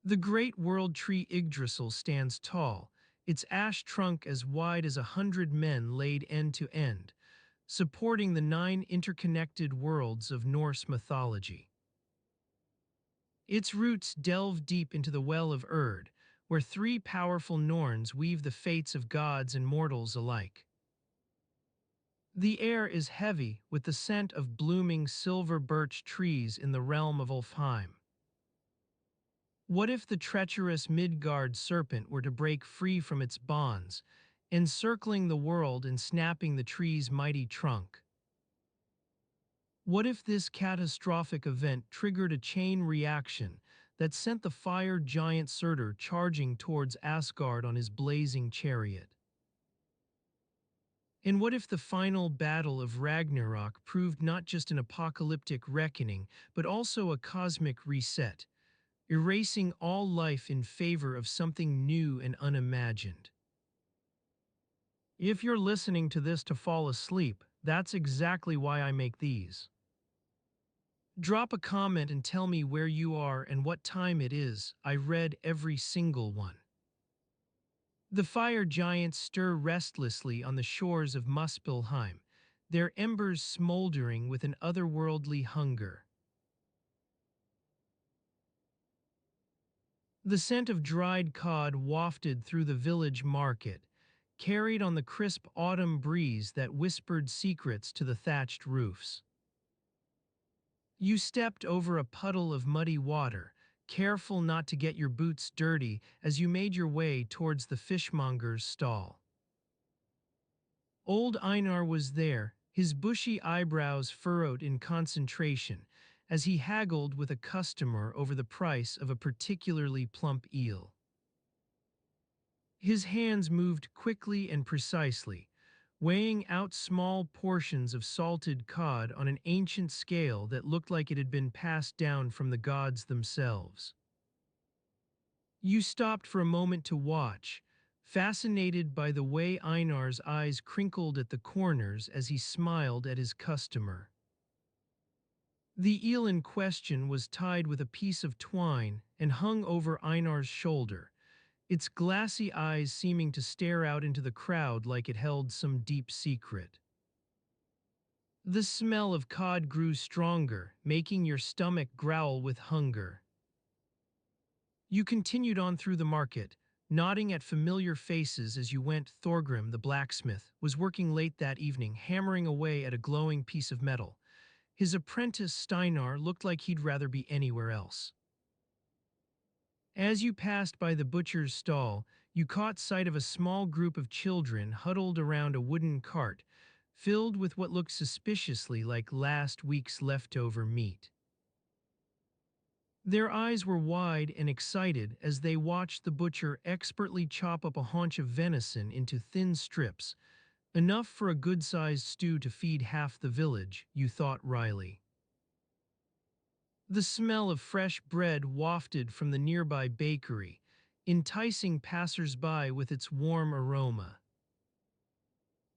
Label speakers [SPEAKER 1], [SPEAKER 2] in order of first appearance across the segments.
[SPEAKER 1] The great world tree Yggdrasil stands tall, its ash trunk as wide as 100 men laid end to end, supporting the 9 interconnected worlds of Norse mythology. Its roots delve deep into the well of Erd, where 3 powerful Norns weave the fates of gods and mortals alike. The air is heavy with the scent of blooming silver birch trees in the realm of Ulfheim. What if the treacherous Midgard serpent were to break free from its bonds, encircling the world and snapping the tree's mighty trunk? What if this catastrophic event triggered a chain reaction that sent the fire giant Surtur charging towards Asgard on his blazing chariot? And what if the final battle of Ragnarok proved not just an apocalyptic reckoning, but also a cosmic reset, erasing all life in favor of something new and unimagined? If you're listening to this to fall asleep, that's exactly why I make these. Drop a comment and tell me where you are and what time it is. I read every single one. The fire giants stir restlessly on the shores of Muspelheim, their embers smoldering with an otherworldly hunger. The scent of dried cod wafted through the village market, carried on the crisp autumn breeze that whispered secrets to the thatched roofs. You stepped over a puddle of muddy water, careful not to get your boots dirty as you made your way towards the fishmonger's stall. Old Einar was there, his bushy eyebrows furrowed in concentration, as he haggled with a customer over the price of a particularly plump eel. His hands moved quickly and precisely, weighing out small portions of salted cod on an ancient scale that looked like it had been passed down from the gods themselves. You stopped for a moment to watch, fascinated by the way Einar's eyes crinkled at the corners as he smiled at his customer. The eel in question was tied with a piece of twine and hung over Einar's shoulder, its glassy eyes seeming to stare out into the crowd like it held some deep secret. The smell of cod grew stronger, making your stomach growl with hunger. You continued on through the market, nodding at familiar faces as you went. Thorgrim, the blacksmith, was working late that evening, hammering away at a glowing piece of metal. His apprentice Steinar looked like he'd rather be anywhere else. As you passed by the butcher's stall, you caught sight of a small group of children huddled around a wooden cart, filled with what looked suspiciously like last week's leftover meat. Their eyes were wide and excited as they watched the butcher expertly chop up a haunch of venison into thin strips, enough for a good-sized stew to feed half the village, you thought wryly. The smell of fresh bread wafted from the nearby bakery, enticing passers-by with its warm aroma.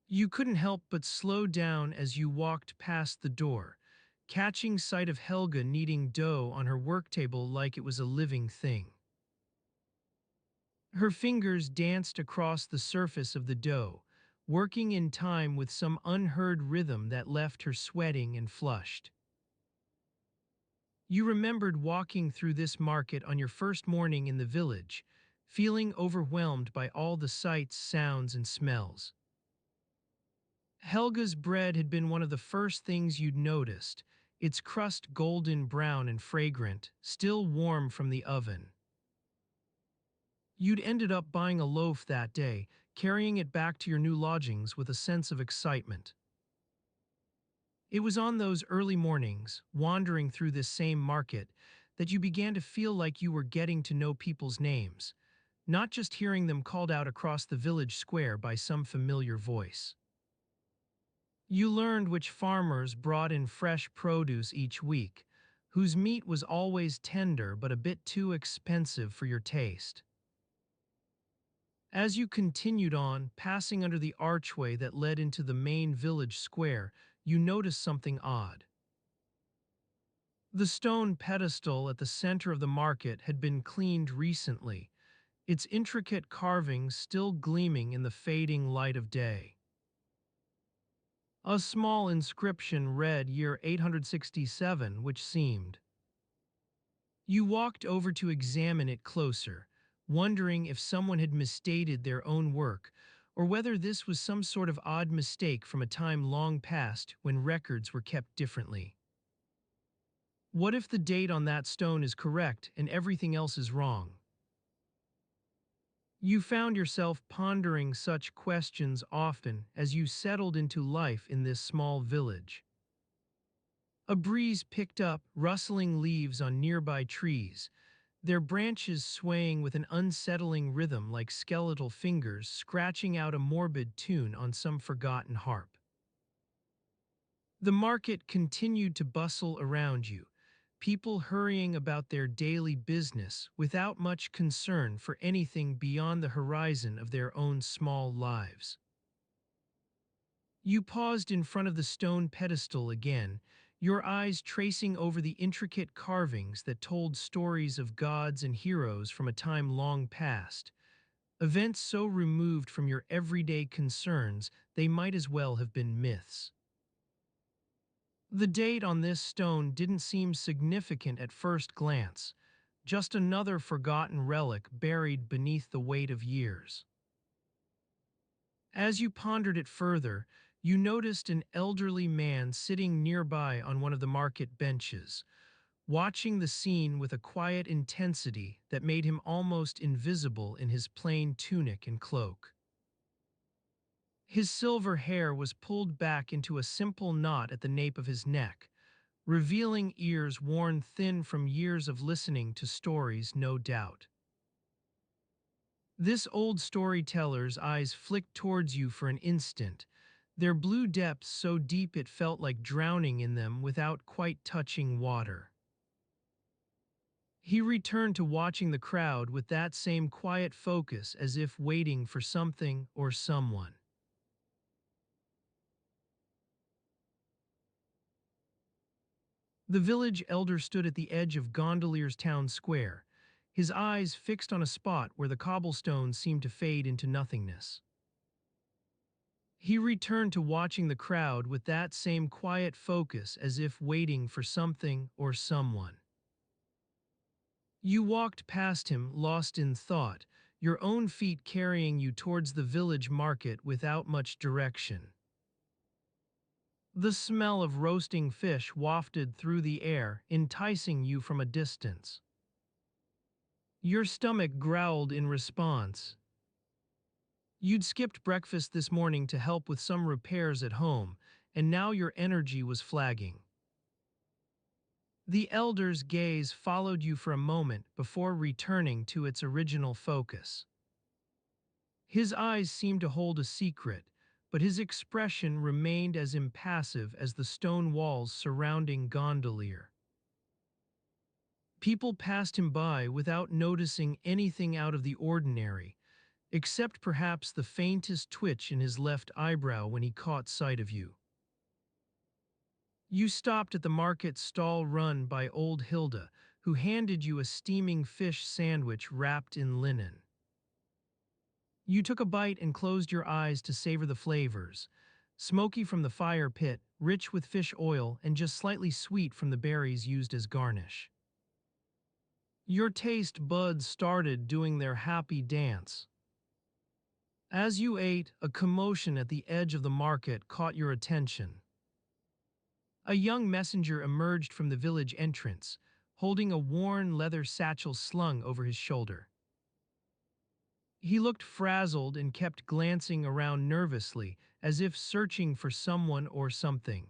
[SPEAKER 1] You couldn't help but slow down as you walked past the door, catching sight of Helga kneading dough on her work table like it was a living thing. Her fingers danced across the surface of the dough, working in time with some unheard rhythm that left her sweating and flushed. You remembered walking through this market on your first morning in the village, feeling overwhelmed by all the sights, sounds, and smells. Helga's bread had been one of the first things you'd noticed, its crust golden brown and fragrant, still warm from the oven. You'd ended up buying a loaf that day, carrying it back to your new lodgings with a sense of excitement. It was on those early mornings, wandering through this same market, that you began to feel like you were getting to know people's names, not just hearing them called out across the village square by some familiar voice. You learned which farmers brought in fresh produce each week, whose meat was always tender but a bit too expensive for your taste. As you continued on, passing under the archway that led into the main village square, you noticed something odd. The stone pedestal at the center of the market had been cleaned recently, its intricate carvings still gleaming in the fading light of day. A small inscription read year 867, which seemed. You walked over to examine it closer, wondering if someone had misdated their own work, or whether this was some sort of odd mistake from a time long past when records were kept differently. What if the date on that stone is correct and everything else is wrong? You found yourself pondering such questions often as you settled into life in this small village. A breeze picked up, rustling leaves on nearby trees, their branches swaying with an unsettling rhythm like skeletal fingers scratching out a morbid tune on some forgotten harp. The market continued to bustle around you, people hurrying about their daily business without much concern for anything beyond the horizon of their own small lives. You paused in front of the stone pedestal again, your eyes tracing over the intricate carvings that told stories of gods and heroes from a time long past, events so removed from your everyday concerns they might as well have been myths. The date on this stone didn't seem significant at first glance, just another forgotten relic buried beneath the weight of years. As you pondered it further, you noticed an elderly man sitting nearby on one of the market benches, watching the scene with a quiet intensity that made him almost invisible in his plain tunic and cloak. His silver hair was pulled back into a simple knot at the nape of his neck, revealing ears worn thin from years of listening to stories, no doubt. This old storyteller's eyes flicked towards you for an instant, their blue depths so deep it felt like drowning in them without quite touching water. He returned to watching the crowd with that same quiet focus as if waiting for something or someone. The village elder stood at the edge of Gondolier's town square, his eyes fixed on a spot where the cobblestones seemed to fade into nothingness. He returned to watching the crowd with that same quiet focus as if waiting for something or someone. You walked past him, lost in thought, your own feet carrying you towards the village market without much direction. The smell of roasting fish wafted through the air, enticing you from a distance. Your stomach growled in response. You'd skipped breakfast this morning to help with some repairs at home, and now your energy was flagging. The elder's gaze followed you for a moment before returning to its original focus. His eyes seemed to hold a secret, but his expression remained as impassive as the stone walls surrounding Gondolier. People passed him by without noticing anything out of the ordinary, except perhaps the faintest twitch in his left eyebrow when he caught sight of you. You stopped at the market stall run by old Hilda, who handed you a steaming fish sandwich wrapped in linen. You took a bite and closed your eyes to savor the flavors, smoky from the fire pit, rich with fish oil, and just slightly sweet from the berries used as garnish. Your taste buds started doing their happy dance. As you ate, a commotion at the edge of the market caught your attention. A young messenger emerged from the village entrance, holding a worn leather satchel slung over his shoulder. He looked frazzled and kept glancing around nervously, as if searching for someone or something.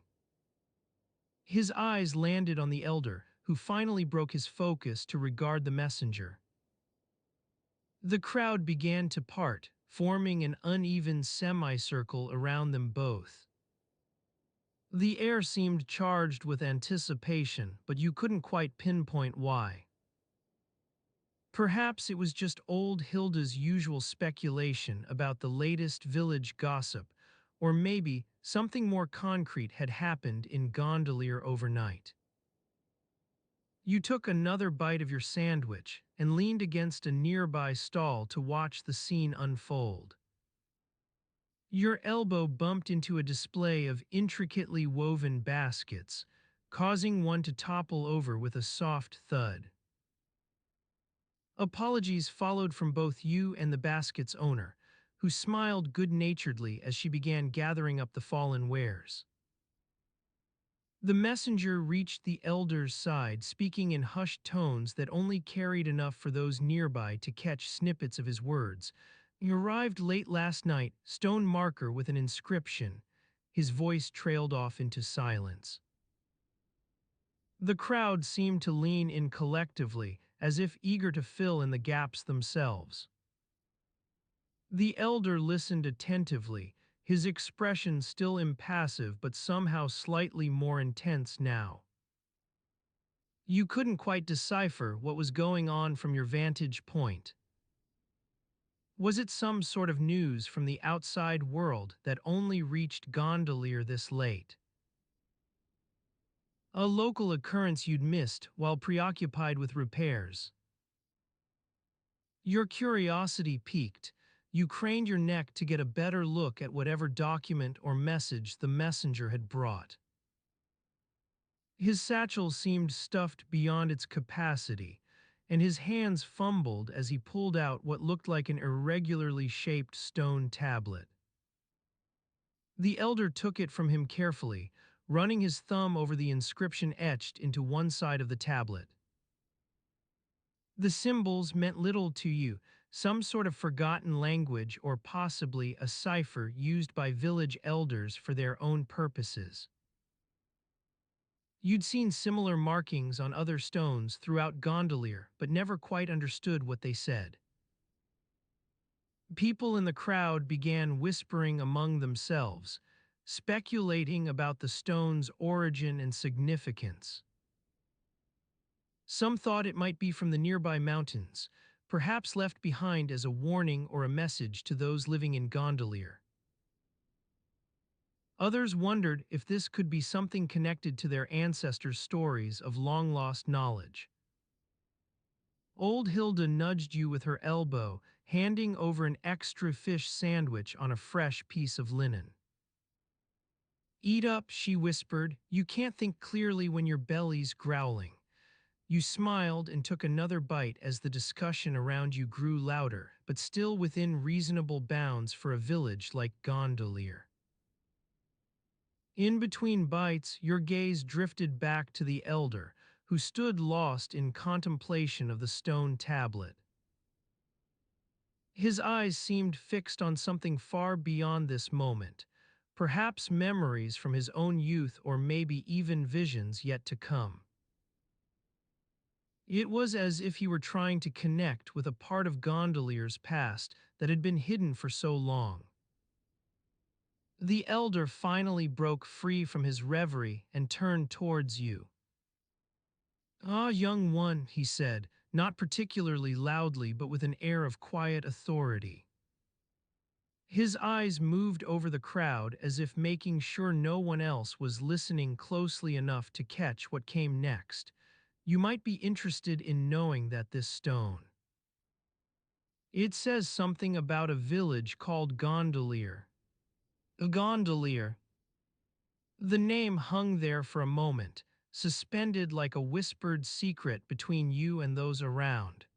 [SPEAKER 1] His eyes landed on the elder, who finally broke his focus to regard the messenger. The crowd began to part, forming an uneven semicircle around them both. The air seemed charged with anticipation, but you couldn't quite pinpoint why. Perhaps it was just old Hilda's usual speculation about the latest village gossip, or maybe something more concrete had happened in Gondolier overnight. You took another bite of your sandwich and leaned against a nearby stall to watch the scene unfold. Your elbow bumped into a display of intricately woven baskets, causing one to topple over with a soft thud. Apologies followed from both you and the basket's owner, who smiled good-naturedly as she began gathering up the fallen wares. The messenger reached the elder's side, speaking in hushed tones that only carried enough for those nearby to catch snippets of his words. He arrived late last night, stone marker with an inscription. His voice trailed off into silence. The crowd seemed to lean in collectively, as if eager to fill in the gaps themselves. The elder listened attentively, his expression still impassive but somehow slightly more intense now. You couldn't quite decipher what was going on from your vantage point. Was it some sort of news from the outside world that only reached Gondolier this late? A local occurrence you'd missed while preoccupied with repairs? Your curiosity piqued. You craned your neck to get a better look at whatever document or message the messenger had brought. His satchel seemed stuffed beyond its capacity, and his hands fumbled as he pulled out what looked like an irregularly shaped stone tablet. The elder took it from him carefully, running his thumb over the inscription etched into one side of the tablet. The symbols meant little to you, some sort of forgotten language or possibly a cipher used by village elders for their own purposes. You'd seen similar markings on other stones throughout Gondolier, but never quite understood what they said. People in the crowd began whispering among themselves, speculating about the stone's origin and significance. Some thought it might be from the nearby mountains, perhaps left behind as a warning or a message to those living in Gondolier. Others wondered if this could be something connected to their ancestors' stories of long-lost knowledge. Old Hilda nudged you with her elbow, handing over an extra fish sandwich on a fresh piece of linen. "Eat up," she whispered. "You can't think clearly when your belly's growling." You smiled and took another bite as the discussion around you grew louder, but still within reasonable bounds for a village like Gondolier. In between bites, your gaze drifted back to the elder, who stood lost in contemplation of the stone tablet. His eyes seemed fixed on something far beyond this moment, perhaps memories from his own youth or maybe even visions yet to come. It was as if he were trying to connect with a part of Gondolier's past that had been hidden for so long. The elder finally broke free from his reverie and turned towards you. "Ah, young one," he said, not particularly loudly but with an air of quiet authority. His eyes moved over the crowd as if making sure no one else was listening closely enough to catch what came next. "You might be interested in knowing that this stone. It says something about a village called Gondolier." Gondolier. The name hung there for a moment, suspended like a whispered secret between you and those around.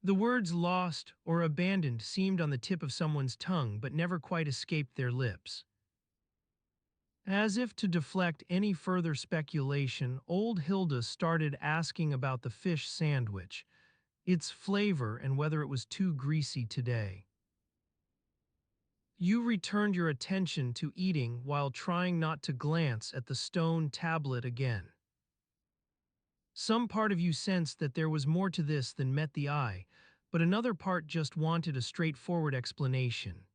[SPEAKER 1] The words lost or abandoned seemed on the tip of someone's tongue but never quite escaped their lips. As if to deflect any further speculation, old Hilda started asking about the fish sandwich, its flavor and whether it was too greasy today. You returned your attention to eating while trying not to glance at the stone tablet again. Some part of you sensed that there was more to this than met the eye, but another part just wanted a straightforward explanation.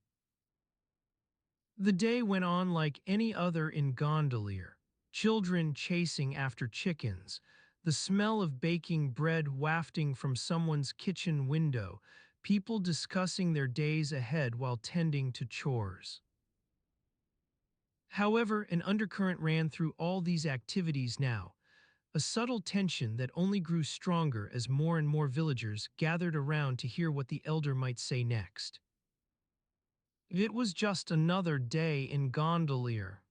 [SPEAKER 1] The day went on like any other in Gondolier, children chasing after chickens, the smell of baking bread wafting from someone's kitchen window, people discussing their days ahead while tending to chores. However, an undercurrent ran through all these activities now. a subtle tension that only grew stronger as more and more villagers gathered around to hear what the elder might say next. It was just another day in Gondolier.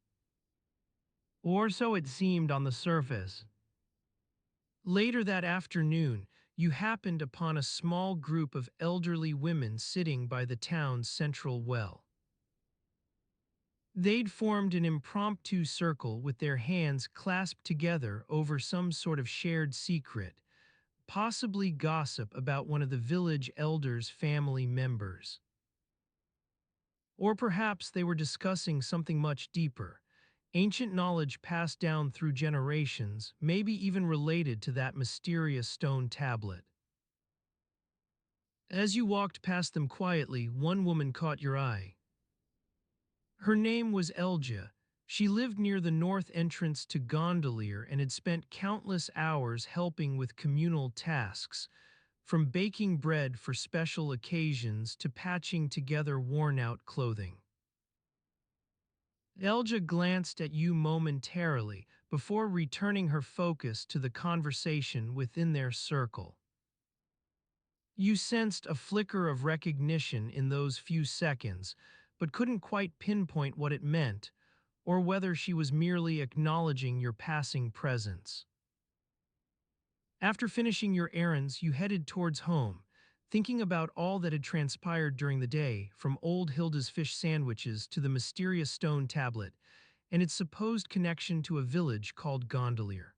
[SPEAKER 1] Or so it seemed on the surface. Later that afternoon, you happened upon a small group of elderly women sitting by the town's central well. They'd formed an impromptu circle with their hands clasped together over some sort of shared secret, possibly gossip about one of the village elders' family members. Or perhaps they were discussing something much deeper, ancient knowledge passed down through generations, maybe even related to that mysterious stone tablet. As you walked past them quietly, one woman caught your eye. Her name was Elja. She lived near the north entrance to Gondolier and had spent countless hours helping with communal tasks, from baking bread for special occasions to patching together worn-out clothing. Elja glanced at you momentarily before returning her focus to the conversation within their circle. You sensed a flicker of recognition in those few seconds, but couldn't quite pinpoint what it meant, or whether she was merely acknowledging your passing presence. After finishing your errands, you headed towards home, thinking about all that had transpired during the day, from old Hilda's fish sandwiches to the mysterious stone tablet and its supposed connection to a village called Gondolier.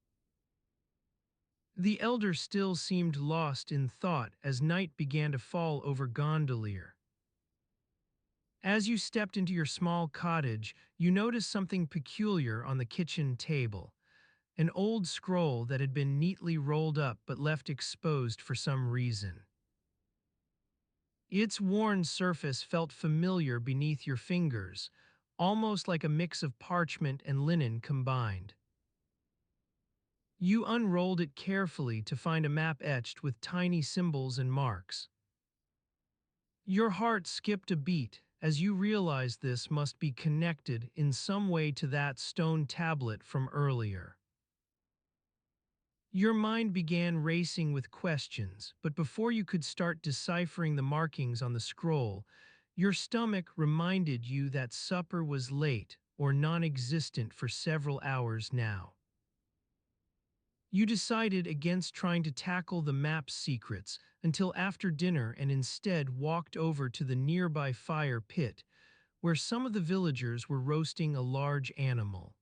[SPEAKER 1] The elder still seemed lost in thought as night began to fall over Gondolier. As you stepped into your small cottage, you noticed something peculiar on the kitchen table, an old scroll that had been neatly rolled up but left exposed for some reason. Its worn surface felt familiar beneath your fingers, almost like a mix of parchment and linen combined. You unrolled it carefully to find a map etched with tiny symbols and marks. Your heart skipped a beat as you realized this must be connected in some way to that stone tablet from earlier. Your mind began racing with questions, but before you could start deciphering the markings on the scroll, your stomach reminded you that supper was late or non-existent for several hours now. You decided against trying to tackle the map's secrets until after dinner and instead walked over to the nearby fire pit, where some of the villagers were roasting a large animal.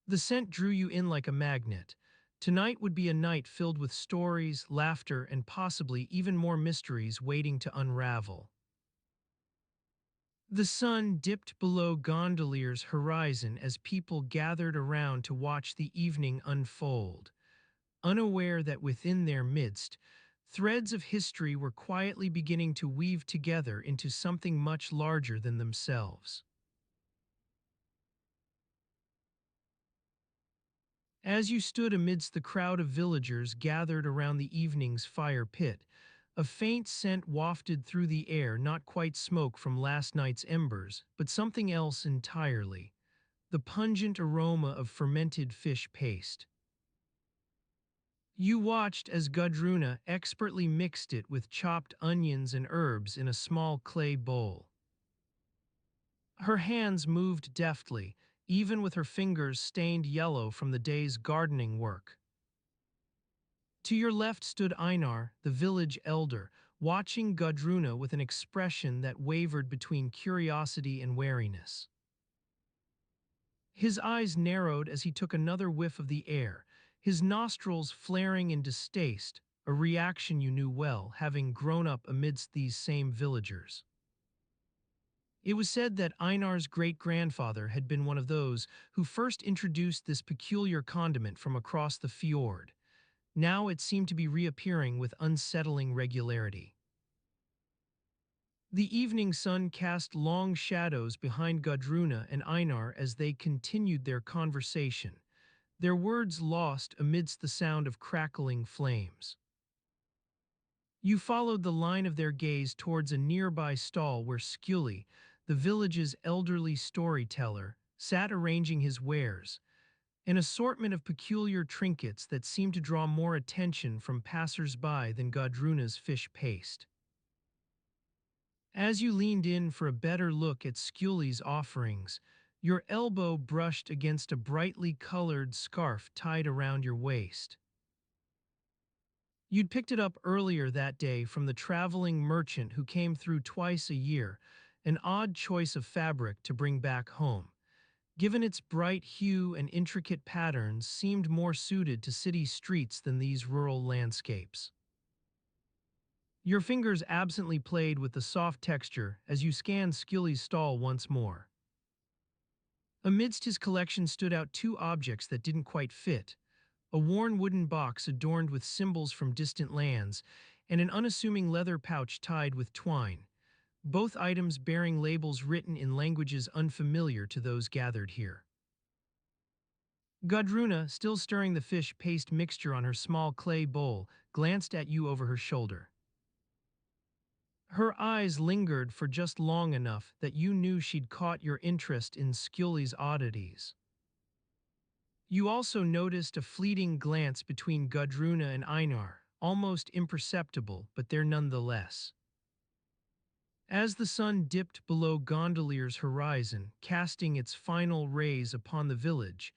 [SPEAKER 1] The scent drew you in like a magnet. Tonight would be a night filled with stories, laughter, and possibly even more mysteries waiting to unravel. The sun dipped below Gondolier's horizon as people gathered around to watch the evening unfold, unaware that within their midst, threads of history were quietly beginning to weave together into something much larger than themselves. As you stood amidst the crowd of villagers gathered around the evening's fire pit, a faint scent wafted through the air, not quite smoke from last night's embers, but something else entirely, the pungent aroma of fermented fish paste. You watched as Gudruna expertly mixed it with chopped onions and herbs in a small clay bowl. Her hands moved deftly, even with her fingers stained yellow from the day's gardening work. To your left stood Einar, the village elder, watching Gudruna with an expression that wavered between curiosity and wariness. His eyes narrowed as he took another whiff of the air, his nostrils flaring in distaste, a reaction you knew well, having grown up amidst these same villagers. It was said that Einar's great-grandfather had been one of those who first introduced this peculiar condiment from across the fjord. Now it seemed to be reappearing with unsettling regularity. The evening sun cast long shadows behind Gudruna and Einar as they continued their conversation, their words lost amidst the sound of crackling flames. You followed the line of their gaze towards a nearby stall where Skuli, the village's elderly storyteller, sat arranging his wares, an assortment of peculiar trinkets that seemed to draw more attention from passers-by than Godruna's fish paste. As you leaned in for a better look at Skully's offerings, your elbow brushed against a brightly colored scarf tied around your waist. You'd picked it up earlier that day from the traveling merchant who came through twice a year, an odd choice of fabric to bring back home. Given its bright hue and intricate patterns, seemed more suited to city streets than these rural landscapes. Your fingers absently played with the soft texture as you scanned Skilly's stall once more. Amidst his collection stood out two objects that didn't quite fit: a worn wooden box adorned with symbols from distant lands, and an unassuming leather pouch tied with twine, both items bearing labels written in languages unfamiliar to those gathered here. Gudruna, still stirring the fish paste mixture on her small clay bowl, glanced at you over her shoulder. Her eyes lingered for just long enough that you knew she'd caught your interest in Skully's oddities. You also noticed a fleeting glance between Gudruna and Einar, almost imperceptible, but there nonetheless. As the sun dipped below Gondolier's horizon, casting its final rays upon the village,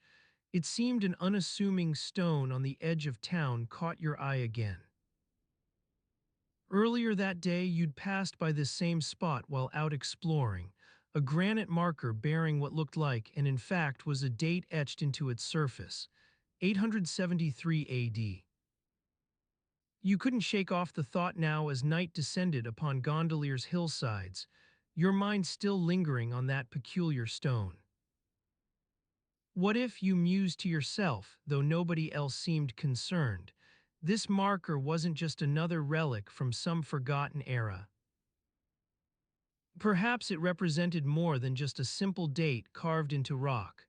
[SPEAKER 1] it seemed an unassuming stone on the edge of town caught your eye again. Earlier that day, you'd passed by this same spot while out exploring, a granite marker bearing what looked like, and in fact was a date etched into its surface, 873 AD. You couldn't shake off the thought now as night descended upon Gondolier's hillsides, your mind still lingering on that peculiar stone. What if, you mused to yourself, though nobody else seemed concerned, this marker wasn't just another relic from some forgotten era? Perhaps it represented more than just a simple date carved into rock.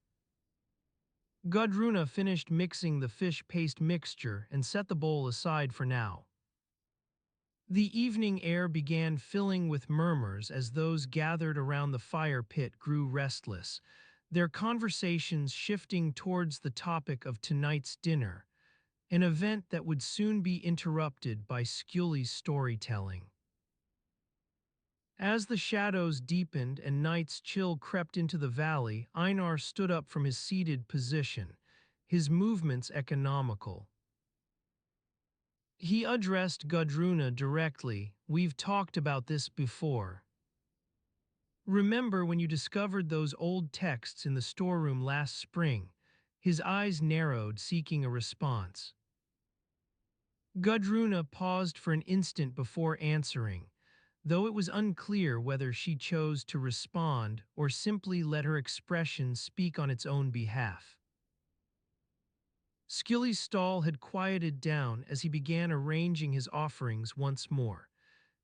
[SPEAKER 1] Gudruna finished mixing the fish paste mixture and set the bowl aside for now. The evening air began filling with murmurs as those gathered around the fire pit grew restless, their conversations shifting towards the topic of tonight's dinner, an event that would soon be interrupted by Skully's storytelling. As the shadows deepened and night's chill crept into the valley, Einar stood up from his seated position, his movements economical. He addressed Gudruna directly. "We've talked about this before. Remember when you discovered those old texts in the storeroom last spring?" His eyes narrowed, seeking a response. Gudruna paused for an instant before answering, though it was unclear whether she chose to respond or simply let her expression speak on its own behalf. Skilly's stall had quieted down as he began arranging his offerings once more.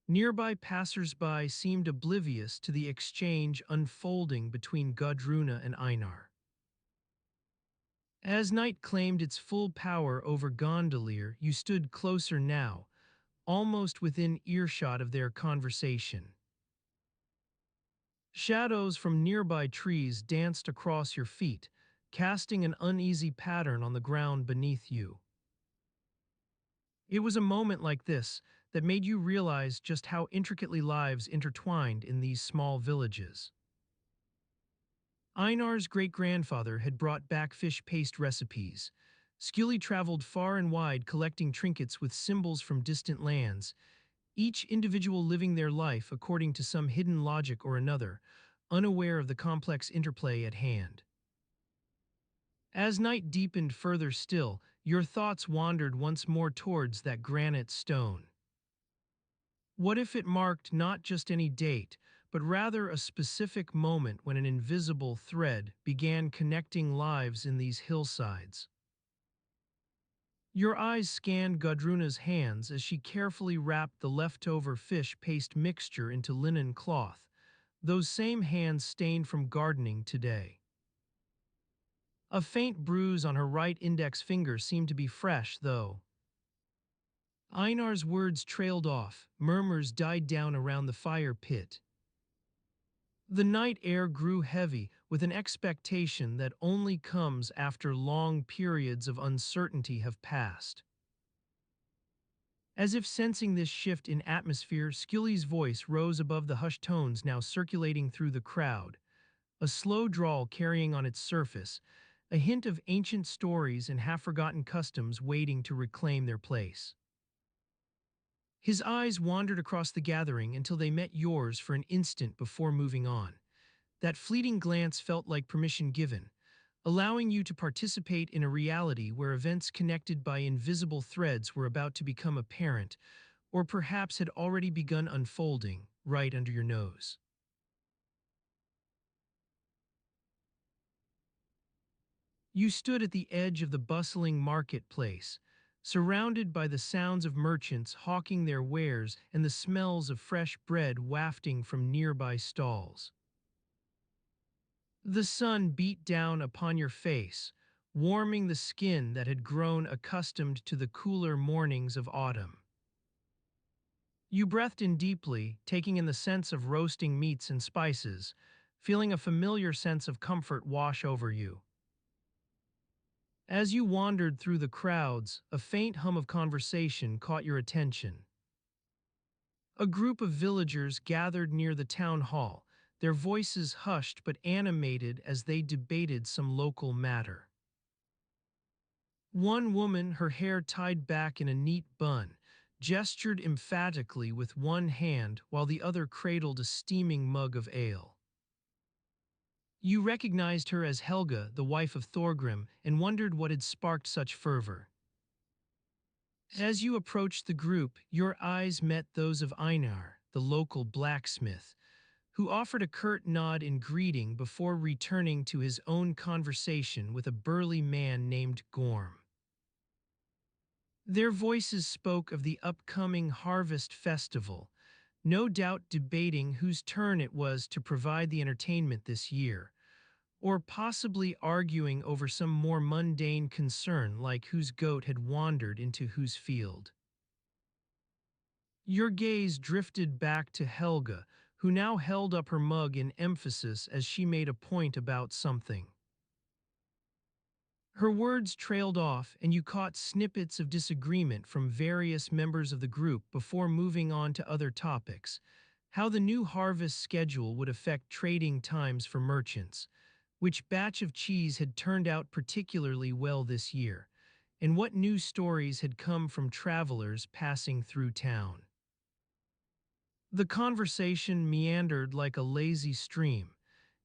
[SPEAKER 1] Nearby passers-by seemed oblivious to the exchange unfolding between Gudruna and Einar. As night claimed its full power over Gondolier, you stood closer now, almost within earshot of their conversation. Shadows from nearby trees danced across your feet, casting an uneasy pattern on the ground beneath you. It was a moment like this that made you realize just how intricately lives intertwined in these small villages. Einar's great-grandfather had brought back fish paste recipes. Skilly traveled far and wide collecting trinkets with symbols from distant lands, each individual living their life according to some hidden logic or another, unaware of the complex interplay at hand. As night deepened further still, your thoughts wandered once more towards that granite stone. What if it marked not just any date, but rather a specific moment when an invisible thread began connecting lives in these hillsides? Your eyes scanned Gudruna's hands as she carefully wrapped the leftover fish paste mixture into linen cloth, those same hands stained from gardening today. A faint bruise on her right index finger seemed to be fresh, though. Einar's words trailed off, murmurs died down around the fire pit. The night air grew heavy, with an expectation that only comes after long periods of uncertainty have passed. As if sensing this shift in atmosphere, Skilly's voice rose above the hushed tones now circulating through the crowd, a slow drawl carrying on its surface, a hint of ancient stories and half-forgotten customs waiting to reclaim their place. His eyes wandered across the gathering until they met yours for an instant before moving on. That fleeting glance felt like permission given, allowing you to participate in a reality where events connected by invisible threads were about to become apparent, or perhaps had already begun unfolding right under your nose. You stood at the edge of the bustling marketplace, surrounded by the sounds of merchants hawking their wares and the smells of fresh bread wafting from nearby stalls. The sun beat down upon your face, warming the skin that had grown accustomed to the cooler mornings of autumn. You breathed in deeply, taking in the scents of roasting meats and spices, feeling a familiar sense of comfort wash over you. As you wandered through the crowds, a faint hum of conversation caught your attention. A group of villagers gathered near the town hall, their voices hushed but animated as they debated some local matter. One woman, her hair tied back in a neat bun, gestured emphatically with one hand while the other cradled a steaming mug of ale. You recognized her as Helga, the wife of Thorgrim, and wondered what had sparked such fervor. As you approached the group, your eyes met those of Einar, the local blacksmith, who offered a curt nod in greeting before returning to his own conversation with a burly man named Gorm. Their voices spoke of the upcoming harvest festival, no doubt debating whose turn it was to provide the entertainment this year, or possibly arguing over some more mundane concern like whose goat had wandered into whose field. Your gaze drifted back to Helga, who now held up her mug in emphasis as she made a point about something. Her words trailed off, and you caught snippets of disagreement from various members of the group before moving on to other topics. How the new harvest schedule would affect trading times for merchants, which batch of cheese had turned out particularly well this year, and what new stories had come from travelers passing through town. The conversation meandered like a lazy stream,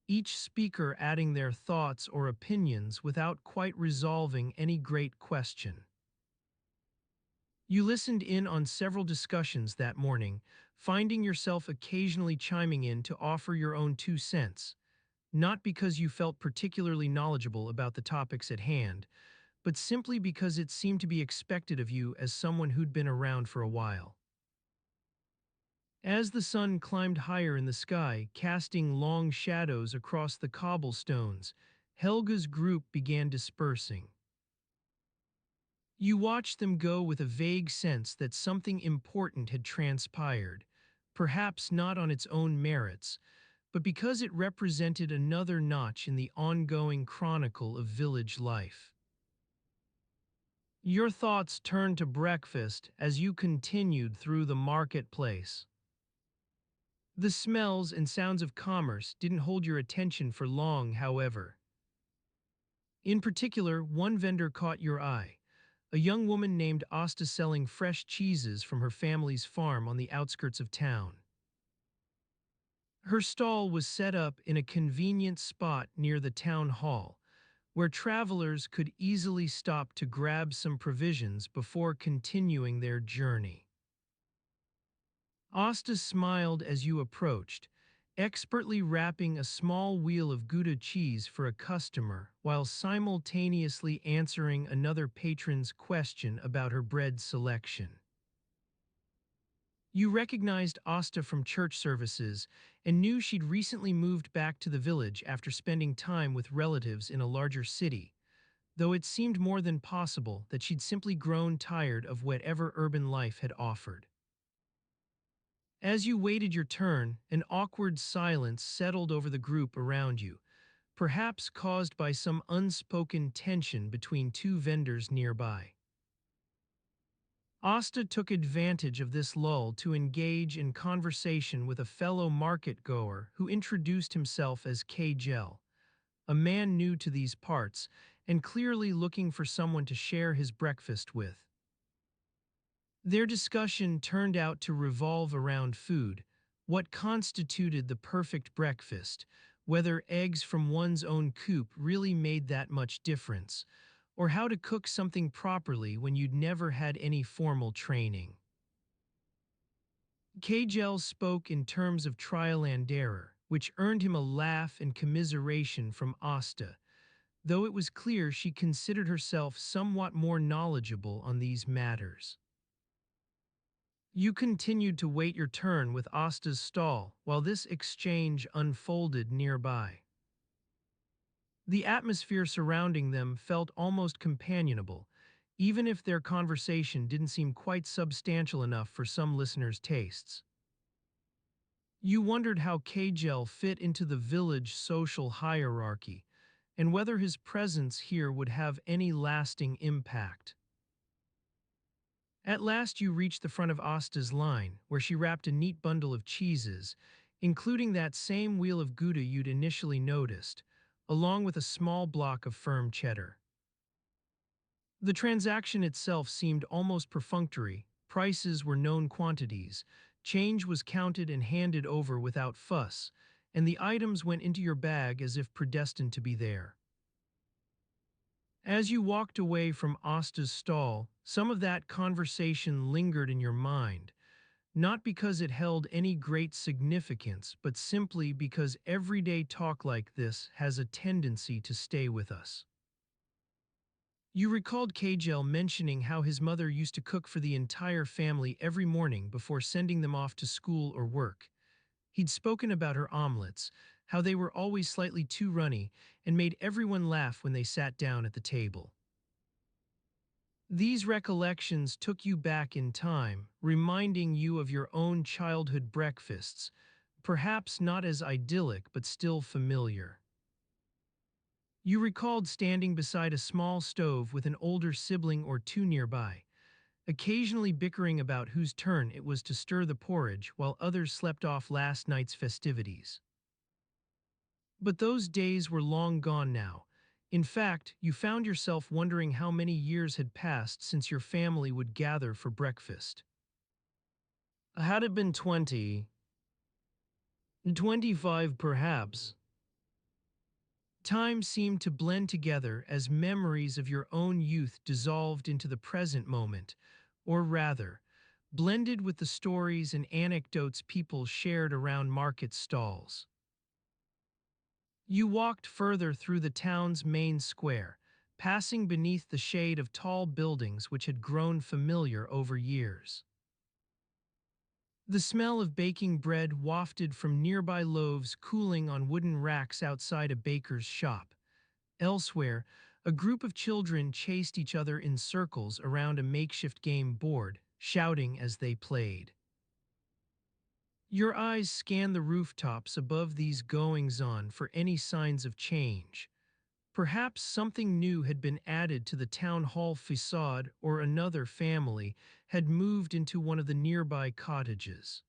[SPEAKER 1] each speaker adding their thoughts or opinions without quite resolving any great question. You listened in on several discussions that morning, finding yourself occasionally chiming in to offer your own 2 cents, not because you felt particularly knowledgeable about the topics at hand, but simply because it seemed to be expected of you as someone who'd been around for a while. As the sun climbed higher in the sky, casting long shadows across the cobblestones, Helga's group began dispersing. You watched them go with a vague sense that something important had transpired, perhaps not on its own merits, but because it represented another notch in the ongoing chronicle of village life. Your thoughts turned to breakfast as you continued through the marketplace. The smells and sounds of commerce didn't hold your attention for long, however. In particular, one vendor caught your eye, a young woman named Asta selling fresh cheeses from her family's farm on the outskirts of town. Her stall was set up in a convenient spot near the town hall, where travelers could easily stop to grab some provisions before continuing their journey. Asta smiled as you approached, expertly wrapping a small wheel of Gouda cheese for a customer while simultaneously answering another patron's question about her bread selection. You recognized Asta from church services and knew she'd recently moved back to the village after spending time with relatives in a larger city, though it seemed more than possible that she'd simply grown tired of whatever urban life had offered. As you waited your turn, an awkward silence settled over the group around you, perhaps caused by some unspoken tension between two vendors nearby. Asta took advantage of this lull to engage in conversation with a fellow market-goer who introduced himself as Kjell, a man new to these parts and clearly looking for someone to share his breakfast with. Their discussion turned out to revolve around food, what constituted the perfect breakfast, whether eggs from one's own coop really made that much difference, or how to cook something properly when you'd never had any formal training. Kjell spoke in terms of trial and error, which earned him a laugh and commiseration from Asta, though it was clear she considered herself somewhat more knowledgeable on these matters. You continued to wait your turn with Asta's stall while this exchange unfolded nearby. The atmosphere surrounding them felt almost companionable, even if their conversation didn't seem quite substantial enough for some listeners' tastes. You wondered how Kjell fit into the village social hierarchy, and whether his presence here would have any lasting impact. At last you reached the front of Asta's line, where she wrapped a neat bundle of cheeses, including that same wheel of Gouda you'd initially noticed, along with a small block of firm cheddar. The transaction itself seemed almost perfunctory, prices were known quantities, change was counted and handed over without fuss, and the items went into your bag as if predestined to be there. As you walked away from Asta's stall, some of that conversation lingered in your mind, not because it held any great significance, but simply because everyday talk like this has a tendency to stay with us. You recalled Kjell mentioning how his mother used to cook for the entire family every morning before sending them off to school or work. He'd spoken about her omelets, how they were always slightly too runny and made everyone laugh when they sat down at the table. These recollections took you back in time, reminding you of your own childhood breakfasts, perhaps not as idyllic but still familiar. You recalled standing beside a small stove with an older sibling or two nearby, occasionally bickering about whose turn it was to stir the porridge while others slept off last night's festivities. But those days were long gone now. In fact, you found yourself wondering how many years had passed since your family would gather for breakfast. Had it been 20, 25 perhaps? Time seemed to blend together as memories of your own youth dissolved into the present moment, or rather, blended with the stories and anecdotes people shared around market stalls. You walked further through the town's main square, passing beneath the shade of tall buildings which had grown familiar over years. The smell of baking bread wafted from nearby loaves cooling on wooden racks outside a baker's shop. Elsewhere, a group of children chased each other in circles around a makeshift game board, shouting as they played. Your eyes scanned the rooftops above these goings-on for any signs of change. Perhaps something new had been added to the town hall facade or another family had moved into one of the nearby cottages.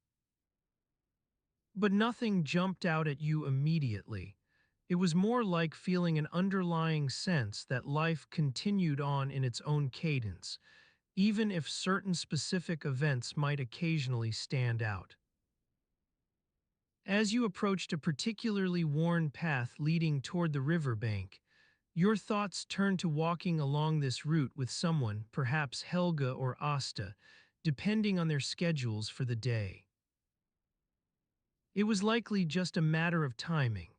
[SPEAKER 1] But nothing jumped out at you immediately. It was more like feeling an underlying sense that life continued on in its own cadence, even if certain specific events might occasionally stand out. As you approached a particularly worn path leading toward the riverbank, your thoughts turned to walking along this route with someone, perhaps Helga or Asta, depending on their schedules for the day. It was likely just a matter of timing.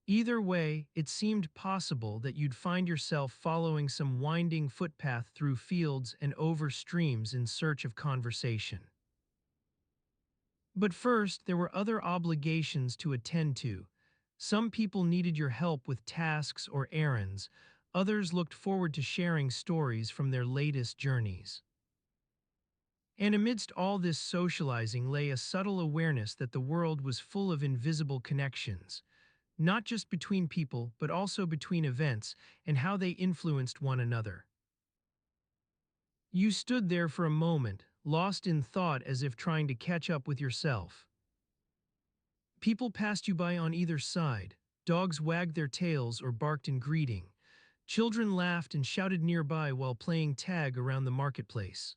[SPEAKER 1] Either way, it seemed possible that you'd find yourself following some winding footpath through fields and over streams in search of conversation. But first, there were other obligations to attend to. Some people needed your help with tasks or errands, others looked forward to sharing stories from their latest journeys. And amidst all this socializing lay a subtle awareness that the world was full of invisible connections, not just between people, but also between events and how they influenced one another. You stood there for a moment, lost in thought as if trying to catch up with yourself. People passed you by on either side. Dogs wagged their tails or barked in greeting. Children laughed and shouted nearby while playing tag around the marketplace.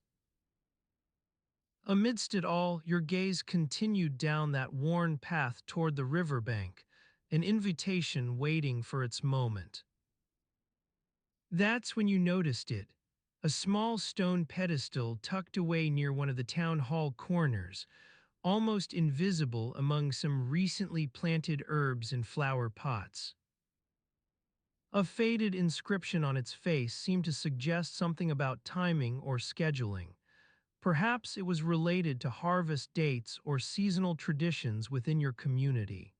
[SPEAKER 1] Amidst it all, your gaze continued down that worn path toward the riverbank, an invitation waiting for its moment. That's when you noticed it. A small stone pedestal tucked away near one of the town hall corners, almost invisible among some recently planted herbs and flower pots. A faded inscription on its face seemed to suggest something about timing or scheduling. Perhaps it was related to harvest dates or seasonal traditions within your community.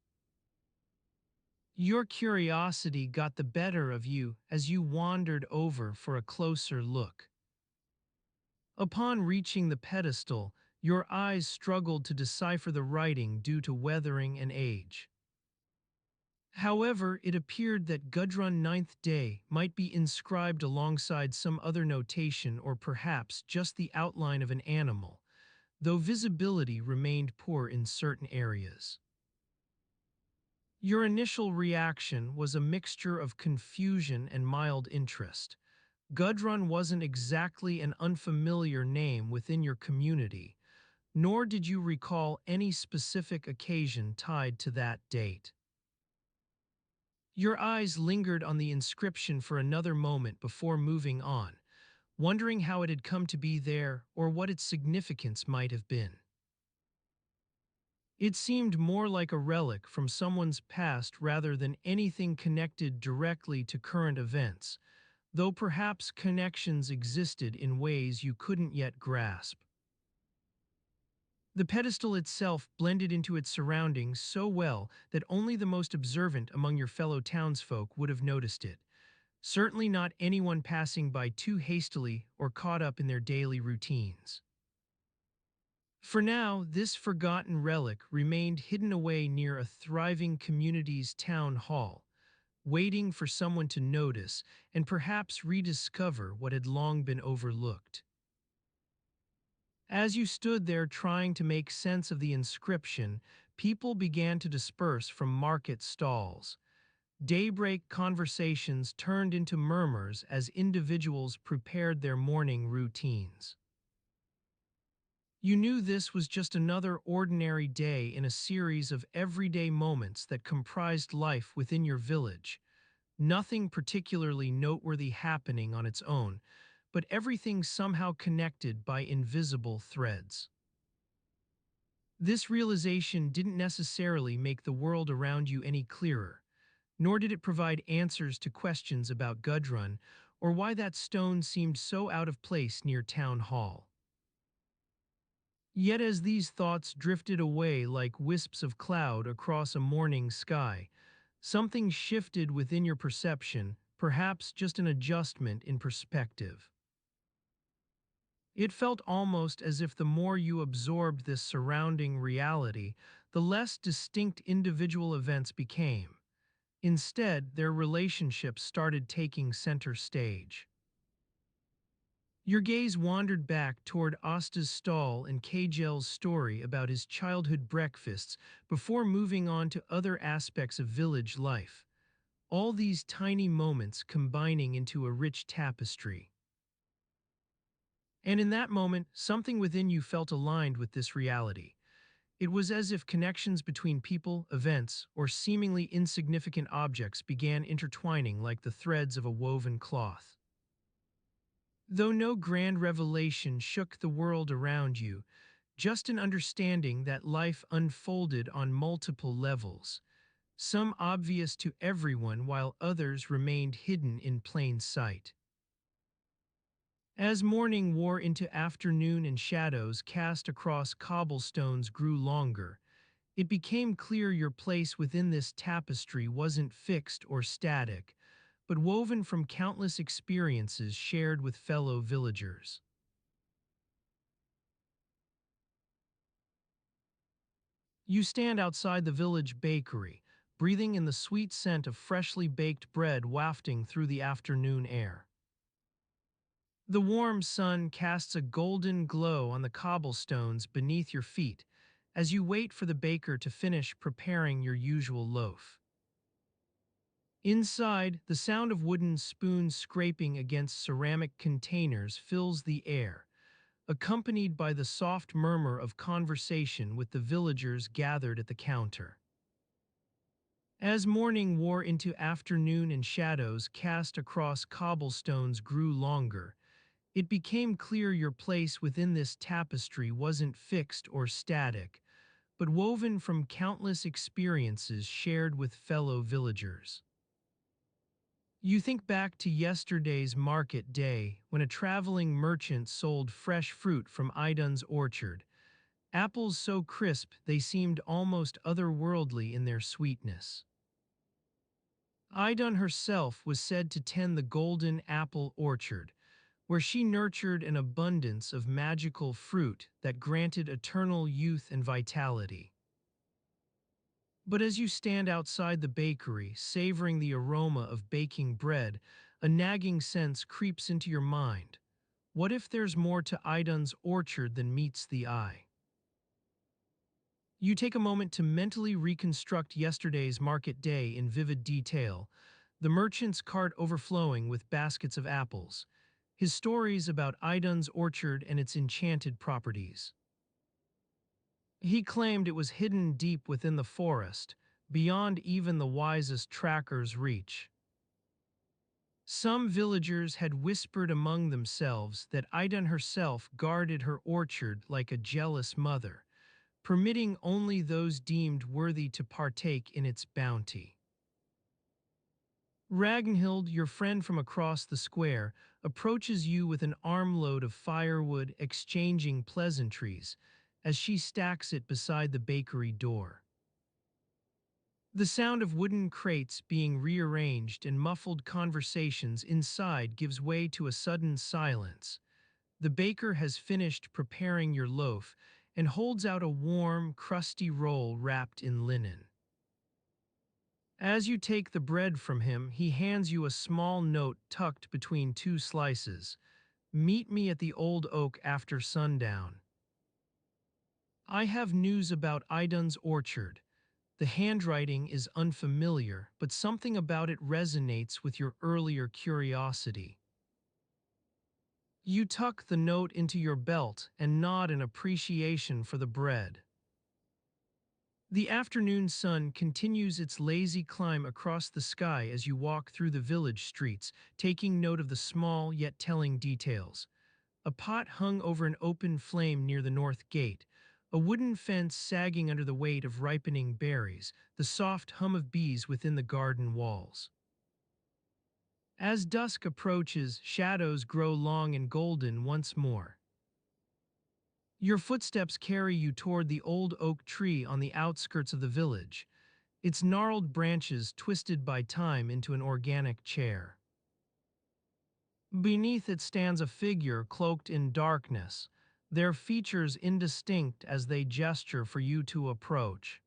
[SPEAKER 1] Your curiosity got the better of you as you wandered over for a closer look. Upon reaching the pedestal, your eyes struggled to decipher the writing due to weathering and age. However, it appeared that Gudrun Ninth Day might be inscribed alongside some other notation or perhaps just the outline of an animal, though visibility remained poor in certain areas. Your initial reaction was a mixture of confusion and mild interest. Gudrun wasn't exactly an unfamiliar name within your community, nor did you recall any specific occasion tied to that date. Your eyes lingered on the inscription for another moment before moving on, wondering how it had come to be there or what its significance might have been. It seemed more like a relic from someone's past rather than anything connected directly to current events, though perhaps connections existed in ways you couldn't yet grasp. The pedestal itself blended into its surroundings so well that only the most observant among your fellow townsfolk would have noticed it, certainly not anyone passing by too hastily or caught up in their daily routines. For now, this forgotten relic remained hidden away near a thriving community's town hall, waiting for someone to notice and perhaps rediscover what had long been overlooked. As you stood there trying to make sense of the inscription, people began to disperse from market stalls. Daybreak conversations turned into murmurs as individuals prepared their morning routines. You knew this was just another ordinary day in a series of everyday moments that comprised life within your village. Nothing particularly noteworthy happening on its own, but everything somehow connected by invisible threads. This realization didn't necessarily make the world around you any clearer, nor did it provide answers to questions about Gudrun or why that stone seemed so out of place near Town Hall. Yet as these thoughts drifted away like wisps of cloud across a morning sky, something shifted within your perception, perhaps just an adjustment in perspective. It felt almost as if the more you absorbed this surrounding reality, the less distinct individual events became. Instead, their relationships started taking center stage. Your gaze wandered back toward Asta's stall and Kajel's story about his childhood breakfasts before moving on to other aspects of village life, all these tiny moments combining into a rich tapestry. And in that moment, something within you felt aligned with this reality. It was as if connections between people, events, or seemingly insignificant objects began intertwining like the threads of a woven cloth. Though no grand revelation shook the world around you, just an understanding that life unfolded on multiple levels, some obvious to everyone while others remained hidden in plain sight. As morning wore into afternoon and shadows cast across cobblestones grew longer, it became clear your place within this tapestry wasn't fixed or static, but woven from countless experiences shared with fellow villagers. You stand outside the village bakery, breathing in the sweet scent of freshly baked bread wafting through the afternoon air. The warm sun casts a golden glow on the cobblestones beneath your feet as you wait for the baker to finish preparing your usual loaf. Inside, the sound of wooden spoons scraping against ceramic containers fills the air, accompanied by the soft murmur of conversation with the villagers gathered at the counter. As morning wore into afternoon and shadows cast across cobblestones grew longer, it became clear your place within this tapestry wasn't fixed or static, but woven from countless experiences shared with fellow villagers. You think back to yesterday's market day when a traveling merchant sold fresh fruit from Idun's orchard, apples so crisp they seemed almost otherworldly in their sweetness. Idun herself was said to tend the golden apple orchard, where she nurtured an abundance of magical fruit that granted eternal youth and vitality. But as you stand outside the bakery, savoring the aroma of baking bread, a nagging sense creeps into your mind. What if there's more to Idun's orchard than meets the eye? You take a moment to mentally reconstruct yesterday's market day in vivid detail, the merchant's cart overflowing with baskets of apples, his stories about Idun's orchard and its enchanted properties. He claimed it was hidden deep within the forest, beyond even the wisest tracker's reach. Some villagers had whispered among themselves that Idun herself guarded her orchard like a jealous mother, permitting only those deemed worthy to partake in its bounty. Ragnhild, your friend from across the square, approaches you with an armload of firewood, exchanging pleasantries as she stacks it beside the bakery door. The sound of wooden crates being rearranged and muffled conversations inside gives way to a sudden silence. The baker has finished preparing your loaf and holds out a warm, crusty roll wrapped in linen. As you take the bread from him, he hands you a small note tucked between two slices. Meet me at the old oak after sundown. I have news about Idun's orchard. The handwriting is unfamiliar, but something about it resonates with your earlier curiosity. You tuck the note into your belt and nod in appreciation for the bread. The afternoon sun continues its lazy climb across the sky as you walk through the village streets, taking note of the small yet telling details. A pot hung over an open flame near the north gate, a wooden fence sagging under the weight of ripening berries, the soft hum of bees within the garden walls. As dusk approaches, shadows grow long and golden once more. Your footsteps carry you toward the old oak tree on the outskirts of the village, its gnarled branches twisted by time into an organic chair. Beneath it stands a figure cloaked in darkness, their features indistinct as they gesture for you to approach.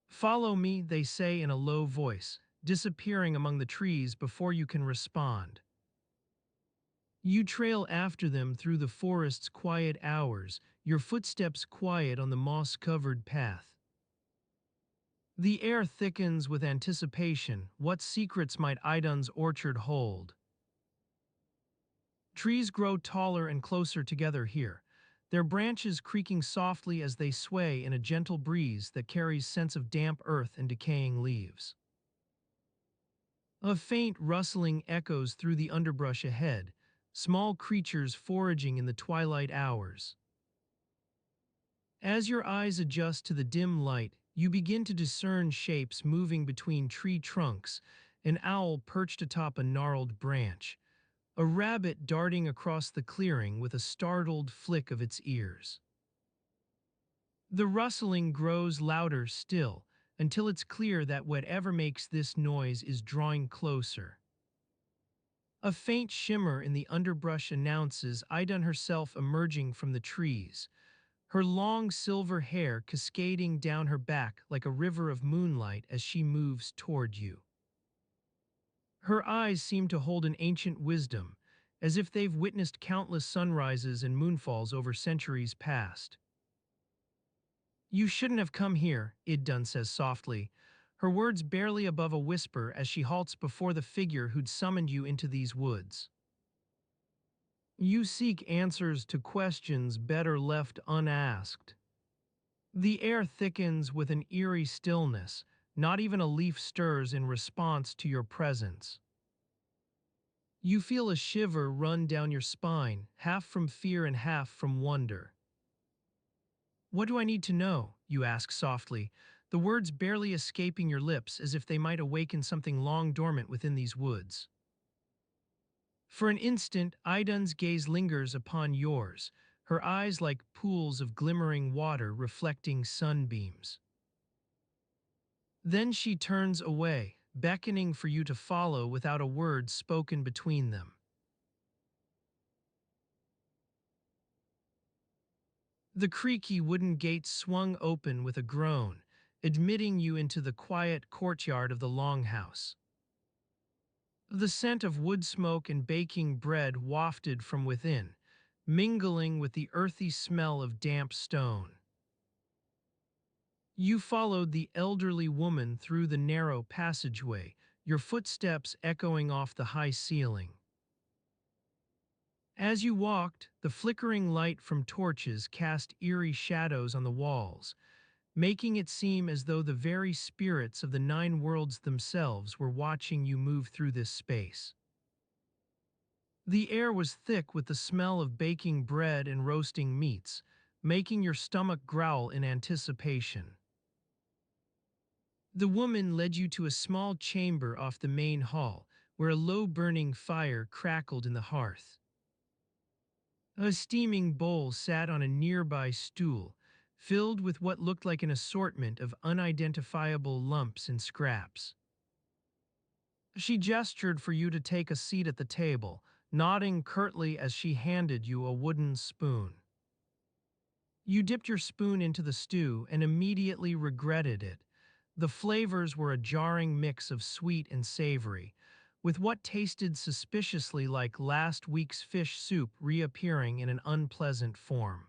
[SPEAKER 1] Follow me, they say in a low voice, disappearing among the trees before you can respond. You trail after them through the forest's quiet hours, your footsteps quiet on the moss-covered path. The air thickens with anticipation. What secrets might Idun's orchard hold? Trees grow taller and closer together here, their branches creaking softly as they sway in a gentle breeze that carries scents of damp earth and decaying leaves. A faint rustling echoes through the underbrush ahead, small creatures foraging in the twilight hours. As your eyes adjust to the dim light, you begin to discern shapes moving between tree trunks, an owl perched atop a gnarled branch, a rabbit darting across the clearing with a startled flick of its ears. The rustling grows louder still, until it's clear that whatever makes this noise is drawing closer. A faint shimmer in the underbrush announces Idun herself emerging from the trees, her long silver hair cascading down her back like a river of moonlight as she moves toward you. Her eyes seem to hold an ancient wisdom, as if they've witnessed countless sunrises and moonfalls over centuries past. You shouldn't have come here, Iddun says softly, her words barely above a whisper as she halts before the figure who'd summoned you into these woods. You seek answers to questions better left unasked. The air thickens with an eerie stillness, not even a leaf stirs in response to your presence. You feel a shiver run down your spine, half from fear and half from wonder. What do I need to know? You ask softly, the words barely escaping your lips as if they might awaken something long dormant within these woods. For an instant, Idun's gaze lingers upon yours, her eyes like pools of glimmering water reflecting sunbeams. Then she turns away, beckoning for you to follow without a word spoken between them. The creaky wooden gate swung open with a groan, admitting you into the quiet courtyard of the longhouse. The scent of wood smoke and baking bread wafted from within, mingling with the earthy smell of damp stone. You followed the elderly woman through the narrow passageway, your footsteps echoing off the high ceiling. As you walked, the flickering light from torches cast eerie shadows on the walls, making it seem as though the very spirits of the nine worlds themselves were watching you move through this space. The air was thick with the smell of baking bread and roasting meats, making your stomach growl in anticipation. The woman led you to a small chamber off the main hall, where a low-burning fire crackled in the hearth. A steaming bowl sat on a nearby stool, filled with what looked like an assortment of unidentifiable lumps and scraps. She gestured for you to take a seat at the table, nodding curtly as she handed you a wooden spoon. You dipped your spoon into the stew and immediately regretted it. The flavors were a jarring mix of sweet and savory, with what tasted suspiciously like last week's fish soup reappearing in an unpleasant form.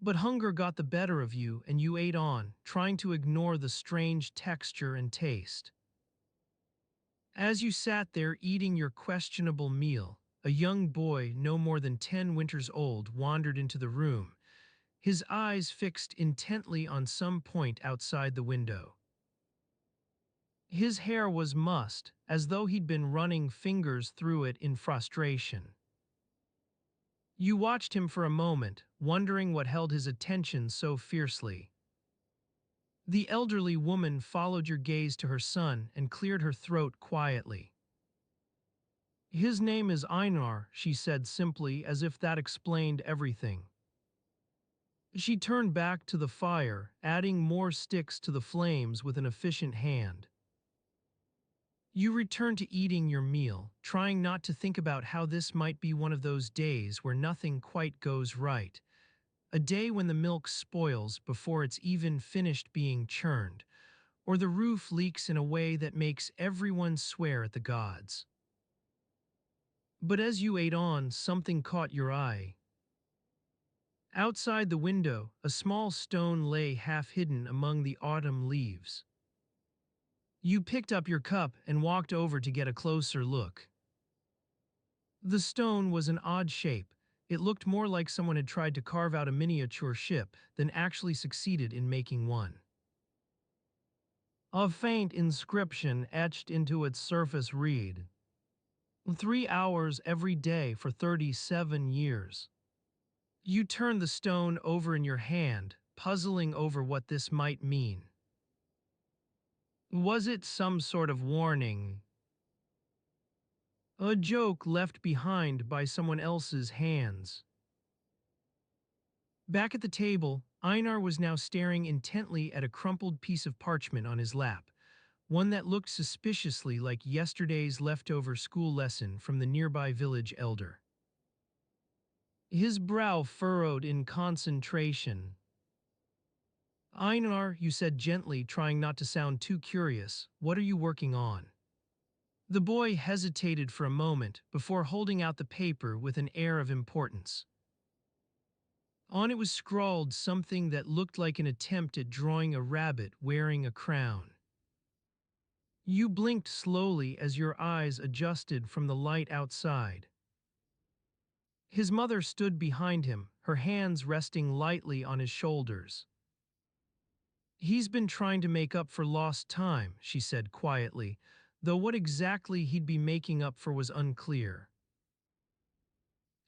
[SPEAKER 1] But hunger got the better of you and you ate on, trying to ignore the strange texture and taste. As you sat there eating your questionable meal, a young boy no more than 10 winters old wandered into the room, his eyes fixed intently on some point outside the window. His hair was mussed, as though he'd been running fingers through it in frustration. You watched him for a moment, wondering what held his attention so fiercely. The elderly woman followed your gaze to her son and cleared her throat quietly. His name is Einar, she said simply, as if that explained everything. She turned back to the fire, adding more sticks to the flames with an efficient hand. You returned to eating your meal, trying not to think about how this might be one of those days where nothing quite goes right. A day when the milk spoils before it's even finished being churned, or the roof leaks in a way that makes everyone swear at the gods. But as you ate on, something caught your eye. Outside the window, a small stone lay half hidden among the autumn leaves. You picked up your cup and walked over to get a closer look. The stone was an odd shape. It looked more like someone had tried to carve out a miniature ship than actually succeeded in making one. A faint inscription etched into its surface read, 3 hours every day for 37 years. You turned the stone over in your hand, puzzling over what this might mean. Was it some sort of warning? A joke left behind by someone else's hands? Back at the table, Einar was now staring intently at a crumpled piece of parchment on his lap, one that looked suspiciously like yesterday's leftover school lesson from the nearby village elder. His brow furrowed in concentration. Einar, you said gently, trying not to sound too curious, what are you working on? The boy hesitated for a moment before holding out the paper with an air of importance. On it was scrawled something that looked like an attempt at drawing a rabbit wearing a crown. You blinked slowly as your eyes adjusted from the light outside. His mother stood behind him, her hands resting lightly on his shoulders. He's been trying to make up for lost time, she said quietly, though what exactly he'd be making up for was unclear.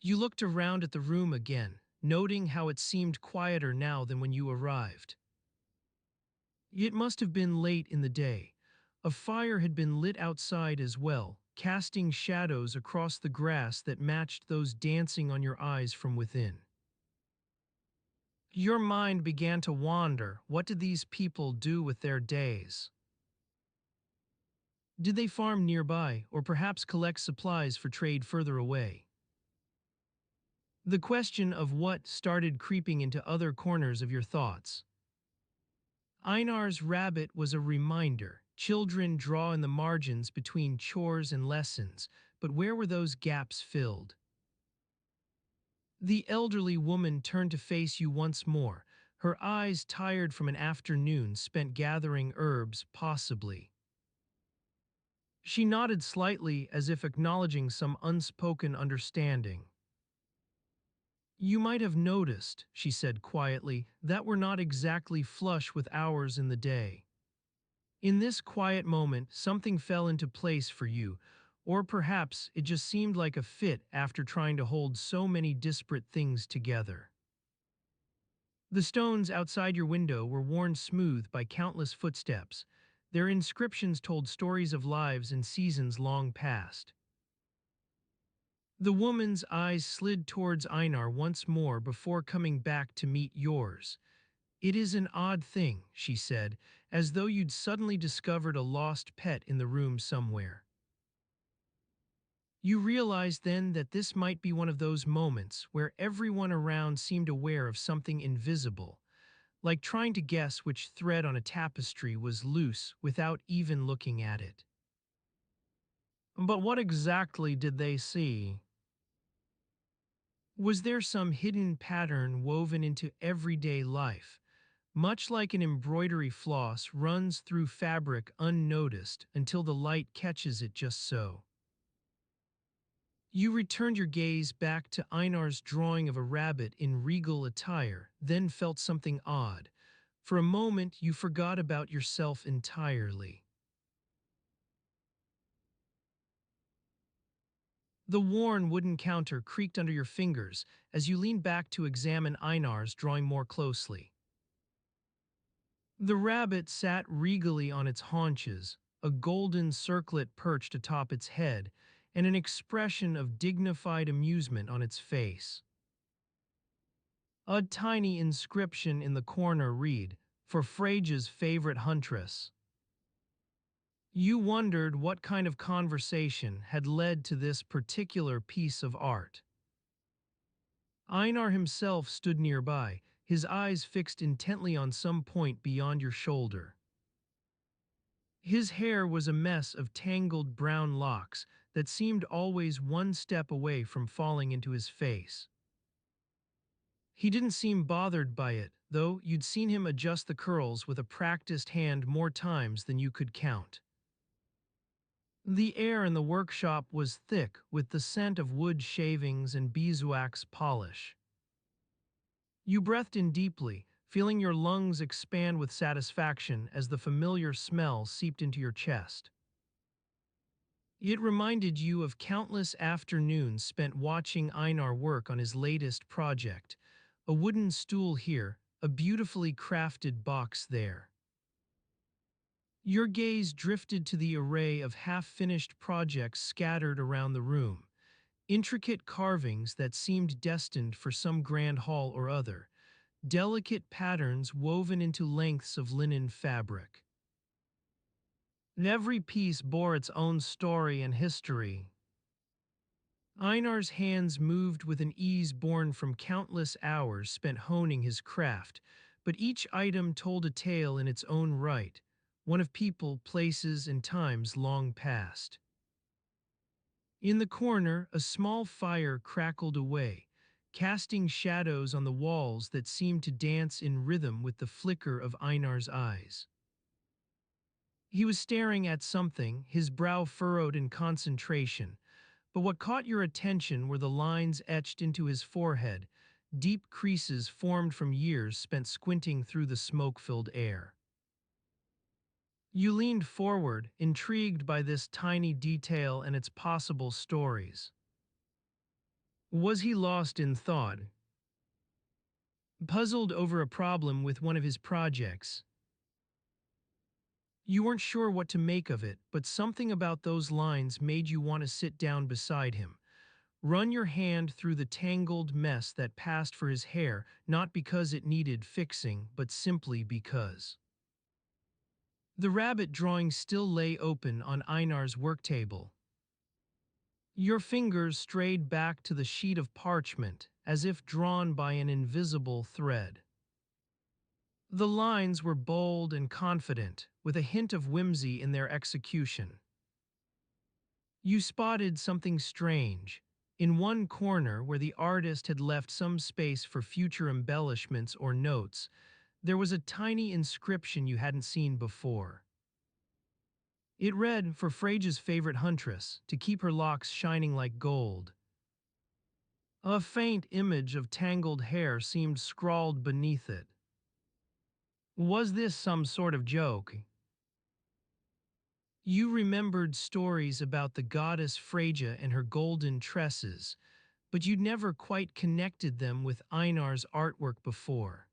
[SPEAKER 1] You looked around at the room again, noting how it seemed quieter now than when you arrived. It must have been late in the day. A fire had been lit outside as well, casting shadows across the grass that matched those dancing on your eyes from within. Your mind began to wander. What did these people do with their days? Did they farm nearby, or perhaps collect supplies for trade further away? The question of what started creeping into other corners of your thoughts. Einar's rabbit was a reminder. Children draw in the margins between chores and lessons, but where were those gaps filled? The elderly woman turned to face you once more, her eyes tired from an afternoon spent gathering herbs, possibly. She nodded slightly as if acknowledging some unspoken understanding. You might have noticed, she said quietly, that we're not exactly flush with hours in the day. In this quiet moment, something fell into place for you, or perhaps it just seemed like a fit after trying to hold so many disparate things together. The stones outside your window were worn smooth by countless footsteps. Their inscriptions told stories of lives and seasons long past. The woman's eyes slid towards Einar once more before coming back to meet yours. It is an odd thing, she said, as though you'd suddenly discovered a lost pet in the room somewhere. You realized then that this might be one of those moments where everyone around seemed aware of something invisible, like trying to guess which thread on a tapestry was loose without even looking at it. But what exactly did they see? Was there some hidden pattern woven into everyday life, much like an embroidery floss runs through fabric unnoticed until the light catches it just so? You returned your gaze back to Einar's drawing of a rabbit in regal attire, then felt something odd. For a moment, you forgot about yourself entirely. The worn wooden counter creaked under your fingers as you leaned back to examine Einar's drawing more closely. The rabbit sat regally on its haunches, a golden circlet perched atop its head, and an expression of dignified amusement on its face. A tiny inscription in the corner read, "For Freya's favorite huntress." You wondered what kind of conversation had led to this particular piece of art. Einar himself stood nearby, his eyes fixed intently on some point beyond your shoulder. His hair was a mess of tangled brown locks that seemed always one step away from falling into his face. He didn't seem bothered by it, though you'd seen him adjust the curls with a practiced hand more times than you could count. The air in the workshop was thick with the scent of wood shavings and beeswax polish. You breathed in deeply, feeling your lungs expand with satisfaction as the familiar smell seeped into your chest. It reminded you of countless afternoons spent watching Einar work on his latest project, a wooden stool here, a beautifully crafted box there. Your gaze drifted to the array of half-finished projects scattered around the room, intricate carvings that seemed destined for some grand hall or other, delicate patterns woven into lengths of linen fabric. Every piece bore its own story and history. Einar's hands moved with an ease born from countless hours spent honing his craft, but each item told a tale in its own right, one of people, places, and times long past. In the corner, a small fire crackled away, casting shadows on the walls that seemed to dance in rhythm with the flicker of Einar's eyes. He was staring at something, his brow furrowed in concentration, but what caught your attention were the lines etched into his forehead, deep creases formed from years spent squinting through the smoke-filled air. You leaned forward, intrigued by this tiny detail and its possible stories. Was he lost in thought, puzzled over a problem with one of his projects? You weren't sure what to make of it, but something about those lines made you want to sit down beside him. Run your hand through the tangled mess that passed for his hair, not because it needed fixing, but simply because. The rabbit drawing still lay open on Einar's work table. Your fingers strayed back to the sheet of parchment, as if drawn by an invisible thread. The lines were bold and confident, with a hint of whimsy in their execution. You spotted something strange. In one corner, where the artist had left some space for future embellishments or notes, there was a tiny inscription you hadn't seen before. It read, for Freya's favorite huntress, to keep her locks shining like gold. A faint image of tangled hair seemed scrawled beneath it. Was this some sort of joke? You remembered stories about the goddess Freyja and her golden tresses, but you'd never quite connected them with Einar's artwork before.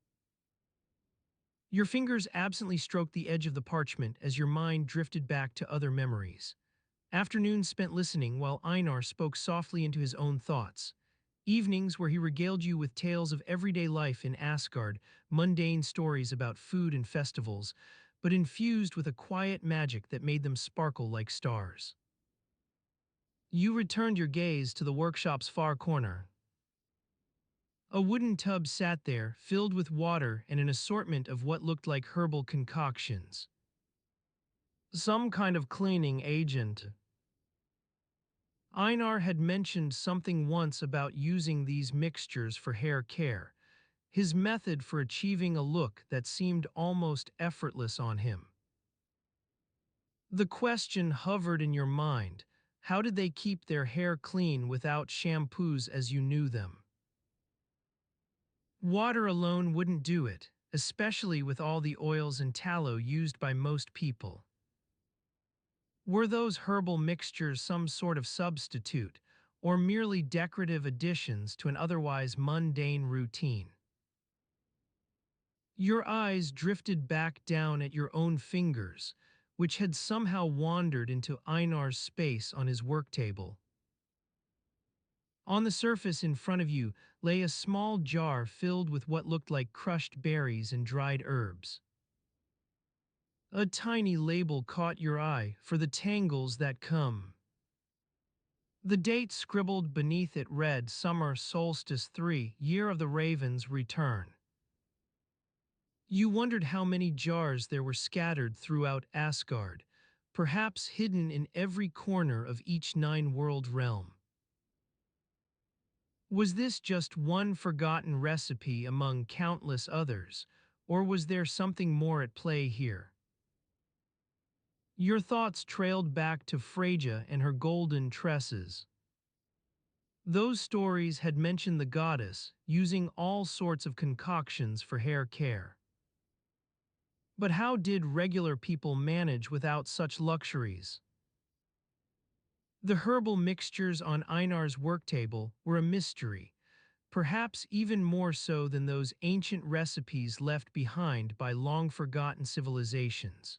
[SPEAKER 1] Your fingers absently stroked the edge of the parchment as your mind drifted back to other memories. Afternoons spent listening while Einar spoke softly into his own thoughts. Evenings where he regaled you with tales of everyday life in Asgard, mundane stories about food and festivals, but infused with a quiet magic that made them sparkle like stars. You returned your gaze to the workshop's far corner. A wooden tub sat there, filled with water and an assortment of what looked like herbal concoctions. Some kind of cleaning agent. Einar had mentioned something once about using these mixtures for hair care, his method for achieving a look that seemed almost effortless on him. The question hovered in your mind: how did they keep their hair clean without shampoos as you knew them? Water alone wouldn't do it, especially with all the oils and tallow used by most people. Were those herbal mixtures some sort of substitute, or merely decorative additions to an otherwise mundane routine? Your eyes drifted back down at your own fingers, which had somehow wandered into Einar's space on his work table. On the surface in front of you lay a small jar filled with what looked like crushed berries and dried herbs. A tiny label caught your eye, for the tangles that come. The date scribbled beneath it read Summer Solstice 3, Year of the Raven's Return. You wondered how many jars there were scattered throughout Asgard, perhaps hidden in every corner of each nine-world realm. Was this just one forgotten recipe among countless others, or was there something more at play here? Your thoughts trailed back to Freyja and her golden tresses. Those stories had mentioned the goddess using all sorts of concoctions for hair care. But how did regular people manage without such luxuries? The herbal mixtures on Einar's work table were a mystery, perhaps even more so than those ancient recipes left behind by long-forgotten civilizations.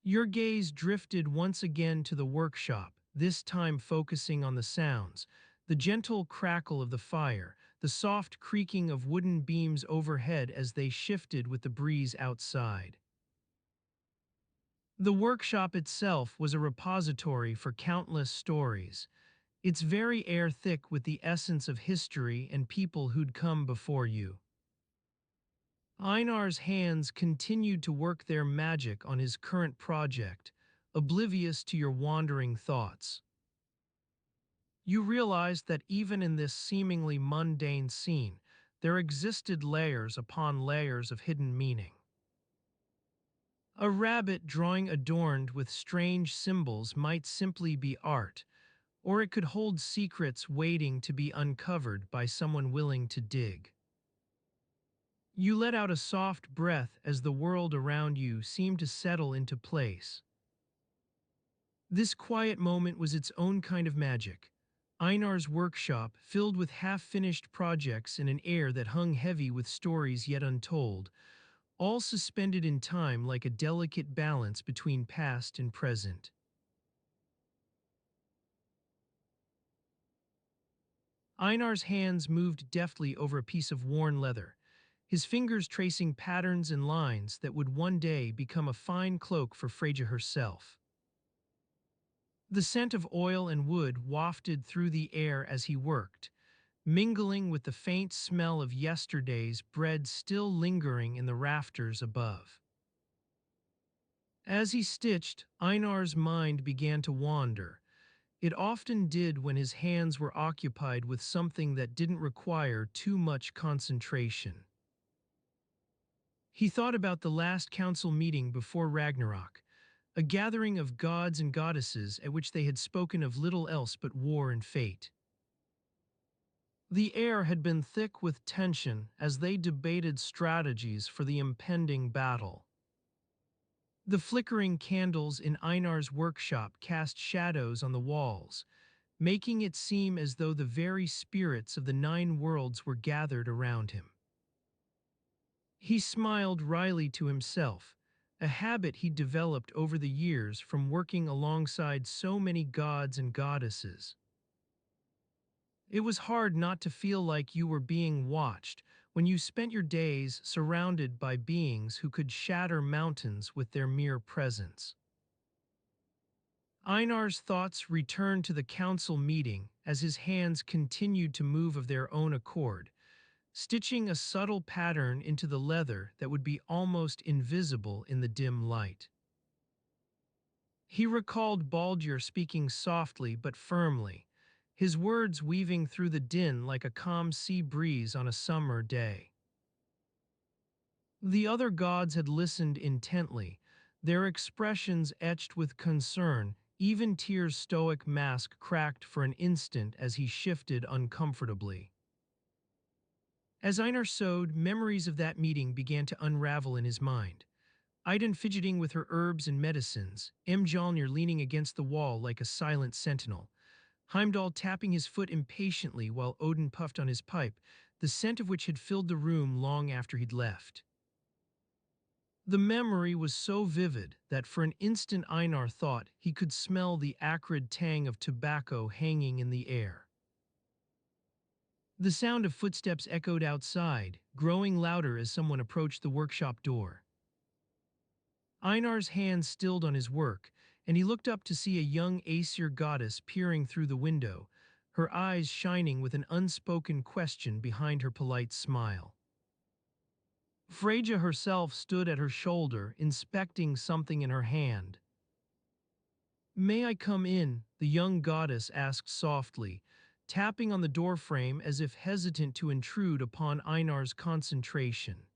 [SPEAKER 1] Your gaze drifted once again to the workshop, this time focusing on the sounds, the gentle crackle of the fire, the soft creaking of wooden beams overhead as they shifted with the breeze outside. The workshop itself was a repository for countless stories, its very air thick with the essence of history and people who'd come before you. Einar's hands continued to work their magic on his current project, oblivious to your wandering thoughts. You realized that even in this seemingly mundane scene, there existed layers upon layers of hidden meaning. A rabbit drawing adorned with strange symbols might simply be art, or it could hold secrets waiting to be uncovered by someone willing to dig. You let out a soft breath as the world around you seemed to settle into place. This quiet moment was its own kind of magic. Einar's workshop, filled with half-finished projects in an air that hung heavy with stories yet untold, all suspended in time like a delicate balance between past and present. Einar's hands moved deftly over a piece of worn leather, his fingers tracing patterns and lines that would one day become a fine cloak for Freyja herself. The scent of oil and wood wafted through the air as he worked, mingling with the faint smell of yesterday's bread still lingering in the rafters above. As he stitched, Einar's mind began to wander. It often did when his hands were occupied with something that didn't require too much concentration. He thought about the last council meeting before Ragnarok, a gathering of gods and goddesses at which they had spoken of little else but war and fate. The air had been thick with tension as they debated strategies for the impending battle. The flickering candles in Einar's workshop cast shadows on the walls, making it seem as though the very spirits of the nine worlds were gathered around him. He smiled wryly to himself, a habit he'd developed over the years from working alongside so many gods and goddesses. It was hard not to feel like you were being watched when you spent your days surrounded by beings who could shatter mountains with their mere presence. Einar's thoughts returned to the council meeting as his hands continued to move of their own accord, stitching a subtle pattern into the leather that would be almost invisible in the dim light. He recalled Baldur speaking softly but firmly, his words weaving through the din like a calm sea breeze on a summer day. The other gods had listened intently, their expressions etched with concern, even Tyr's stoic mask cracked for an instant as he shifted uncomfortably. As Einar sewed, memories of that meeting began to unravel in his mind. Idun fidgeting with her herbs and medicines, Mjolnir leaning against the wall like a silent sentinel, Heimdall tapping his foot impatiently while Odin puffed on his pipe, the scent of which had filled the room long after he'd left. The memory was so vivid that for an instant Einar thought he could smell the acrid tang of tobacco hanging in the air. The sound of footsteps echoed outside, growing louder as someone approached the workshop door. Einar's hands stilled on his work, and he looked up to see a young Aesir goddess peering through the window, her eyes shining with an unspoken question behind her polite smile. Freyja herself stood at her shoulder, inspecting something in her hand. "May I come in?" the young goddess asked softly, tapping on the doorframe as if hesitant to intrude upon Einar's concentration.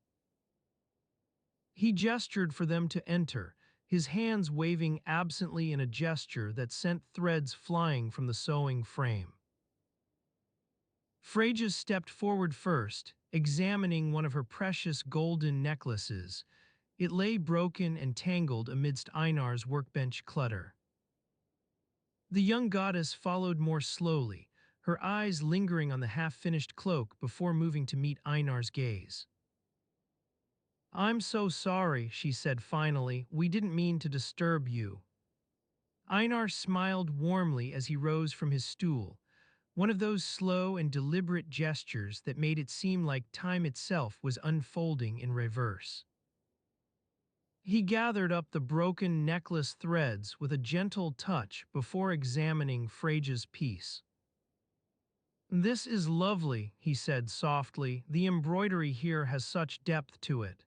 [SPEAKER 1] He gestured for them to enter, his hands waving absently in a gesture that sent threads flying from the sewing frame. Freyja stepped forward first, examining one of her precious golden necklaces. It lay broken and tangled amidst Einar's workbench clutter. The young goddess followed more slowly, her eyes lingering on the half-finished cloak before moving to meet Einar's gaze. "I'm so sorry," she said finally. "We didn't mean to disturb you." Einar smiled warmly as he rose from his stool, one of those slow and deliberate gestures that made it seem like time itself was unfolding in reverse. He gathered up the broken necklace threads with a gentle touch before examining Freyja's piece. This is lovely, he said softly. The embroidery here has such depth to it.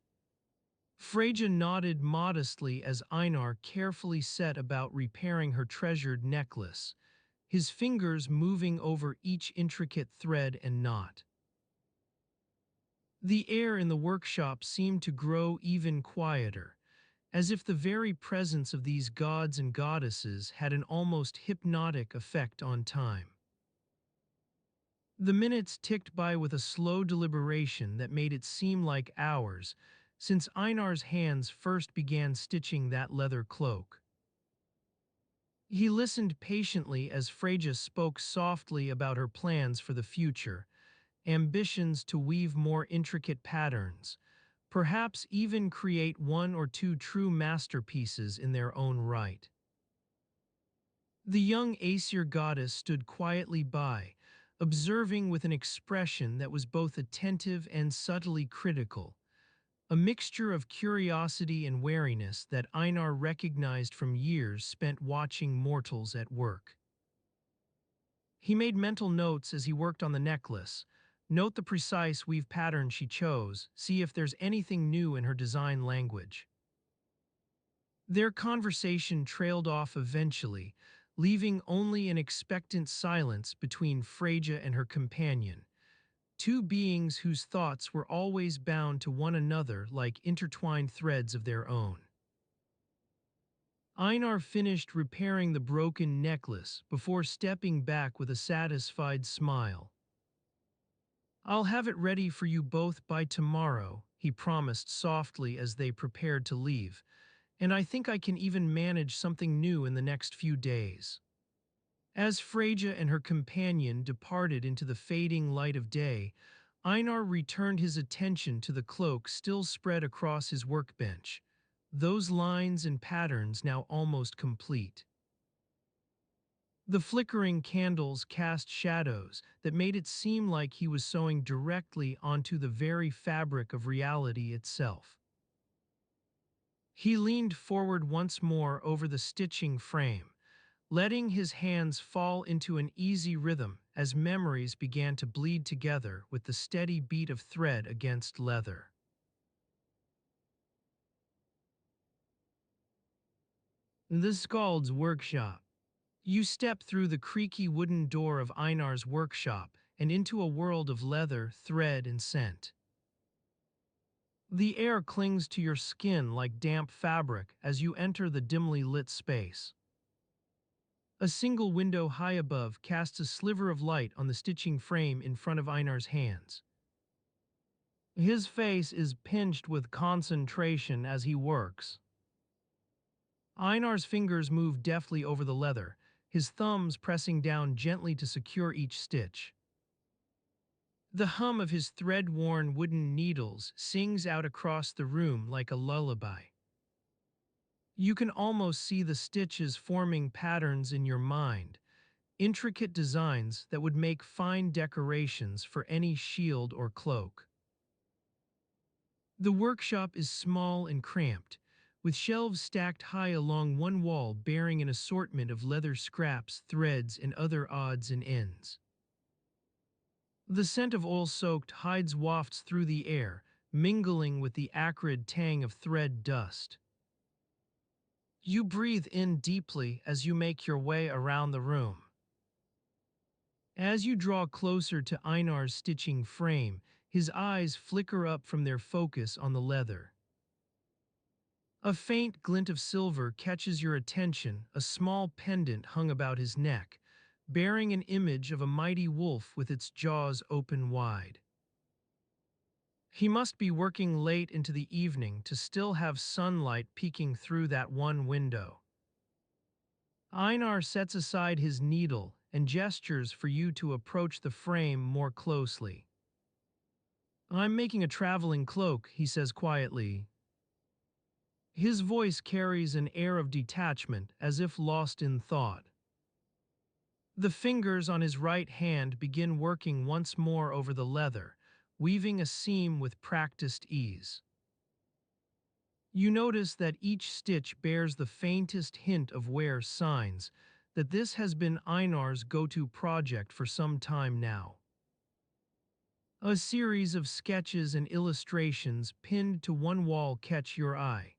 [SPEAKER 1] Freyja nodded modestly as Einar carefully set about repairing her treasured necklace, his fingers moving over each intricate thread and knot. The air in the workshop seemed to grow even quieter, as if the very presence of these gods and goddesses had an almost hypnotic effect on time. The minutes ticked by with a slow deliberation that made it seem like hours since Einar's hands first began stitching that leather cloak. He listened patiently as Freyja spoke softly about her plans for the future, ambitions to weave more intricate patterns, perhaps even create one or two true masterpieces in their own right. The young Aesir goddess stood quietly by, observing with an expression that was both attentive and subtly critical, a mixture of curiosity and wariness that Einar recognized from years spent watching mortals at work. He made mental notes as he worked on the necklace, note the precise weave pattern she chose, see if there's anything new in her design language. Their conversation trailed off eventually, leaving only an expectant silence between Freyja and her companion, two beings whose thoughts were always bound to one another like intertwined threads of their own. Einar finished repairing the broken necklace before stepping back with a satisfied smile. "I'll have it ready for you both by tomorrow," he promised softly as they prepared to leave, "and I think I can even manage something new in the next few days." As Freyja and her companion departed into the fading light of day, Einar returned his attention to the cloak still spread across his workbench, those lines and patterns now almost complete. The flickering candles cast shadows that made it seem like he was sewing directly onto the very fabric of reality itself. He leaned forward once more over the stitching frame, letting his hands fall into an easy rhythm as memories began to bleed together with the steady beat of thread against leather. The Skald's workshop. You step through the creaky wooden door of Einar's workshop and into a world of leather, thread, and scent. The air clings to your skin like damp fabric as you enter the dimly lit space. A single window high above casts a sliver of light on the stitching frame in front of Einar's hands. His face is pinched with concentration as he works. Einar's fingers move deftly over the leather, his thumbs pressing down gently to secure each stitch. The hum of his thread-worn wooden needles sings out across the room like a lullaby. You can almost see the stitches forming patterns in your mind, intricate designs that would make fine decorations for any shield or cloak. The workshop is small and cramped, with shelves stacked high along one wall bearing an assortment of leather scraps, threads, and other odds and ends. The scent of oil-soaked hides wafts through the air, mingling with the acrid tang of thread dust. You breathe in deeply as you make your way around the room. As you draw closer to Einar's stitching frame, his eyes flicker up from their focus on the leather. A faint glint of silver catches your attention, a small pendant hung about his neck, bearing an image of a mighty wolf with its jaws open wide. He must be working late into the evening to still have sunlight peeking through that one window. Einar sets aside his needle and gestures for you to approach the frame more closely. "I'm making a traveling cloak," he says quietly. His voice carries an air of detachment, as if lost in thought. The fingers on his right hand begin working once more over the leather, weaving a seam with practiced ease. You notice that each stitch bears the faintest hint of wear signs, that this has been Einar's go-to project for some time now. A series of sketches and illustrations pinned to one wall catch your eye,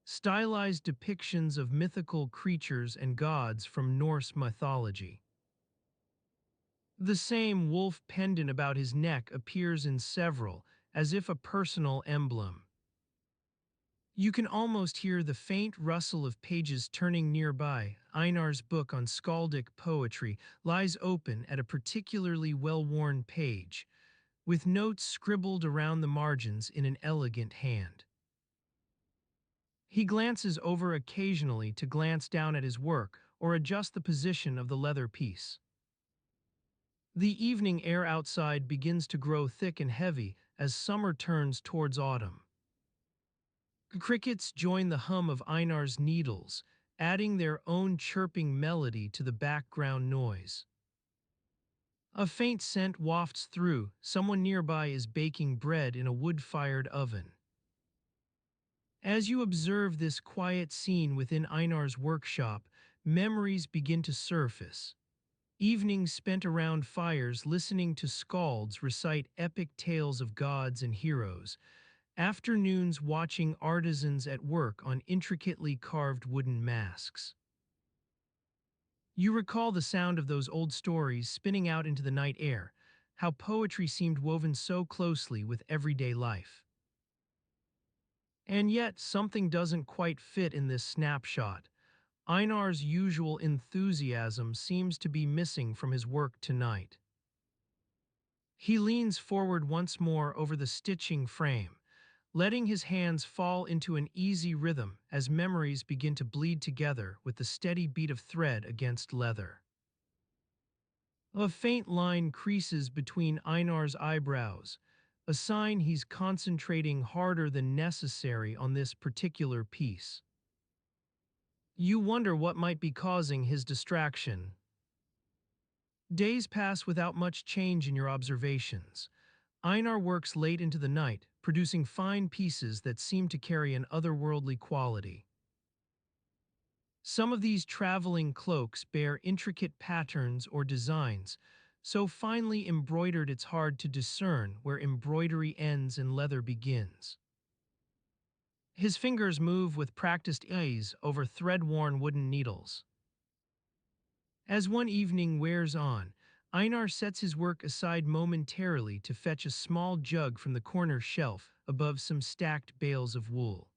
[SPEAKER 1] stylized depictions of mythical creatures and gods from Norse mythology. The same wolf pendant about his neck appears in several, as if a personal emblem. You can almost hear the faint rustle of pages turning nearby. Einar's book on skaldic poetry lies open at a particularly well-worn page, with notes scribbled around the margins in an elegant hand. He glances over occasionally to glance down at his work or adjust the position of the leather piece. The evening air outside begins to grow thick and heavy as summer turns towards autumn. Crickets join the hum of Einar's needles, adding their own chirping melody to the background noise. A faint scent wafts through. Someone nearby is baking bread in a wood-fired oven. As you observe this quiet scene within Einar's workshop, memories begin to surface. Evenings spent around fires listening to skalds recite epic tales of gods and heroes. Afternoons watching artisans at work on intricately carved wooden masks. You recall the sound of those old stories spinning out into the night air, how poetry seemed woven so closely with everyday life. And yet, something doesn't quite fit in this snapshot. Einar's usual enthusiasm seems to be missing from his work tonight. He leans forward once more over the stitching frame, letting his hands fall into an easy rhythm as memories begin to bleed together with the steady beat of thread against leather. A faint line creases between Einar's eyebrows, a sign he's concentrating harder than necessary on this particular piece. You wonder what might be causing his distraction. Days pass without much change in your observations. Einar works late into the night, producing fine pieces that seem to carry an otherworldly quality. Some of these traveling cloaks bear intricate patterns or designs, so finely embroidered it's hard to discern where embroidery ends and leather begins. His fingers move with practiced ease over thread-worn wooden needles. As one evening wears on, Einar sets his work aside momentarily to fetch a small jug from the corner shelf above some stacked bales of wool.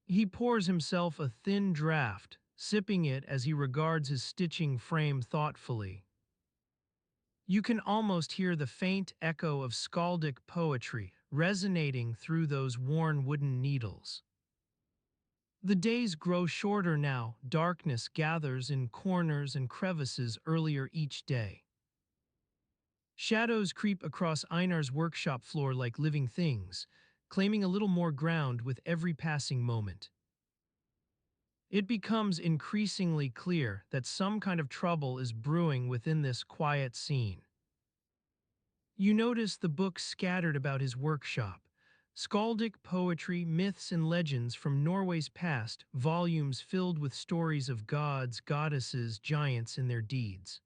[SPEAKER 1] He pours himself a thin draught, sipping it as he regards his stitching frame thoughtfully. You can almost hear the faint echo of skaldic poetry resonating through those worn wooden needles. The days grow shorter now, darkness gathers in corners and crevices earlier each day. Shadows creep across Einar's workshop floor like living things, claiming a little more ground with every passing moment. It becomes increasingly clear that some kind of trouble is brewing within this quiet scene. You notice the books scattered about his workshop. Skaldic poetry, myths, and legends from Norway's past, volumes filled with stories of gods, goddesses, giants, and their deeds.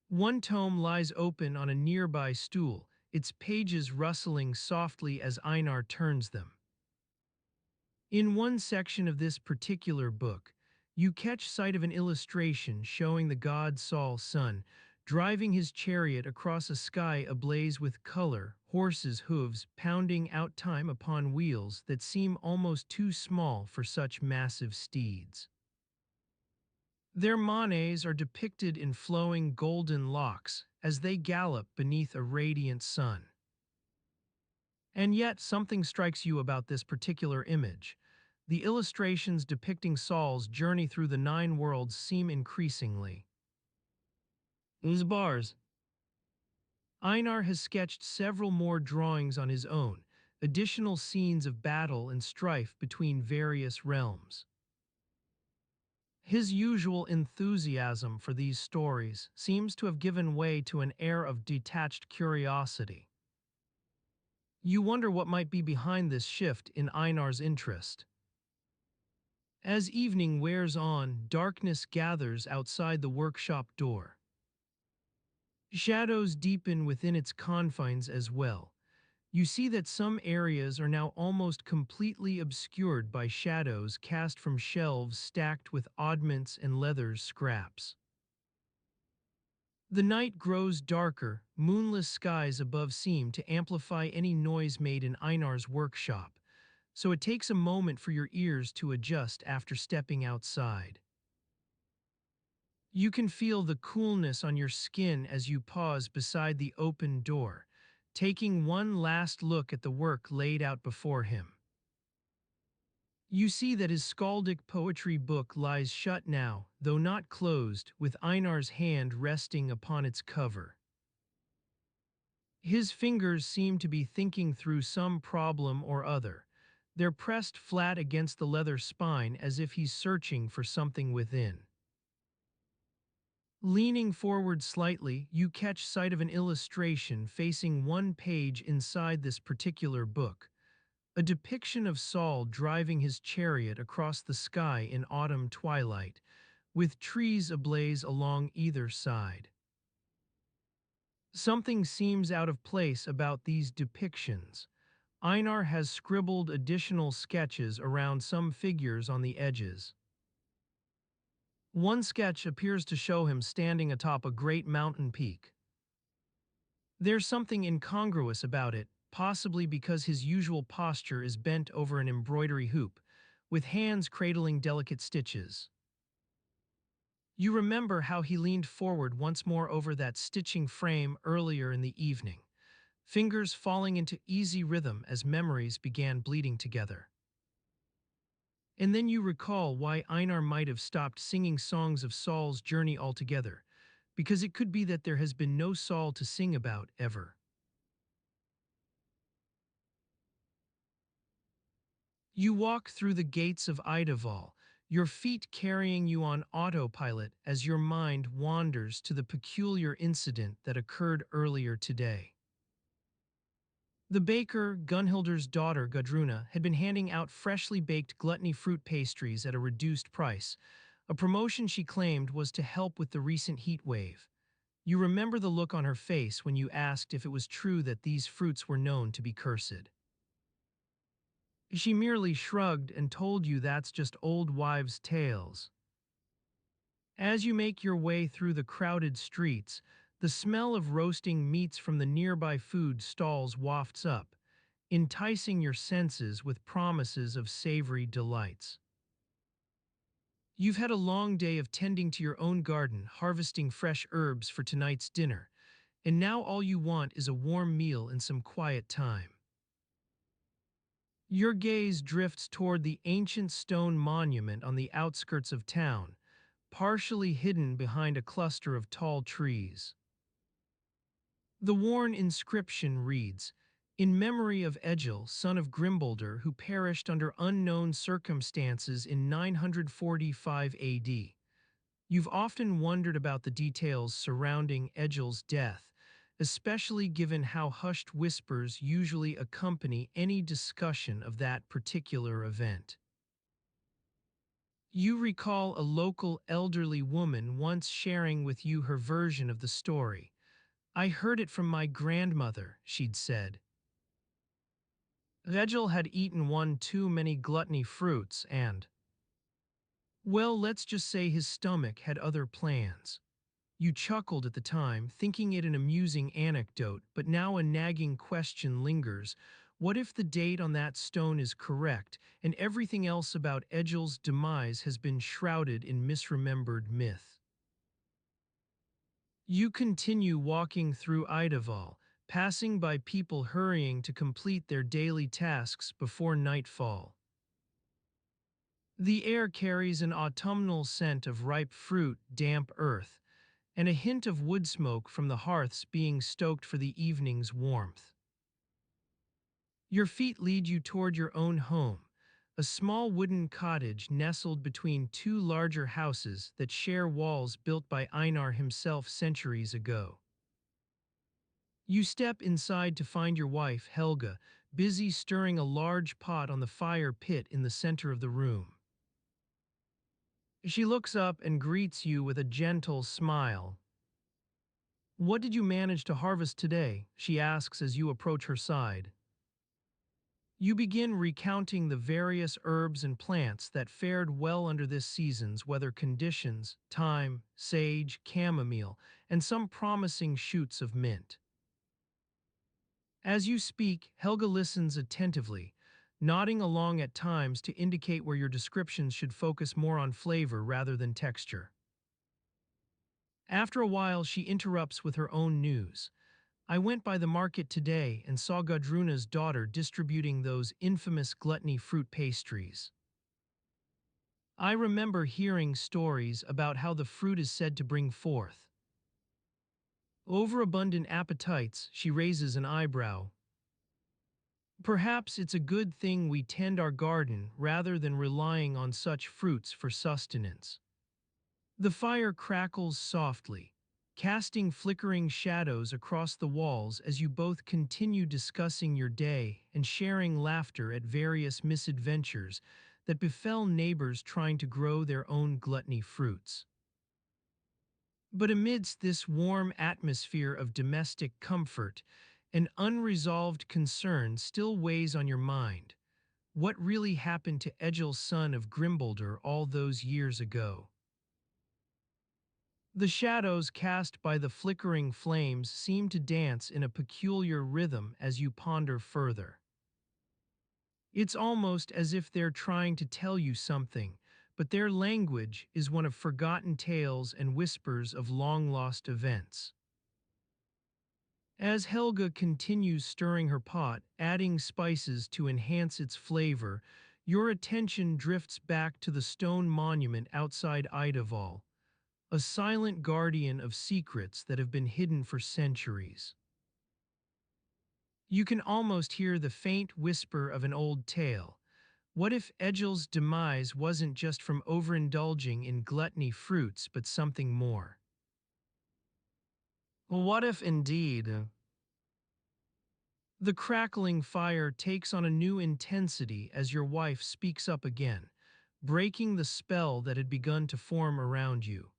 [SPEAKER 1] One tome lies open on a nearby stool, its pages rustling softly as Einar turns them. In one section of this particular book, you catch sight of an illustration showing the god Sol's son driving his chariot across a sky ablaze with color, horses' hooves pounding out time upon wheels that seem almost too small for such massive steeds. Their manes are depicted in flowing golden locks as they gallop beneath a radiant sun. And yet something strikes you about this particular image. The illustrations depicting Sol's journey through the nine worlds seem increasingly. These bars. Einar has sketched several more drawings on his own, additional scenes of battle and strife between various realms. His usual enthusiasm for these stories seems to have given way to an air of detached curiosity. You wonder what might be behind this shift in Einar's interest. As evening wears on, darkness gathers outside the workshop door. Shadows deepen within its confines as well. You see that some areas are now almost completely obscured by shadows cast from shelves stacked with oddments and leather scraps. The night grows darker, moonless skies above seem to amplify any noise made in Einar's workshop, so it takes a moment for your ears to adjust after stepping outside. You can feel the coolness on your skin as you pause beside the open door, taking one last look at the work laid out before him. You see that his skaldic poetry book lies shut now, though not closed, with Einar's hand resting upon its cover. His fingers seem to be thinking through some problem or other. They're pressed flat against the leather spine as if he's searching for something within. Leaning forward slightly, you catch sight of an illustration facing one page inside this particular book, a depiction of Saul driving his chariot across the sky in autumn twilight, with trees ablaze along either side. Something seems out of place about these depictions. Einar has scribbled additional sketches around some figures on the edges. One sketch appears to show him standing atop a great mountain peak. There's something incongruous about it, possibly because his usual posture is bent over an embroidery hoop, with hands cradling delicate stitches. You remember how he leaned forward once more over that stitching frame earlier in the evening, fingers falling into easy rhythm as memories began bleeding together. And then you recall why Einar might have stopped singing songs of Saul's journey altogether, because it could be that there has been no Saul to sing about ever. You walk through the gates of Idaval, your feet carrying you on autopilot as your mind wanders to the peculiar incident that occurred earlier today. The baker, Gunhilder's daughter Gudruna, had been handing out freshly baked gluttony fruit pastries at a reduced price, a promotion she claimed was to help with the recent heat wave. You remember the look on her face when you asked if it was true that these fruits were known to be cursed. She merely shrugged and told you that's just old wives' tales. As you make your way through the crowded streets, the smell of roasting meats from the nearby food stalls wafts up, enticing your senses with promises of savory delights. You've had a long day of tending to your own garden, harvesting fresh herbs for tonight's dinner, and now all you want is a warm meal and some quiet time. Your gaze drifts toward the ancient stone monument on the outskirts of town, partially hidden behind a cluster of tall trees. The worn inscription reads, "In memory of Egil, son of Grimbolder, who perished under unknown circumstances in 945 AD. You've often wondered about the details surrounding Egil's death, especially given how hushed whispers usually accompany any discussion of that particular event. You recall a local elderly woman once sharing with you her version of the story. "I heard it from my grandmother," she'd said. Regil had eaten one too many gluttony fruits and, well, let's just say his stomach had other plans. You chuckled at the time, thinking it an amusing anecdote, but now a nagging question lingers. What if the date on that stone is correct, and everything else about Egil's demise has been shrouded in misremembered myth? You continue walking through Idaval, passing by people hurrying to complete their daily tasks before nightfall. The air carries an autumnal scent of ripe fruit, damp earth, and a hint of wood smoke from the hearths being stoked for the evening's warmth. Your feet lead you toward your own home, a small wooden cottage nestled between two larger houses that share walls built by Einar himself centuries ago. You step inside to find your wife, Helga, busy stirring a large pot on the fire pit in the center of the room. She looks up and greets you with a gentle smile. What did you manage to harvest today? She asks as you approach her side. You begin recounting the various herbs and plants that fared well under this season's weather conditions: thyme, sage, chamomile, and some promising shoots of mint. As you speak, Helga listens attentively, nodding along at times to indicate where your descriptions should focus more on flavor rather than texture. After a while, she interrupts with her own news. I went by the market today and saw Gudruna's daughter distributing those infamous gluttony fruit pastries. I remember hearing stories about how the fruit is said to bring forth overabundant appetites. She raises an eyebrow. Perhaps it's a good thing we tend our garden rather than relying on such fruits for sustenance. The fire crackles softly, casting flickering shadows across the walls as you both continue discussing your day and sharing laughter at various misadventures that befell neighbors trying to grow their own gluttony fruits. But amidst this warm atmosphere of domestic comfort, an unresolved concern still weighs on your mind. What really happened to Egil's son of Grimbalder all those years ago? The shadows cast by the flickering flames seem to dance in a peculiar rhythm as you ponder further. It's almost as if they're trying to tell you something, but their language is one of forgotten tales and whispers of long-lost events. As Helga continues stirring her pot, adding spices to enhance its flavor, your attention drifts back to the stone monument outside Idaval, a silent guardian of secrets that have been hidden for centuries. You can almost hear the faint whisper of an old tale. What if Egil's demise wasn't just from overindulging in gluttony fruits, but something more? What if indeed? The crackling fire takes on a new intensity as your wife speaks up again, breaking the spell that had begun to form around you.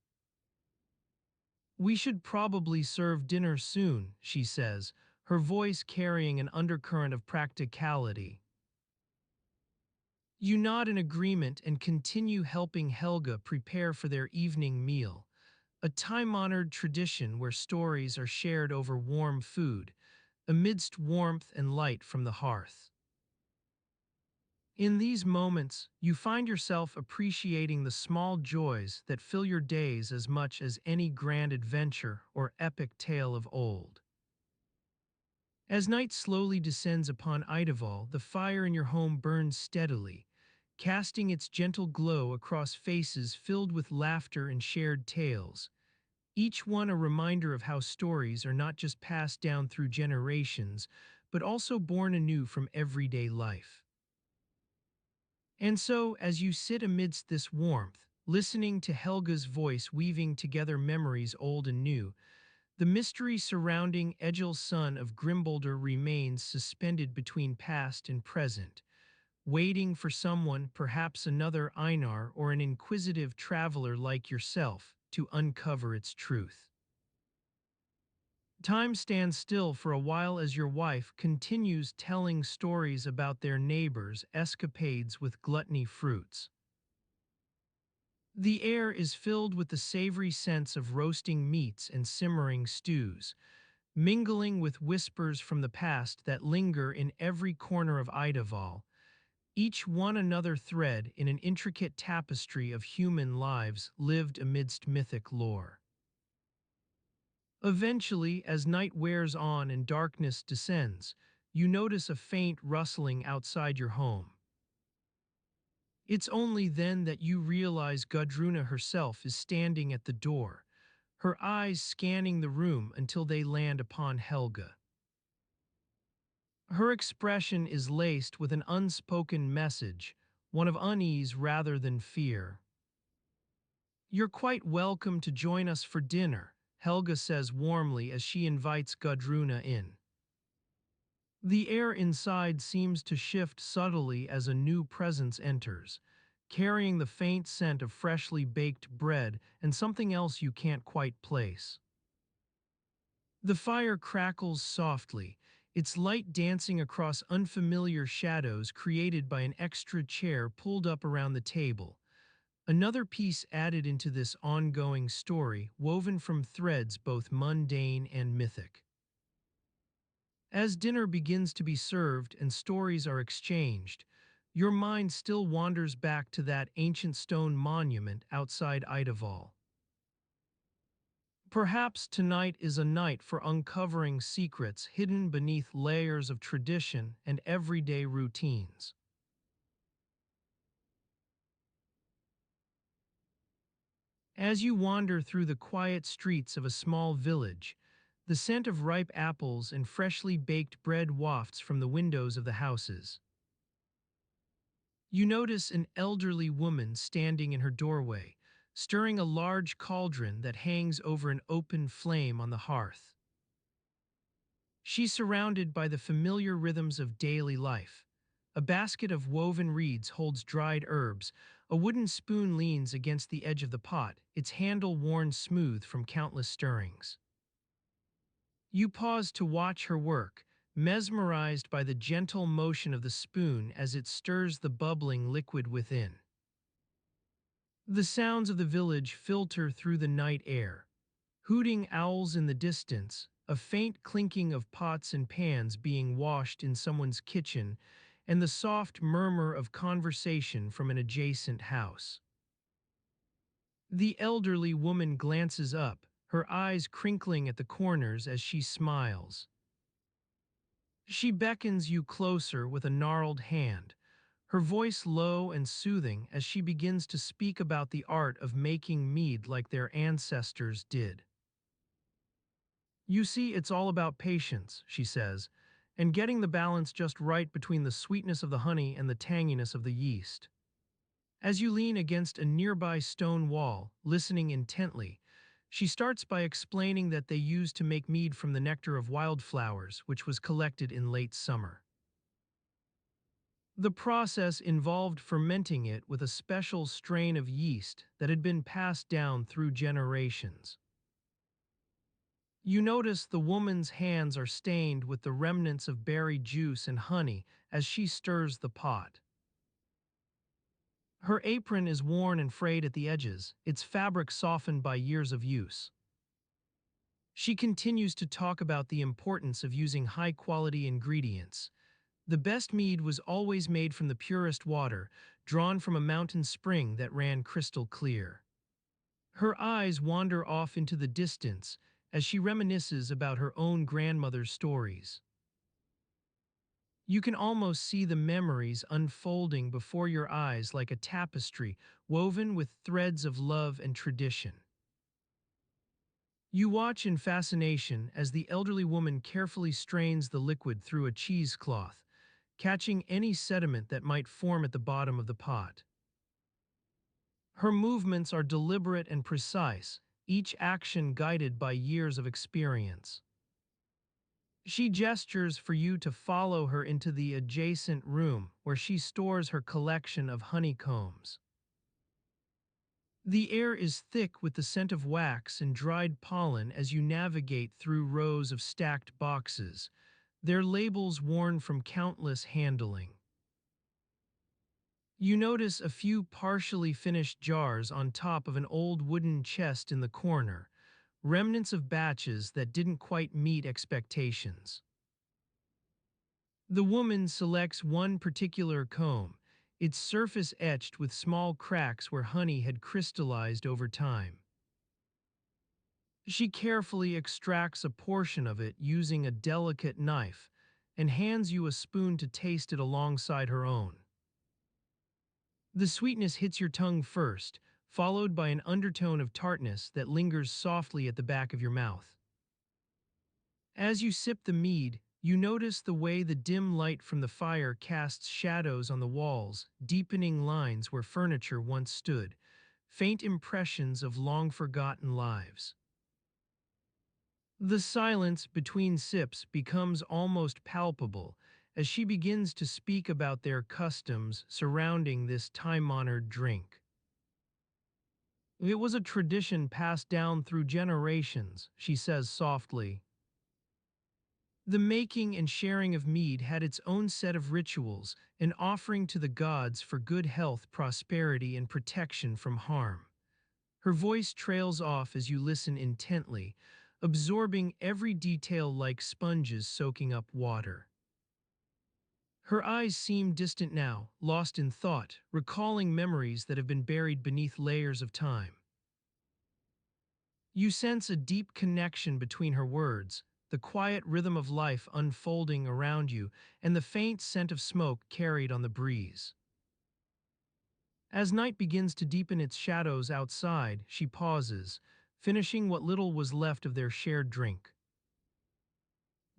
[SPEAKER 1] We should probably serve dinner soon, she says, her voice carrying an undercurrent of practicality. You nod in agreement and continue helping Helga prepare for their evening meal, a time-honored tradition where stories are shared over warm food, amidst warmth and light from the hearth. In these moments, you find yourself appreciating the small joys that fill your days as much as any grand adventure or epic tale of old. As night slowly descends upon Idaval, the fire in your home burns steadily, casting its gentle glow across faces filled with laughter and shared tales, each one a reminder of how stories are not just passed down through generations, but also born anew from everyday life. And so, as you sit amidst this warmth, listening to Helga's voice weaving together memories old and new, the mystery surrounding Egil's son of Grimbalder remains suspended between past and present, waiting for someone, perhaps another Einar or an inquisitive traveler like yourself, to uncover its truth. Time stands still for a while as your wife continues telling stories about their neighbors' escapades with gluttony fruits. The air is filled with the savory scents of roasting meats and simmering stews, mingling with whispers from the past that linger in every corner of Idaval, each one another thread in an intricate tapestry of human lives lived amidst mythic lore. Eventually, as night wears on and darkness descends, you notice a faint rustling outside your home. It's only then that you realize Gudruna herself is standing at the door, her eyes scanning the room until they land upon Helga. Her expression is laced with an unspoken message, one of unease rather than fear. You're quite welcome to join us for dinner, Helga says warmly as she invites Gudruna in. The air inside seems to shift subtly as a new presence enters, carrying the faint scent of freshly baked bread and something else you can't quite place. The fire crackles softly, its light dancing across unfamiliar shadows created by an extra chair pulled up around the table. Another piece added into this ongoing story, woven from threads both mundane and mythic. As dinner begins to be served and stories are exchanged, your mind still wanders back to that ancient stone monument outside Idaval. Perhaps tonight is a night for uncovering secrets hidden beneath layers of tradition and everyday routines. As you wander through the quiet streets of a small village, the scent of ripe apples and freshly baked bread wafts from the windows of the houses. You notice an elderly woman standing in her doorway, stirring a large cauldron that hangs over an open flame on the hearth. She's surrounded by the familiar rhythms of daily life. A basket of woven reeds holds dried herbs. A wooden spoon leans against the edge of the pot, its handle worn smooth from countless stirrings. You pause to watch her work, mesmerized by the gentle motion of the spoon as it stirs the bubbling liquid within. The sounds of the village filter through the night air. Hooting owls in the distance, a faint clinking of pots and pans being washed in someone's kitchen, and the soft murmur of conversation from an adjacent house. The elderly woman glances up, her eyes crinkling at the corners as she smiles. She beckons you closer with a gnarled hand, her voice low and soothing as she begins to speak about the art of making mead like their ancestors did. You see, it's all about patience, she says, and getting the balance just right between the sweetness of the honey and the tanginess of the yeast. As you lean against a nearby stone wall, listening intently, she starts by explaining that they used to make mead from the nectar of wildflowers, which was collected in late summer. The process involved fermenting it with a special strain of yeast that had been passed down through generations. You notice the woman's hands are stained with the remnants of berry juice and honey as she stirs the pot. Her apron is worn and frayed at the edges, its fabric softened by years of use. She continues to talk about the importance of using high-quality ingredients. The best mead was always made from the purest water, drawn from a mountain spring that ran crystal clear. Her eyes wander off into the distance as she reminisces about her own grandmother's stories. You can almost see the memories unfolding before your eyes like a tapestry woven with threads of love and tradition. You watch in fascination as the elderly woman carefully strains the liquid through a cheesecloth, catching any sediment that might form at the bottom of the pot. Her movements are deliberate and precise, each action guided by years of experience. She gestures for you to follow her into the adjacent room where she stores her collection of honeycombs. The air is thick with the scent of wax and dried pollen as you navigate through rows of stacked boxes, their labels worn from countless handling. You notice a few partially finished jars on top of an old wooden chest in the corner, remnants of batches that didn't quite meet expectations. The woman selects one particular comb, its surface etched with small cracks where honey had crystallized over time. She carefully extracts a portion of it using a delicate knife and hands you a spoon to taste it alongside her own. The sweetness hits your tongue first, followed by an undertone of tartness that lingers softly at the back of your mouth. As you sip the mead, you notice the way the dim light from the fire casts shadows on the walls, deepening lines where furniture once stood, faint impressions of long-forgotten lives. The silence between sips becomes almost palpable as she begins to speak about their customs surrounding this time-honored drink. It was a tradition passed down through generations, she says softly. The making and sharing of mead had its own set of rituals, an offering to the gods for good health, prosperity, and protection from harm. Her voice trails off as you listen intently, absorbing every detail like sponges soaking up water. Her eyes seem distant now, lost in thought, recalling memories that have been buried beneath layers of time. You sense a deep connection between her words, the quiet rhythm of life unfolding around you, and the faint scent of smoke carried on the breeze. As night begins to deepen its shadows outside, she pauses, finishing what little was left of their shared drink.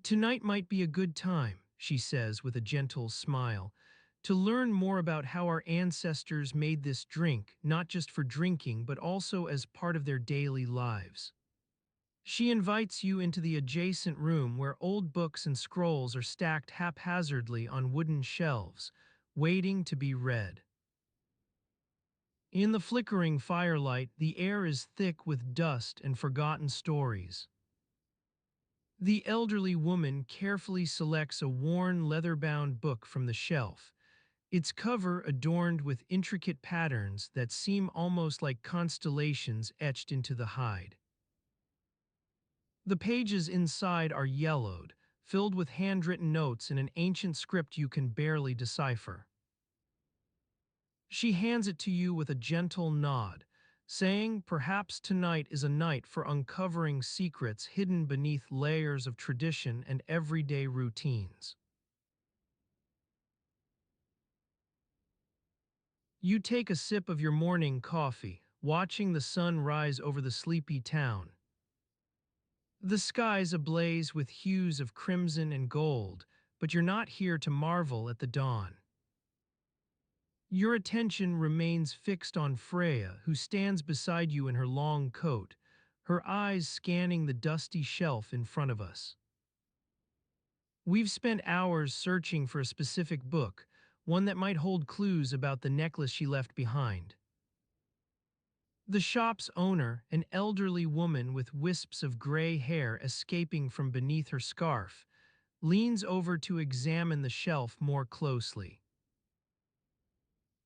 [SPEAKER 1] Tonight might be a good time, she says with a gentle smile, to learn more about how our ancestors made this drink, not just for drinking, but also as part of their daily lives. She invites you into the adjacent room where old books and scrolls are stacked haphazardly on wooden shelves, waiting to be read. In the flickering firelight, the air is thick with dust and forgotten stories. The elderly woman carefully selects a worn leather-bound book from the shelf, its cover adorned with intricate patterns that seem almost like constellations etched into the hide. The pages inside are yellowed, filled with handwritten notes in an ancient script you can barely decipher. She hands it to you with a gentle nod, saying perhaps tonight is a night for uncovering secrets hidden beneath layers of tradition and everyday routines. You take a sip of your morning coffee, watching the sun rise over the sleepy town. The sky's ablaze with hues of crimson and gold, but you're not here to marvel at the dawn. Your attention remains fixed on Freya, who stands beside you in her long coat, her eyes scanning the dusty shelf in front of us. We've spent hours searching for a specific book, one that might hold clues about the necklace she left behind. The shop's owner, an elderly woman with wisps of gray hair escaping from beneath her scarf, leans over to examine the shelf more closely.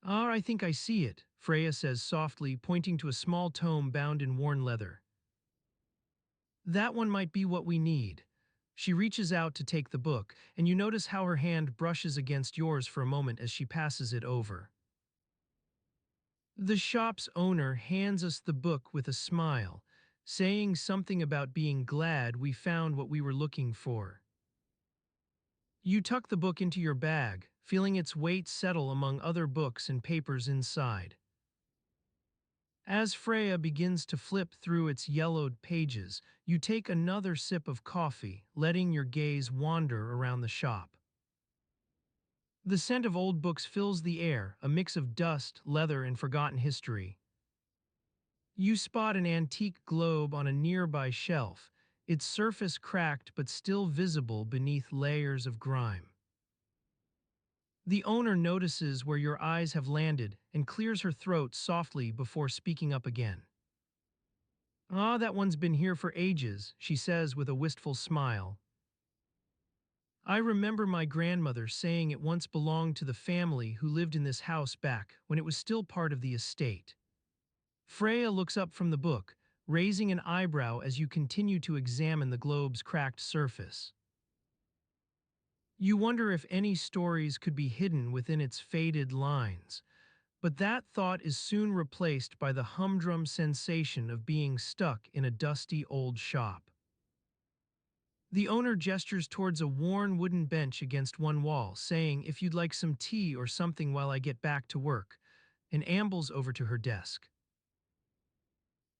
[SPEAKER 1] "Ah, I think I see it," Freya says softly, pointing to a small tome bound in worn leather. "That one might be what we need." She reaches out to take the book, and you notice how her hand brushes against yours for a moment as she passes it over. The shop's owner hands us the book with a smile, saying something about being glad we found what we were looking for. You tuck the book into your bag, feeling its weight settle among other books and papers inside. As Freya begins to flip through its yellowed pages, you take another sip of coffee, letting your gaze wander around the shop. The scent of old books fills the air, a mix of dust, leather, and forgotten history. You spot an antique globe on a nearby shelf, its surface cracked but still visible beneath layers of grime. The owner notices where your eyes have landed and clears her throat softly before speaking up again. "Ah, that one's been here for ages," she says with a wistful smile. "I remember my grandmother saying it once belonged to the family who lived in this house back when it was still part of the estate." Freya looks up from the book, raising an eyebrow as you continue to examine the globe's cracked surface. You wonder if any stories could be hidden within its faded lines, but that thought is soon replaced by the humdrum sensation of being stuck in a dusty old shop. The owner gestures towards a worn wooden bench against one wall, saying, "If you'd like some tea or something while I get back to work," and ambles over to her desk.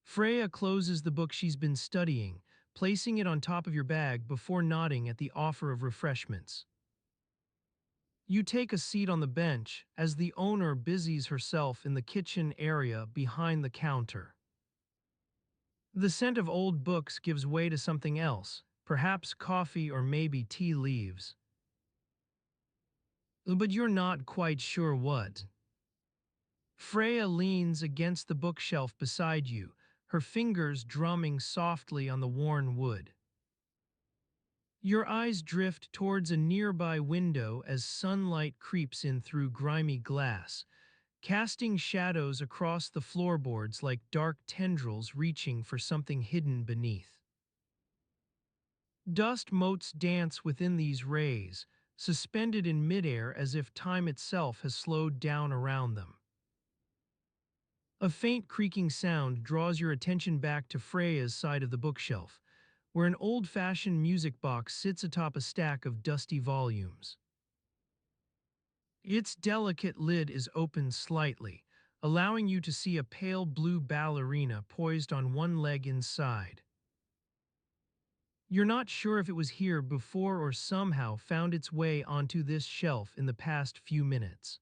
[SPEAKER 1] Freya closes the book she's been studying, placing it on top of your bag before nodding at the offer of refreshments. You take a seat on the bench as the owner busies herself in the kitchen area behind the counter. The scent of old books gives way to something else, perhaps coffee or maybe tea leaves. but you're not quite sure what. Freya leans against the bookshelf beside you, her fingers drumming softly on the worn wood. Your eyes drift towards a nearby window as sunlight creeps in through grimy glass, casting shadows across the floorboards like dark tendrils reaching for something hidden beneath. Dust motes dance within these rays, suspended in midair as if time itself has slowed down around them. A faint creaking sound draws your attention back to Freya's side of the bookshelf, where an old-fashioned music box sits atop a stack of dusty volumes. Its delicate lid is open slightly, allowing you to see a pale blue ballerina poised on one leg inside. You're not sure if it was here before or somehow found its way onto this shelf in the past few minutes.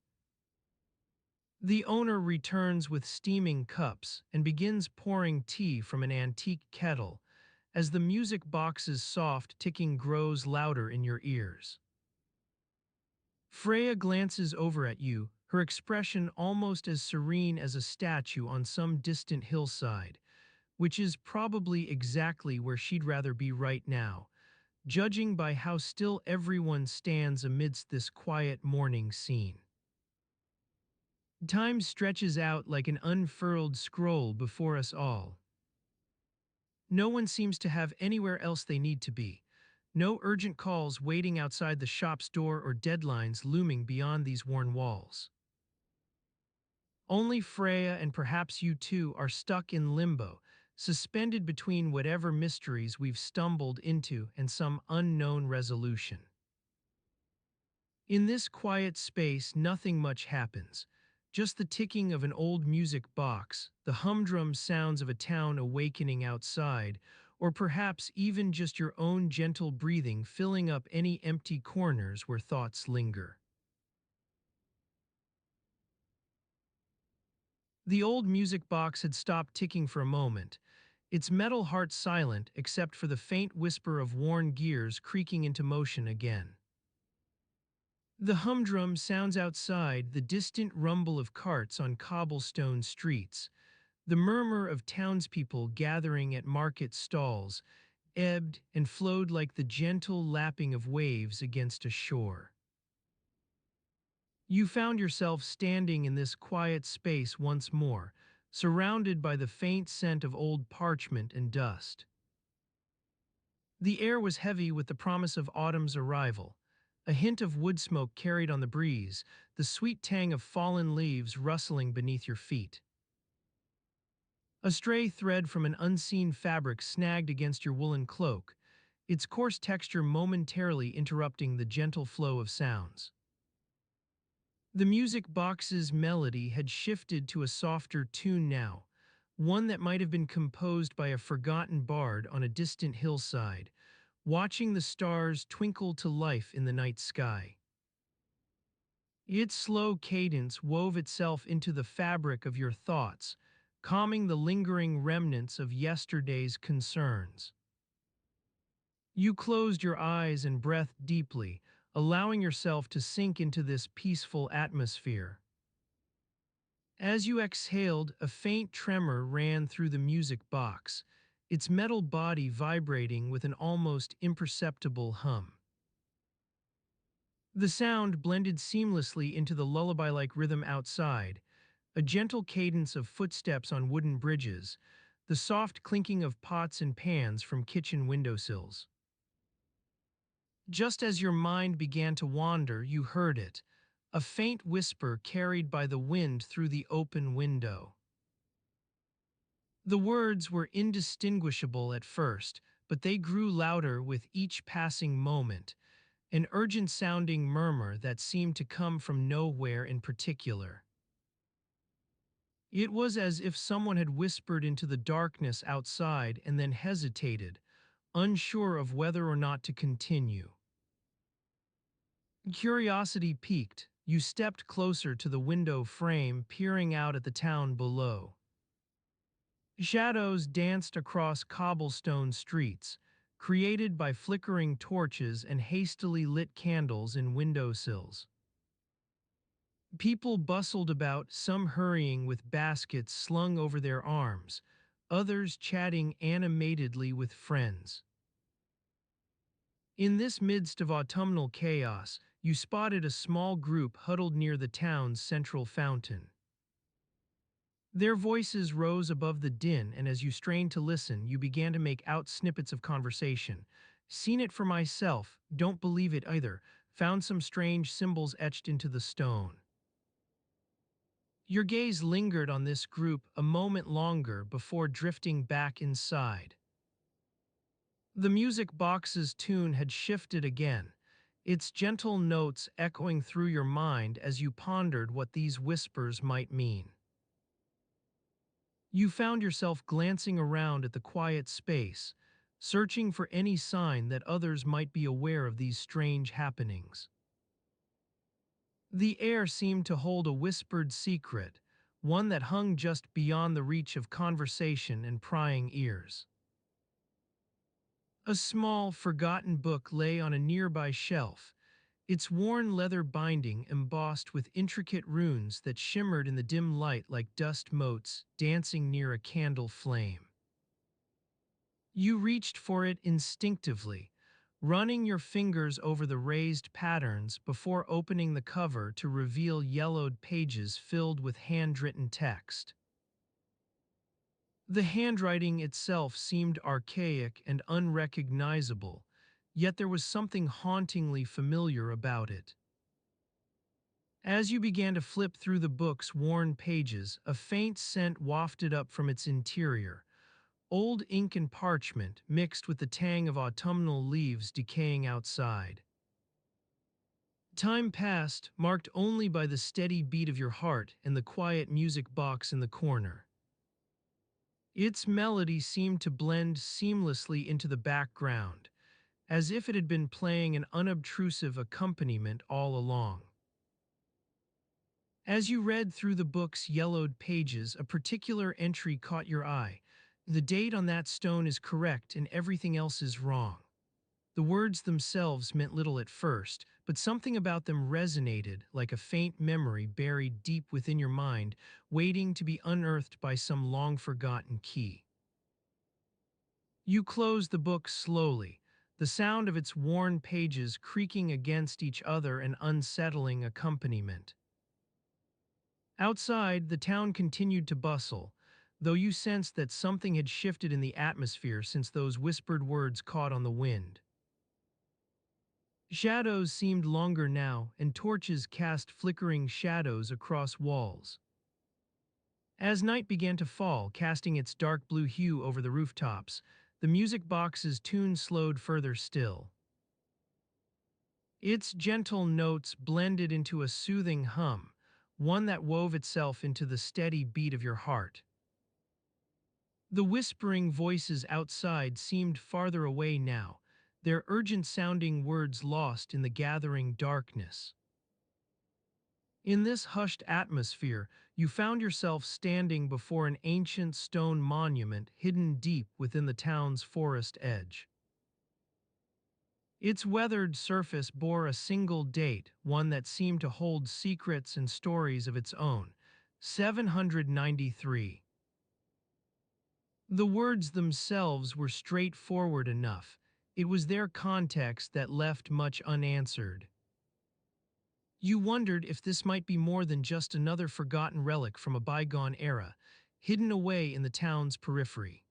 [SPEAKER 1] The owner returns with steaming cups and begins pouring tea from an antique kettle as the music box's soft ticking grows louder in your ears. Freya glances over at you, her expression almost as serene as a statue on some distant hillside, which is probably exactly where she'd rather be right now, judging by how still everyone stands amidst this quiet morning scene. Time stretches out like an unfurled scroll before us all. No one seems to have anywhere else they need to be. No urgent calls waiting outside the shop's door or deadlines looming beyond these worn walls. Only Freya and perhaps you too are stuck in limbo, suspended between whatever mysteries we've stumbled into and some unknown resolution. In this quiet space, nothing much happens. Just the ticking of an old music box, the humdrum sounds of a town awakening outside, or perhaps even just your own gentle breathing filling up any empty corners where thoughts linger. The old music box had stopped ticking for a moment, its metal heart silent except for the faint whisper of worn gears creaking into motion again. The humdrum sounds outside, the distant rumble of carts on cobblestone streets, the murmur of townspeople gathering at market stalls, ebbed and flowed like the gentle lapping of waves against a shore. You found yourself standing in this quiet space once more, surrounded by the faint scent of old parchment and dust. The air was heavy with the promise of autumn's arrival, a hint of wood smoke carried on the breeze, the sweet tang of fallen leaves rustling beneath your feet. A stray thread from an unseen fabric snagged against your woolen cloak, its coarse texture momentarily interrupting the gentle flow of sounds. The music box's melody had shifted to a softer tune now, one that might have been composed by a forgotten bard on a distant hillside, watching the stars twinkle to life in the night sky. Its slow cadence wove itself into the fabric of your thoughts, calming the lingering remnants of yesterday's concerns. You closed your eyes and breathed deeply, allowing yourself to sink into this peaceful atmosphere. As you exhaled, a faint tremor ran through the music box, its metal body vibrating with an almost imperceptible hum. The sound blended seamlessly into the lullaby-like rhythm outside, a gentle cadence of footsteps on wooden bridges, the soft clinking of pots and pans from kitchen windowsills. Just as your mind began to wander, you heard it, a faint whisper carried by the wind through the open window. The words were indistinguishable at first, but they grew louder with each passing moment, an urgent-sounding murmur that seemed to come from nowhere in particular. It was as if someone had whispered into the darkness outside and then hesitated, unsure of whether or not to continue. Curiosity piqued, you stepped closer to the window frame, peering out at the town below. Shadows danced across cobblestone streets, created by flickering torches and hastily lit candles in windowsills. People bustled about, some hurrying with baskets slung over their arms, others chatting animatedly with friends. In this midst of autumnal chaos, you spotted a small group huddled near the town's central fountain. Their voices rose above the din, and as you strained to listen, you began to make out snippets of conversation. Seen it for myself, don't believe it either, found some strange symbols etched into the stone. Your gaze lingered on this group a moment longer before drifting back inside. The music box's tune had shifted again, its gentle notes echoing through your mind as you pondered what these whispers might mean. You found yourself glancing around at the quiet space, searching for any sign that others might be aware of these strange happenings. The air seemed to hold a whispered secret, one that hung just beyond the reach of conversation and prying ears. A small, forgotten book lay on a nearby shelf, its worn leather binding embossed with intricate runes that shimmered in the dim light like dust motes dancing near a candle flame. You reached for it instinctively, running your fingers over the raised patterns before opening the cover to reveal yellowed pages filled with handwritten text. The handwriting itself seemed archaic and unrecognizable, yet there was something hauntingly familiar about it. As you began to flip through the book's worn pages, a faint scent wafted up from its interior, old ink and parchment mixed with the tang of autumnal leaves decaying outside. Time passed, marked only by the steady beat of your heart and the quiet music box in the corner. Its melody seemed to blend seamlessly into the background, as if it had been playing an unobtrusive accompaniment all along. As you read through the book's yellowed pages, a particular entry caught your eye. The date on that stone is correct and everything else is wrong. The words themselves meant little at first, but something about them resonated like a faint memory buried deep within your mind, waiting to be unearthed by some long-forgotten key. You closed the book slowly, the sound of its worn pages creaking against each other an unsettling accompaniment. Outside, the town continued to bustle, though you sensed that something had shifted in the atmosphere since those whispered words caught on the wind. Shadows seemed longer now, and torches cast flickering shadows across walls. As night began to fall, casting its dark blue hue over the rooftops, the music box's tune slowed further still. Its gentle notes blended into a soothing hum, one that wove itself into the steady beat of your heart. The whispering voices outside seemed farther away now, their urgent-sounding words lost in the gathering darkness. In this hushed atmosphere, you found yourself standing before an ancient stone monument hidden deep within the town's forest edge. Its weathered surface bore a single date, one that seemed to hold secrets and stories of its own: 793. The words themselves were straightforward enough. It was their context that left much unanswered. You wondered if this might be more than just another forgotten relic from a bygone era, hidden away in the town's periphery.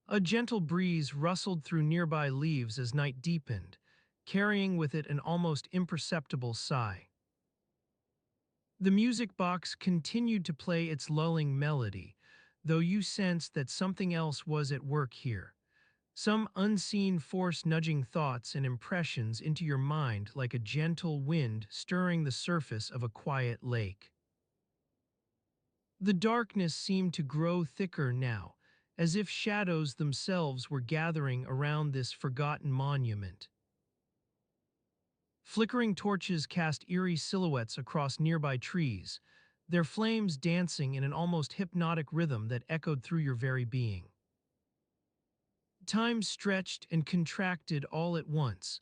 [SPEAKER 1] A gentle breeze rustled through nearby leaves as night deepened, carrying with it an almost imperceptible sigh. The music box continued to play its lulling melody, though you sensed that something else was at work here. Some unseen force nudging thoughts and impressions into your mind like a gentle wind stirring the surface of a quiet lake. The darkness seemed to grow thicker now, as if shadows themselves were gathering around this forgotten monument. Flickering torches cast eerie silhouettes across nearby trees, their flames dancing in an almost hypnotic rhythm that echoed through your very being. Time stretched and contracted all at once.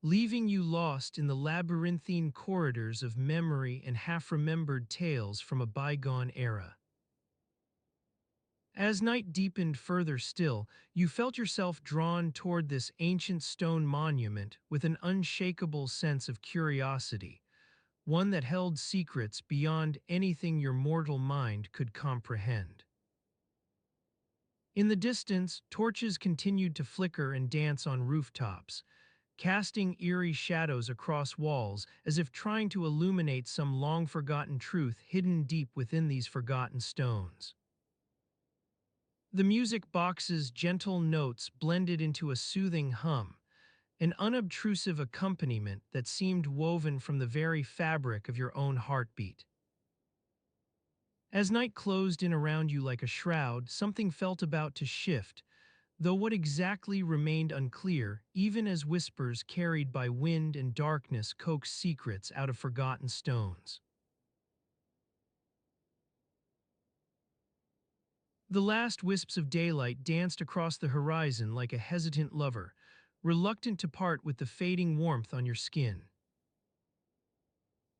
[SPEAKER 1] leaving you lost in the labyrinthine corridors of memory and half-remembered tales from a bygone era. As night deepened further still, you felt yourself drawn toward this ancient stone monument with an unshakable sense of curiosity, one that held secrets beyond anything your mortal mind could comprehend. In the distance, torches continued to flicker and dance on rooftops, casting eerie shadows across walls as if trying to illuminate some long-forgotten truth hidden deep within these forgotten stones. The music box's gentle notes blended into a soothing hum, an unobtrusive accompaniment that seemed woven from the very fabric of your own heartbeat. As night closed in around you like a shroud, something felt about to shift, though what exactly remained unclear, even as whispers carried by wind and darkness coaxed secrets out of forgotten stones. The last wisps of daylight danced across the horizon like a hesitant lover, reluctant to part with the fading warmth on your skin.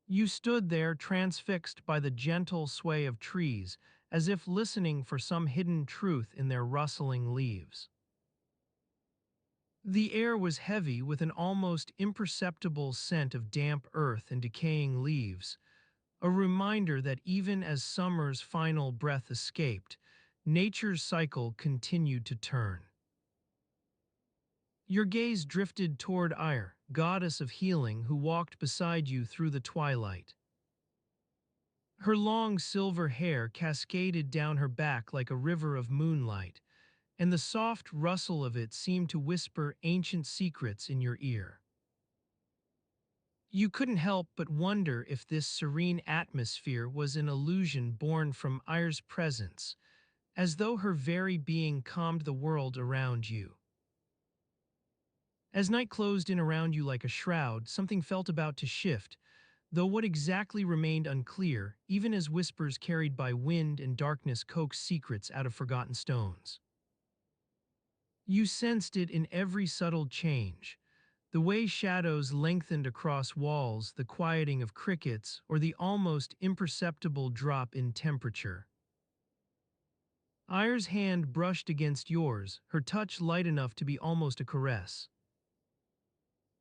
[SPEAKER 1] You stood there transfixed by the gentle sway of trees, as if listening for some hidden truth in their rustling leaves. The air was heavy with an almost imperceptible scent of damp earth and decaying leaves, a reminder that even as summer's final breath escaped, nature's cycle continued to turn. Your gaze drifted toward Ire, goddess of healing who walked beside you through the twilight. Her long silver hair cascaded down her back like a river of moonlight, and the soft rustle of it seemed to whisper ancient secrets in your ear. You couldn't help but wonder if this serene atmosphere was an illusion born from Ire's presence, as though her very being calmed the world around you. As night closed in around you like a shroud, something felt about to shift, though what exactly remained unclear, even as whispers carried by wind and darkness coaxed secrets out of forgotten stones. You sensed it in every subtle change, the way shadows lengthened across walls, the quieting of crickets, or the almost imperceptible drop in temperature. Ire's hand brushed against yours, her touch light enough to be almost a caress.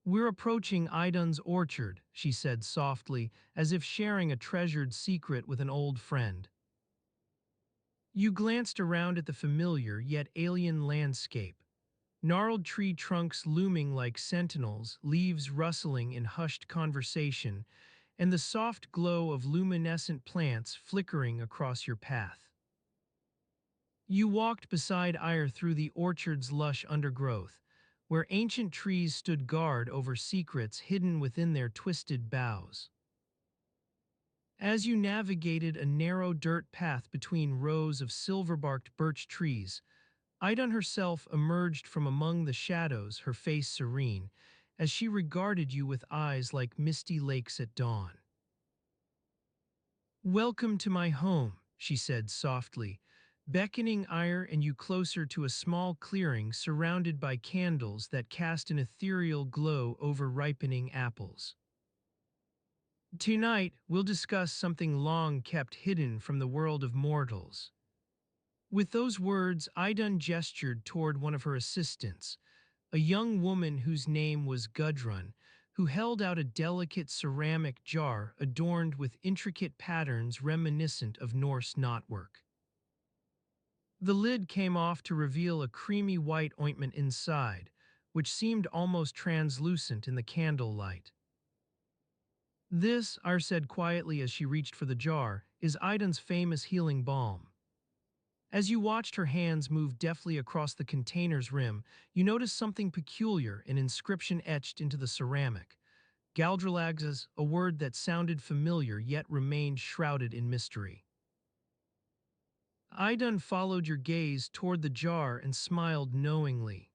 [SPEAKER 1] "We're approaching Idun's orchard," she said softly, as if sharing a treasured secret with an old friend. You glanced around at the familiar yet alien landscape. Gnarled tree trunks looming like sentinels, leaves rustling in hushed conversation, and the soft glow of luminescent plants flickering across your path. You walked beside Ire through the orchard's lush undergrowth, where ancient trees stood guard over secrets hidden within their twisted boughs. As you navigated a narrow dirt path between rows of silver-barked birch trees, Idun herself emerged from among the shadows, her face serene, as she regarded you with eyes like misty lakes at dawn. "Welcome to my home," she said softly, beckoning Ire and you closer to a small clearing surrounded by candles that cast an ethereal glow over ripening apples. "Tonight, we'll discuss something long kept hidden from the world of mortals." With those words, Idun gestured toward one of her assistants, a young woman whose name was Gudrun, who held out a delicate ceramic jar adorned with intricate patterns reminiscent of Norse knotwork. The lid came off to reveal a creamy white ointment inside, which seemed almost translucent in the candle light. "This," Ar said quietly as she reached for the jar, "is Idun's famous healing balm." As you watched her hands move deftly across the container's rim, you noticed something peculiar, an inscription etched into the ceramic. Galdralaxes, a word that sounded familiar yet remained shrouded in mystery. Idun followed your gaze toward the jar and smiled knowingly.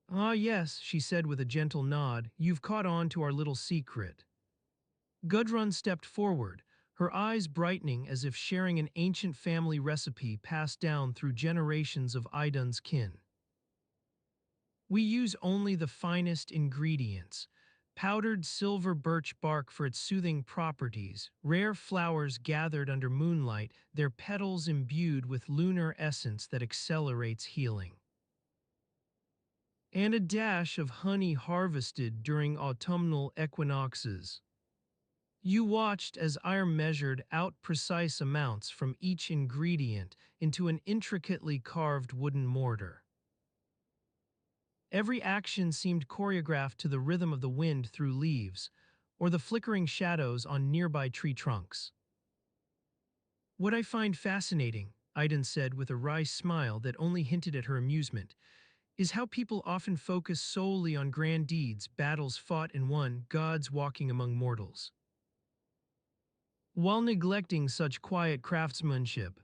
[SPEAKER 1] "Ah yes," she said with a gentle nod, "you've caught on to our little secret." Gudrun stepped forward, her eyes brightening as if sharing an ancient family recipe passed down through generations of Idun's kin. We use only the finest ingredients. Powdered silver birch bark for its soothing properties, rare flowers gathered under moonlight, their petals imbued with lunar essence that accelerates healing, and a dash of honey harvested during autumnal equinoxes. You watched as Ire measured out precise amounts from each ingredient into an intricately carved wooden mortar. Every action seemed choreographed to the rhythm of the wind through leaves, or the flickering shadows on nearby tree trunks. What I find fascinating, Iden said with a wry smile that only hinted at her amusement, is how people often focus solely on grand deeds, battles fought and won, gods walking among mortals, while neglecting such quiet craftsmanship.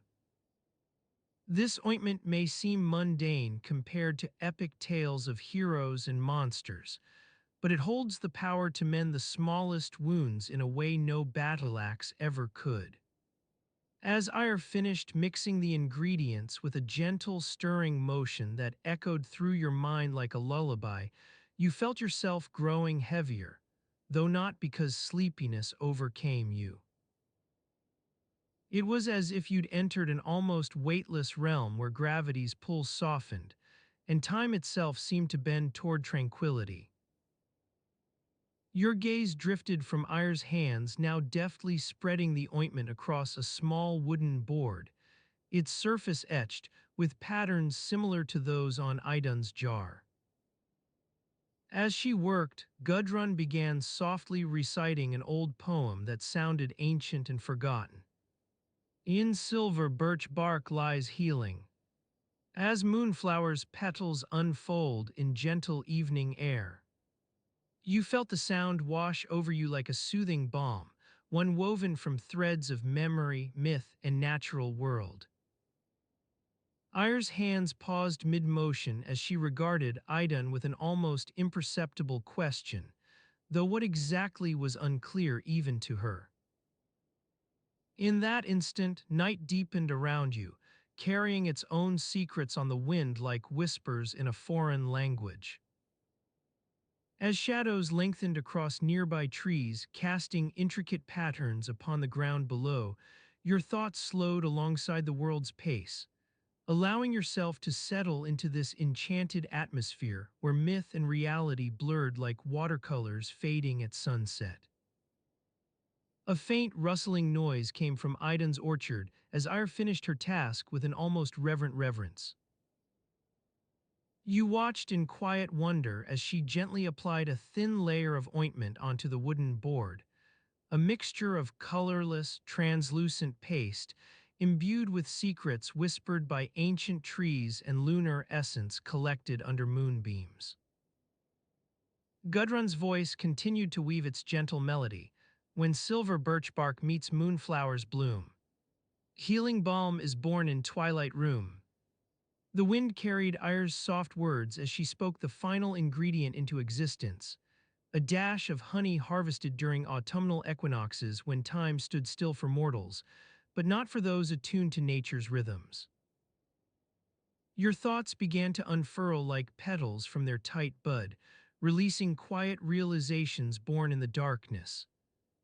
[SPEAKER 1] This ointment may seem mundane compared to epic tales of heroes and monsters, but it holds the power to mend the smallest wounds in a way no battle axe ever could. As Ire finished mixing the ingredients with a gentle stirring motion that echoed through your mind like a lullaby, you felt yourself growing heavier, though not because sleepiness overcame you. It was as if you'd entered an almost weightless realm where gravity's pull softened, and time itself seemed to bend toward tranquility. Your gaze drifted from Ire's hands, now deftly spreading the ointment across a small wooden board, its surface etched with patterns similar to those on Idun's jar. As she worked, Gudrun began softly reciting an old poem that sounded ancient and forgotten. In silver birch bark lies healing, as moonflowers' petals unfold in gentle evening air. You felt the sound wash over you like a soothing balm, one woven from threads of memory, myth, and natural world. Ire's hands paused mid-motion as she regarded Idun with an almost imperceptible question, though what exactly was unclear even to her. In that instant, night deepened around you, carrying its own secrets on the wind like whispers in a foreign language. As shadows lengthened across nearby trees, casting intricate patterns upon the ground below, your thoughts slowed alongside the world's pace, allowing yourself to settle into this enchanted atmosphere where myth and reality blurred like watercolors fading at sunset. A faint rustling noise came from Idun's orchard as Ire finished her task with an almost reverent reverence. You watched in quiet wonder as she gently applied a thin layer of ointment onto the wooden board, a mixture of colorless, translucent paste imbued with secrets whispered by ancient trees and lunar essence collected under moonbeams. Gudrun's voice continued to weave its gentle melody. When silver birch bark meets moonflowers bloom, healing balm is born in twilight room. The wind carried Ire's soft words as she spoke the final ingredient into existence, a dash of honey harvested during autumnal equinoxes when time stood still for mortals, but not for those attuned to nature's rhythms. Your thoughts began to unfurl like petals from their tight bud, releasing quiet realizations born in the darkness.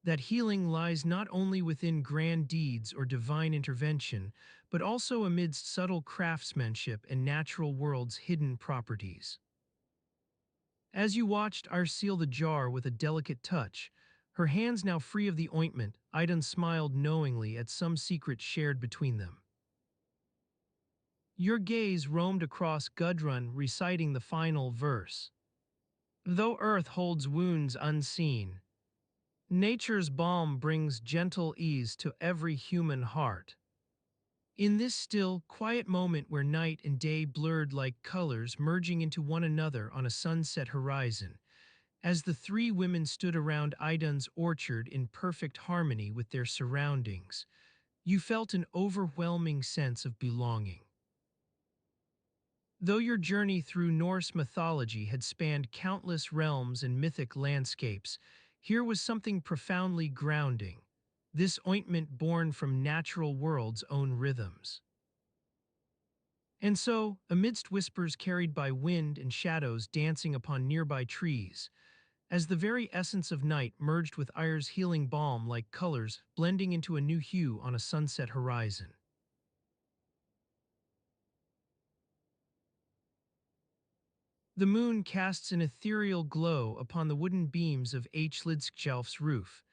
[SPEAKER 1] That healing lies not only within grand deeds or divine intervention, but also amidst subtle craftsmanship and natural world's hidden properties. As you watched Ire seal the jar with a delicate touch, her hands now free of the ointment, Idun smiled knowingly at some secret shared between them. Your gaze roamed across Gudrun reciting the final verse. Though earth holds wounds unseen, nature's balm brings gentle ease to every human heart. In this still, quiet moment where night and day blurred like colors merging into one another on a sunset horizon, as the three women stood around Idun's orchard in perfect harmony with their surroundings, you felt an overwhelming sense of belonging. Though your journey through Norse mythology had spanned countless realms and mythic landscapes, here was something profoundly grounding, this ointment born from natural world's own rhythms. And so, amidst whispers carried by wind and shadows dancing upon nearby trees, as the very essence of night merged with Ire's healing balm like colors blending into a new hue on a sunset horizon. The moon casts an ethereal glow upon the wooden beams of Hlidskjalf's roof,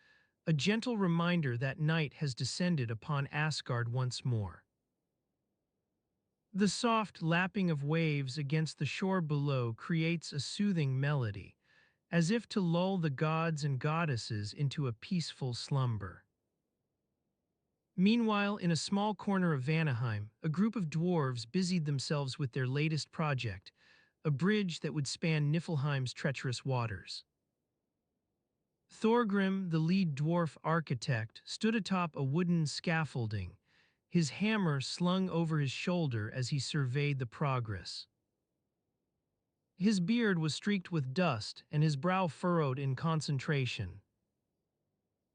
[SPEAKER 1] a gentle reminder that night has descended upon Asgard once more. The soft lapping of waves against the shore below creates a soothing melody, as if to lull the gods and goddesses into a peaceful slumber. Meanwhile, in a small corner of Vanaheim, a group of dwarves busied themselves with their latest project, a bridge that would span Niflheim's treacherous waters. Thorgrim, the lead dwarf architect, stood atop a wooden scaffolding, his hammer slung over his shoulder as he surveyed the progress. His beard was streaked with dust and his brow furrowed in concentration.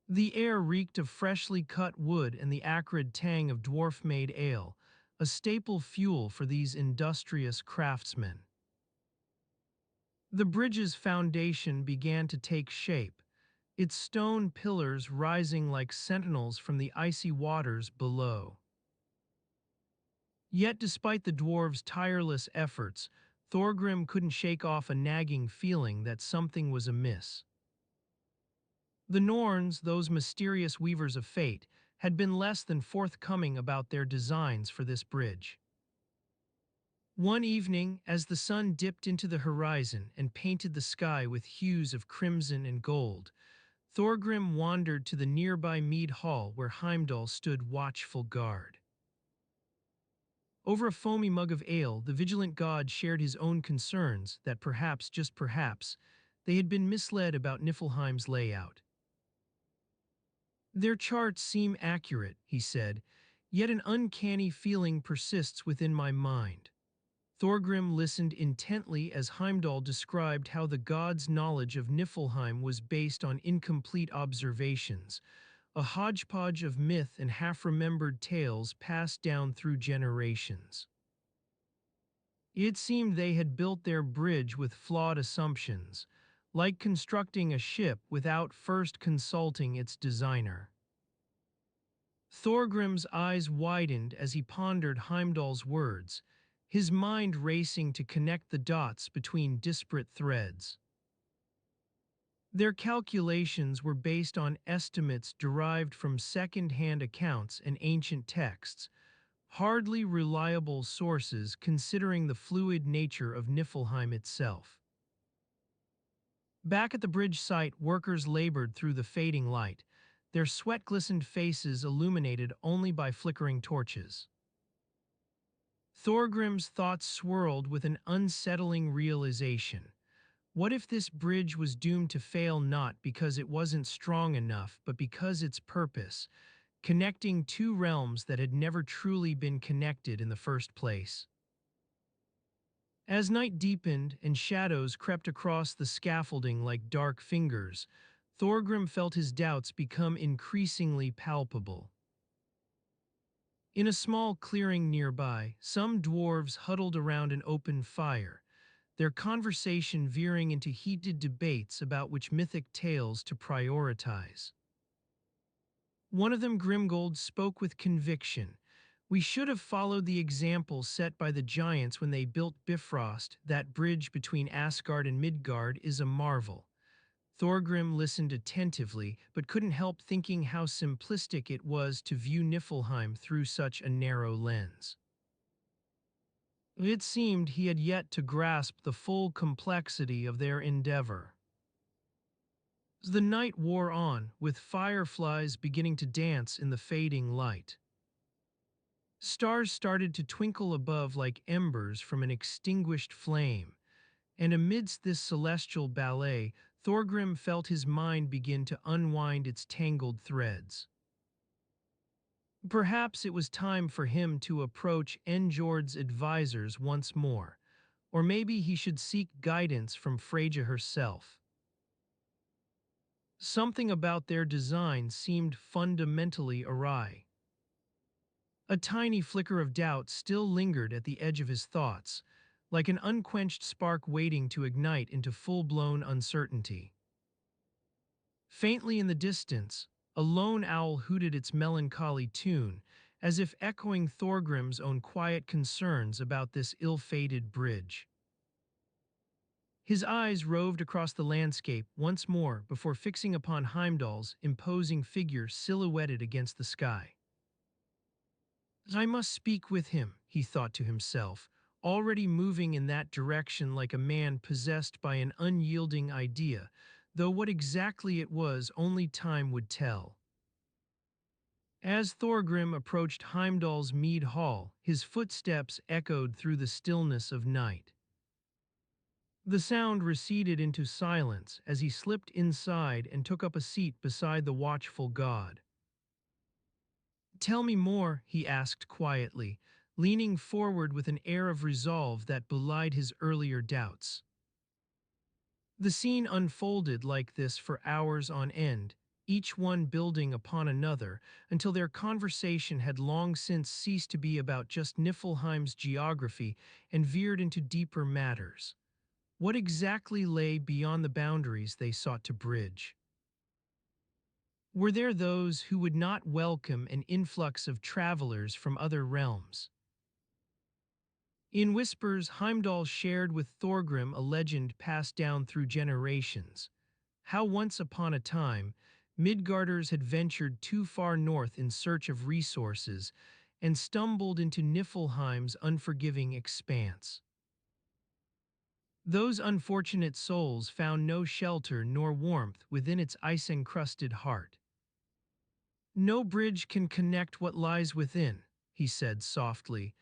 [SPEAKER 1] The air reeked of freshly cut wood and the acrid tang of dwarf-made ale, a staple fuel for these industrious craftsmen. The bridge's foundation began to take shape, its stone pillars rising like sentinels from the icy waters below. Yet despite the dwarves' tireless efforts, Thorgrim couldn't shake off a nagging feeling that something was amiss. The Norns, those mysterious weavers of fate, had been less than forthcoming about their designs for this bridge. One evening, as the sun dipped into the horizon and painted the sky with hues of crimson and gold, Thorgrim wandered to the nearby mead hall where Heimdall stood watchful guard. Over a foamy mug of ale, the vigilant god shared his own concerns that perhaps, just perhaps, they had been misled about Niflheim's layout. Their charts seem accurate, he said, yet an uncanny feeling persists within my mind. Thorgrim listened intently as Heimdall described how the god's knowledge of Niflheim was based on incomplete observations, a hodgepodge of myth and half-remembered tales passed down through generations. It seemed they had built their bridge with flawed assumptions, like constructing a ship without first consulting its designer. Thorgrim's eyes widened as he pondered Heimdall's words, his mind racing to connect the dots between disparate threads. Their calculations were based on estimates derived from second-hand accounts and ancient texts, hardly reliable sources considering the fluid nature of Niflheim itself. Back at the bridge site, workers labored through the fading light, their sweat-glistened faces illuminated only by flickering torches. Thorgrim's thoughts swirled with an unsettling realization. What if this bridge was doomed to fail not because it wasn't strong enough, but because its purpose, connecting two realms that had never truly been connected in the first place? As night deepened and shadows crept across the scaffolding like dark fingers, Thorgrim felt his doubts become increasingly palpable. In a small clearing nearby, some dwarves huddled around an open fire, their conversation veering into heated debates about which mythic tales to prioritize. One of them, Grimgold, spoke with conviction. We should have followed the example set by the giants when they built Bifrost. That bridge between Asgard and Midgard is a marvel. Thorgrim listened attentively, but couldn't help thinking how simplistic it was to view Niflheim through such a narrow lens. It seemed he had yet to grasp the full complexity of their endeavor. As the night wore on, with fireflies beginning to dance in the fading light, stars started to twinkle above like embers from an extinguished flame, and amidst this celestial ballet, Thorgrim felt his mind begin to unwind its tangled threads. Perhaps it was time for him to approach Njord's advisors once more, or maybe he should seek guidance from Freyja herself. Something about their design seemed fundamentally awry. A tiny flicker of doubt still lingered at the edge of his thoughts, like an unquenched spark waiting to ignite into full-blown uncertainty. Faintly in the distance, a lone owl hooted its melancholy tune, as if echoing Thorgrim's own quiet concerns about this ill-fated bridge. His eyes roved across the landscape once more before fixing upon Heimdall's imposing figure silhouetted against the sky. I must speak with him, he thought to himself, already moving in that direction like a man possessed by an unyielding idea, though what exactly it was only time would tell. As Thorgrim approached Heimdall's mead hall, his footsteps echoed through the stillness of night. The sound receded into silence as he slipped inside and took up a seat beside the watchful god. Tell me more, he asked quietly, leaning forward with an air of resolve that belied his earlier doubts. The scene unfolded like this for hours on end, each one building upon another, until their conversation had long since ceased to be about just Niflheim's geography and veered into deeper matters. What exactly lay beyond the boundaries they sought to bridge? Were there those who would not welcome an influx of travelers from other realms? In whispers, Heimdall shared with Thorgrim a legend passed down through generations. How once upon a time, Midgarders had ventured too far north in search of resources and stumbled into Niflheim's unforgiving expanse. Those unfortunate souls found no shelter nor warmth within its ice-encrusted heart. No bridge can connect what lies within, he said softly,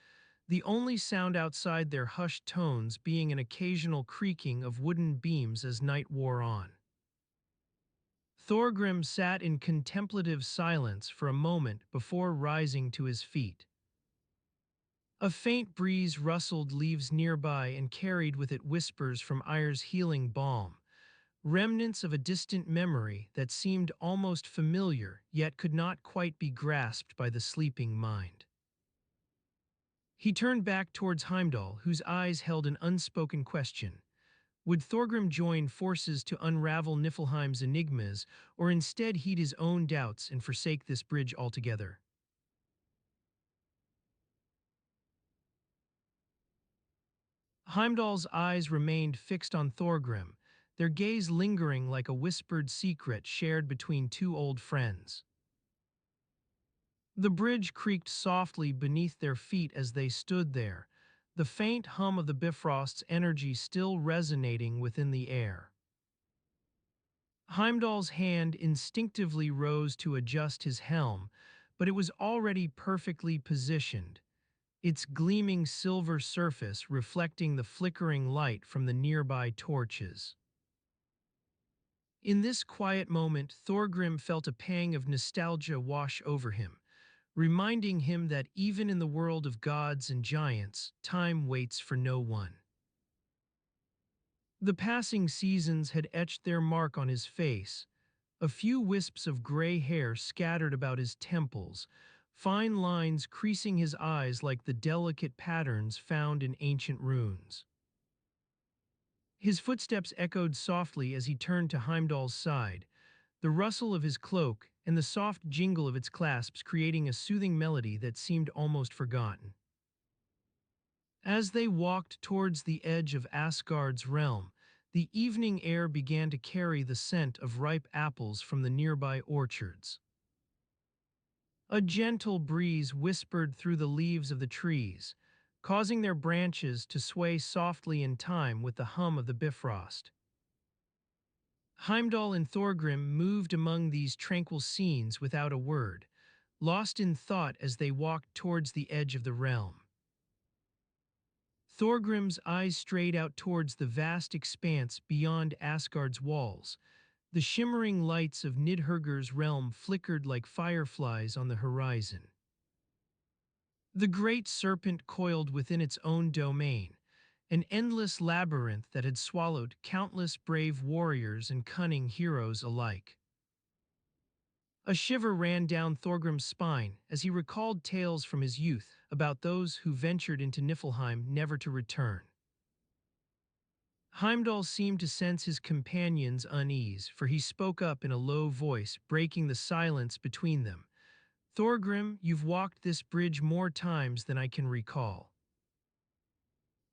[SPEAKER 1] the only sound outside their hushed tones being an occasional creaking of wooden beams as night wore on. Thorgrim sat in contemplative silence for a moment before rising to his feet. A faint breeze rustled leaves nearby and carried with it whispers from Ire's healing balm, remnants of a distant memory that seemed almost familiar yet could not quite be grasped by the sleeping mind. He turned back towards Heimdall, whose eyes held an unspoken question. Would Thorgrim join forces to unravel Niflheim's enigmas, or instead heed his own doubts and forsake this bridge altogether? Heimdall's eyes remained fixed on Thorgrim, their gaze lingering like a whispered secret shared between two old friends. The bridge creaked softly beneath their feet as they stood there, the faint hum of the Bifrost's energy still resonating within the air. Heimdall's hand instinctively rose to adjust his helm, but it was already perfectly positioned, its gleaming silver surface reflecting the flickering light from the nearby torches. In this quiet moment, Thorgrim felt a pang of nostalgia wash over him, reminding him that even in the world of gods and giants, time waits for no one. The passing seasons had etched their mark on his face, a few wisps of gray hair scattered about his temples, fine lines creasing his eyes like the delicate patterns found in ancient runes. His footsteps echoed softly as he turned to Heimdall's side, the rustle of his cloak and the soft jingle of its clasps creating a soothing melody that seemed almost forgotten. As they walked towards the edge of Asgard's realm, the evening air began to carry the scent of ripe apples from the nearby orchards. A gentle breeze whispered through the leaves of the trees, causing their branches to sway softly in time with the hum of the Bifrost. Heimdall and Thorgrim moved among these tranquil scenes without a word, lost in thought as they walked towards the edge of the realm. Thorgrim's eyes strayed out towards the vast expanse beyond Asgard's walls. The shimmering lights of Nidhöggur's realm flickered like fireflies on the horizon. The great serpent coiled within its own domain, an endless labyrinth that had swallowed countless brave warriors and cunning heroes alike. A shiver ran down Thorgrim's spine as he recalled tales from his youth about those who ventured into Niflheim never to return. Heimdall seemed to sense his companion's unease, for he spoke up in a low voice, breaking the silence between them. Thorgrim, you've walked this bridge more times than I can recall.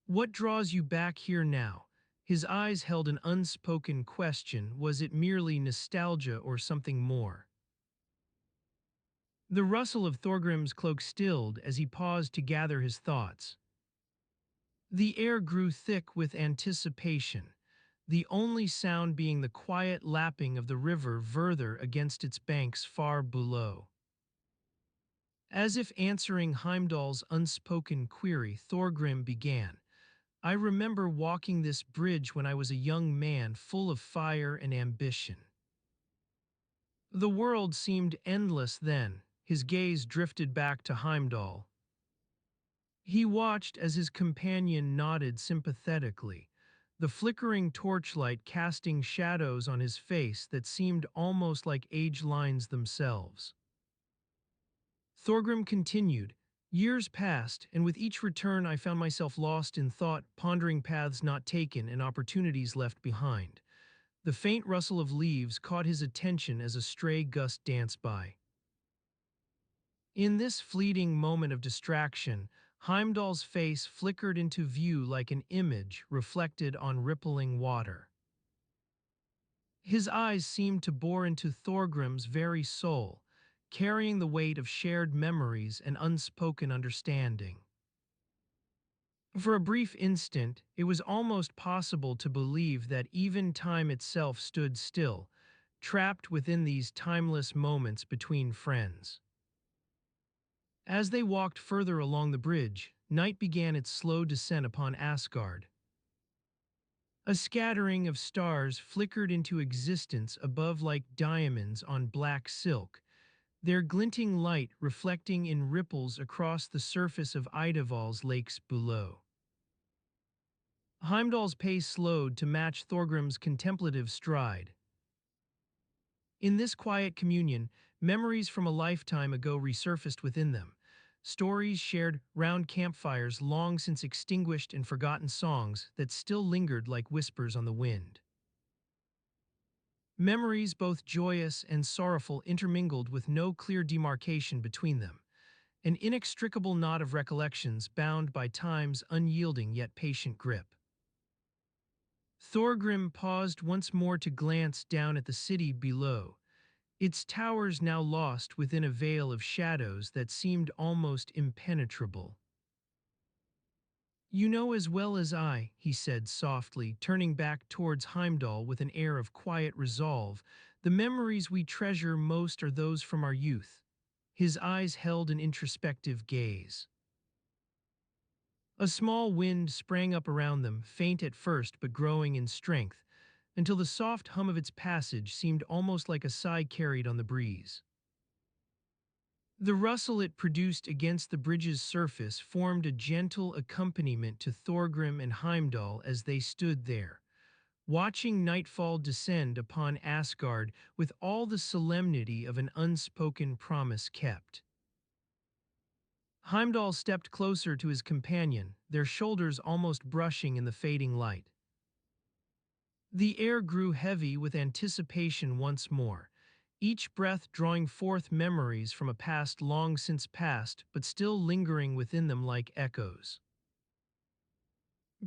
[SPEAKER 1] What draws you back here now? His eyes held an unspoken question. Was it merely nostalgia or something more? The rustle of Thorgrim's cloak stilled as he paused to gather his thoughts. The air grew thick with anticipation, the only sound being the quiet lapping of the river further against its banks far below. As if answering Heimdall's unspoken query, Thorgrim began. I remember walking this bridge when I was a young man full of fire and ambition. The world seemed endless then. His gaze drifted back to Heimdall. He watched as his companion nodded sympathetically, the flickering torchlight casting shadows on his face that seemed almost like age lines themselves. Thorgrim continued. Years passed, and with each return I found myself lost in thought, pondering paths not taken and opportunities left behind. The faint rustle of leaves caught his attention as a stray gust danced by. In this fleeting moment of distraction, Heimdall's face flickered into view like an image reflected on rippling water. His eyes seemed to bore into Thorgrim's very soul, carrying the weight of shared memories and unspoken understanding. For a brief instant, it was almost possible to believe that even time itself stood still, trapped within these timeless moments between friends. As they walked further along the bridge, night began its slow descent upon Asgard. A scattering of stars flickered into existence above like diamonds on black silk, their glinting light reflecting in ripples across the surface of Idavall's lakes below. Heimdall's pace slowed to match Thorgrim's contemplative stride. In this quiet communion, memories from a lifetime ago resurfaced within them. Stories shared round campfires long since extinguished and forgotten songs that still lingered like whispers on the wind. Memories both joyous and sorrowful intermingled with no clear demarcation between them, an inextricable knot of recollections bound by time's unyielding yet patient grip. Thorgrim paused once more to glance down at the city below, its towers now lost within a veil of shadows that seemed almost impenetrable. You know as well as I, he said softly, turning back towards Heimdall with an air of quiet resolve, the memories we treasure most are those from our youth. His eyes held an introspective gaze. A small wind sprang up around them, faint at first but growing in strength, until the soft hum of its passage seemed almost like a sigh carried on the breeze. The rustle it produced against the bridge's surface formed a gentle accompaniment to Thorgrim and Heimdall as they stood there, watching nightfall descend upon Asgard with all the solemnity of an unspoken promise kept. Heimdall stepped closer to his companion, their shoulders almost brushing in the fading light. The air grew heavy with anticipation once more, each breath drawing forth memories from a past long since past but still lingering within them like echoes.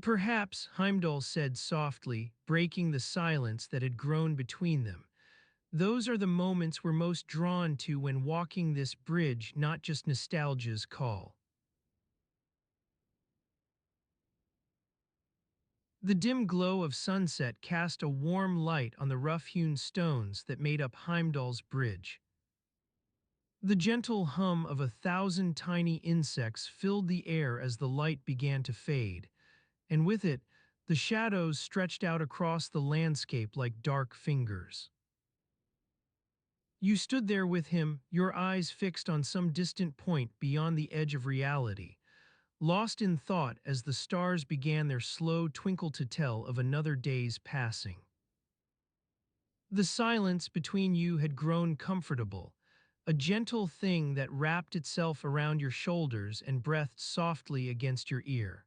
[SPEAKER 1] Perhaps, Heimdall said softly, breaking the silence that had grown between them, those are the moments we're most drawn to when walking this bridge, not just nostalgia's call. The dim glow of sunset cast a warm light on the rough-hewn stones that made up Heimdall's bridge. The gentle hum of 1,000 tiny insects filled the air as the light began to fade, and with it, the shadows stretched out across the landscape like dark fingers. You stood there with him, your eyes fixed on some distant point beyond the edge of reality, lost in thought as the stars began their slow twinkle to tell of another day's passing. The silence between you had grown comfortable, a gentle thing that wrapped itself around your shoulders and breathed softly against your ear.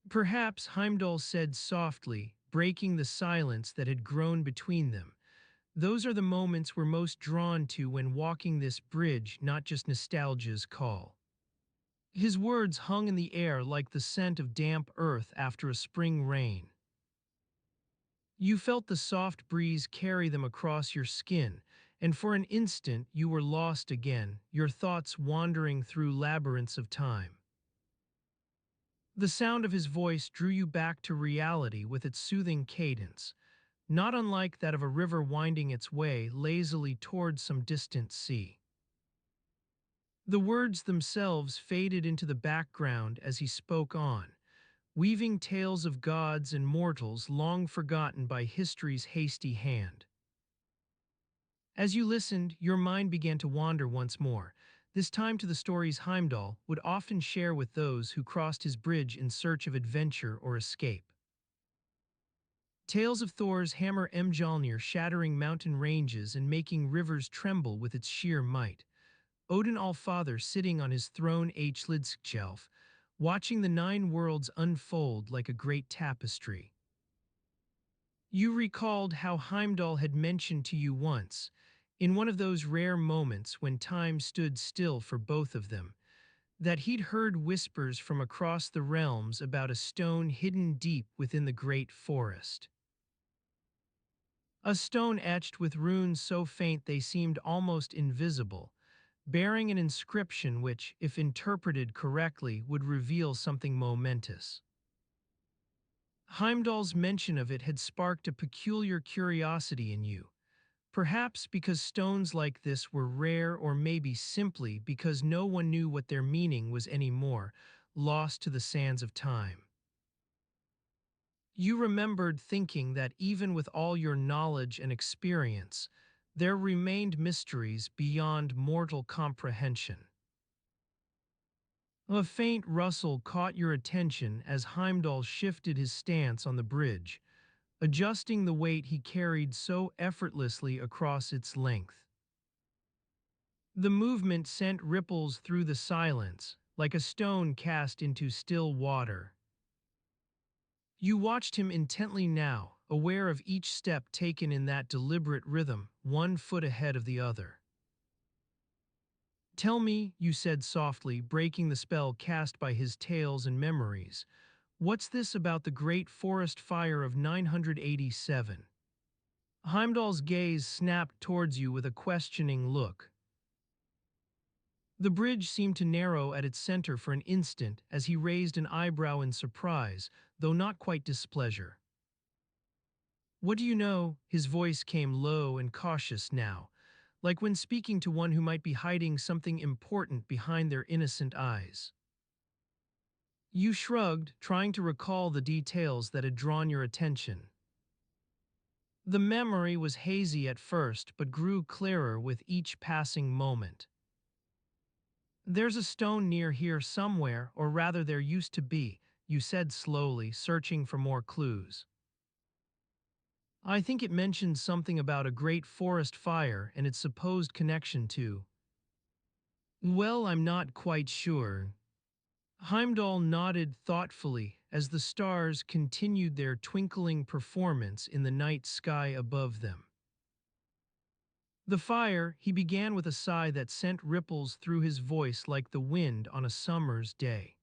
[SPEAKER 1] Perhaps Heimdall said softly, breaking the silence that had grown between them. Those are the moments we're most drawn to when walking this bridge, not just nostalgia's call. His words hung in the air like the scent of damp earth after a spring rain. You felt the soft breeze carry them across your skin, and for an instant you were lost again, your thoughts wandering through labyrinths of time. The sound of his voice drew you back to reality with its soothing cadence, not unlike that of a river winding its way lazily toward some distant sea. The words themselves faded into the background as he spoke on, weaving tales of gods and mortals long forgotten by history's hasty hand. As you listened, your mind began to wander once more, this time to the stories Heimdall would often share with those who crossed his bridge in search of adventure or escape. Tales of Thor's hammer Mjolnir shattering mountain ranges and making rivers tremble with its sheer might. Odin Allfather sitting on his throne Hlidskjalf, watching the nine worlds unfold like a great tapestry. You recalled how Heimdall had mentioned to you once, in one of those rare moments when time stood still for both of them, that he'd heard whispers from across the realms about a stone hidden deep within the great forest. A stone etched with runes so faint they seemed almost invisible, bearing an inscription which, if interpreted correctly, would reveal something momentous. Heimdall's mention of it had sparked a peculiar curiosity in you, perhaps because stones like this were rare or maybe simply because no one knew what their meaning was anymore, lost to the sands of time. You remembered thinking that even with all your knowledge and experience, there remained mysteries beyond mortal comprehension. A faint rustle caught your attention as Heimdall shifted his stance on the bridge, adjusting the weight he carried so effortlessly across its length. The movement sent ripples through the silence, like a stone cast into still water. You watched him intently now, aware of each step taken in that deliberate rhythm, one foot ahead of the other. "Tell me," you said softly, breaking the spell cast by his tales and memories, "what's this about the great forest fire of 987? Heimdall's gaze snapped towards you with a questioning look. The bridge seemed to narrow at its center for an instant as he raised an eyebrow in surprise, though not quite displeasure. "What do you know?" His voice came low and cautious now, like when speaking to one who might be hiding something important behind their innocent eyes. You shrugged, trying to recall the details that had drawn your attention. The memory was hazy at first but grew clearer with each passing moment. "There's a stone near here somewhere, or rather there used to be," you said slowly, searching for more clues. "I think it mentions something about a great forest fire and its supposed connection to—" "Well, I'm not quite sure." Heimdall nodded thoughtfully as the stars continued their twinkling performance in the night sky above them. "The fire," he began with a sigh that sent ripples through his voice like the wind on a summer's day.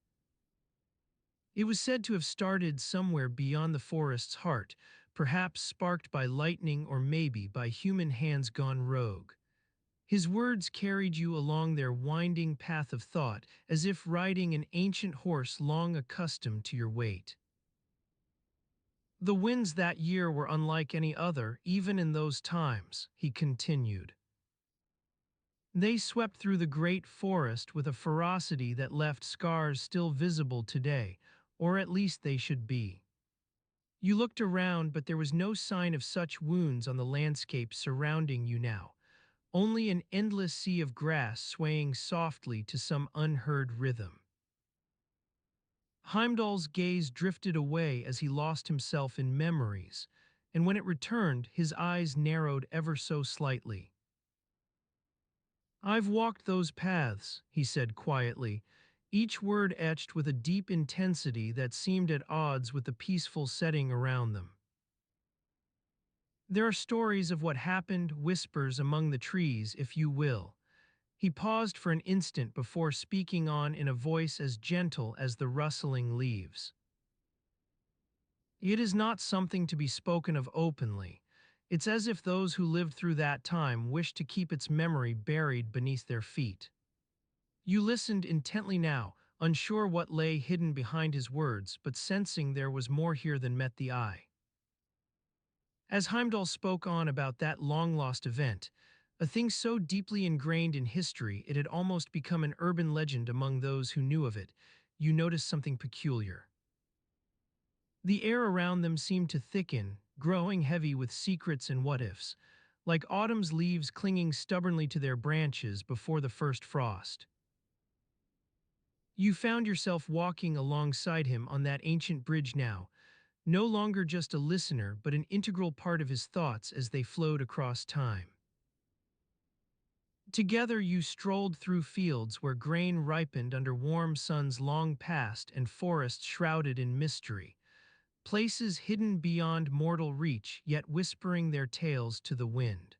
[SPEAKER 1] "It was said to have started somewhere beyond the forest's heart, perhaps sparked by lightning or maybe by human hands gone rogue." His words carried you along their winding path of thought, as if riding an ancient horse long accustomed to your weight. "The winds that year were unlike any other, even in those times," he continued. "They swept through the great forest with a ferocity that left scars still visible today, or at least they should be. You looked around, but there was no sign of such wounds on the landscape surrounding you now, only an endless sea of grass swaying softly to some unheard rhythm." Heimdall's gaze drifted away as he lost himself in memories, and when it returned, his eyes narrowed ever so slightly. "I've walked those paths," he said quietly, each word etched with a deep intensity that seemed at odds with the peaceful setting around them. "There are stories of what happened, whispers among the trees, if you will." He paused for an instant before speaking on in a voice as gentle as the rustling leaves. "It is not something to be spoken of openly. It's as if those who lived through that time wished to keep its memory buried beneath their feet." You listened intently now, unsure what lay hidden behind his words, but sensing there was more here than met the eye. As Heimdall spoke on about that long-lost event, a thing so deeply ingrained in history it had almost become an urban legend among those who knew of it, you noticed something peculiar. The air around them seemed to thicken, growing heavy with secrets and what-ifs, like autumn's leaves clinging stubbornly to their branches before the first frost. You found yourself walking alongside him on that ancient bridge now, no longer just a listener but an integral part of his thoughts as they flowed across time. Together you strolled through fields where grain ripened under warm suns long past and forests shrouded in mystery, places hidden beyond mortal reach yet whispering their tales to the wind.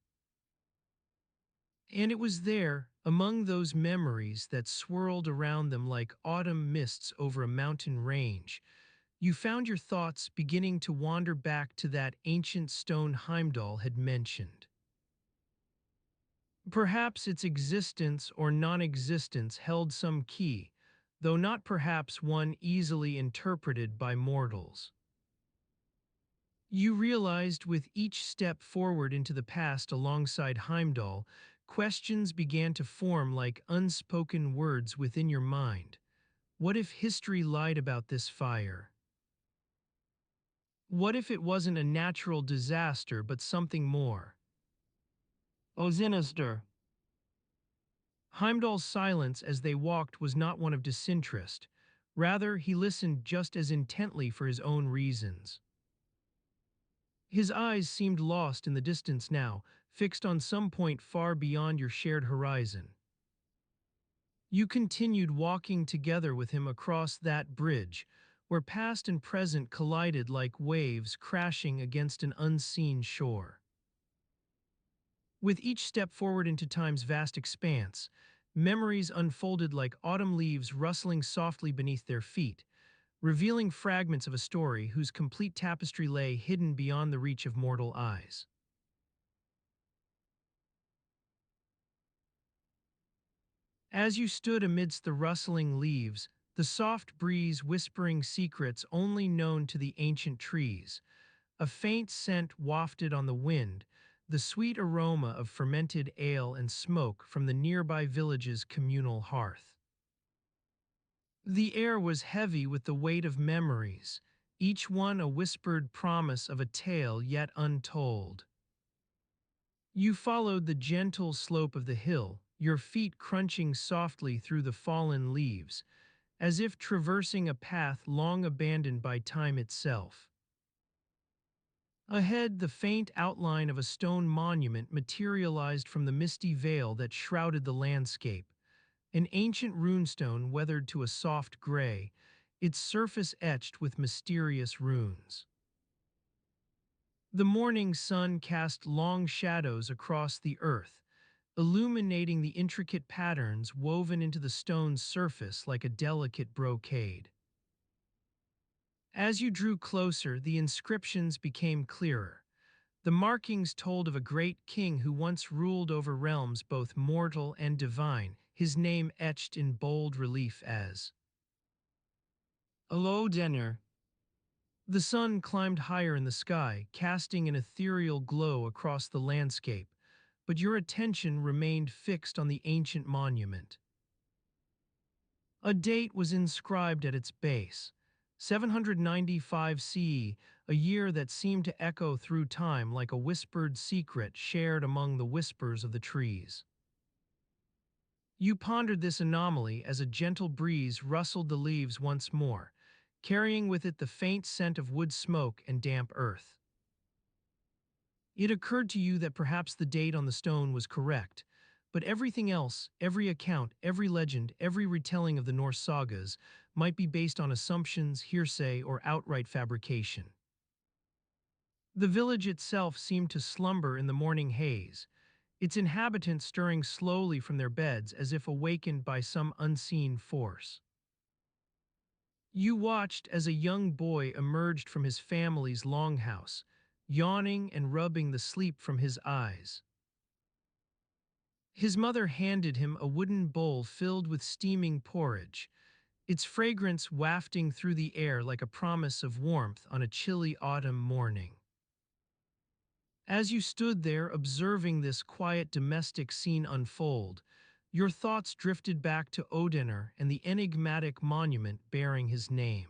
[SPEAKER 1] And it was there, among those memories that swirled around them like autumn mists over a mountain range, you found your thoughts beginning to wander back to that ancient stone Heimdall had mentioned. Perhaps its existence or non-existence held some key, though not perhaps one easily interpreted by mortals. You realized with each step forward into the past alongside Heimdall, questions began to form like unspoken words within your mind. What if history lied about this fire? What if it wasn't a natural disaster but something more? Oh, sinister. Heimdall's silence as they walked was not one of disinterest. Rather, he listened just as intently for his own reasons. His eyes seemed lost in the distance now, fixed on some point far beyond your shared horizon. You continued walking together with him across that bridge, where past and present collided like waves crashing against an unseen shore. With each step forward into time's vast expanse, memories unfolded like autumn leaves rustling softly beneath their feet, revealing fragments of a story whose complete tapestry lay hidden beyond the reach of mortal eyes. As you stood amidst the rustling leaves, the soft breeze whispering secrets only known to the ancient trees, a faint scent wafted on the wind, the sweet aroma of fermented ale and smoke from the nearby village's communal hearth. The air was heavy with the weight of memories, each one a whispered promise of a tale yet untold. You followed the gentle slope of the hill, your feet crunching softly through the fallen leaves, as if traversing a path long abandoned by time itself. Ahead, the faint outline of a stone monument materialized from the misty veil that shrouded the landscape, an ancient runestone weathered to a soft gray, its surface etched with mysterious runes. The morning sun cast long shadows across the earth, illuminating the intricate patterns woven into the stone's surface like a delicate brocade. As you drew closer, the inscriptions became clearer. The markings told of a great king who once ruled over realms both mortal and divine, his name etched in bold relief as Alodenner. The sun climbed higher in the sky, casting an ethereal glow across the landscape, but your attention remained fixed on the ancient monument. A date was inscribed at its base, 795 CE, a year that seemed to echo through time like a whispered secret shared among the whispers of the trees. You pondered this anomaly as a gentle breeze rustled the leaves once more, carrying with it the faint scent of wood smoke and damp earth. It occurred to you that perhaps the date on the stone was correct, but everything else, every account, every legend, every retelling of the Norse sagas, might be based on assumptions, hearsay, or outright fabrication. The village itself seemed to slumber in the morning haze, its inhabitants stirring slowly from their beds as if awakened by some unseen force. You watched as a young boy emerged from his family's longhouse, yawning and rubbing the sleep from his eyes. His mother handed him a wooden bowl filled with steaming porridge, its fragrance wafting through the air like a promise of warmth on a chilly autumn morning. As you stood there observing this quiet domestic scene unfold, your thoughts drifted back to Odenner and the enigmatic monument bearing his name.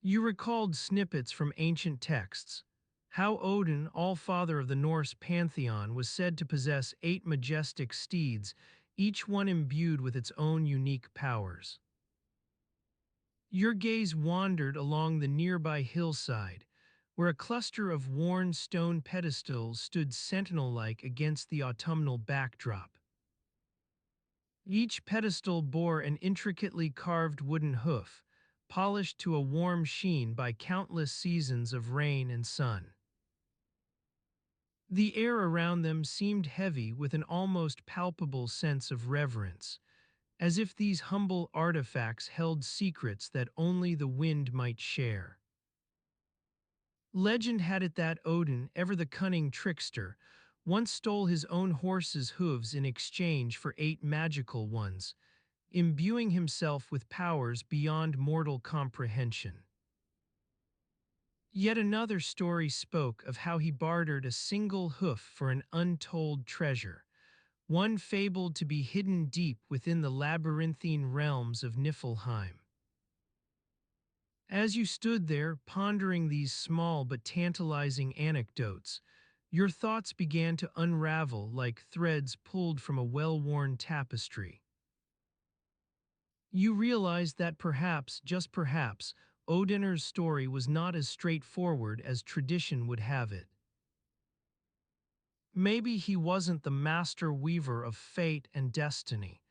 [SPEAKER 1] You recalled snippets from ancient texts, how Odin, all-father of the Norse pantheon, was said to possess 8 majestic steeds, each one imbued with its own unique powers. Your gaze wandered along the nearby hillside, where a cluster of worn stone pedestals stood sentinel-like against the autumnal backdrop. Each pedestal bore an intricately carved wooden hoof, polished to a warm sheen by countless seasons of rain and sun. The air around them seemed heavy with an almost palpable sense of reverence, as if these humble artifacts held secrets that only the wind might share. Legend had it that Odin, ever the cunning trickster, once stole his own horse's hooves in exchange for 8 magical ones, imbuing himself with powers beyond mortal comprehension. Yet another story spoke of how he bartered a single hoof for an untold treasure, one fabled to be hidden deep within the labyrinthine realms of Niflheim. As you stood there pondering these small but tantalizing anecdotes, your thoughts began to unravel like threads pulled from a well-worn tapestry. You realized that perhaps, just perhaps, Odinner's story was not as straightforward as tradition would have it. Maybe he wasn't the master weaver of fate and destiny.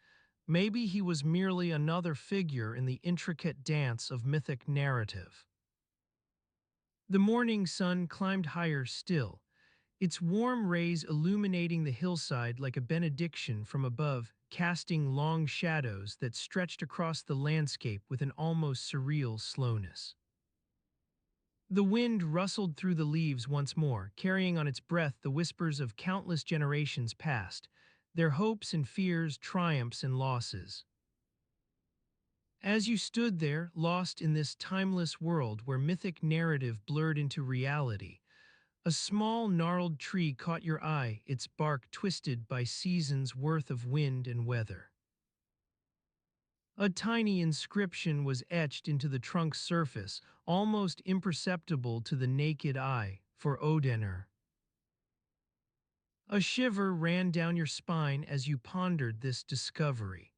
[SPEAKER 1] Maybe he was merely another figure in the intricate dance of mythic narrative. The morning sun climbed higher still, its warm rays illuminating the hillside like a benediction from above, casting long shadows that stretched across the landscape with an almost surreal slowness. The wind rustled through the leaves once more, carrying on its breath the whispers of countless generations past, their hopes and fears, triumphs and losses. As you stood there, lost in this timeless world where mythic narrative blurred into reality, a small gnarled tree caught your eye, its bark twisted by seasons' worth of wind and weather. A tiny inscription was etched into the trunk's surface, almost imperceptible to the naked eye, for Odenner. A shiver ran down your spine as you pondered this discovery,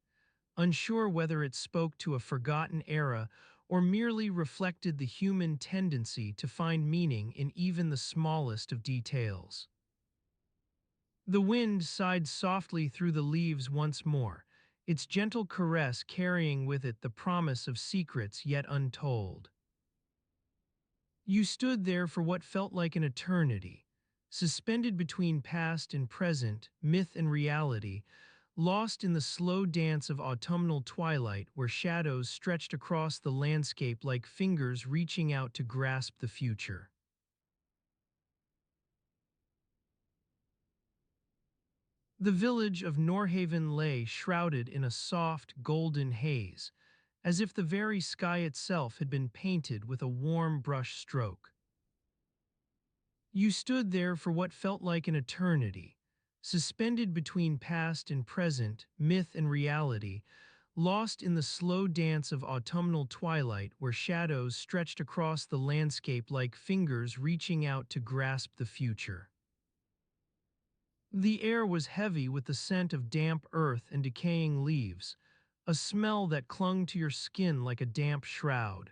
[SPEAKER 1] unsure whether it spoke to a forgotten era or merely reflected the human tendency to find meaning in even the smallest of details. The wind sighed softly through the leaves once more, its gentle caress carrying with it the promise of secrets yet untold. You stood there for what felt like an eternity, suspended between past and present, myth and reality, lost in the slow dance of autumnal twilight where shadows stretched across the landscape like fingers reaching out to grasp the future. The village of Norhaven lay shrouded in a soft, golden haze, as if the very sky itself had been painted with a warm brush stroke. You stood there for what felt like an eternity, suspended between past and present, myth and reality, lost in the slow dance of autumnal twilight where shadows stretched across the landscape like fingers reaching out to grasp the future. The air was heavy with the scent of damp earth and decaying leaves, a smell that clung to your skin like a damp shroud.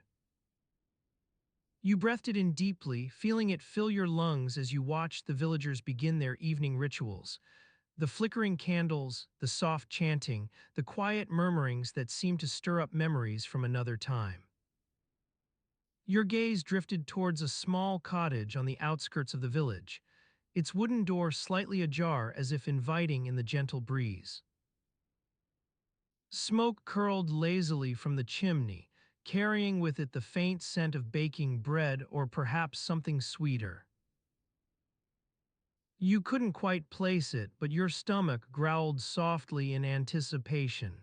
[SPEAKER 1] You breathed it in deeply, feeling it fill your lungs as you watched the villagers begin their evening rituals. The flickering candles, the soft chanting, the quiet murmurings that seemed to stir up memories from another time. Your gaze drifted towards a small cottage on the outskirts of the village, its wooden door slightly ajar as if inviting in the gentle breeze. Smoke curled lazily from the chimney, carrying with it the faint scent of baking bread or perhaps something sweeter. You couldn't quite place it, but your stomach growled softly in anticipation.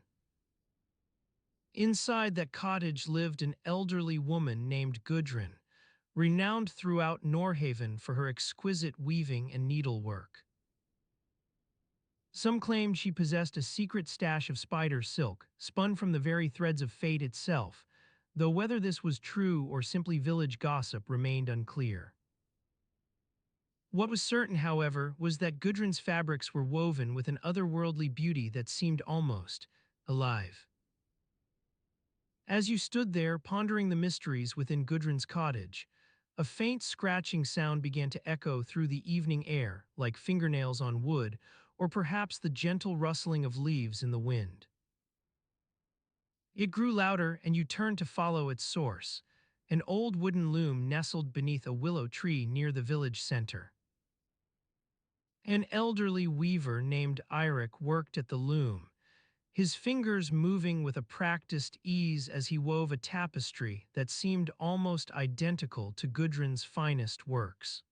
[SPEAKER 1] Inside that cottage lived an elderly woman named Gudrun, renowned throughout Norhaven for her exquisite weaving and needlework. Some claimed she possessed a secret stash of spider silk, spun from the very threads of fate itself, though whether this was true or simply village gossip remained unclear. What was certain, however, was that Gudrun's fabrics were woven with an otherworldly beauty that seemed almost alive. As you stood there pondering the mysteries within Gudrun's cottage, a faint scratching sound began to echo through the evening air, like fingernails on wood, or perhaps the gentle rustling of leaves in the wind. It grew louder, and you turned to follow its source, an old wooden loom nestled beneath a willow tree near the village center. An elderly weaver named Eirik worked at the loom, his fingers moving with a practiced ease as he wove a tapestry that seemed almost identical to Gudrun's finest works.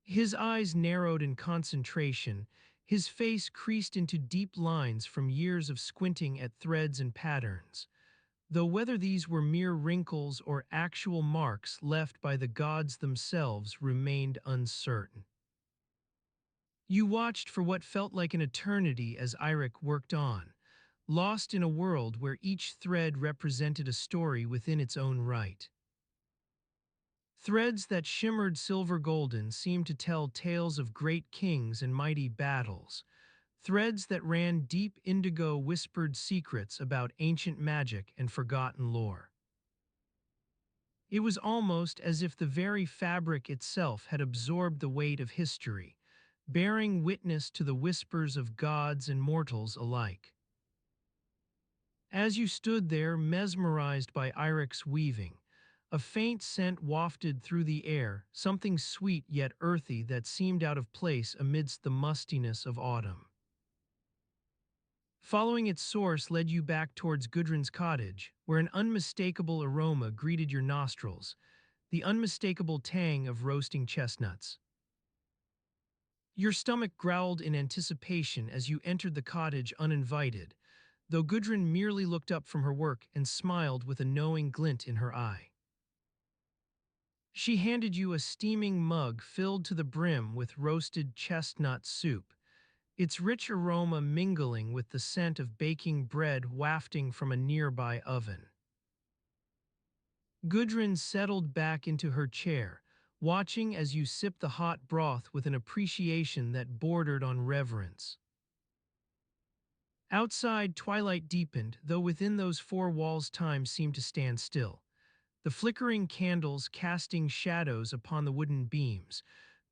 [SPEAKER 1] His eyes narrowed in concentration, his face creased into deep lines from years of squinting at threads and patterns, though whether these were mere wrinkles or actual marks left by the gods themselves remained uncertain. You watched for what felt like an eternity as Eirik worked on, lost in a world where each thread represented a story within its own right. Threads that shimmered silver golden seemed to tell tales of great kings and mighty battles. Threads that ran deep indigo whispered secrets about ancient magic and forgotten lore. It was almost as if the very fabric itself had absorbed the weight of history, bearing witness to the whispers of gods and mortals alike. As you stood there mesmerized by Eirik's weaving, a faint scent wafted through the air, something sweet yet earthy that seemed out of place amidst the mustiness of autumn. Following its source led you back towards Gudrun's cottage, where an unmistakable aroma greeted your nostrils, the unmistakable tang of roasting chestnuts. Your stomach growled in anticipation as you entered the cottage uninvited, though Gudrun merely looked up from her work and smiled with a knowing glint in her eye. She handed you a steaming mug filled to the brim with roasted chestnut soup, its rich aroma mingling with the scent of baking bread wafting from a nearby oven. Gudrun settled back into her chair, watching as you sipped the hot broth with an appreciation that bordered on reverence. Outside, twilight deepened, though within those four walls time seemed to stand still, the flickering candles casting shadows upon the wooden beams,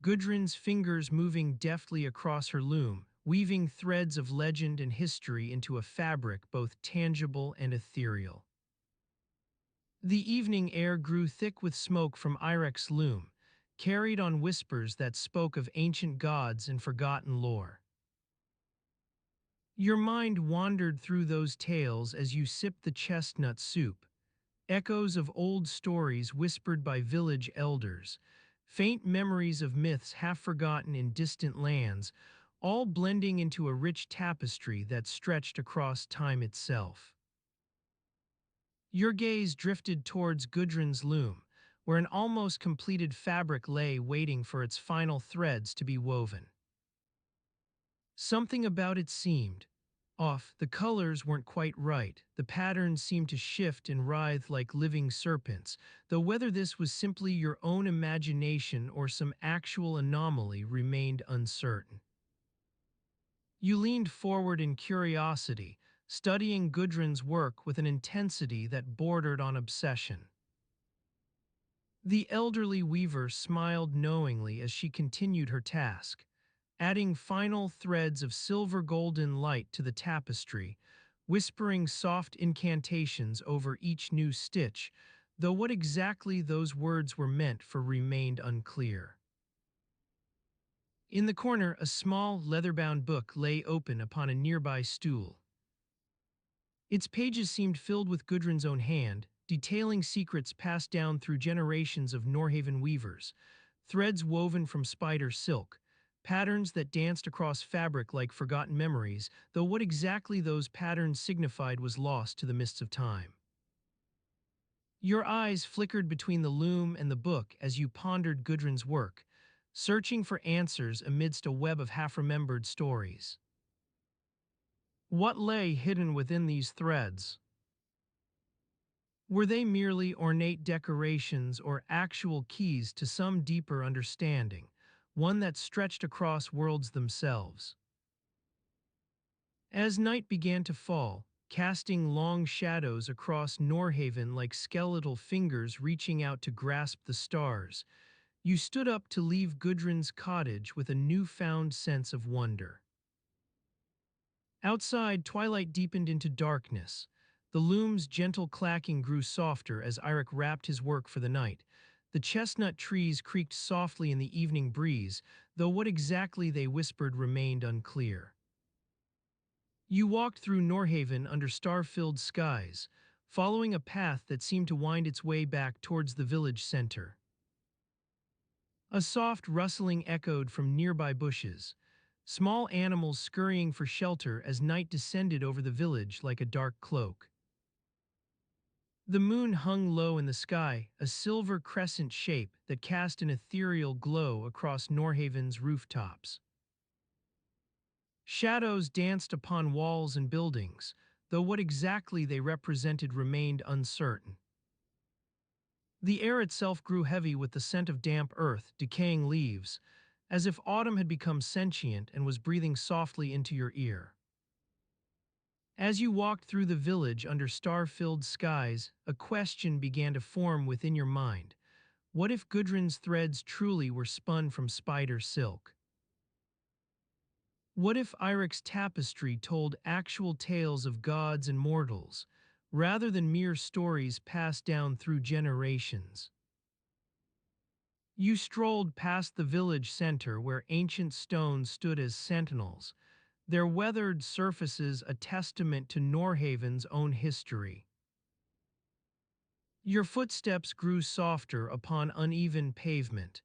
[SPEAKER 1] Gudrun's fingers moving deftly across her loom, weaving threads of legend and history into a fabric both tangible and ethereal. The evening air grew thick with smoke from Eirik's loom, carried on whispers that spoke of ancient gods and forgotten lore. Your mind wandered through those tales as you sipped the chestnut soup, echoes of old stories whispered by village elders, faint memories of myths half forgotten in distant lands, all blending into a rich tapestry that stretched across time itself. Your gaze drifted towards Gudrun's loom, where an almost completed fabric lay waiting for its final threads to be woven. Something about it seemed off. The colors weren't quite right. The patterns seemed to shift and writhe like living serpents, though whether this was simply your own imagination or some actual anomaly remained uncertain. You leaned forward in curiosity, studying Gudrun's work with an intensity that bordered on obsession. The elderly weaver smiled knowingly as she continued her task, adding final threads of silver golden light to the tapestry, whispering soft incantations over each new stitch, though what exactly those words were meant for remained unclear. In the corner, a small, leather-bound book lay open upon a nearby stool. Its pages seemed filled with Gudrun's own hand, detailing secrets passed down through generations of Norhaven weavers, threads woven from spider silk, patterns that danced across fabric like forgotten memories, though what exactly those patterns signified was lost to the mists of time. Your eyes flickered between the loom and the book as you pondered Gudrun's work, searching for answers amidst a web of half-remembered stories. What lay hidden within these threads? Were they merely ornate decorations or actual keys to some deeper understanding, one that stretched across worlds themselves? As night began to fall, casting long shadows across Norhaven like skeletal fingers reaching out to grasp the stars, you stood up to leave Gudrun's cottage with a newfound sense of wonder. Outside, twilight deepened into darkness. The loom's gentle clacking grew softer as Eirik wrapped his work for the night. The chestnut trees creaked softly in the evening breeze, though what exactly they whispered remained unclear. You walked through Norhaven under star-filled skies, following a path that seemed to wind its way back towards the village center. A soft rustling echoed from nearby bushes, small animals scurrying for shelter as night descended over the village like a dark cloak. The moon hung low in the sky, a silver crescent shape that cast an ethereal glow across Norhaven's rooftops. Shadows danced upon walls and buildings, though what exactly they represented remained uncertain. The air itself grew heavy with the scent of damp earth, decaying leaves, as if autumn had become sentient and was breathing softly into your ear. As you walked through the village under star-filled skies, a question began to form within your mind. What if Gudrun's threads truly were spun from spider silk? What if Eirik's tapestry told actual tales of gods and mortals, rather than mere stories passed down through generations? You strolled past the village center where ancient stones stood as sentinels, their weathered surfaces a testament to Norhaven's own history. Your footsteps grew softer upon uneven pavement.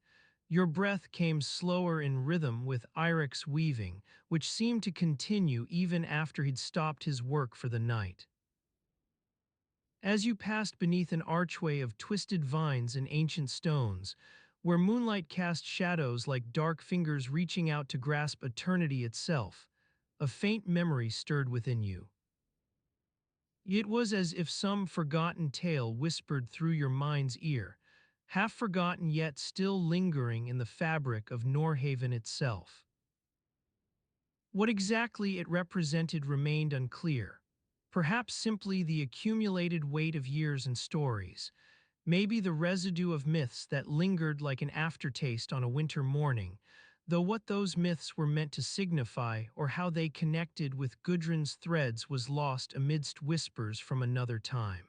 [SPEAKER 1] Your breath came slower in rhythm with Eirik's weaving, which seemed to continue even after he'd stopped his work for the night. As you passed beneath an archway of twisted vines and ancient stones, where moonlight cast shadows like dark fingers reaching out to grasp eternity itself, a faint memory stirred within you. It was as if some forgotten tale whispered through your mind's ear, half forgotten yet still lingering in the fabric of Norhaven itself. What exactly it represented remained unclear, perhaps simply the accumulated weight of years and stories, maybe the residue of myths that lingered like an aftertaste on a winter morning, though what those myths were meant to signify or how they connected with Gudrun's threads was lost amidst whispers from another time.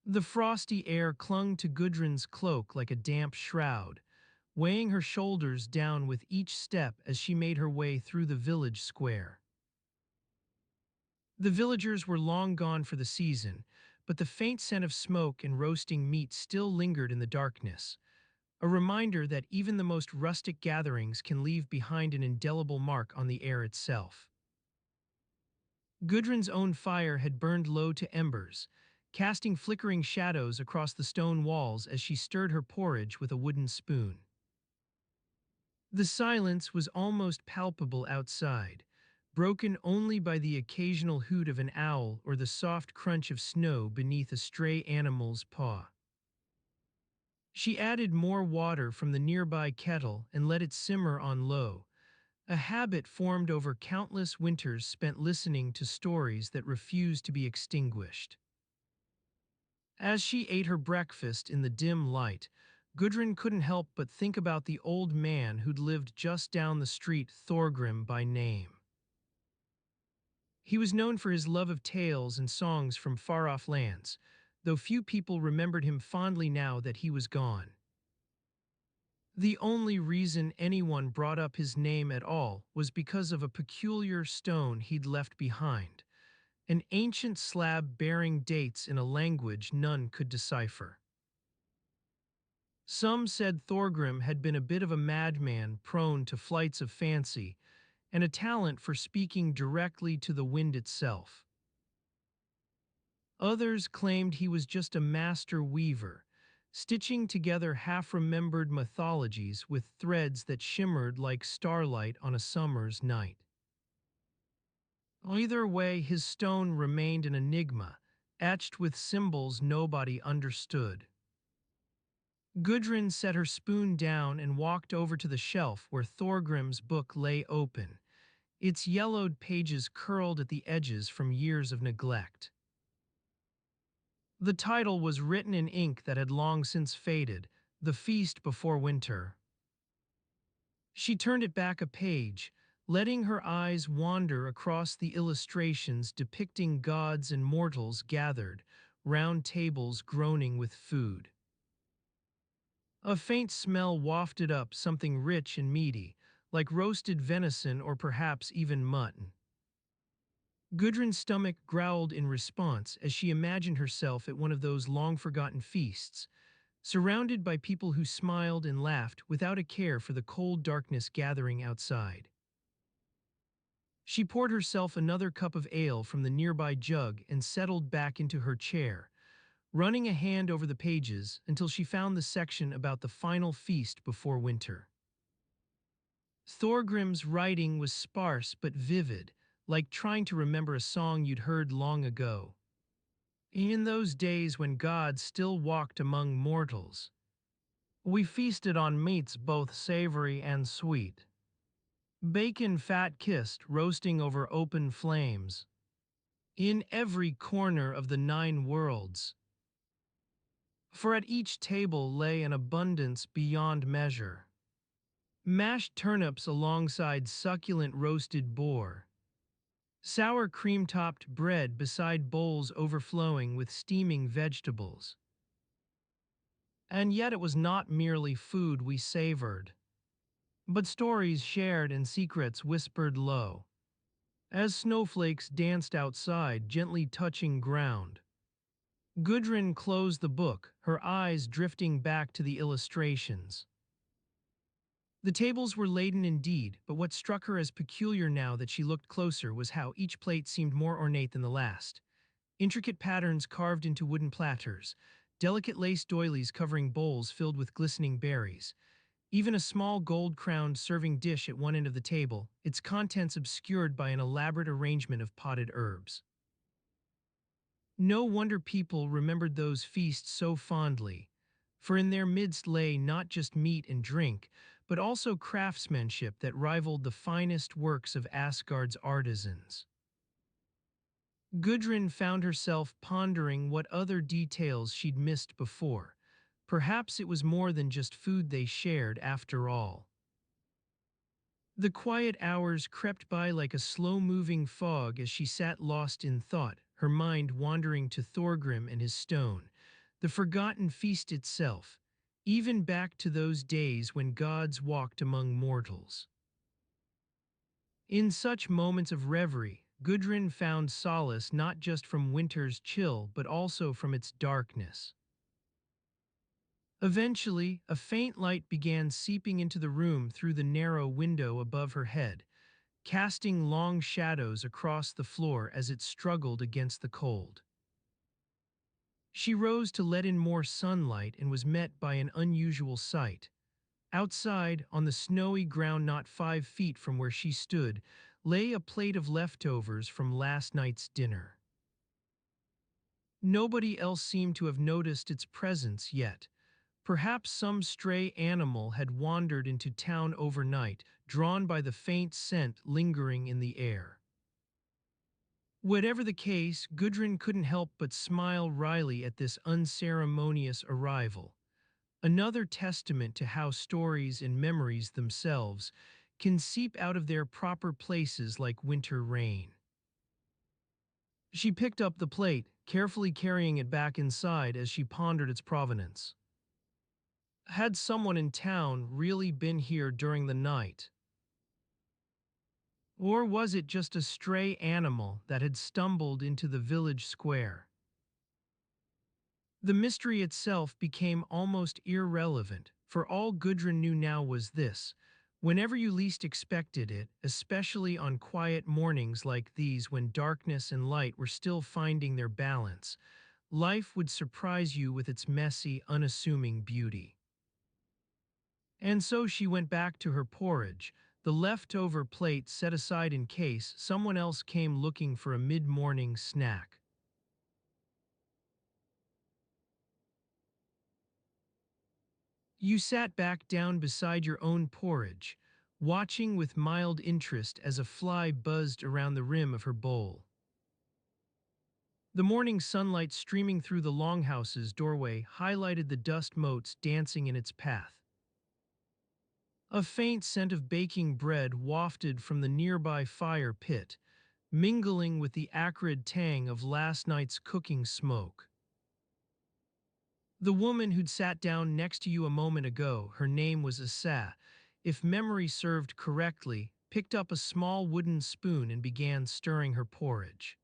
[SPEAKER 1] The frosty air clung to Gudrun's cloak like a damp shroud, weighing her shoulders down with each step as she made her way through the village square. The villagers were long gone for the season, but the faint scent of smoke and roasting meat still lingered in the darkness, a reminder that even the most rustic gatherings can leave behind an indelible mark on the air itself. Gudrun's own fire had burned low to embers, casting flickering shadows across the stone walls as she stirred her porridge with a wooden spoon. The silence was almost palpable outside, broken only by the occasional hoot of an owl or the soft crunch of snow beneath a stray animal's paw. She added more water from the nearby kettle and let it simmer on low, a habit formed over countless winters spent listening to stories that refused to be extinguished. As she ate her breakfast in the dim light, Gudrun couldn't help but think about the old man who'd lived just down the street, Thorgrim by name. He was known for his love of tales and songs from far-off lands, though few people remembered him fondly now that he was gone. The only reason anyone brought up his name at all was because of a peculiar stone he'd left behind, an ancient slab bearing dates in a language none could decipher. Some said Thorgrim had been a bit of a madman prone to flights of fancy, and a talent for speaking directly to the wind itself. Others claimed he was just a master weaver, stitching together half-remembered mythologies with threads that shimmered like starlight on a summer's night. Either way, his stone remained an enigma, etched with symbols nobody understood. Gudrun set her spoon down and walked over to the shelf where Thorgrim's book lay open, its yellowed pages curled at the edges from years of neglect. The title was written in ink that had long since faded, The Feast Before Winter. She turned it back a page, letting her eyes wander across the illustrations depicting gods and mortals gathered, round tables groaning with food. A faint smell wafted up, something rich and meaty, like roasted venison or perhaps even mutton. Gudrun's stomach growled in response as she imagined herself at one of those long-forgotten feasts, surrounded by people who smiled and laughed without a care for the cold darkness gathering outside. She poured herself another cup of ale from the nearby jug and settled back into her chair, running a hand over the pages until she found the section about the final feast before winter. Thorgrim's writing was sparse but vivid, like trying to remember a song you'd heard long ago. In those days when gods still walked among mortals, we feasted on meats both savory and sweet. Bacon fat-kissed, roasting over open flames. In every corner of the 9 worlds. For at each table lay an abundance beyond measure. Mashed turnips alongside succulent roasted boar. Sour cream-topped bread beside bowls overflowing with steaming vegetables. And yet it was not merely food we savored, but stories shared and secrets whispered low, as snowflakes danced outside, gently touching ground. Gudrun closed the book, her eyes drifting back to the illustrations. The tables were laden indeed, but what struck her as peculiar now that she looked closer was how each plate seemed more ornate than the last. Intricate patterns carved into wooden platters, delicate lace doilies covering bowls filled with glistening berries. Even a small gold-crowned serving dish at one end of the table, its contents obscured by an elaborate arrangement of potted herbs. No wonder people remembered those feasts so fondly, for in their midst lay not just meat and drink, but also craftsmanship that rivaled the finest works of Asgard's artisans. Gudrun found herself pondering what other details she'd missed before. Perhaps it was more than just food they shared after all. The quiet hours crept by like a slow-moving fog as she sat lost in thought, her mind wandering to Thorgrim and his stone, the forgotten feast itself, even back to those days when gods walked among mortals. In such moments of reverie, Gudrun found solace not just from winter's chill but also from its darkness. Eventually, a faint light began seeping into the room through the narrow window above her head, casting long shadows across the floor as it struggled against the cold. She rose to let in more sunlight and was met by an unusual sight. Outside, on the snowy ground not 5 feet from where she stood, lay a plate of leftovers from last night's dinner. Nobody else seemed to have noticed its presence yet. Perhaps some stray animal had wandered into town overnight, drawn by the faint scent lingering in the air. Whatever the case, Gudrun couldn't help but smile wryly at this unceremonious arrival, another testament to how stories and memories themselves can seep out of their proper places like winter rain. She picked up the plate, carefully carrying it back inside as she pondered its provenance. Had someone in town really been here during the night? Or was it just a stray animal that had stumbled into the village square? The mystery itself became almost irrelevant, for all Gudrun knew now was this: whenever you least expected it, especially on quiet mornings like these when darkness and light were still finding their balance, life would surprise you with its messy, unassuming beauty. And so she went back to her porridge, the leftover plate set aside in case someone else came looking for a mid-morning snack. You sat back down beside your own porridge, watching with mild interest as a fly buzzed around the rim of her bowl. The morning sunlight streaming through the longhouse's doorway highlighted the dust motes dancing in its path. A faint scent of baking bread wafted from the nearby fire pit, mingling with the acrid tang of last night's cooking smoke. The woman who'd sat down next to you a moment ago, her name was Asa, if memory served correctly, picked up a small wooden spoon and began stirring her porridge.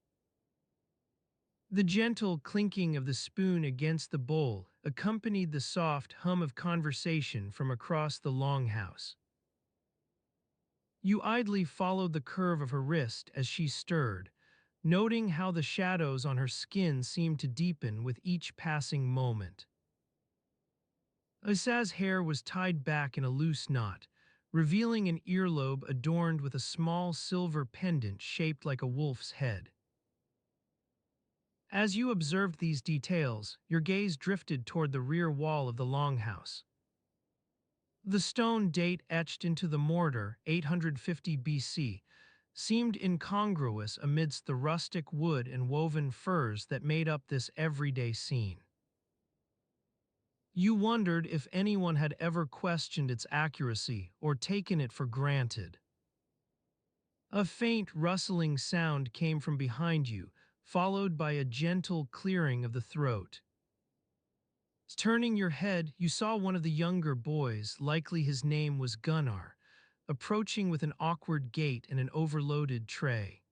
[SPEAKER 1] The gentle clinking of the spoon against the bowl accompanied the soft hum of conversation from across the longhouse. You idly followed the curve of her wrist as she stirred, noting how the shadows on her skin seemed to deepen with each passing moment. Asa's hair was tied back in a loose knot, revealing an earlobe adorned with a small silver pendant shaped like a wolf's head. As you observed these details, your gaze drifted toward the rear wall of the longhouse. The stone date etched into the mortar, 850 BC, seemed incongruous amidst the rustic wood and woven furs that made up this everyday scene. You wondered if anyone had ever questioned its accuracy or taken it for granted. A faint rustling sound came from behind you, followed by a gentle clearing of the throat. Turning your head, you saw one of the younger boys, likely his name was Gunnar, approaching with an awkward gait and an overloaded tray.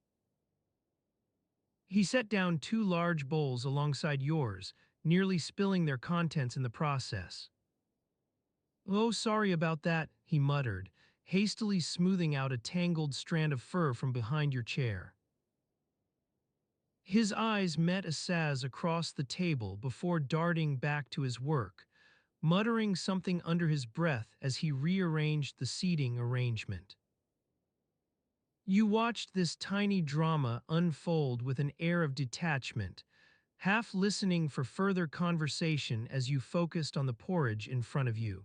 [SPEAKER 1] He set down two large bowls alongside yours, nearly spilling their contents in the process. "Oh, sorry about that," he muttered, hastily smoothing out a tangled strand of fur from behind your chair. His eyes met Asaz across the table before darting back to his work, muttering something under his breath as he rearranged the seating arrangement. You watched this tiny drama unfold with an air of detachment, half listening for further conversation as you focused on the porridge in front of you.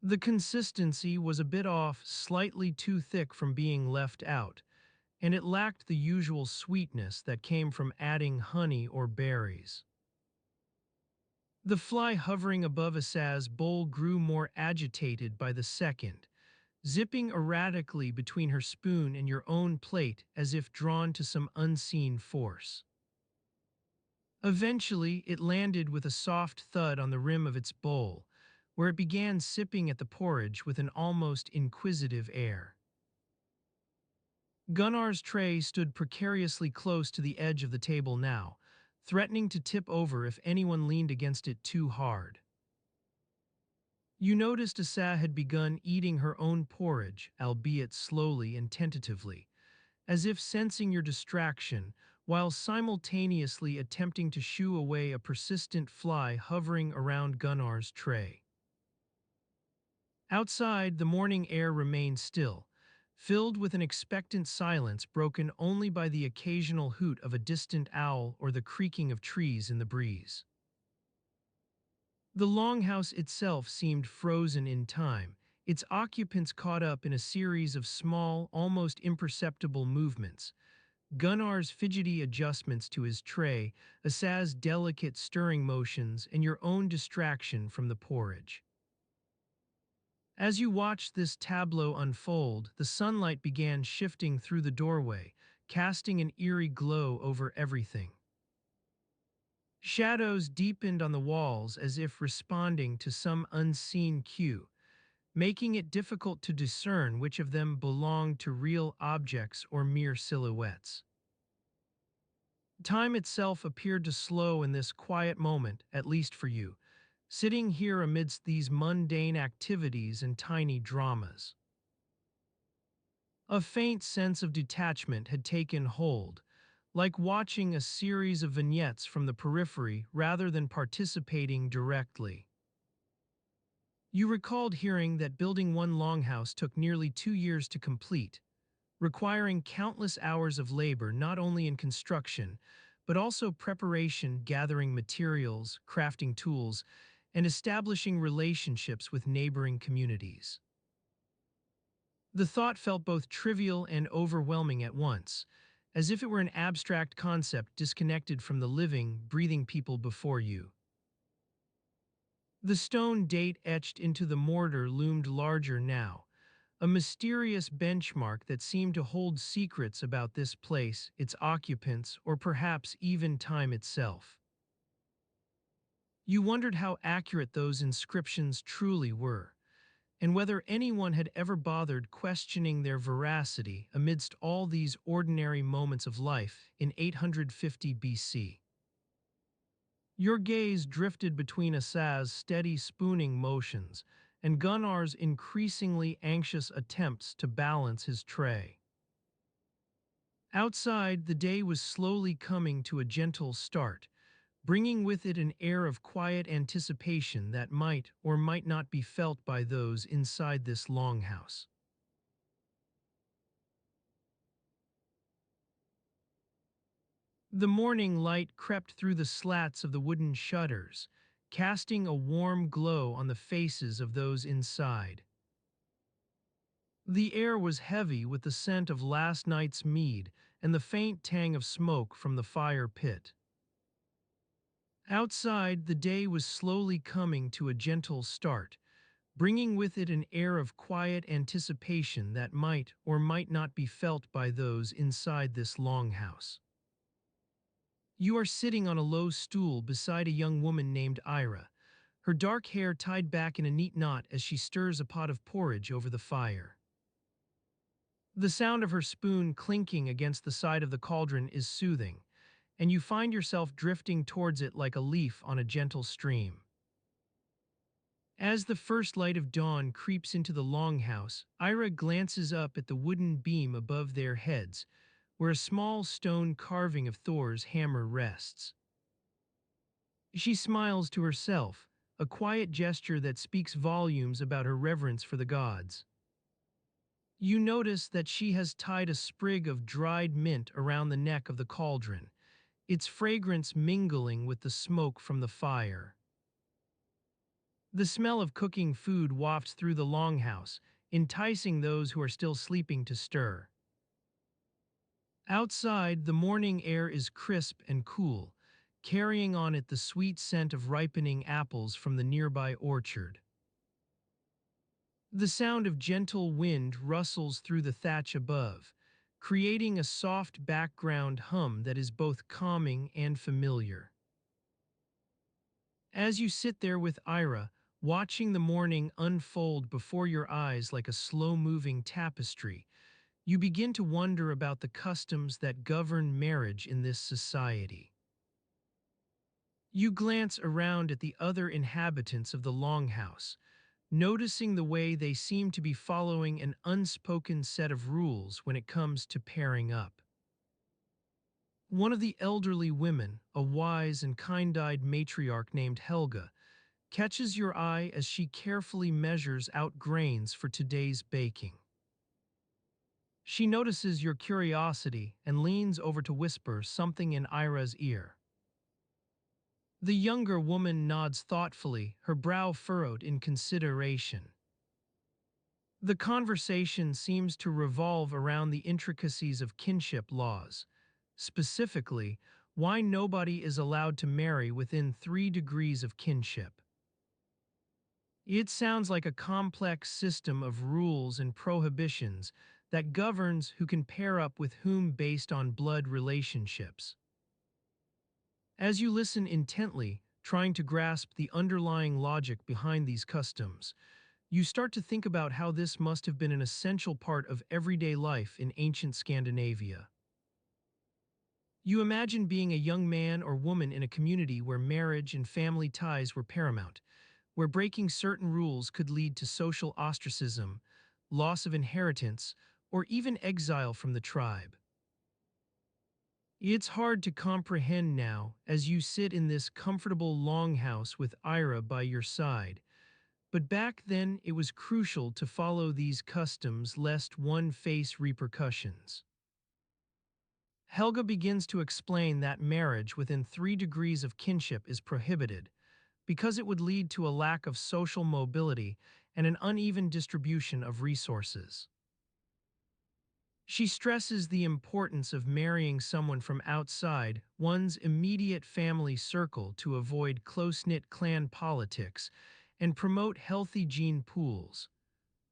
[SPEAKER 1] The consistency was a bit off, slightly too thick from being left out, and it lacked the usual sweetness that came from adding honey or berries. The fly hovering above Asaz's bowl grew more agitated by the second, zipping erratically between her spoon and your own plate as if drawn to some unseen force. Eventually, it landed with a soft thud on the rim of its bowl, where it began sipping at the porridge with an almost inquisitive air. Gunnar's tray stood precariously close to the edge of the table now, threatening to tip over if anyone leaned against it too hard. You noticed Asa had begun eating her own porridge, albeit slowly and tentatively, as if sensing your distraction, while simultaneously attempting to shoo away a persistent fly hovering around Gunnar's tray. Outside, the morning air remained still, filled with an expectant silence broken only by the occasional hoot of a distant owl or the creaking of trees in the breeze. The longhouse itself seemed frozen in time, its occupants caught up in a series of small, almost imperceptible movements, Gunnar's fidgety adjustments to his tray, Asaz's delicate stirring motions, and your own distraction from the porridge. As you watched this tableau unfold, the sunlight began shifting through the doorway, casting an eerie glow over everything. Shadows deepened on the walls as if responding to some unseen cue, making it difficult to discern which of them belonged to real objects or mere silhouettes. Time itself appeared to slow in this quiet moment, at least for you, sitting here amidst these mundane activities and tiny dramas. A faint sense of detachment had taken hold, like watching a series of vignettes from the periphery rather than participating directly. You recalled hearing that building one longhouse took nearly 2 years to complete, requiring countless hours of labor not only in construction, but also preparation, gathering materials, crafting tools, and establishing relationships with neighboring communities. The thought felt both trivial and overwhelming at once, as if it were an abstract concept disconnected from the living, breathing people before you. The stone date etched into the mortar loomed larger now, a mysterious benchmark that seemed to hold secrets about this place, its occupants, or perhaps even time itself. You wondered how accurate those inscriptions truly were, and whether anyone had ever bothered questioning their veracity amidst all these ordinary moments of life in 850 BC. Your gaze drifted between Asaz's steady spooning motions and Gunnar's increasingly anxious attempts to balance his tray. Outside, the day was slowly coming to a gentle start, bringing with it an air of quiet anticipation that might or might not be felt by those inside this longhouse. The morning light crept through the slats of the wooden shutters, casting a warm glow on the faces of those inside. The air was heavy with the scent of last night's mead and the faint tang of smoke from the fire pit. Outside, the day was slowly coming to a gentle start, bringing with it an air of quiet anticipation that might or might not be felt by those inside this longhouse. You are sitting on a low stool beside a young woman named Ira, her dark hair tied back in a neat knot as she stirs a pot of porridge over the fire. The sound of her spoon clinking against the side of the cauldron is soothing, and you find yourself drifting towards it like a leaf on a gentle stream. As the first light of dawn creeps into the longhouse, Ira glances up at the wooden beam above their heads, where a small stone carving of Thor's hammer rests. She smiles to herself, a quiet gesture that speaks volumes about her reverence for the gods. You notice that she has tied a sprig of dried mint around the neck of the cauldron, its fragrance mingling with the smoke from the fire. The smell of cooking food wafts through the longhouse, enticing those who are still sleeping to stir. Outside, the morning air is crisp and cool, carrying on it the sweet scent of ripening apples from the nearby orchard. The sound of gentle wind rustles through the thatch above, creating a soft background hum that is both calming and familiar. As you sit there with Ira, watching the morning unfold before your eyes like a slow-moving tapestry, you begin to wonder about the customs that govern marriage in this society. You glance around at the other inhabitants of the longhouse, noticing the way they seem to be following an unspoken set of rules when it comes to pairing up. One of the elderly women, a wise and kind-eyed matriarch named Helga, catches your eye as she carefully measures out grains for today's baking. She notices your curiosity and leans over to whisper something in Ira's ear. The younger woman nods thoughtfully, her brow furrowed in consideration. The conversation seems to revolve around the intricacies of kinship laws, Specifically, why nobody is allowed to marry within 3 degrees of kinship. It sounds like a complex system of rules and prohibitions that governs who can pair up with whom based on blood relationships. As you listen intently, trying to grasp the underlying logic behind these customs, you start to think about how this must have been an essential part of everyday life in ancient Scandinavia. You imagine being a young man or woman in a community where marriage and family ties were paramount, where breaking certain rules could lead to social ostracism, loss of inheritance, or even exile from the tribe. It's hard to comprehend now as you sit in this comfortable longhouse with Ira by your side, but back then it was crucial to follow these customs lest one face repercussions. Helga begins to explain that marriage within 3 degrees of kinship is prohibited because it would lead to a lack of social mobility and an uneven distribution of resources. She stresses the importance of marrying someone from outside one's immediate family circle to avoid close-knit clan politics and promote healthy gene pools,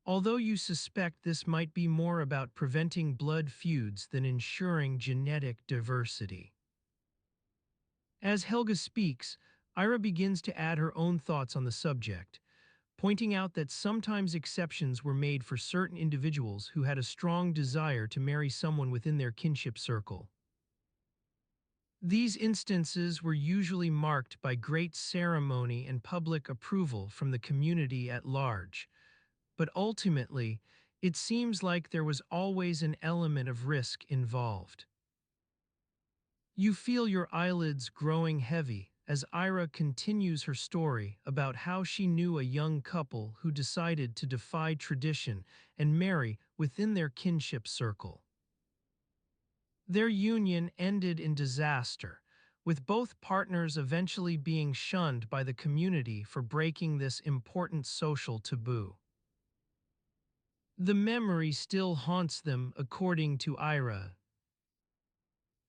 [SPEAKER 1] although you suspect this might be more about preventing blood feuds than ensuring genetic diversity. As Helga speaks, Ira begins to add her own thoughts on the subject, pointing out that sometimes exceptions were made for certain individuals who had a strong desire to marry someone within their kinship circle. These instances were usually marked by great ceremony and public approval from the community at large, but ultimately, it seems like there was always an element of risk involved. You feel your eyelids growing heavy as Ira continues her story about how she knew a young couple who decided to defy tradition and marry within their kinship circle. Their union ended in disaster, with both partners eventually being shunned by the community for breaking this important social taboo. The memory still haunts them, according to Ira.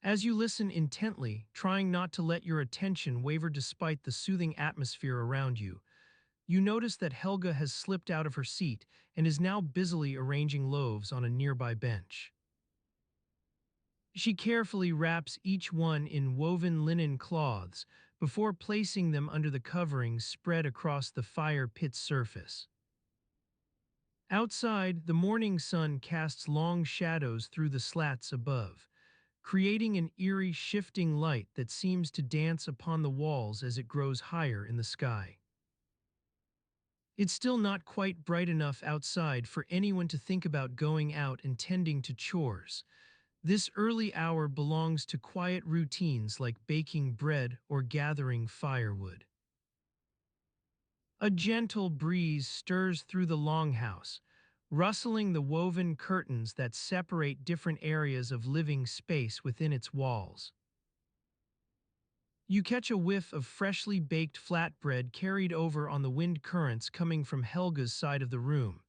[SPEAKER 1] As you listen intently, trying not to let your attention waver despite the soothing atmosphere around you, you notice that Helga has slipped out of her seat and is now busily arranging loaves on a nearby bench. She carefully wraps each one in woven linen cloths before placing them under the coverings spread across the fire pit's surface. Outside, the morning sun casts long shadows through the slats above, creating an eerie shifting light that seems to dance upon the walls as it grows higher in the sky. It's still not quite bright enough outside for anyone to think about going out and tending to chores. This early hour belongs to quiet routines like baking bread or gathering firewood. A gentle breeze stirs through the longhouse, rustling the woven curtains that separate different areas of living space within its walls. You catch a whiff of freshly baked flatbread carried over on the wind currents coming from Helga's side of the room.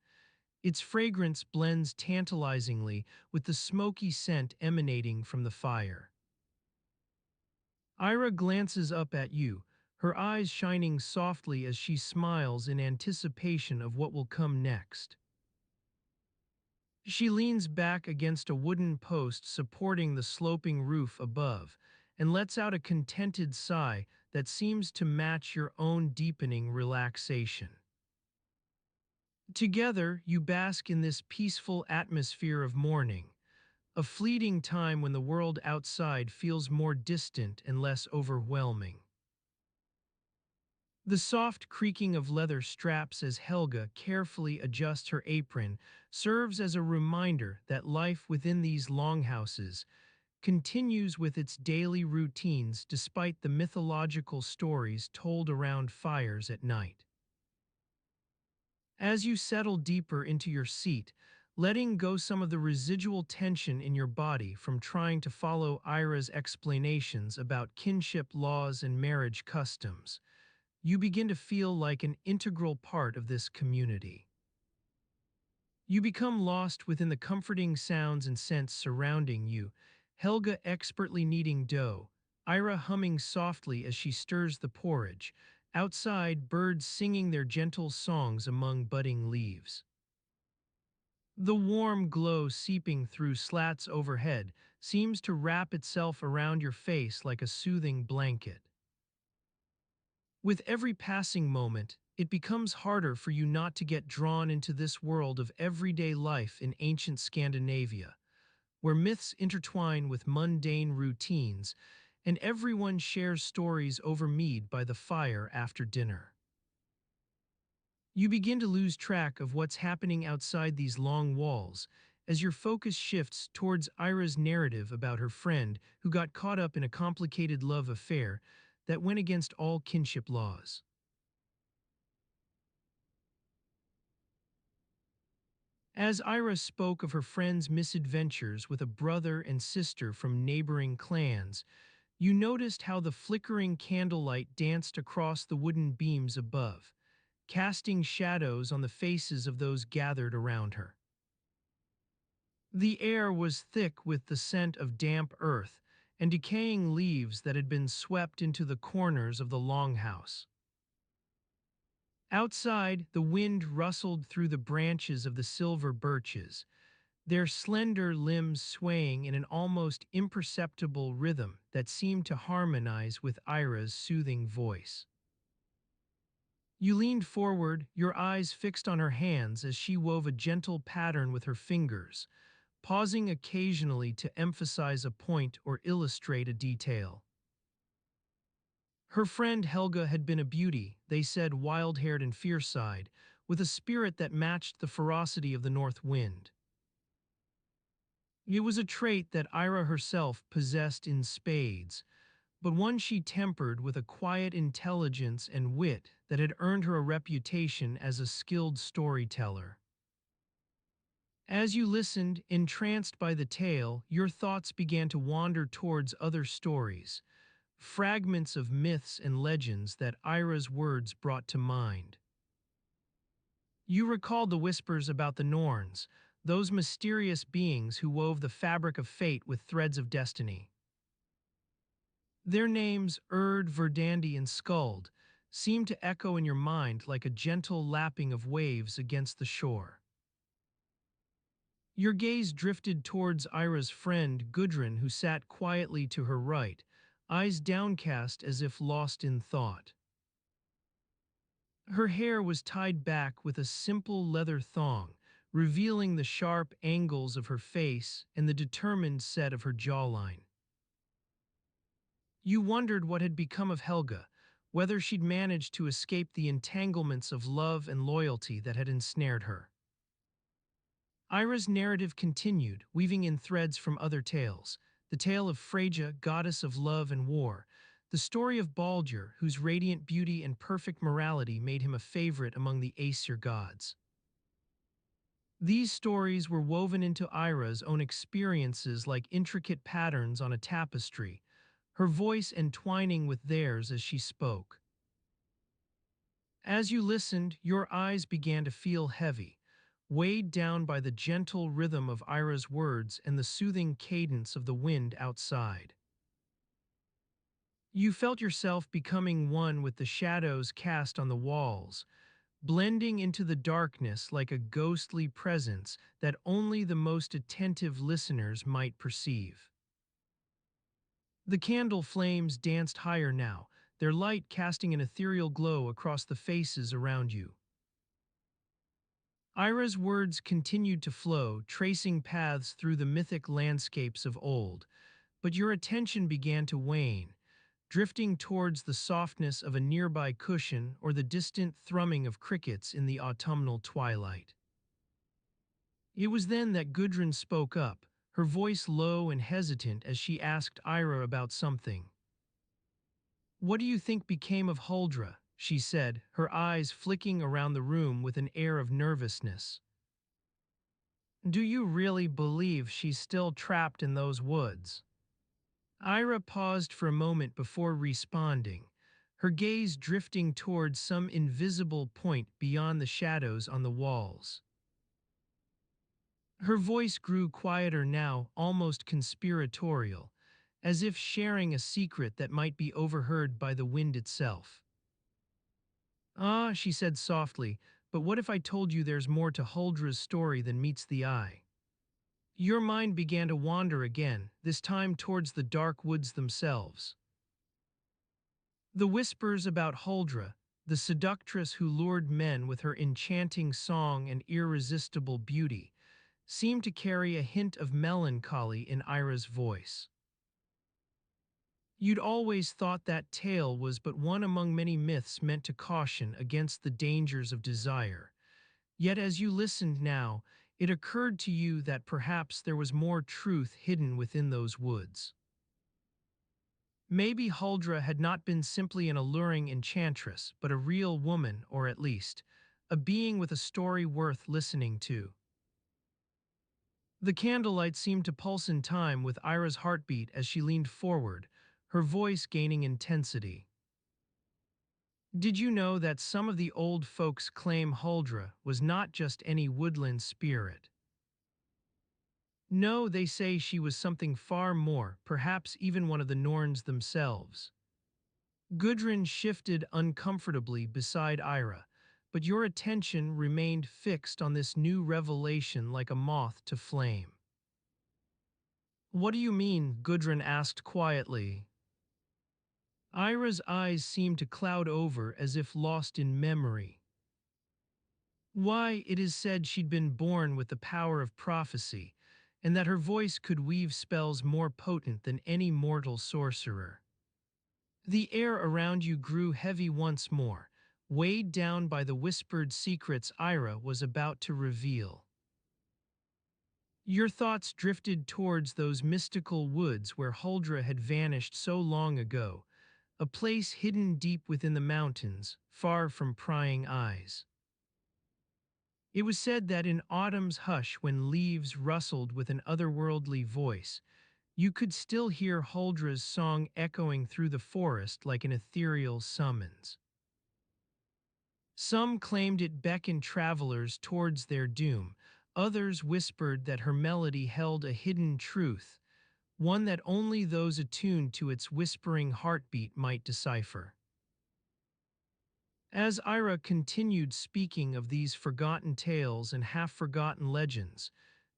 [SPEAKER 1] Its fragrance blends tantalizingly with the smoky scent emanating from the fire. Ira glances up at you, her eyes shining softly as she smiles in anticipation of what will come next. She leans back against a wooden post supporting the sloping roof above and lets out a contented sigh that seems to match your own deepening relaxation. Together, you bask in this peaceful atmosphere of morning, a fleeting time when the world outside feels more distant and less overwhelming. The soft creaking of leather straps as Helga carefully adjusts her apron serves as a reminder that life within these longhouses continues with its daily routines despite the mythological stories told around fires at night. As you settle deeper into your seat, letting go some of the residual tension in your body from trying to follow Ira's explanations about kinship laws and marriage customs, you begin to feel like an integral part of this community. You become lost within the comforting sounds and scents surrounding you, Helga expertly kneading dough, Ira humming softly as she stirs the porridge, outside birds singing their gentle songs among budding leaves. The warm glow seeping through slats overhead seems to wrap itself around your face like a soothing blanket. With every passing moment, it becomes harder for you not to get drawn into this world of everyday life in ancient Scandinavia, where myths intertwine with mundane routines, and everyone shares stories over mead by the fire after dinner. You begin to lose track of what's happening outside these long walls as your focus shifts towards Ira's narrative about her friend who got caught up in a complicated love affair that went against all kinship laws. As Ira spoke of her friend's misadventures with a brother and sister from neighboring clans, you noticed how the flickering candlelight danced across the wooden beams above, casting shadows on the faces of those gathered around her. The air was thick with the scent of damp earth and decaying leaves that had been swept into the corners of the longhouse. Outside, the wind rustled through the branches of the silver birches, their slender limbs swaying in an almost imperceptible rhythm that seemed to harmonize with Ira's soothing voice. You leaned forward, your eyes fixed on her hands as she wove a gentle pattern with her fingers, pausing occasionally to emphasize a point or illustrate a detail. Her friend Helga had been a beauty, they said, wild-haired and fierce-eyed, with a spirit that matched the ferocity of the north wind. It was a trait that Ira herself possessed in spades, but one she tempered with a quiet intelligence and wit that had earned her a reputation as a skilled storyteller. As you listened, entranced by the tale, your thoughts began to wander towards other stories, fragments of myths and legends that Ira's words brought to mind. You recalled the whispers about the Norns, those mysterious beings who wove the fabric of fate with threads of destiny. Their names, Erd, Verdandi, and Skuld, seemed to echo in your mind like a gentle lapping of waves against the shore. Your gaze drifted towards Ira's friend, Gudrun, who sat quietly to her right, eyes downcast as if lost in thought. Her hair was tied back with a simple leather thong, revealing the sharp angles of her face and the determined set of her jawline. You wondered what had become of Helga, whether she'd managed to escape the entanglements of love and loyalty that had ensnared her. Ira's narrative continued, weaving in threads from other tales. The tale of Freyja, goddess of love and war. The story of Baldur, whose radiant beauty and perfect morality made him a favorite among the Aesir gods. These stories were woven into Ira's own experiences like intricate patterns on a tapestry, her voice entwining with theirs as she spoke. As you listened, your eyes began to feel heavy, weighed down by the gentle rhythm of Ira's words and the soothing cadence of the wind outside. You felt yourself becoming one with the shadows cast on the walls, blending into the darkness like a ghostly presence that only the most attentive listeners might perceive. The candle flames danced higher now, their light casting an ethereal glow across the faces around you. Ira's words continued to flow, tracing paths through the mythic landscapes of old, but your attention began to wane, drifting towards the softness of a nearby cushion or the distant thrumming of crickets in the autumnal twilight. It was then that Gudrun spoke up, her voice low and hesitant as she asked Ira about something. "What do you think became of Huldra?" she said, her eyes flicking around the room with an air of nervousness. "Do you really believe she's still trapped in those woods?" Ira paused for a moment before responding, her gaze drifting towards some invisible point beyond the shadows on the walls. Her voice grew quieter now, almost conspiratorial, as if sharing a secret that might be overheard by the wind itself. Ah, she said softly, but what if I told you there's more to Huldra's story than meets the eye? Your mind began to wander again, this time towards the dark woods themselves. The whispers about Huldra, the seductress who lured men with her enchanting song and irresistible beauty, seemed to carry a hint of melancholy in Ira's voice. You'd always thought that tale was but one among many myths meant to caution against the dangers of desire. Yet as you listened now, it occurred to you that perhaps there was more truth hidden within those woods. Maybe Huldra had not been simply an alluring enchantress, but a real woman, or at least, a being with a story worth listening to. The candlelight seemed to pulse in time with Ira's heartbeat as she leaned forward, her voice gaining intensity. Did you know that some of the old folks claim Huldra was not just any woodland spirit? No, they say she was something far more, perhaps even one of the Norns themselves. Gudrun shifted uncomfortably beside Ira, but your attention remained fixed on this new revelation like a moth to flame. What do you mean? Gudrun asked quietly. Ira's eyes seemed to cloud over as if lost in memory. Why, it is said she'd been born with the power of prophecy, and that her voice could weave spells more potent than any mortal sorcerer. The air around you grew heavy once more, weighed down by the whispered secrets Ira was about to reveal. Your thoughts drifted towards those mystical woods where Huldra had vanished so long ago, a place hidden deep within the mountains, far from prying eyes. It was said that in autumn's hush, when leaves rustled with an otherworldly voice, you could still hear Huldra's song echoing through the forest like an ethereal summons. Some claimed it beckoned travelers towards their doom, others whispered that her melody held a hidden truth, one that only those attuned to its whispering heartbeat might decipher. As Ira continued speaking of these forgotten tales and half-forgotten legends,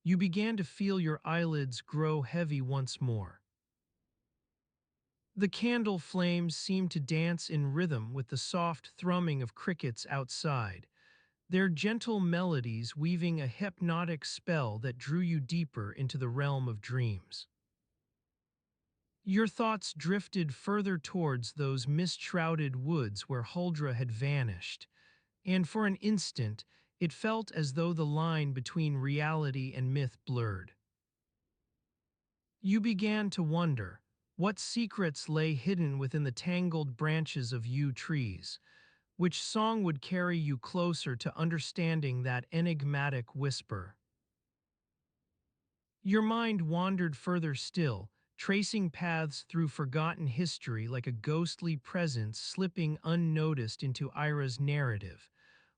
[SPEAKER 1] you began to feel your eyelids grow heavy once more. The candle flames seemed to dance in rhythm with the soft thrumming of crickets outside, their gentle melodies weaving a hypnotic spell that drew you deeper into the realm of dreams. Your thoughts drifted further towards those mist-shrouded woods where Huldra had vanished, and for an instant it felt as though the line between reality and myth blurred. You began to wonder what secrets lay hidden within the tangled branches of yew trees, which song would carry you closer to understanding that enigmatic whisper. Your mind wandered further still, tracing paths through forgotten history like a ghostly presence slipping unnoticed into Ira's narrative,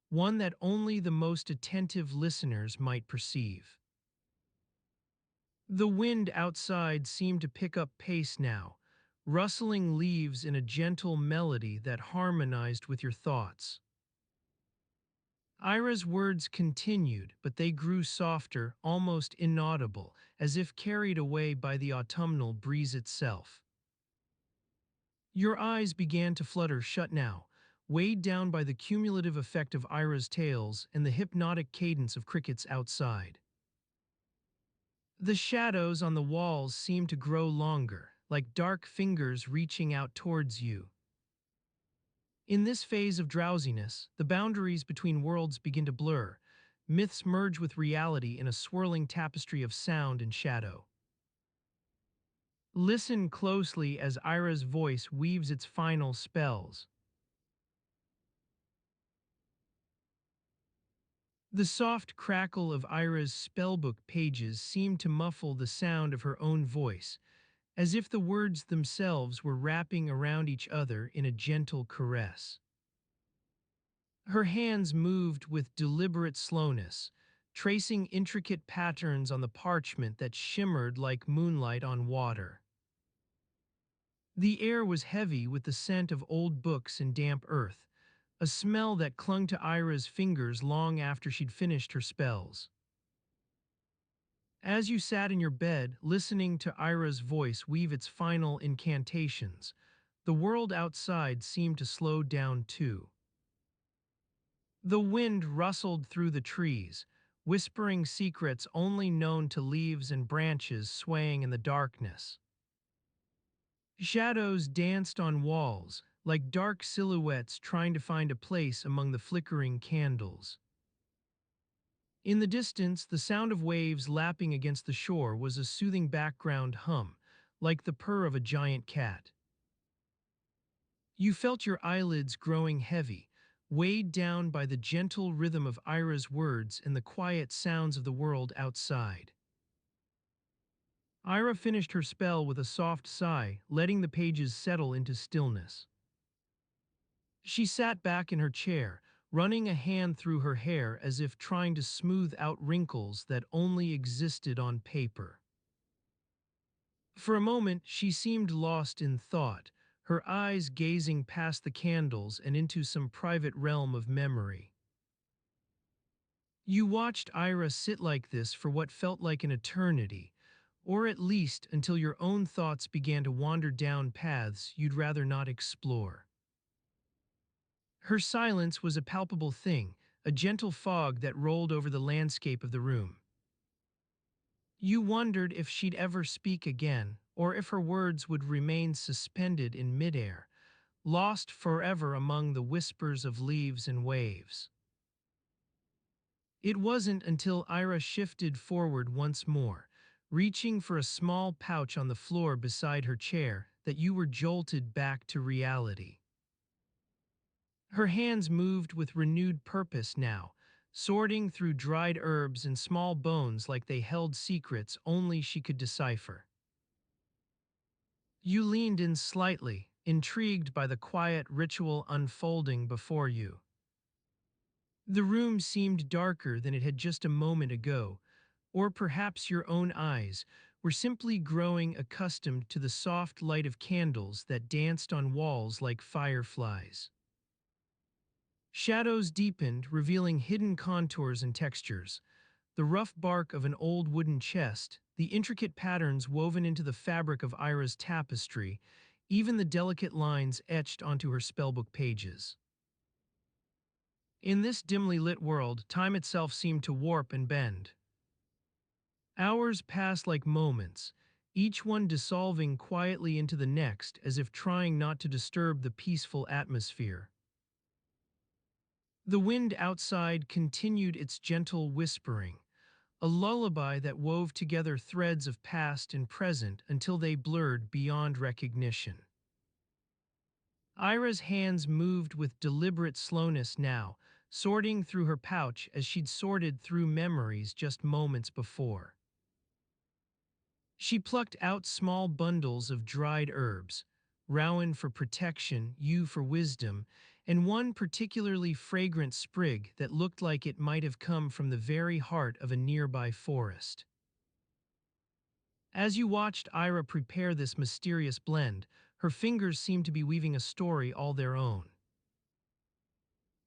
[SPEAKER 1] one that only the most attentive listeners might perceive. The wind outside seemed to pick up pace now, rustling leaves in a gentle melody that harmonized with your thoughts. Ira's words continued, but they grew softer, almost inaudible, as if carried away by the autumnal breeze itself. Your eyes began to flutter shut now, weighed down by the cumulative effect of Ira's tales and the hypnotic cadence of crickets outside. The shadows on the walls seemed to grow longer, like dark fingers reaching out towards you. In this phase of drowsiness, the boundaries between worlds begin to blur. Myths merge with reality in a swirling tapestry of sound and shadow. Listen closely as Ira's voice weaves its final spells. The soft crackle of Ira's spellbook pages seemed to muffle the sound of her own voice, as if the words themselves were wrapping around each other in a gentle caress. Her hands moved with deliberate slowness, tracing intricate patterns on the parchment that shimmered like moonlight on water. The air was heavy with the scent of old books and damp earth, a smell that clung to Ira's fingers long after she'd finished her spells. As you sat in your bed, listening to Ira's voice weave its final incantations, the world outside seemed to slow down too. The wind rustled through the trees, whispering secrets only known to leaves and branches swaying in the darkness. Shadows danced on walls, like dark silhouettes trying to find a place among the flickering candles. In the distance, the sound of waves lapping against the shore was a soothing background hum, like the purr of a giant cat. You felt your eyelids growing heavy, weighed down by the gentle rhythm of Ira's words and the quiet sounds of the world outside. Ira finished her spell with a soft sigh, letting the pages settle into stillness. She sat back in her chair, running a hand through her hair as if trying to smooth out wrinkles that only existed on paper. For a moment, she seemed lost in thought, her eyes gazing past the candles and into some private realm of memory. You watched Ira sit like this for what felt like an eternity, or at least until your own thoughts began to wander down paths you'd rather not explore. Her silence was a palpable thing, a gentle fog that rolled over the landscape of the room. You wondered if she'd ever speak again, or if her words would remain suspended in midair, lost forever among the whispers of leaves and waves. It wasn't until Ira shifted forward once more, reaching for a small pouch on the floor beside her chair, that you were jolted back to reality. Her hands moved with renewed purpose now, sorting through dried herbs and small bones like they held secrets only she could decipher. You leaned in slightly, intrigued by the quiet ritual unfolding before you. The room seemed darker than it had just a moment ago, or perhaps your own eyes were simply growing accustomed to the soft light of candles that danced on walls like fireflies. Shadows deepened, revealing hidden contours and textures. The rough bark of an old wooden chest, the intricate patterns woven into the fabric of Ira's tapestry, even the delicate lines etched onto her spellbook pages. In this dimly lit world, time itself seemed to warp and bend. Hours passed like moments, each one dissolving quietly into the next as if trying not to disturb the peaceful atmosphere. The wind outside continued its gentle whispering, a lullaby that wove together threads of past and present until they blurred beyond recognition. Ira's hands moved with deliberate slowness now, sorting through her pouch as she'd sorted through memories just moments before. She plucked out small bundles of dried herbs, rowan for protection, yew for wisdom, and one particularly fragrant sprig that looked like it might have come from the very heart of a nearby forest. As you watched Ira prepare this mysterious blend, her fingers seemed to be weaving a story all their own.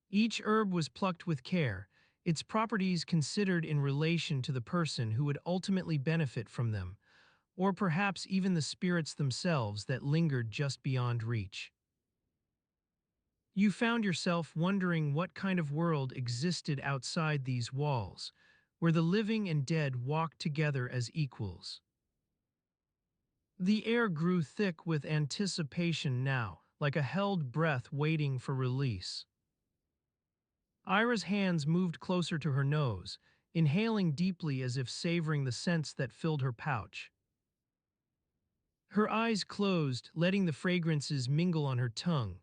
[SPEAKER 1] Each herb was plucked with care, its properties considered in relation to the person who would ultimately benefit from them, or perhaps even the spirits themselves that lingered just beyond reach. You found yourself wondering what kind of world existed outside these walls, where the living and dead walked together as equals. The air grew thick with anticipation now, like a held breath waiting for release. Ira's hands moved closer to her nose, inhaling deeply as if savoring the scents that filled her pouch. Her eyes closed, letting the fragrances mingle on her tongue,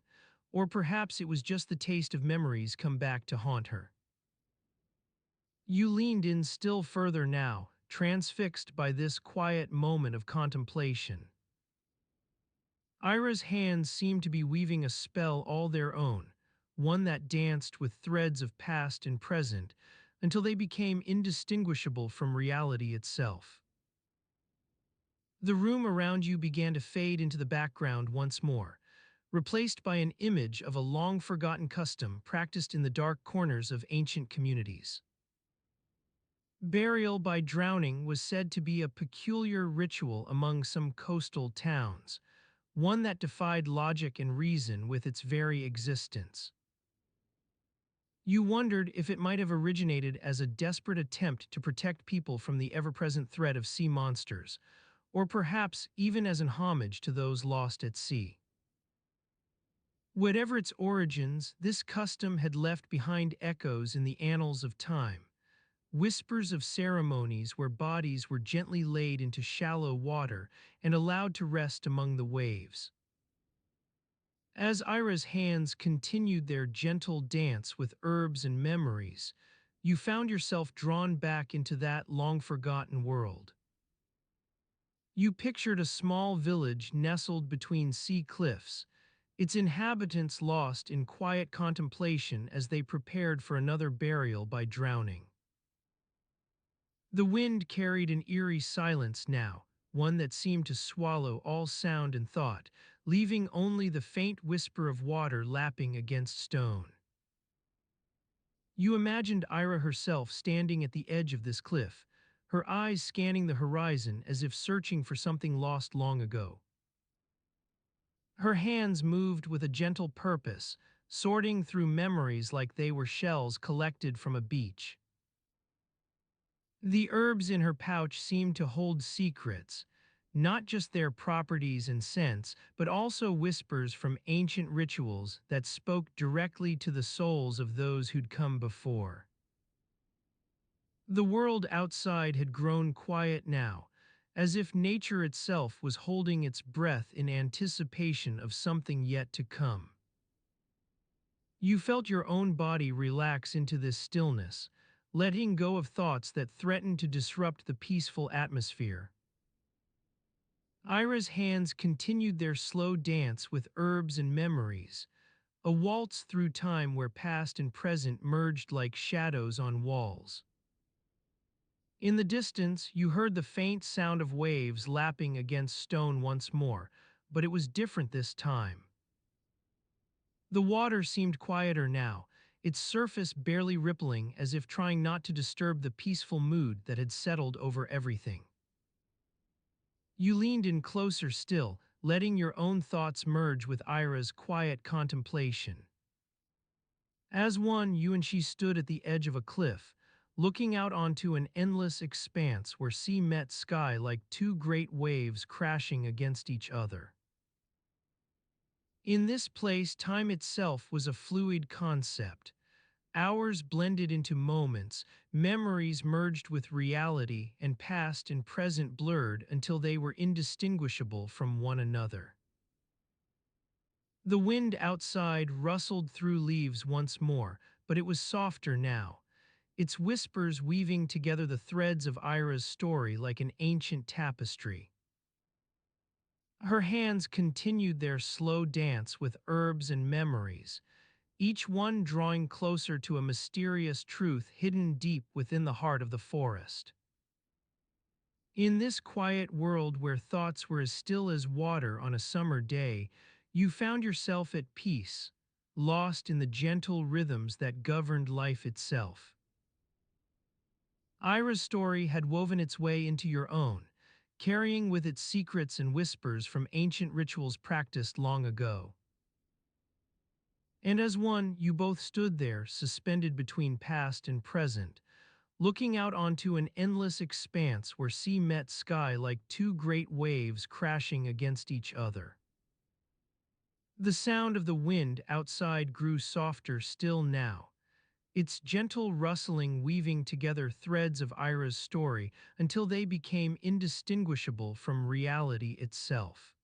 [SPEAKER 1] or perhaps it was just the taste of memories come back to haunt her. You leaned in still further now, transfixed by this quiet moment of contemplation. Ira's hands seemed to be weaving a spell all their own, one that danced with threads of past and present, until they became indistinguishable from reality itself. The room around you began to fade into the background once more, replaced by an image of a long-forgotten custom practiced in the dark corners of ancient communities. Burial by drowning was said to be a peculiar ritual among some coastal towns, one that defied logic and reason with its very existence. You wondered if it might have originated as a desperate attempt to protect people from the ever-present threat of sea monsters, or perhaps even as an homage to those lost at sea. Whatever its origins, this custom had left behind echoes in the annals of time, whispers of ceremonies where bodies were gently laid into shallow water and allowed to rest among the waves. As Ira's hands continued their gentle dance with herbs and memories, you found yourself drawn back into that long-forgotten world. You pictured a small village nestled between sea cliffs, its inhabitants lost in quiet contemplation as they prepared for another burial by drowning. The wind carried an eerie silence now, one that seemed to swallow all sound and thought, leaving only the faint whisper of water lapping against stone. You imagined Ira herself standing at the edge of this cliff, her eyes scanning the horizon as if searching for something lost long ago. Her hands moved with a gentle purpose, sorting through memories like they were shells collected from a beach. The herbs in her pouch seemed to hold secrets, not just their properties and scents, but also whispers from ancient rituals that spoke directly to the souls of those who'd come before. The world outside had grown quiet now, as if nature itself was holding its breath in anticipation of something yet to come. You felt your own body relax into this stillness, letting go of thoughts that threatened to disrupt the peaceful atmosphere. Ira's hands continued their slow dance with herbs and memories, a waltz through time where past and present merged like shadows on walls. In the distance, you heard the faint sound of waves lapping against stone once more, but it was different this time. The water seemed quieter now, its surface barely rippling as if trying not to disturb the peaceful mood that had settled over everything. You leaned in closer still, letting your own thoughts merge with Ira's quiet contemplation. As one, you and she stood at the edge of a cliff, looking out onto an endless expanse where sea met sky like two great waves crashing against each other. In this place, time itself was a fluid concept. Hours blended into moments, memories merged with reality, and past and present blurred until they were indistinguishable from one another. The wind outside rustled through leaves once more, but it was softer now, its whispers weaving together the threads of Ira's story like an ancient tapestry. Her hands continued their slow dance with herbs and memories, each one drawing closer to a mysterious truth hidden deep within the heart of the forest. In this quiet world where thoughts were as still as water on a summer day, you found yourself at peace, lost in the gentle rhythms that governed life itself. Ira's story had woven its way into your own, carrying with it secrets and whispers from ancient rituals practiced long ago. And as one, you both stood there, suspended between past and present, looking out onto an endless expanse where sea met sky like two great waves crashing against each other. The sound of the wind outside grew softer still now, its gentle rustling weaving together threads of Ira's story until they became indistinguishable from reality itself.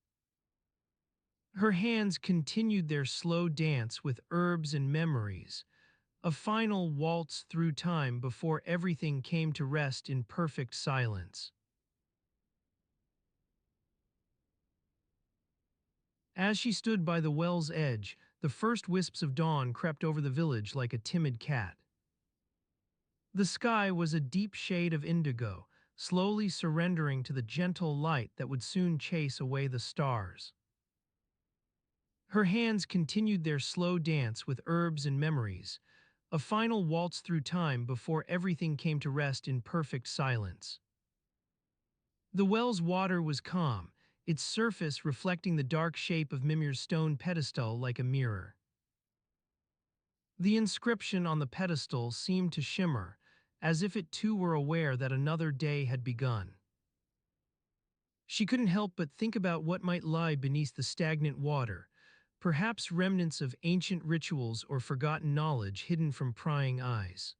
[SPEAKER 1] Her hands continued their slow dance with herbs and memories, a final waltz through time before everything came to rest in perfect silence. As she stood by the well's edge, the first wisps of dawn crept over the village like a timid cat. The sky was a deep shade of indigo, slowly surrendering to the gentle light that would soon chase away the stars. Her hands continued their slow dance with herbs and memories, a final waltz through time before everything came to rest in perfect silence. The well's water was calm, its surface reflecting the dark shape of Mimir's stone pedestal like a mirror. The inscription on the pedestal seemed to shimmer, as if it too were aware that another day had begun. She couldn't help but think about what might lie beneath the stagnant water, perhaps remnants of ancient rituals or forgotten knowledge hidden from prying eyes.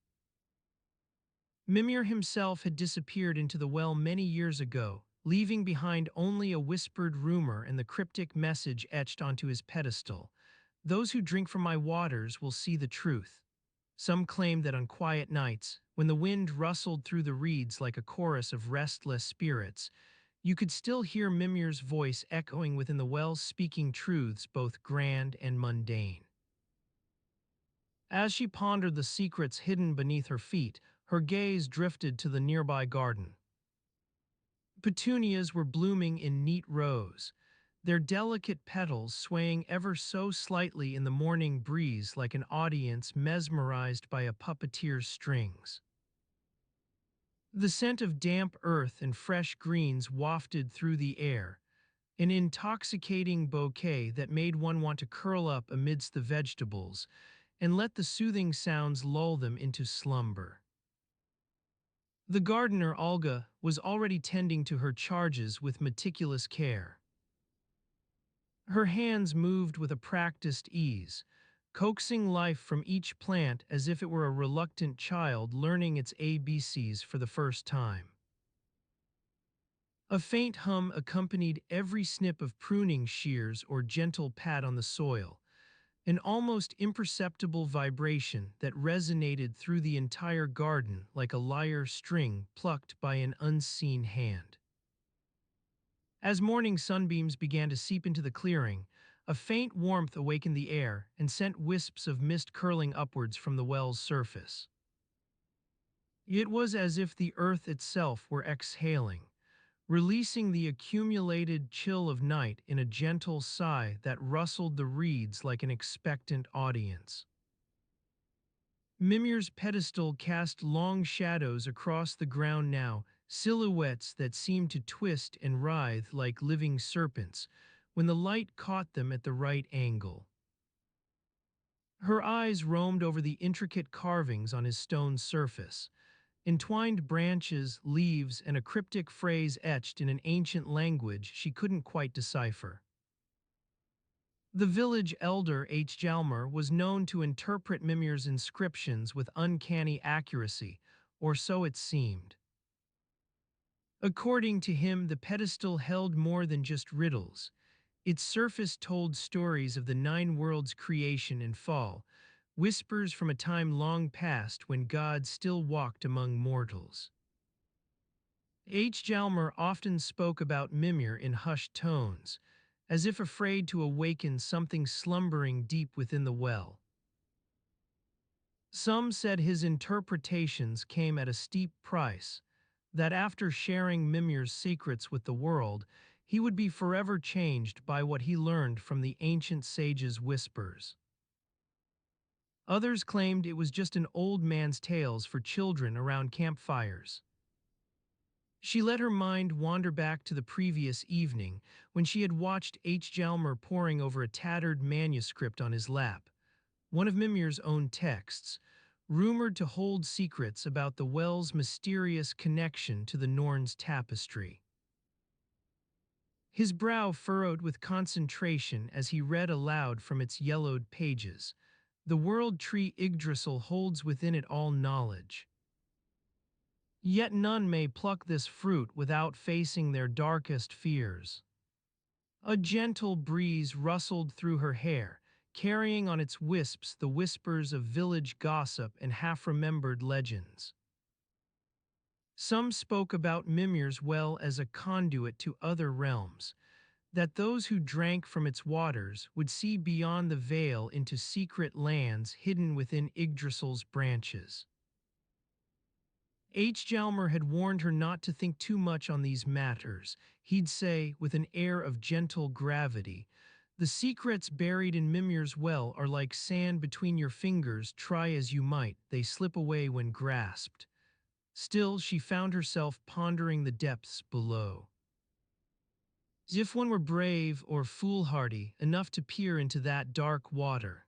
[SPEAKER 1] Mimir himself had disappeared into the well many years ago, leaving behind only a whispered rumor and the cryptic message etched onto his pedestal. Those who drink from my waters will see the truth. Some claim that on quiet nights, when the wind rustled through the reeds like a chorus of restless spirits, you could still hear Mimir's voice echoing within the well, speaking truths both grand and mundane. As she pondered the secrets hidden beneath her feet, her gaze drifted to the nearby garden. Petunias were blooming in neat rows, their delicate petals swaying ever so slightly in the morning breeze like an audience mesmerized by a puppeteer's strings. The scent of damp earth and fresh greens wafted through the air, an intoxicating bouquet that made one want to curl up amidst the vegetables and let the soothing sounds lull them into slumber. The gardener, Olga, was already tending to her charges with meticulous care. Her hands moved with a practiced ease, coaxing life from each plant as if it were a reluctant child learning its ABCs for the first time. A faint hum accompanied every snip of pruning shears or gentle pat on the soil, an almost imperceptible vibration that resonated through the entire garden like a lyre string plucked by an unseen hand. As morning sunbeams began to seep into the clearing, a faint warmth awakened the air and sent wisps of mist curling upwards from the well's surface. It was as if the earth itself were exhaling, releasing the accumulated chill of night in a gentle sigh that rustled the reeds like an expectant audience. Mimir's pedestal cast long shadows across the ground now, silhouettes that seemed to twist and writhe like living serpents when the light caught them at the right angle. Her eyes roamed over the intricate carvings on his stone surface, entwined branches, leaves, and a cryptic phrase etched in an ancient language she couldn't quite decipher. The village elder H. Jalmar was known to interpret Mimir's inscriptions with uncanny accuracy, or so it seemed. According to him, the pedestal held more than just riddles. Its surface told stories of the nine worlds' creation and fall, whispers from a time long past when God still walked among mortals. H. Jalmar often spoke about Mimir in hushed tones, as if afraid to awaken something slumbering deep within the well. Some said his interpretations came at a steep price, that after sharing Mimir's secrets with the world, he would be forever changed by what he learned from the ancient sages' whispers. Others claimed it was just an old man's tales for children around campfires. She let her mind wander back to the previous evening when she had watched H. Jalmar poring over a tattered manuscript on his lap, one of Mimir's own texts, rumored to hold secrets about the well's mysterious connection to the Norns tapestry. His brow furrowed with concentration as he read aloud from its yellowed pages. The world tree Yggdrasil holds within it all knowledge. Yet none may pluck this fruit without facing their darkest fears. A gentle breeze rustled through her hair, carrying on its wisps the whispers of village gossip and half-remembered legends. Some spoke about Mimir's well as a conduit to other realms, that those who drank from its waters would see beyond the veil into secret lands hidden within Yggdrasil's branches. Jalmer had warned her not to think too much on these matters. He'd say, with an air of gentle gravity, "The secrets buried in Mimir's well are like sand between your fingers, try as you might, they slip away when grasped." Still, she found herself pondering the depths below. As if one were brave or foolhardy enough to peer into that dark water.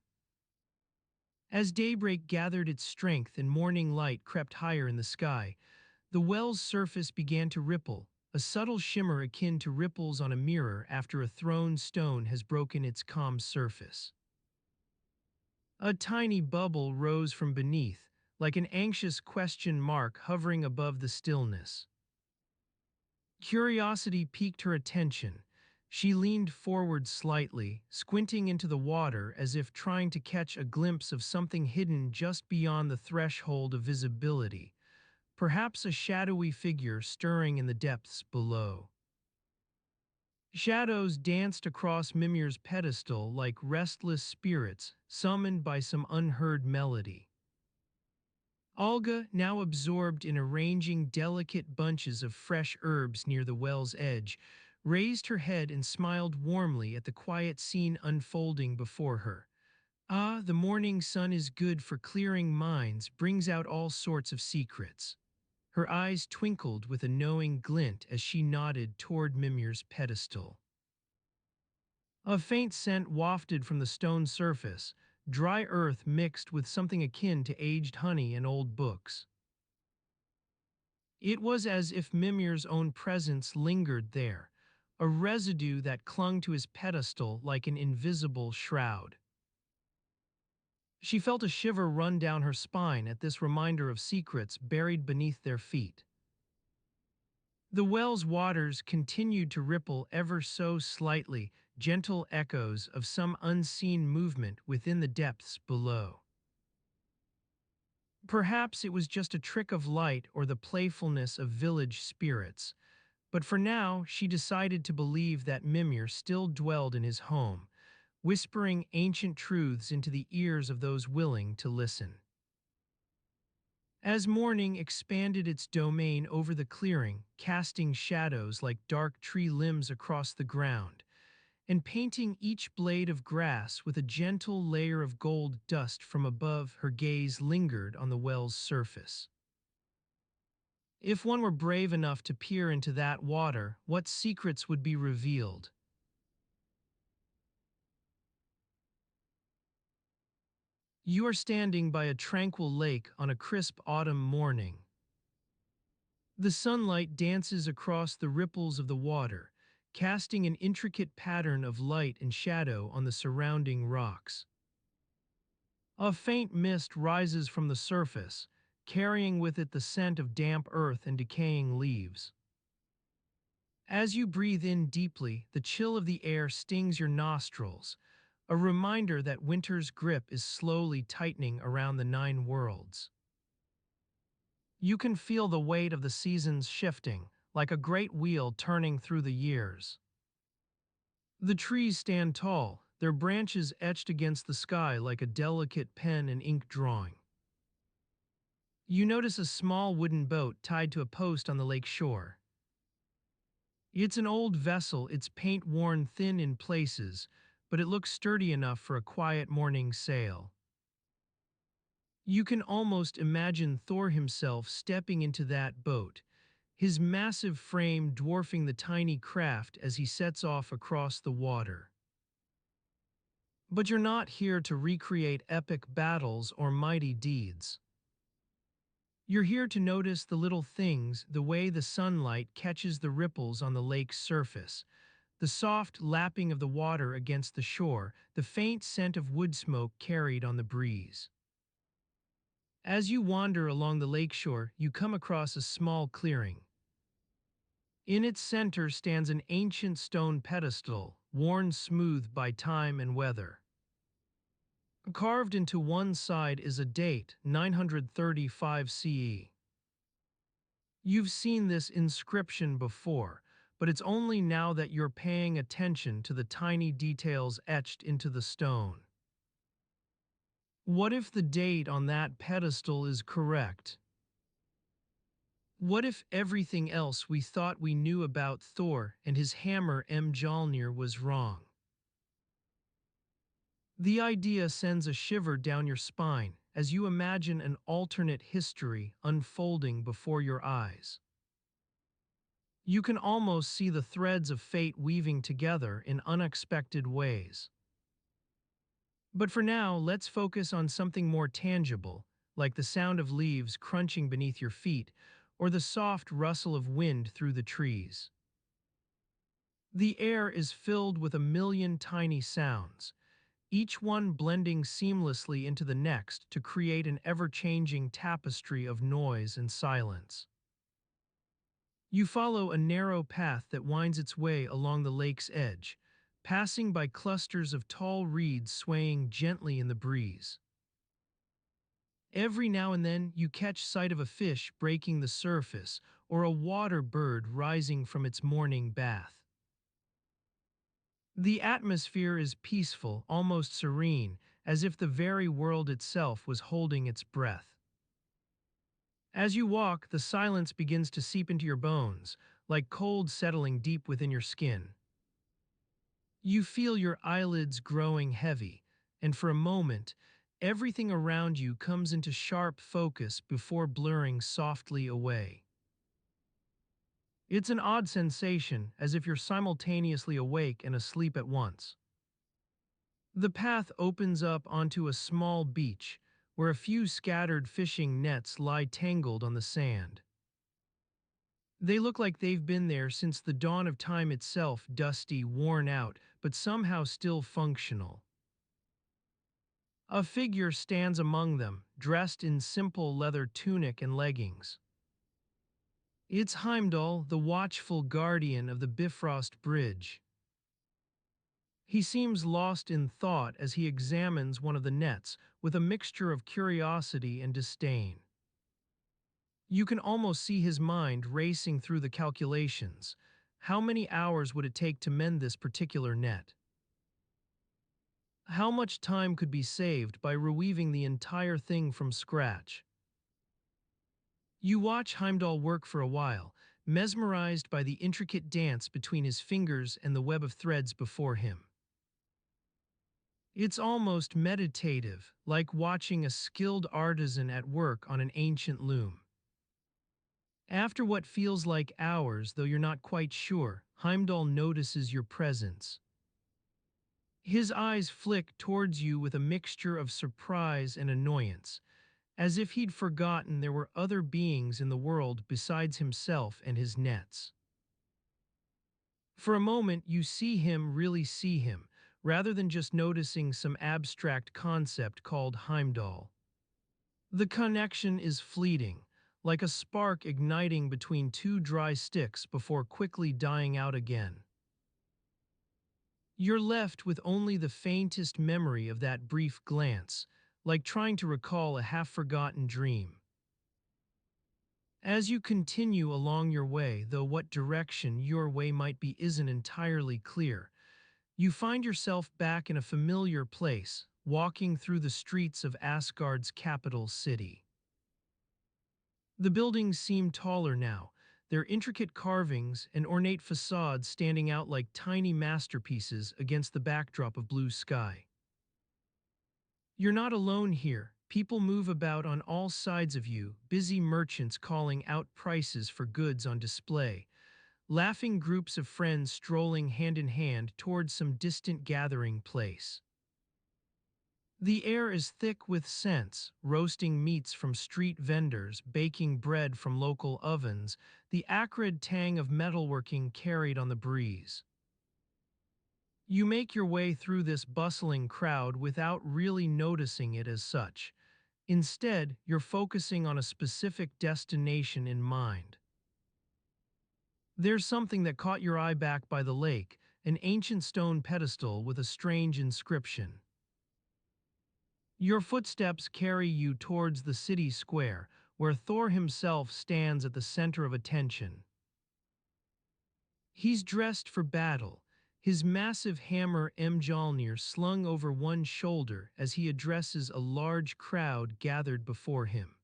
[SPEAKER 1] As daybreak gathered its strength and morning light crept higher in the sky, the well's surface began to ripple, a subtle shimmer akin to ripples on a mirror after a thrown stone has broken its calm surface. A tiny bubble rose from beneath, like an anxious question mark hovering above the stillness. Curiosity piqued her attention. She leaned forward slightly, squinting into the water as if trying to catch a glimpse of something hidden just beyond the threshold of visibility, perhaps a shadowy figure stirring in the depths below. Shadows danced across Mimir's pedestal like restless spirits summoned by some unheard melody. Olga, now absorbed in arranging delicate bunches of fresh herbs near the well's edge, raised her head and smiled warmly at the quiet scene unfolding before her. Ah, the morning sun is good for clearing minds, brings out all sorts of secrets. Her eyes twinkled with a knowing glint as she nodded toward Mimir's pedestal. A faint scent wafted from the stone surface, dry earth mixed with something akin to aged honey and old books. It was as if Mimir's own presence lingered there, a residue that clung to his pedestal like an invisible shroud. She felt a shiver run down her spine at this reminder of secrets buried beneath their feet. The well's waters continued to ripple ever so slightly, gentle echoes of some unseen movement within the depths below. Perhaps it was just a trick of light or the playfulness of village spirits, but for now she decided to believe that Mimir still dwelled in his home, whispering ancient truths into the ears of those willing to listen. As morning expanded its domain over the clearing, casting shadows like dark tree limbs across the ground, and painting each blade of grass with a gentle layer of gold dust from above, her gaze lingered on the well's surface. If one were brave enough to peer into that water, what secrets would be revealed? You are standing by a tranquil lake on a crisp autumn morning. The sunlight dances across the ripples of the water, casting an intricate pattern of light and shadow on the surrounding rocks. A faint mist rises from the surface, carrying with it the scent of damp earth and decaying leaves. As you breathe in deeply, the chill of the air stings your nostrils, a reminder that winter's grip is slowly tightening around the nine worlds. You can feel the weight of the seasons shifting, like a great wheel turning through the years. The trees stand tall, their branches etched against the sky like a delicate pen and ink drawing. You notice a small wooden boat tied to a post on the lake shore. It's an old vessel, its paint worn thin in places, but it looks sturdy enough for a quiet morning sail. You can almost imagine Thor himself stepping into that boat, his massive frame dwarfing the tiny craft as he sets off across the water. But you're not here to recreate epic battles or mighty deeds. You're here to notice the little things, the way the sunlight catches the ripples on the lake's surface, the soft lapping of the water against the shore, the faint scent of wood smoke carried on the breeze. As you wander along the lakeshore, you come across a small clearing. In its center stands an ancient stone pedestal, worn smooth by time and weather. Carved into one side is a date, 935 CE. You've seen this inscription before, but it's only now that you're paying attention to the tiny details etched into the stone. What if the date on that pedestal is correct? What if everything else we thought we knew about Thor and his hammer Mjolnir was wrong? The idea sends a shiver down your spine as you imagine an alternate history unfolding before your eyes. You can almost see the threads of fate weaving together in unexpected ways. But for now, let's focus on something more tangible, like the sound of leaves crunching beneath your feet or the soft rustle of wind through the trees. The air is filled with a million tiny sounds, each one blending seamlessly into the next to create an ever-changing tapestry of noise and silence. You follow a narrow path that winds its way along the lake's edge, passing by clusters of tall reeds swaying gently in the breeze. Every now and then you catch sight of a fish breaking the surface or a water bird rising from its morning bath. The atmosphere is peaceful, almost serene, as if the very world itself was holding its breath. As you walk, the silence begins to seep into your bones, like cold settling deep within your skin. You feel your eyelids growing heavy, and for a moment, everything around you comes into sharp focus before blurring softly away. It's an odd sensation, as if you're simultaneously awake and asleep at once. The path opens up onto a small beach, where a few scattered fishing nets lie tangled on the sand. They look like they've been there since the dawn of time itself, dusty, worn out, but somehow still functional. A figure stands among them, dressed in simple leather tunic and leggings. It's Heimdall, the watchful guardian of the Bifrost Bridge. He seems lost in thought as he examines one of the nets with a mixture of curiosity and disdain. You can almost see his mind racing through the calculations. How many hours would it take to mend this particular net? How much time could be saved by reweaving the entire thing from scratch? You watch Heimdall work for a while, mesmerized by the intricate dance between his fingers and the web of threads before him. It's almost meditative, like watching a skilled artisan at work on an ancient loom. After what feels like hours, though you're not quite sure, Heimdall notices your presence. His eyes flick towards you with a mixture of surprise and annoyance, as if he'd forgotten there were other beings in the world besides himself and his nets. For a moment, you really see him, rather than just noticing some abstract concept called Heimdall. The connection is fleeting, like a spark igniting between two dry sticks before quickly dying out again. You're left with only the faintest memory of that brief glance, like trying to recall a half-forgotten dream. As you continue along your way, though what direction your way might be isn't entirely clear, you find yourself back in a familiar place, walking through the streets of Asgard's capital city. The buildings seem taller now, their intricate carvings and ornate facades standing out like tiny masterpieces against the backdrop of blue sky. You're not alone here. People move about on all sides of you, busy merchants calling out prices for goods on display, laughing groups of friends strolling hand in hand towards some distant gathering place. The air is thick with scents, roasting meats from street vendors, baking bread from local ovens, the acrid tang of metalworking carried on the breeze. You make your way through this bustling crowd without really noticing it as such. Instead, you're focusing on a specific destination in mind. There's something that caught your eye back by the lake, an ancient stone pedestal with a strange inscription. Your footsteps carry you towards the city square, where Thor himself stands at the center of attention. He's dressed for battle, his massive hammer Mjolnir slung over one shoulder as he addresses a large crowd gathered before him.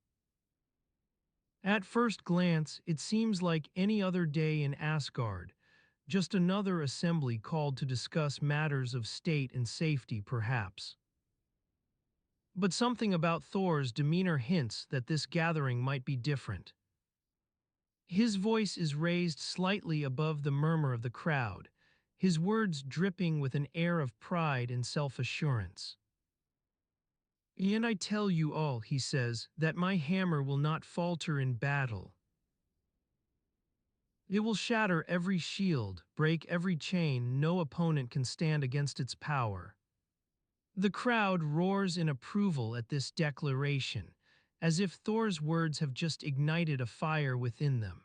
[SPEAKER 1] At first glance, it seems like any other day in Asgard, just another assembly called to discuss matters of state and safety, perhaps. But something about Thor's demeanor hints that this gathering might be different. His voice is raised slightly above the murmur of the crowd, his words dripping with an air of pride and self-assurance. "And I tell you all," he says, "that my hammer will not falter in battle. It will shatter every shield, break every chain, no opponent can stand against its power." The crowd roars in approval at this declaration, as if Thor's words have just ignited a fire within them.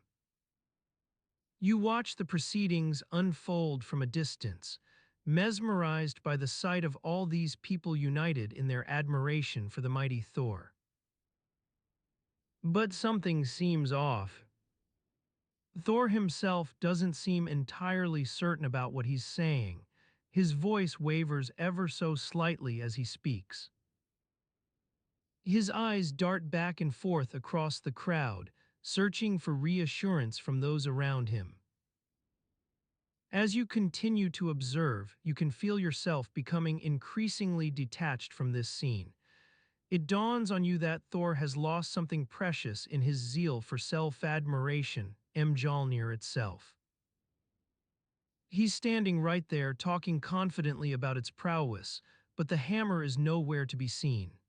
[SPEAKER 1] You watch the proceedings unfold from a distance, mesmerized by the sight of all these people united in their admiration for the mighty Thor. But something seems off. Thor himself doesn't seem entirely certain about what he's saying. His voice wavers ever so slightly as he speaks. His eyes dart back and forth across the crowd, searching for reassurance from those around him. As you continue to observe, you can feel yourself becoming increasingly detached from this scene. It dawns on you that Thor has lost something precious in his zeal for self-admiration, Mjolnir itself. He's standing right there talking confidently about its prowess, but the hammer is nowhere to be seen.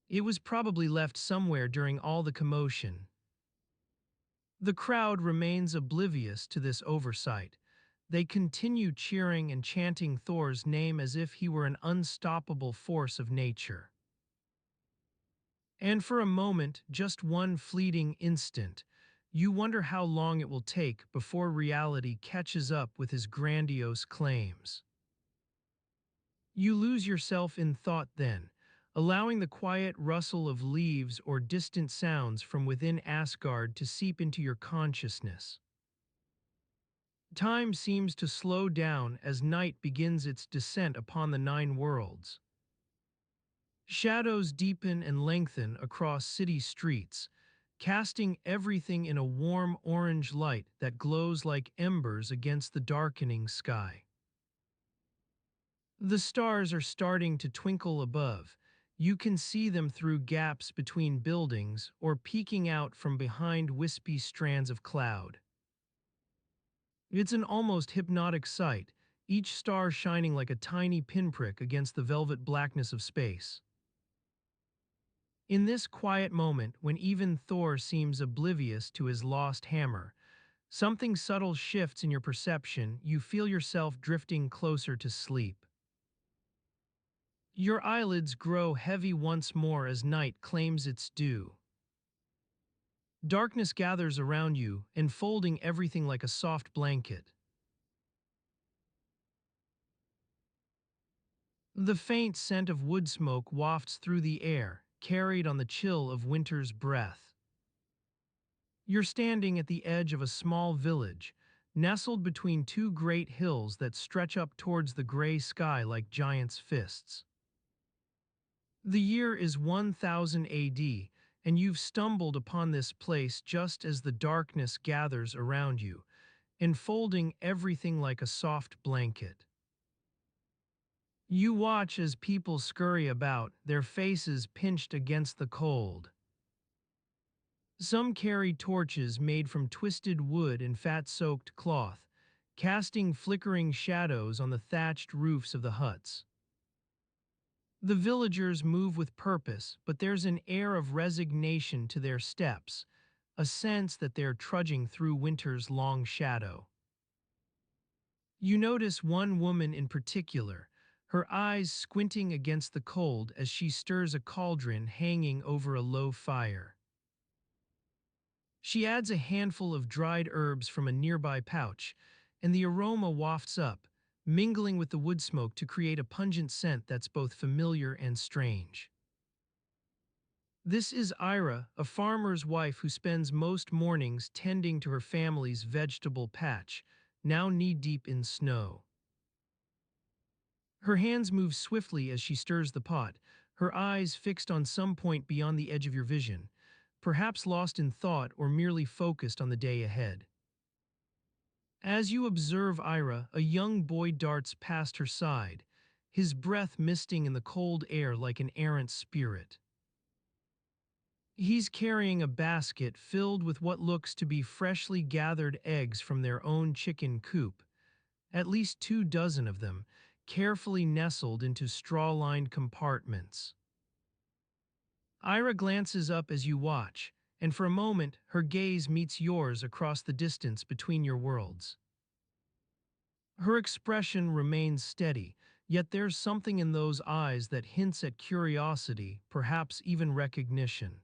[SPEAKER 1] It was probably left somewhere during all the commotion. The crowd remains oblivious to this oversight. They continue cheering and chanting Thor's name as if he were an unstoppable force of nature. And for a moment, just one fleeting instant, you wonder how long it will take before reality catches up with his grandiose claims. You lose yourself in thought then, allowing the quiet rustle of leaves or distant sounds from within Asgard to seep into your consciousness. Time seems to slow down as night begins its descent upon the nine worlds. Shadows deepen and lengthen across city streets, casting everything in a warm orange light that glows like embers against the darkening sky. The stars are starting to twinkle above. You can see them through gaps between buildings or peeking out from behind wispy strands of cloud. It's an almost hypnotic sight, each star shining like a tiny pinprick against the velvet blackness of space. In this quiet moment, when even Thor seems oblivious to his lost hammer, something subtle shifts in your perception. You feel yourself drifting closer to sleep. Your eyelids grow heavy once more as night claims its due. Darkness gathers around you, enfolding everything like a soft blanket. The faint scent of wood smoke wafts through the air, carried on the chill of winter's breath. You're standing at the edge of a small village, nestled between two great hills that stretch up towards the gray sky like giants' fists. The year is 1000 AD, and you've stumbled upon this place just as the darkness gathers around you, enfolding everything like a soft blanket. You watch as people scurry about, their faces pinched against the cold. Some carry torches made from twisted wood and fat-soaked cloth, casting flickering shadows on the thatched roofs of the huts. The villagers move with purpose, but there's an air of resignation to their steps, a sense that they're trudging through winter's long shadow. You notice one woman in particular, her eyes squinting against the cold as she stirs a cauldron hanging over a low fire. She adds a handful of dried herbs from a nearby pouch, and the aroma wafts up, mingling with the wood smoke to create a pungent scent that's both familiar and strange. This is Ira, a farmer's wife who spends most mornings tending to her family's vegetable patch, now knee-deep in snow. Her hands move swiftly as she stirs the pot, her eyes fixed on some point beyond the edge of your vision. perhaps lost in thought or merely focused on the day ahead. As you observe Ira, a young boy darts past her side, his breath misting in the cold air like an errant spirit. He's carrying a basket filled with what looks to be freshly gathered eggs from their own chicken coop, at least 2 dozen of them, carefully nestled into straw-lined compartments. Ira glances up as you watch, and for a moment her gaze meets yours across the distance between your worlds. Her expression remains steady, yet there's something in those eyes that hints at curiosity, perhaps even recognition.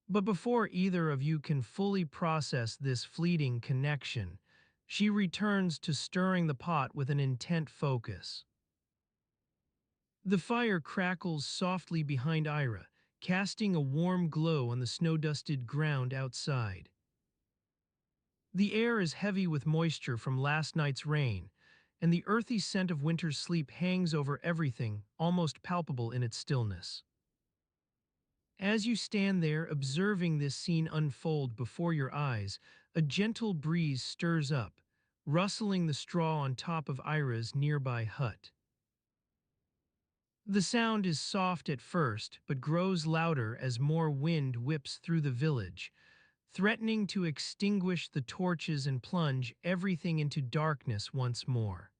[SPEAKER 1] But before either of you can fully process this fleeting connection, she returns to stirring the pot with an intent focus. The fire crackles softly behind Ira, casting a warm glow on the snow-dusted ground outside. The air is heavy with moisture from last night's rain, and the earthy scent of winter's sleep hangs over everything, almost palpable in its stillness. As you stand there observing this scene unfold before your eyes, a gentle breeze stirs up, rustling the straw on top of Ira's nearby hut. The sound is soft at first, but grows louder as more wind whips through the village, threatening to extinguish the torches and plunge everything into darkness once more.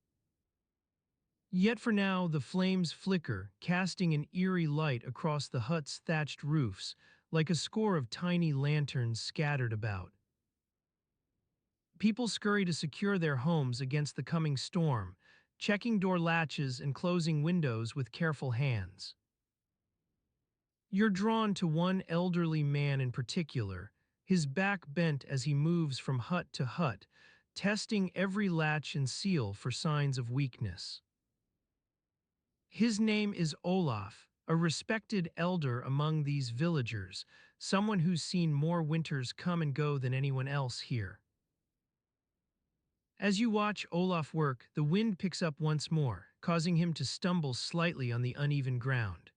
[SPEAKER 1] Yet for now, the flames flicker, casting an eerie light across the hut's thatched roofs, like a score of tiny lanterns scattered about. People scurry to secure their homes against the coming storm, checking door latches and closing windows with careful hands. You're drawn to one elderly man in particular, his back bent as he moves from hut to hut, testing every latch and seal for signs of weakness. His name is Olaf, a respected elder among these villagers, someone who's seen more winters come and go than anyone else here. As you watch Olaf work, the wind picks up once more, causing him to stumble slightly on the uneven ground.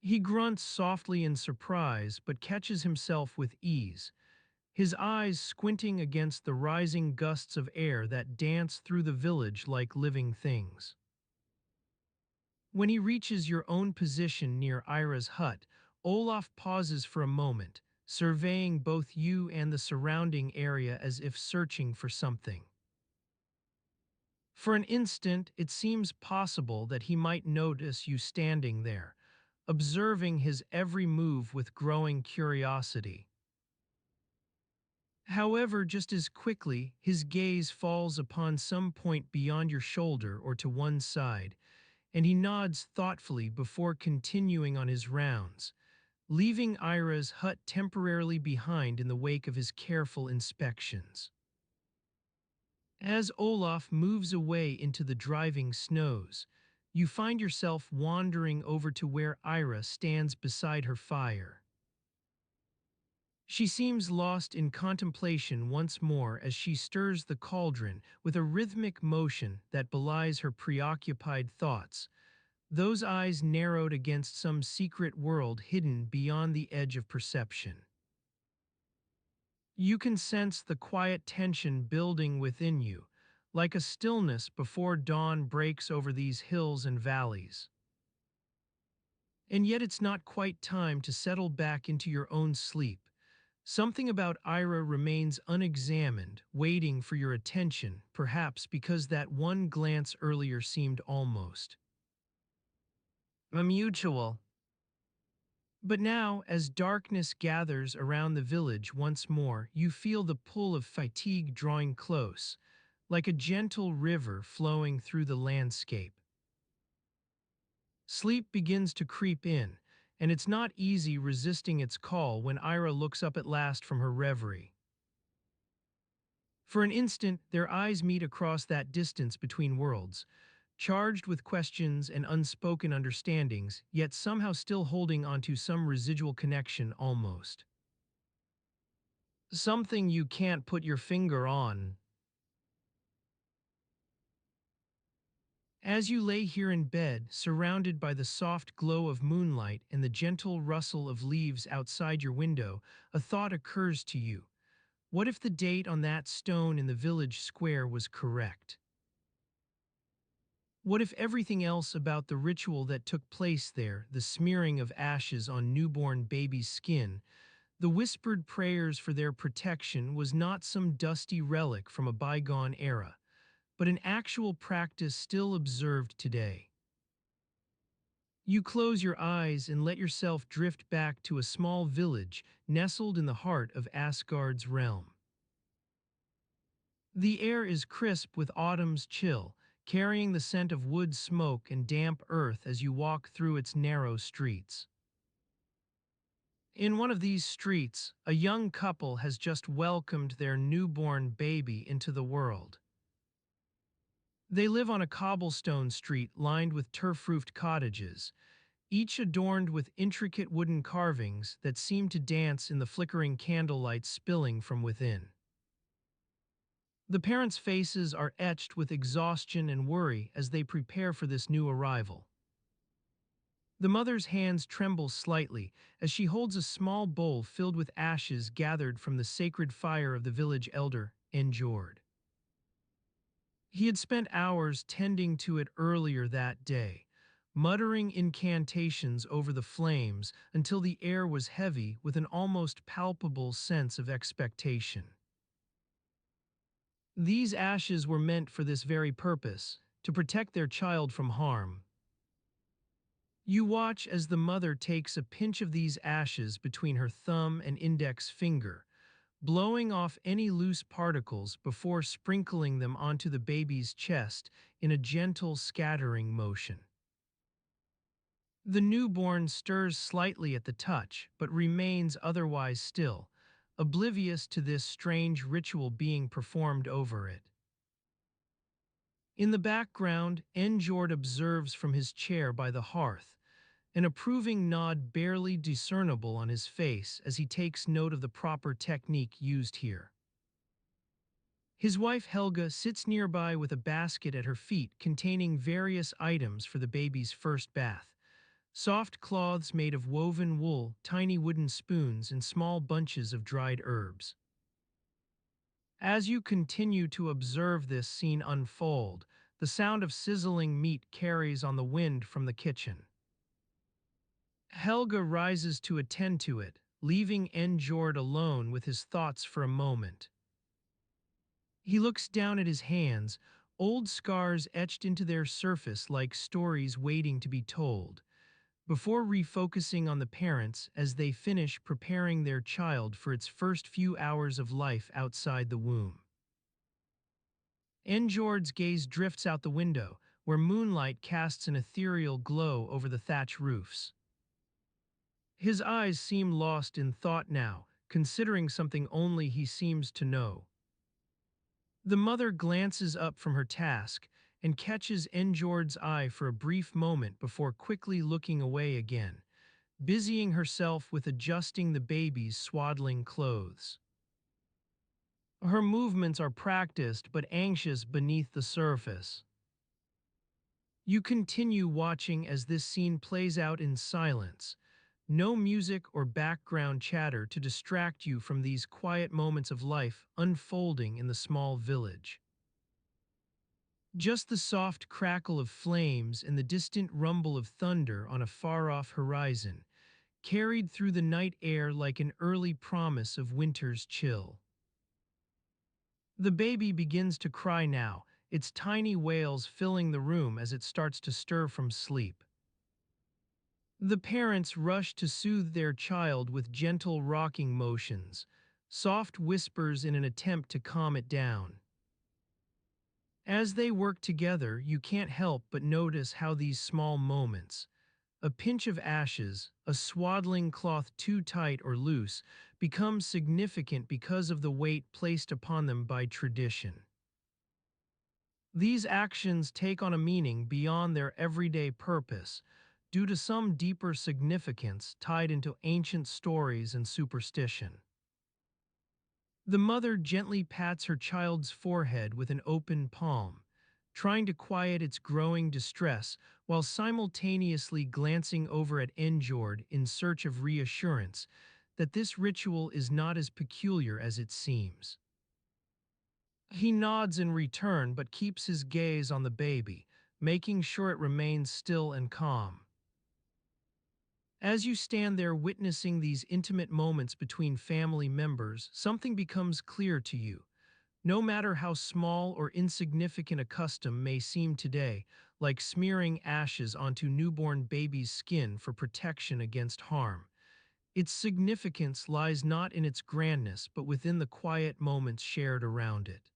[SPEAKER 1] He grunts softly in surprise but catches himself with ease, his eyes squinting against the rising gusts of air that dance through the village like living things. When he reaches your own position near Ira's hut, Olaf pauses for a moment, surveying both you and the surrounding area as if searching for something. For an instant, it seems possible that he might notice you standing there, observing his every move with growing curiosity. However, just as quickly, his gaze falls upon some point beyond your shoulder or to one side, and he nods thoughtfully before continuing on his rounds, leaving Ira's hut temporarily behind in the wake of his careful inspections. As Olaf moves away into the driving snows, you find yourself wandering over to where Ira stands beside her fire. She seems lost in contemplation once more as she stirs the cauldron with a rhythmic motion that belies her preoccupied thoughts, those eyes narrowed against some secret world hidden beyond the edge of perception. You can sense the quiet tension building within you, like a stillness before dawn breaks over these hills and valleys. And yet it's not quite time to settle back into your own sleep. Something about Ira remains unexamined, waiting for your attention, perhaps because that one glance earlier seemed almost a mutual. But now, as darkness gathers around the village once more, you feel the pull of fatigue drawing close, like a gentle river flowing through the landscape. Sleep begins to creep in, and it's not easy resisting its call when Ira looks up at last from her reverie. For an instant, their eyes meet across that distance between worlds, charged with questions and unspoken understandings, yet somehow still holding onto some residual connection almost. Something you can't put your finger on. As you lay here in bed, surrounded by the soft glow of moonlight and the gentle rustle of leaves outside your window, a thought occurs to you. What if the date on that stone in the village square was correct? What if everything else about the ritual that took place there, the smearing of ashes on newborn baby's skin, the whispered prayers for their protection, was not some dusty relic from a bygone era, but an actual practice still observed today? You close your eyes and let yourself drift back to a small village nestled in the heart of Asgard's realm. The air is crisp with autumn's chill, carrying the scent of wood smoke and damp earth as you walk through its narrow streets. In one of these streets, a young couple has just welcomed their newborn baby into the world. They live on a cobblestone street lined with turf-roofed cottages, each adorned with intricate wooden carvings that seem to dance in the flickering candlelight spilling from within. The parents' faces are etched with exhaustion and worry as they prepare for this new arrival. The mother's hands tremble slightly as she holds a small bowl filled with ashes gathered from the sacred fire of the village elder, Njord. He had spent hours tending to it earlier that day, muttering incantations over the flames until the air was heavy with an almost palpable sense of expectation. These ashes were meant for this very purpose, to protect their child from harm. You watch as the mother takes a pinch of these ashes between her thumb and index finger, blowing off any loose particles before sprinkling them onto the baby's chest in a gentle scattering motion. The newborn stirs slightly at the touch, but remains otherwise still, oblivious to this strange ritual being performed over it. In the background, Njord observes from his chair by the hearth, an approving nod barely discernible on his face as he takes note of the proper technique used here. His wife Helga sits nearby with a basket at her feet containing various items for the baby's first bath. Soft cloths made of woven wool, tiny wooden spoons, and small bunches of dried herbs. As you continue to observe this scene unfold, the sound of sizzling meat carries on the wind from the kitchen. Helga rises to attend to it, leaving Njord alone with his thoughts for a moment. He looks down at his hands, old scars etched into their surface like stories waiting to be told, before refocusing on the parents as they finish preparing their child for its first few hours of life outside the womb. Njord's gaze drifts out the window, where moonlight casts an ethereal glow over the thatch roofs. His eyes seem lost in thought now, considering something only he seems to know. The mother glances up from her task and catches Njord's eye for a brief moment before quickly looking away again, busying herself with adjusting the baby's swaddling clothes. Her movements are practiced but anxious beneath the surface. You continue watching as this scene plays out in silence, no music or background chatter to distract you from these quiet moments of life unfolding in the small village. Just the soft crackle of flames and the distant rumble of thunder on a far-off horizon, carried through the night air like an early promise of winter's chill. The baby begins to cry now, its tiny wails filling the room as it starts to stir from sleep. The parents rush to soothe their child with gentle rocking motions, soft whispers in an attempt to calm it down. As they work together, you can't help but notice how these small moments, a pinch of ashes, a swaddling cloth too tight or loose, become significant because of the weight placed upon them by tradition. These actions take on a meaning beyond their everyday purpose, due to some deeper significance tied into ancient stories and superstition. The mother gently pats her child's forehead with an open palm, trying to quiet its growing distress while simultaneously glancing over at Njord in search of reassurance that this ritual is not as peculiar as it seems. He nods in return but keeps his gaze on the baby, making sure it remains still and calm. As you stand there witnessing these intimate moments between family members, something becomes clear to you. No matter how small or insignificant a custom may seem today, like smearing ashes onto newborn baby's skin for protection against harm, its significance lies not in its grandness but within the quiet moments shared around it.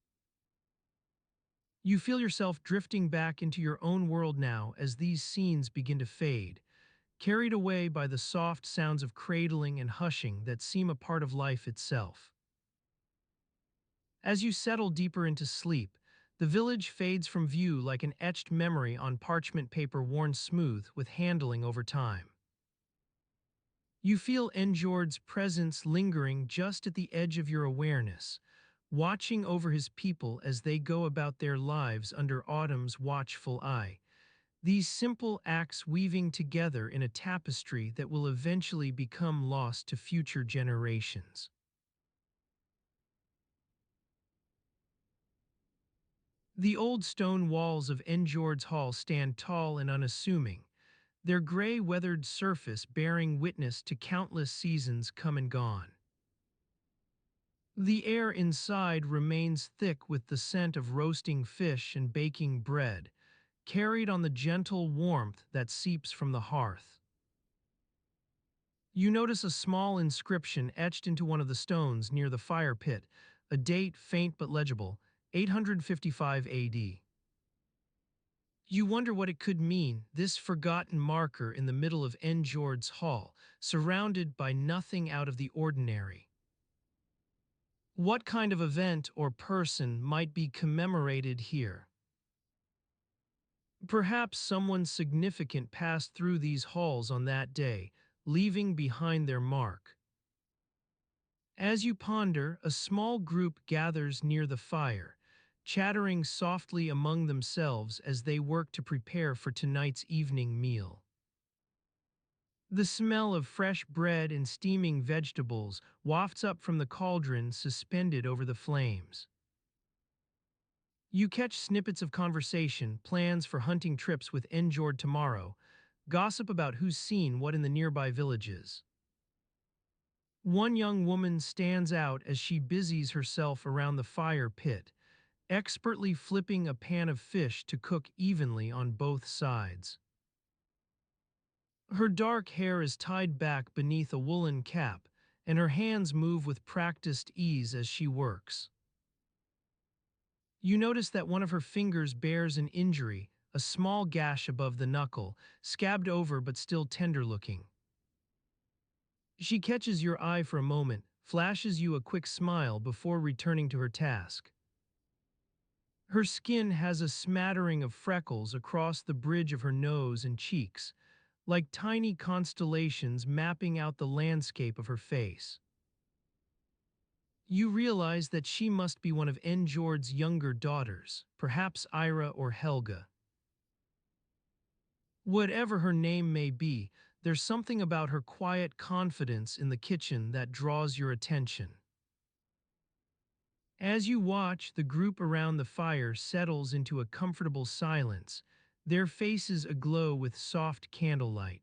[SPEAKER 1] You feel yourself drifting back into your own world now as these scenes begin to fade, carried away by the soft sounds of cradling and hushing that seem a part of life itself. As you settle deeper into sleep, the village fades from view like an etched memory on parchment paper worn smooth with handling over time. You feel Njord's presence lingering just at the edge of your awareness, watching over his people as they go about their lives under autumn's watchful eye. These simple acts weaving together in a tapestry that will eventually become lost to future generations. The old stone walls of Njord's hall stand tall and unassuming, their gray weathered surface bearing witness to countless seasons come and gone. The air inside remains thick with the scent of roasting fish and baking bread, carried on the gentle warmth that seeps from the hearth. You notice a small inscription etched into one of the stones near the fire pit, a date faint but legible, 855 AD. You wonder what it could mean, this forgotten marker in the middle of Njord's hall, surrounded by nothing out of the ordinary. What kind of event or person might be commemorated here? Perhaps someone significant passed through these halls on that day, leaving behind their mark. As you ponder, a small group gathers near the fire, chattering softly among themselves as they work to prepare for tonight's evening meal. The smell of fresh bread and steaming vegetables wafts up from the cauldron suspended over the flames. You catch snippets of conversation, plans for hunting trips with Njord tomorrow, gossip about who's seen what in the nearby villages. One young woman stands out as she busies herself around the fire pit, expertly flipping a pan of fish to cook evenly on both sides. Her dark hair is tied back beneath a woolen cap, and her hands move with practiced ease as she works. You notice that one of her fingers bears an injury, a small gash above the knuckle, scabbed over but still tender-looking. She catches your eye for a moment, flashes you a quick smile before returning to her task. Her skin has a smattering of freckles across the bridge of her nose and cheeks, like tiny constellations mapping out the landscape of her face. You realize that she must be one of Njord's younger daughters, perhaps Ira or Helga. Whatever her name may be, there's something about her quiet confidence in the kitchen that draws your attention. As you watch, the group around the fire settles into a comfortable silence, their faces aglow with soft candlelight.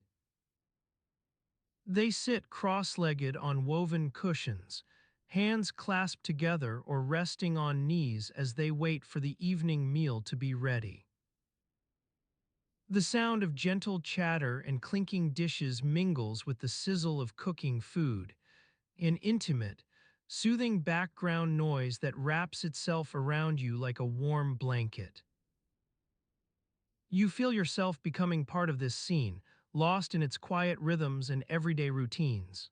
[SPEAKER 1] They sit cross-legged on woven cushions, hands clasped together or resting on knees as they wait for the evening meal to be ready. The sound of gentle chatter and clinking dishes mingles with the sizzle of cooking food, an intimate, soothing background noise that wraps itself around you like a warm blanket. You feel yourself becoming part of this scene, lost in its quiet rhythms and everyday routines.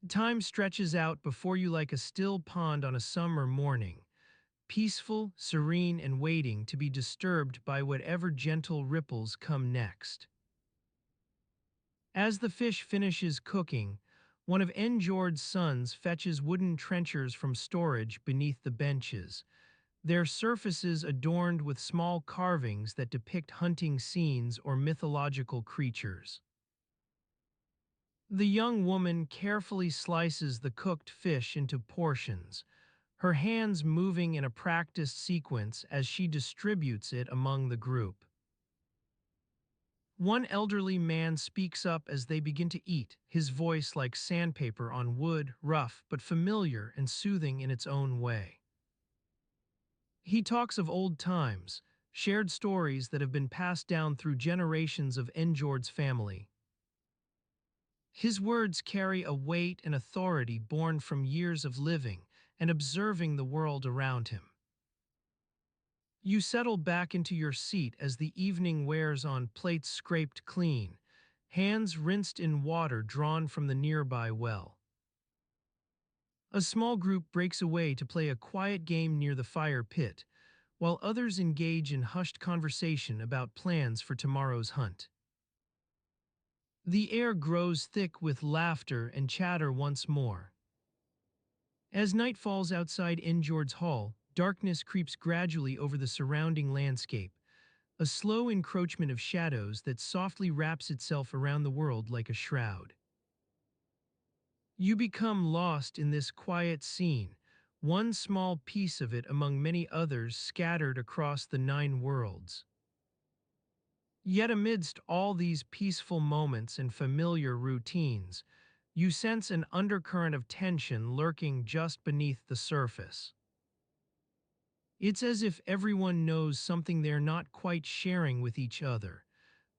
[SPEAKER 1] Time stretches out before you like a still pond on a summer morning, peaceful, serene, and waiting to be disturbed by whatever gentle ripples come next. As the fish finishes cooking, one of Njord's sons fetches wooden trenchers from storage beneath the benches, their surfaces adorned with small carvings that depict hunting scenes or mythological creatures. The young woman carefully slices the cooked fish into portions, her hands moving in a practiced sequence as she distributes it among the group. One elderly man speaks up as they begin to eat, his voice like sandpaper on wood, rough but familiar and soothing in its own way. He talks of old times, shared stories that have been passed down through generations of Njord's family. His words carry a weight and authority born from years of living and observing the world around him. You settle back into your seat as the evening wears on, plates scraped clean, hands rinsed in water drawn from the nearby well. A small group breaks away to play a quiet game near the fire pit, while others engage in hushed conversation about plans for tomorrow's hunt. The air grows thick with laughter and chatter once more. As night falls outside Njord's hall, darkness creeps gradually over the surrounding landscape, a slow encroachment of shadows that softly wraps itself around the world like a shroud. You become lost in this quiet scene, one small piece of it among many others scattered across the nine worlds. Yet amidst all these peaceful moments and familiar routines, you sense an undercurrent of tension lurking just beneath the surface. It's as if everyone knows something they're not quite sharing with each other,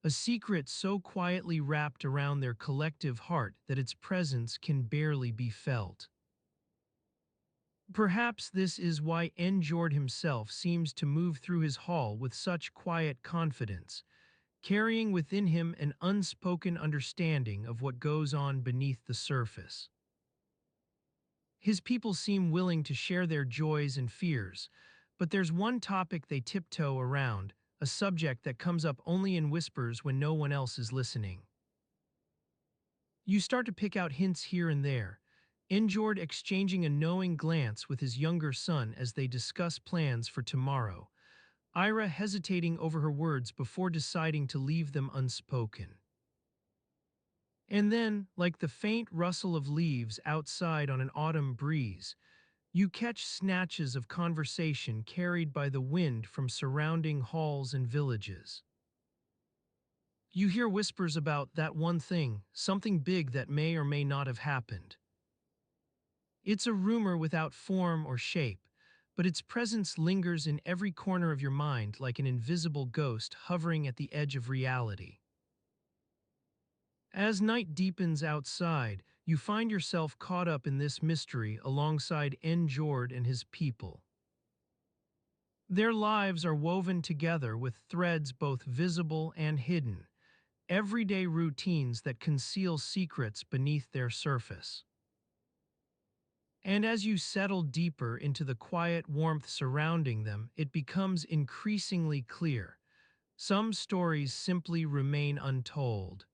[SPEAKER 1] a secret so quietly wrapped around their collective heart that its presence can barely be felt. Perhaps this is why Njord himself seems to move through his hall with such quiet confidence, carrying within him an unspoken understanding of what goes on beneath the surface. His people seem willing to share their joys and fears, but there's one topic they tiptoe around, a subject that comes up only in whispers when no one else is listening. You start to pick out hints here and there, Njord exchanging a knowing glance with his younger son as they discuss plans for tomorrow, Ira hesitating over her words before deciding to leave them unspoken. And then, like the faint rustle of leaves outside on an autumn breeze, you catch snatches of conversation carried by the wind from surrounding halls and villages. You hear whispers about that one thing, something big that may or may not have happened. It's a rumor without form or shape, but its presence lingers in every corner of your mind like an invisible ghost hovering at the edge of reality. As night deepens outside, you find yourself caught up in this mystery alongside Njord and his people. Their lives are woven together with threads both visible and hidden, everyday routines that conceal secrets beneath their surface. And as you settle deeper into the quiet warmth surrounding them, it becomes increasingly clear. Some stories simply remain untold.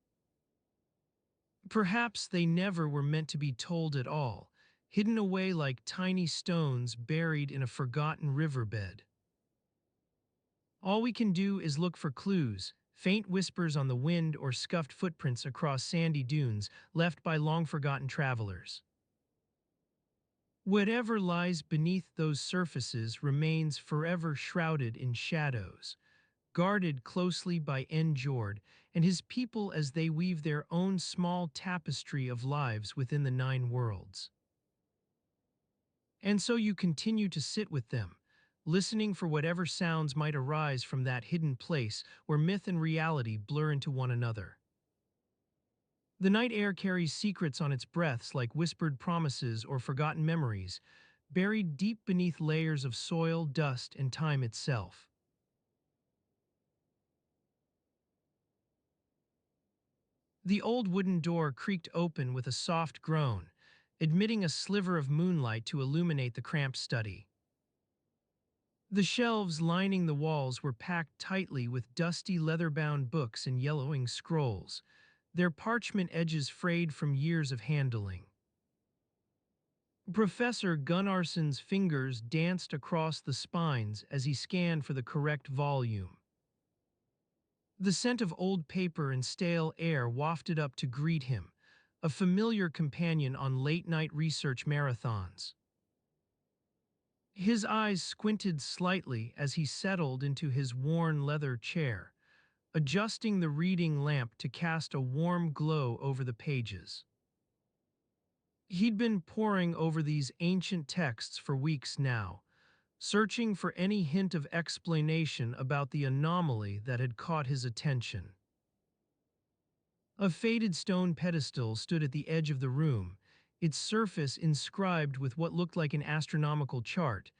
[SPEAKER 1] Perhaps they never were meant to be told at all, hidden away like tiny stones buried in a forgotten riverbed. All we can do is look for clues, faint whispers on the wind or scuffed footprints across sandy dunes left by long-forgotten travelers. Whatever lies beneath those surfaces remains forever shrouded in shadows, guarded closely by Njord and his people as they weave their own small tapestry of lives within the nine worlds. And so you continue to sit with them, listening for whatever sounds might arise from that hidden place where myth and reality blur into one another. The night air carries secrets on its breaths like whispered promises or forgotten memories, buried deep beneath layers of soil, dust, and time itself. The old wooden door creaked open with a soft groan, admitting a sliver of moonlight to illuminate the cramped study. The shelves lining the walls were packed tightly with dusty leather-bound books and yellowing scrolls, their parchment edges frayed from years of handling. Professor Gunnarsson's fingers danced across the spines as he scanned for the correct volume. The scent of old paper and stale air wafted up to greet him, a familiar companion on late-night research marathons. His eyes squinted slightly as he settled into his worn leather chair, adjusting the reading lamp to cast a warm glow over the pages. He'd been poring over these ancient texts for weeks now, searching for any hint of explanation about the anomaly that had caught his attention. A faded stone pedestal stood at the edge of the room, its surface inscribed with what looked like an astronomical chart,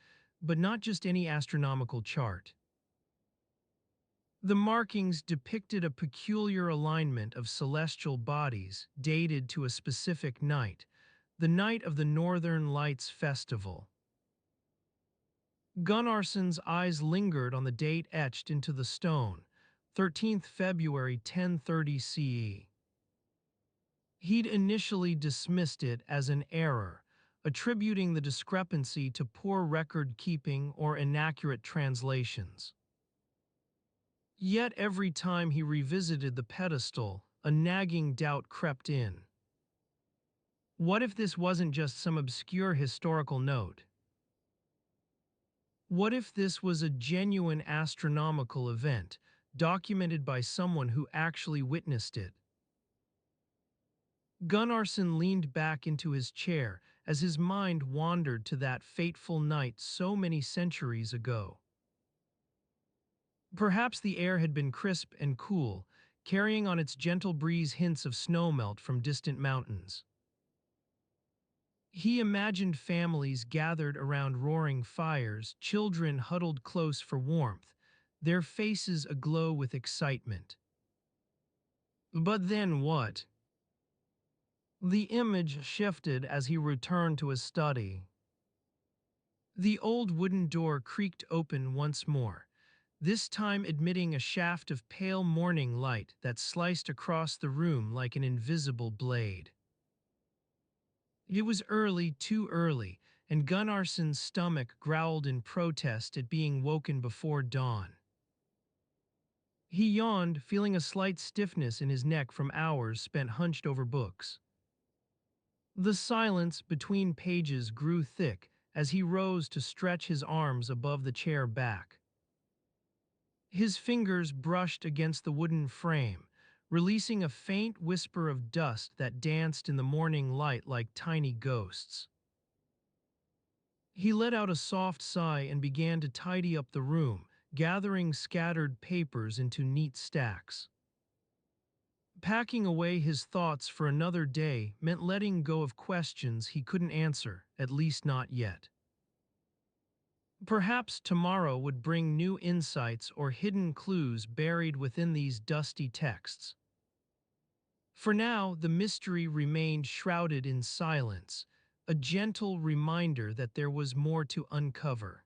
[SPEAKER 1] but not just any astronomical chart. The markings depicted a peculiar alignment of celestial bodies dated to a specific night, the night of the Northern Lights Festival. Gunnarsson's eyes lingered on the date etched into the stone, 13th February 1030 CE. He'd initially dismissed it as an error, attributing the discrepancy to poor record-keeping or inaccurate translations. Yet every time he revisited the pedestal, a nagging doubt crept in. What if this wasn't just some obscure historical note? What if this was a genuine astronomical event, documented by someone who actually witnessed it? Gunnarsson leaned back into his chair as his mind wandered to that fateful night so many centuries ago. Perhaps the air had been crisp and cool, carrying on its gentle breeze hints of snowmelt from distant mountains. He imagined families gathered around roaring fires, children huddled close for warmth, their faces aglow with excitement. But then what? The image shifted as he returned to his study. The old wooden door creaked open once more, this time admitting a shaft of pale morning light that sliced across the room like an invisible blade. It was early, too early, and Gunnarsson's stomach growled in protest at being woken before dawn. He yawned, feeling a slight stiffness in his neck from hours spent hunched over books. The silence between pages grew thick as he rose to stretch his arms above the chair back. His fingers brushed against the wooden frame, releasing a faint whisper of dust that danced in the morning light like tiny ghosts. He let out a soft sigh and began to tidy up the room, gathering scattered papers into neat stacks. Packing away his thoughts for another day meant letting go of questions he couldn't answer, at least not yet. Perhaps tomorrow would bring new insights or hidden clues buried within these dusty texts. For now, the mystery remained shrouded in silence, a gentle reminder that there was more to uncover.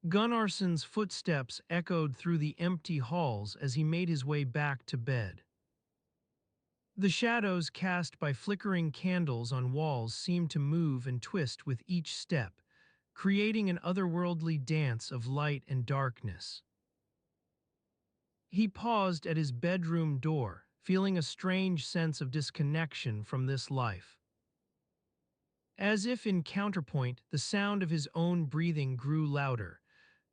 [SPEAKER 1] Gunnarsson's footsteps echoed through the empty halls as he made his way back to bed. The shadows cast by flickering candles on walls seemed to move and twist with each step, creating an otherworldly dance of light and darkness. He paused at his bedroom door, feeling a strange sense of disconnection from this life. As if in counterpoint, the sound of his own breathing grew louder,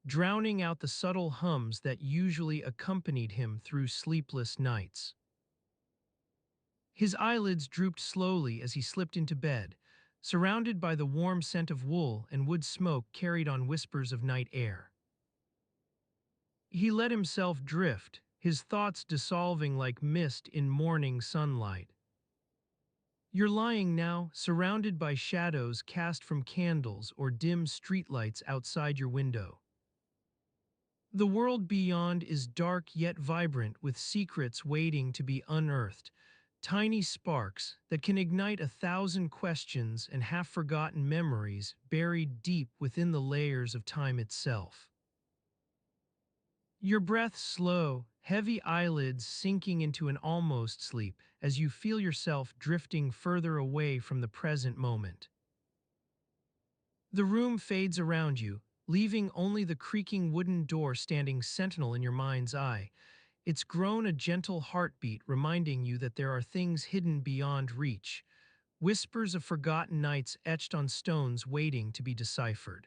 [SPEAKER 1] drowning out the subtle hums that usually accompanied him through sleepless nights. His eyelids drooped slowly as he slipped into bed, surrounded by the warm scent of wool and wood smoke carried on whispers of night air. He let himself drift, his thoughts dissolving like mist in morning sunlight. You're lying now, surrounded by shadows cast from candles or dim streetlights outside your window. The world beyond is dark yet vibrant with secrets waiting to be unearthed, tiny sparks that can ignite 1,000 questions and half-forgotten memories buried deep within the layers of time itself. Your breath slow, heavy eyelids sinking into an almost sleep as you feel yourself drifting further away from the present moment. The room fades around you, leaving only the creaking wooden door standing sentinel in your mind's eye. It's grown a gentle heartbeat reminding you that there are things hidden beyond reach, whispers of forgotten nights etched on stones waiting to be deciphered.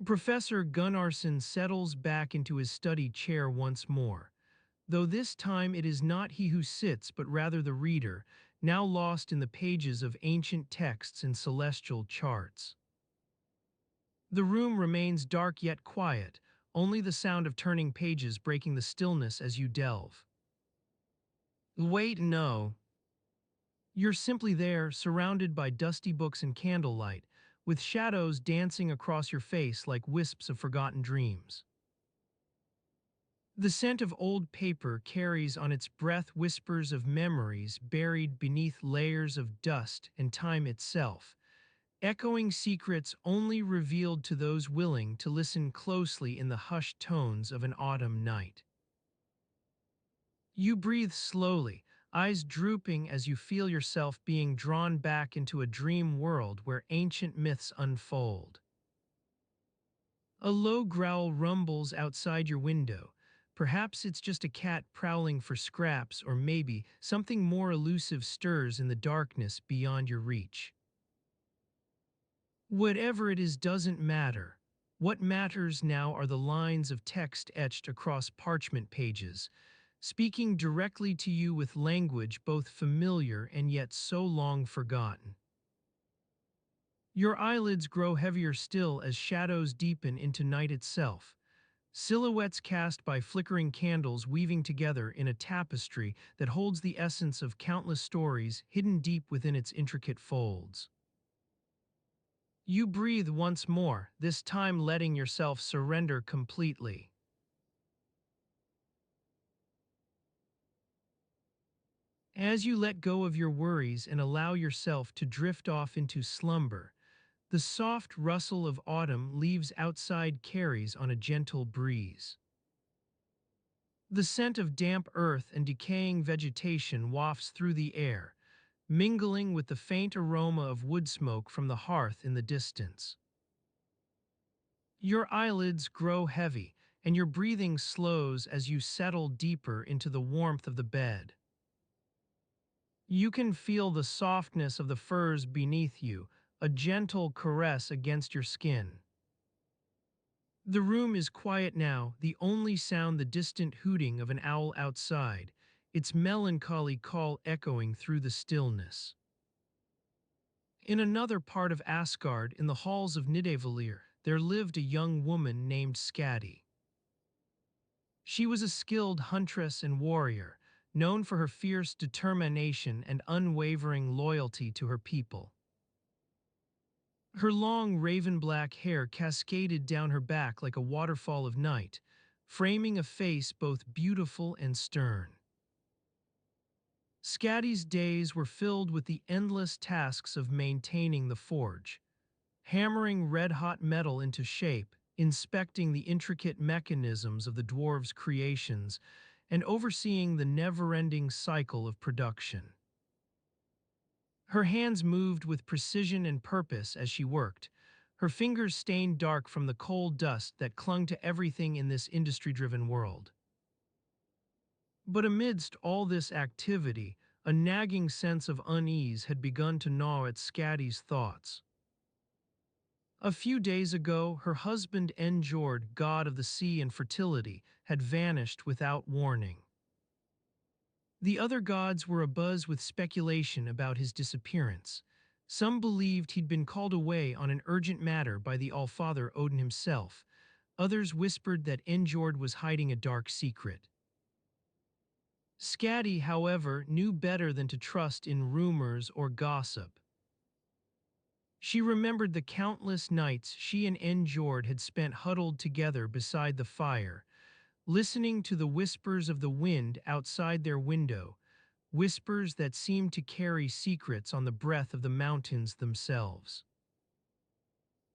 [SPEAKER 1] Professor Gunnarsson settles back into his study chair once more, though this time it is not he who sits but rather the reader, now lost in the pages of ancient texts and celestial charts. The room remains dark yet quiet, only the sound of turning pages breaking the stillness as you delve. Wait, no. You're simply there, surrounded by dusty books and candlelight, with shadows dancing across your face like wisps of forgotten dreams. The scent of old paper carries on its breath whispers of memories buried beneath layers of dust and time itself, echoing secrets only revealed to those willing to listen closely in the hushed tones of an autumn night. You breathe slowly, eyes drooping as you feel yourself being drawn back into a dream world where ancient myths unfold. A low growl rumbles outside your window. Perhaps it's just a cat prowling for scraps, or maybe something more elusive stirs in the darkness beyond your reach. Whatever it is doesn't matter. What matters now are the lines of text etched across parchment pages, speaking directly to you with language both familiar and yet so long forgotten. Your eyelids grow heavier still as shadows deepen into night itself, silhouettes cast by flickering candles weaving together in a tapestry that holds the essence of countless stories hidden deep within its intricate folds. You breathe once more, this time letting yourself surrender completely. As you let go of your worries and allow yourself to drift off into slumber, the soft rustle of autumn leaves outside carries on a gentle breeze. The scent of damp earth and decaying vegetation wafts through the air, mingling with the faint aroma of wood smoke from the hearth in the distance. Your eyelids grow heavy, and your breathing slows as you settle deeper into the warmth of the bed. You can feel the softness of the furs beneath you, a gentle caress against your skin. The room is quiet now, the only sound the distant hooting of an owl outside, its melancholy call echoing through the stillness. In another part of Asgard, in the halls of Nidavellir, there lived a young woman named Skadi. She was a skilled huntress and warrior, known for her fierce determination and unwavering loyalty to her people. Her long raven-black hair cascaded down her back like a waterfall of night, framing a face both beautiful and stern. Skadi's days were filled with the endless tasks of maintaining the forge, hammering red-hot metal into shape, inspecting the intricate mechanisms of the dwarves' creations, and overseeing the never-ending cycle of production. Her hands moved with precision and purpose as she worked, her fingers stained dark from the coal dust that clung to everything in this industry-driven world. But amidst all this activity, a nagging sense of unease had begun to gnaw at Skadi's thoughts. A few days ago, her husband Njord, god of the sea and fertility, had vanished without warning. The other gods were abuzz with speculation about his disappearance. Some believed he'd been called away on an urgent matter by the Allfather Odin himself. Others whispered that Njord was hiding a dark secret. Skadi, however, knew better than to trust in rumors or gossip. She remembered the countless nights she and Njord had spent huddled together beside the fire, listening to the whispers of the wind outside their window, whispers that seemed to carry secrets on the breath of the mountains themselves.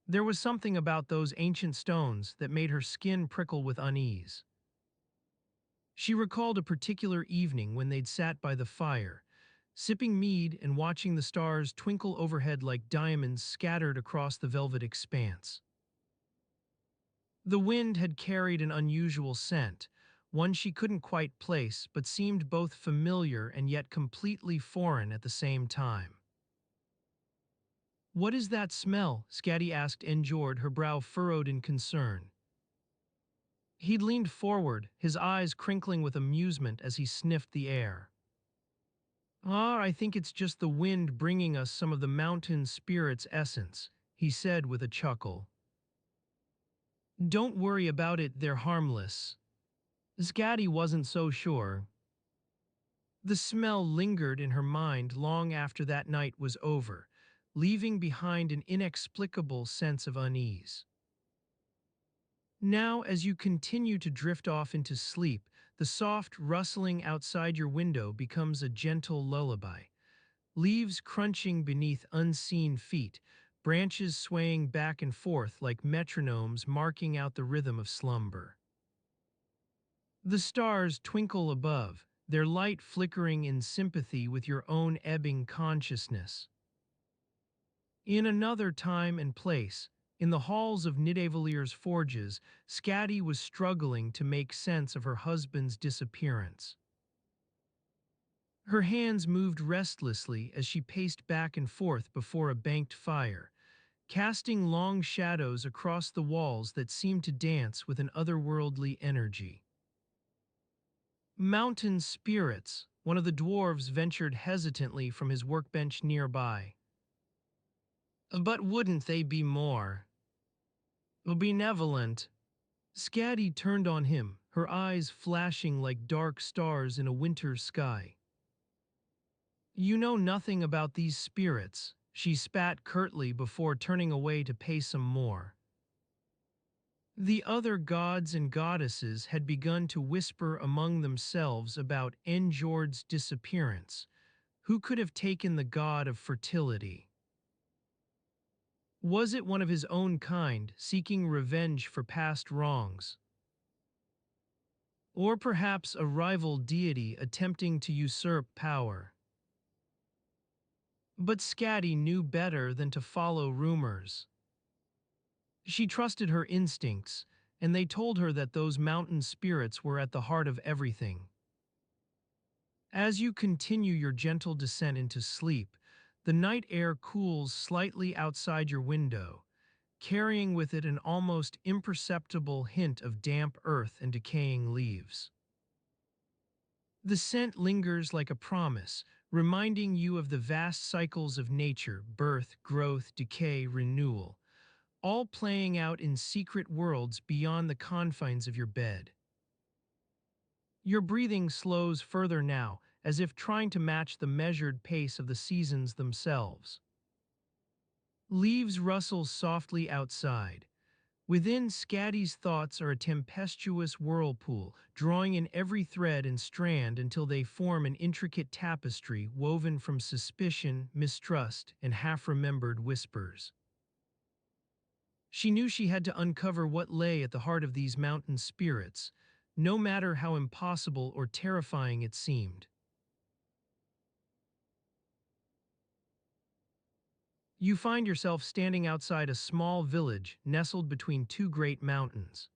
[SPEAKER 1] There was something about those ancient stones that made her skin prickle with unease. She recalled a particular evening when they'd sat by the fire, sipping mead and watching the stars twinkle overhead like diamonds scattered across the velvet expanse. The wind had carried an unusual scent, one she couldn't quite place but seemed both familiar and yet completely foreign at the same time. "What is that smell?" Skadi asked Njord, her brow furrowed in concern. He'd leaned forward, his eyes crinkling with amusement as he sniffed the air. "Ah, I think it's just the wind bringing us some of the mountain spirit's essence," he said with a chuckle. "Don't worry about it, they're harmless." Skadi wasn't so sure. The smell lingered in her mind long after that night was over, leaving behind an inexplicable sense of unease. Now, as you continue to drift off into sleep, the soft rustling outside your window becomes a gentle lullaby. Leaves crunching beneath unseen feet, branches swaying back and forth like metronomes marking out the rhythm of slumber. The stars twinkle above, their light flickering in sympathy with your own ebbing consciousness. In another time and place, in the halls of Nidavelir's forges, Skadi was struggling to make sense of her husband's disappearance. Her hands moved restlessly as she paced back and forth before a banked fire, casting long shadows across the walls that seemed to dance with an otherworldly energy. "Mountain spirits," one of the dwarves ventured hesitantly from his workbench nearby. "But wouldn't they be more benevolent?" Skadi turned on him, her eyes flashing like dark stars in a winter sky. "You know nothing about these spirits," she spat curtly before turning away to pay some more. The other gods and goddesses had begun to whisper among themselves about Njord's disappearance. Who could have taken the god of fertility? Was it one of his own kind, seeking revenge for past wrongs? Or perhaps a rival deity attempting to usurp power? But Skadi knew better than to follow rumors. She trusted her instincts, and they told her that those mountain spirits were at the heart of everything. As you continue your gentle descent into sleep, the night air cools slightly outside your window, carrying with it an almost imperceptible hint of damp earth and decaying leaves. The scent lingers like a promise, reminding you of the vast cycles of nature: birth, growth, decay, renewal, all playing out in secret worlds beyond the confines of your bed. Your breathing slows further now, as if trying to match the measured pace of the seasons themselves. Leaves rustle softly outside. Within, Skadi's thoughts are a tempestuous whirlpool, drawing in every thread and strand until they form an intricate tapestry woven from suspicion, mistrust, and half-remembered whispers. She knew she had to uncover what lay at the heart of these mountain spirits, no matter how impossible or terrifying it seemed. You find yourself standing outside a small village nestled between two great mountains.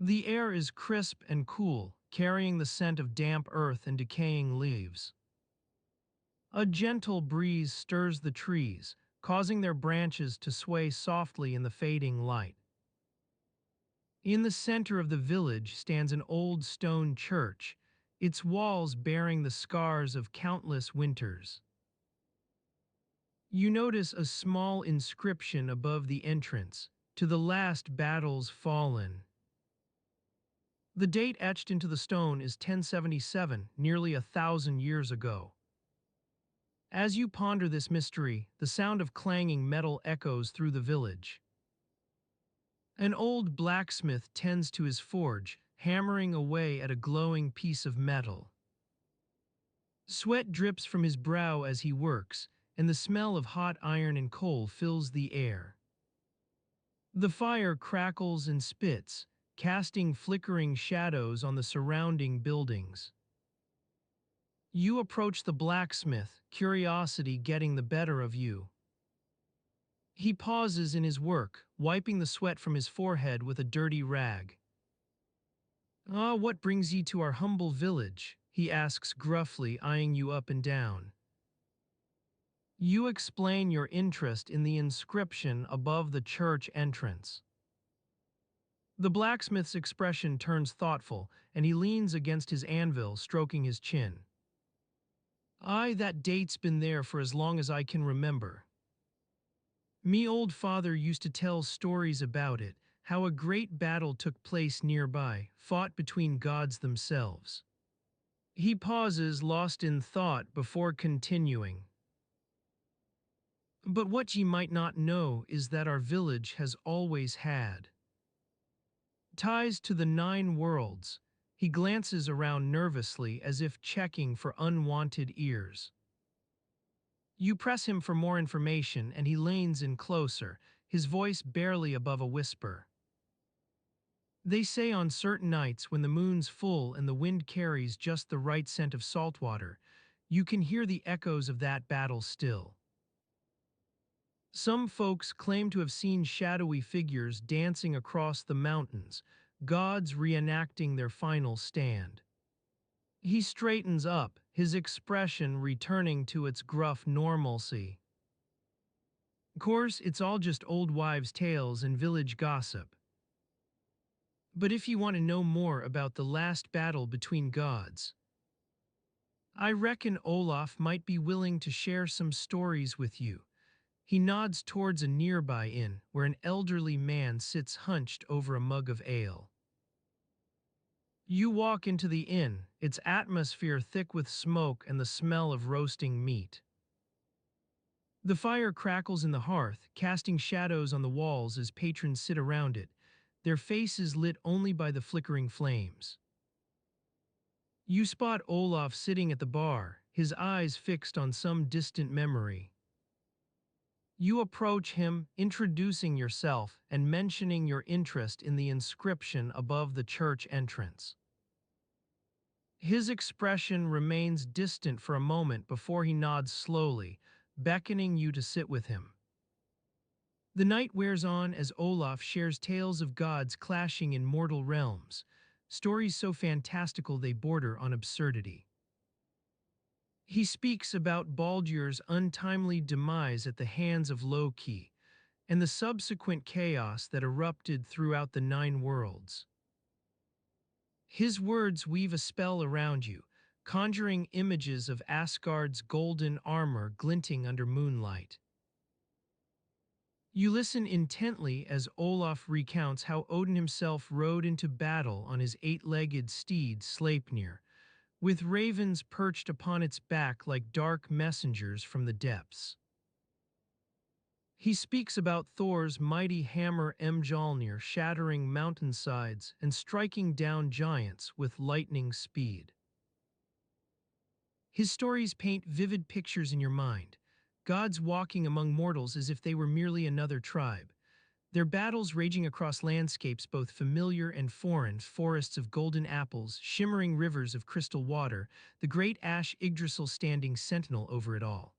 [SPEAKER 1] The air is crisp and cool, carrying the scent of damp earth and decaying leaves. A gentle breeze stirs the trees, causing their branches to sway softly in the fading light. In the center of the village stands an old stone church, its walls bearing the scars of countless winters. You notice a small inscription above the entrance: "To the last battles fallen." The date etched into the stone is 1077, nearly 1,000 years ago. As you ponder this mystery, the sound of clanging metal echoes through the village. An old blacksmith tends to his forge, hammering away at a glowing piece of metal. Sweat drips from his brow as he works, and the smell of hot iron and coal fills the air. The fire crackles and spits, casting flickering shadows on the surrounding buildings. You approach the blacksmith, curiosity getting the better of you. He pauses in his work, wiping the sweat from his forehead with a dirty rag. "Ah, what brings ye to our humble village?" he asks gruffly, eyeing you up and down. You explain your interest in the inscription above the church entrance. The blacksmith's expression turns thoughtful, and he leans against his anvil, stroking his chin. "Aye, that date's been there for as long as I can remember. Me old father used to tell stories about it, how a great battle took place nearby, fought between gods themselves." He pauses, lost in thought, before continuing. "But what ye might not know is that our village has always had ties to the nine worlds." He glances around nervously as if checking for unwanted ears. You press him for more information and he leans in closer, his voice barely above a whisper. "They say on certain nights when the moon's full and the wind carries just the right scent of salt water, you can hear the echoes of that battle still. Some folks claim to have seen shadowy figures dancing across the mountains, gods reenacting their final stand." He straightens up, his expression returning to its gruff normalcy. "Course, it's all just old wives' tales and village gossip. But if you want to know more about the last battle between gods, I reckon Olaf might be willing to share some stories with you." He nods towards a nearby inn where an elderly man sits hunched over a mug of ale. You walk into the inn, its atmosphere thick with smoke and the smell of roasting meat. The fire crackles in the hearth, casting shadows on the walls as patrons sit around it, their faces lit only by the flickering flames. You spot Olaf sitting at the bar, his eyes fixed on some distant memory. You approach him, introducing yourself and mentioning your interest in the inscription above the church entrance. His expression remains distant for a moment before he nods slowly, beckoning you to sit with him. The night wears on as Olaf shares tales of gods clashing in mortal realms, stories so fantastical they border on absurdity. He speaks about Baldur's untimely demise at the hands of Loki, and the subsequent chaos that erupted throughout the nine worlds. His words weave a spell around you, conjuring images of Asgard's golden armor glinting under moonlight. You listen intently as Olaf recounts how Odin himself rode into battle on his eight-legged steed Sleipnir, with ravens perched upon its back like dark messengers from the depths. He speaks about Thor's mighty hammer Mjolnir shattering mountainsides and striking down giants with lightning speed. His stories paint vivid pictures in your mind, gods walking among mortals as if they were merely another tribe, their battles raging across landscapes both familiar and foreign, forests of golden apples, shimmering rivers of crystal water, the great ash Yggdrasil standing sentinel over it all.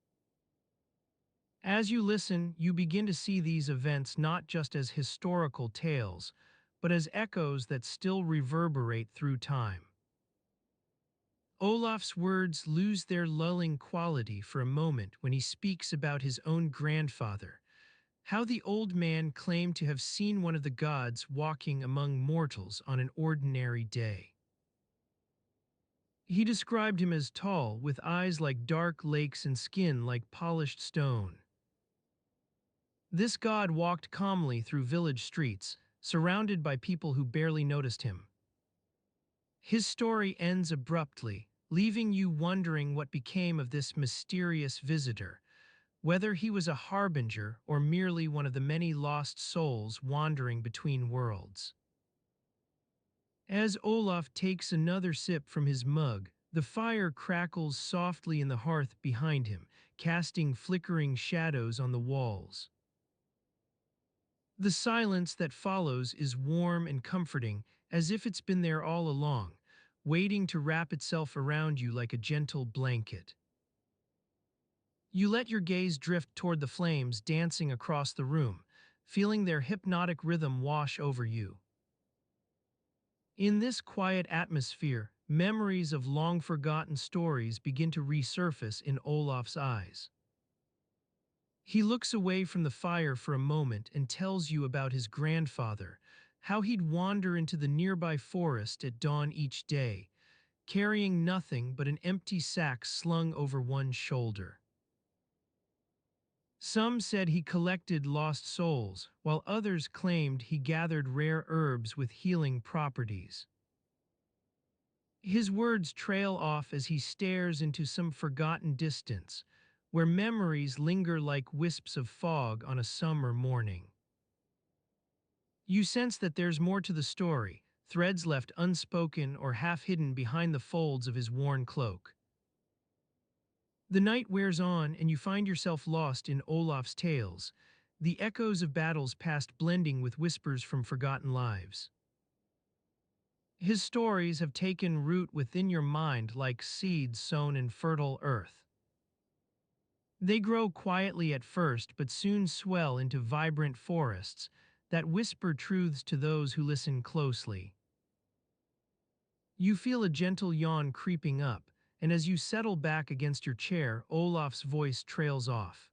[SPEAKER 1] As you listen, you begin to see these events not just as historical tales, but as echoes that still reverberate through time. Olaf's words lose their lulling quality for a moment when he speaks about his own grandfather, how the old man claimed to have seen one of the gods walking among mortals on an ordinary day. He described him as tall, with eyes like dark lakes and skin like polished stone. This god walked calmly through village streets, surrounded by people who barely noticed him. His story ends abruptly, leaving you wondering what became of this mysterious visitor, whether he was a harbinger or merely one of the many lost souls wandering between worlds. As Olaf takes another sip from his mug, the fire crackles softly in the hearth behind him, casting flickering shadows on the walls. The silence that follows is warm and comforting, as if it's been there all along, waiting to wrap itself around you like a gentle blanket. You let your gaze drift toward the flames dancing across the room, feeling their hypnotic rhythm wash over you. In this quiet atmosphere, memories of long-forgotten stories begin to resurface in Olaf's eyes. He looks away from the fire for a moment and tells you about his grandfather, how he'd wander into the nearby forest at dawn each day, carrying nothing but an empty sack slung over one shoulder. Some said he collected lost souls, while others claimed he gathered rare herbs with healing properties. His words trail off as he stares into some forgotten distance, where memories linger like wisps of fog on a summer morning. You sense that there's more to the story, threads left unspoken or half hidden behind the folds of his worn cloak. The night wears on and you find yourself lost in Olaf's tales, the echoes of battles past blending with whispers from forgotten lives. His stories have taken root within your mind like seeds sown in fertile earth. They grow quietly at first but soon swell into vibrant forests that whisper truths to those who listen closely. You feel a gentle yawn creeping up, and as you settle back against your chair, Olaf's voice trails off.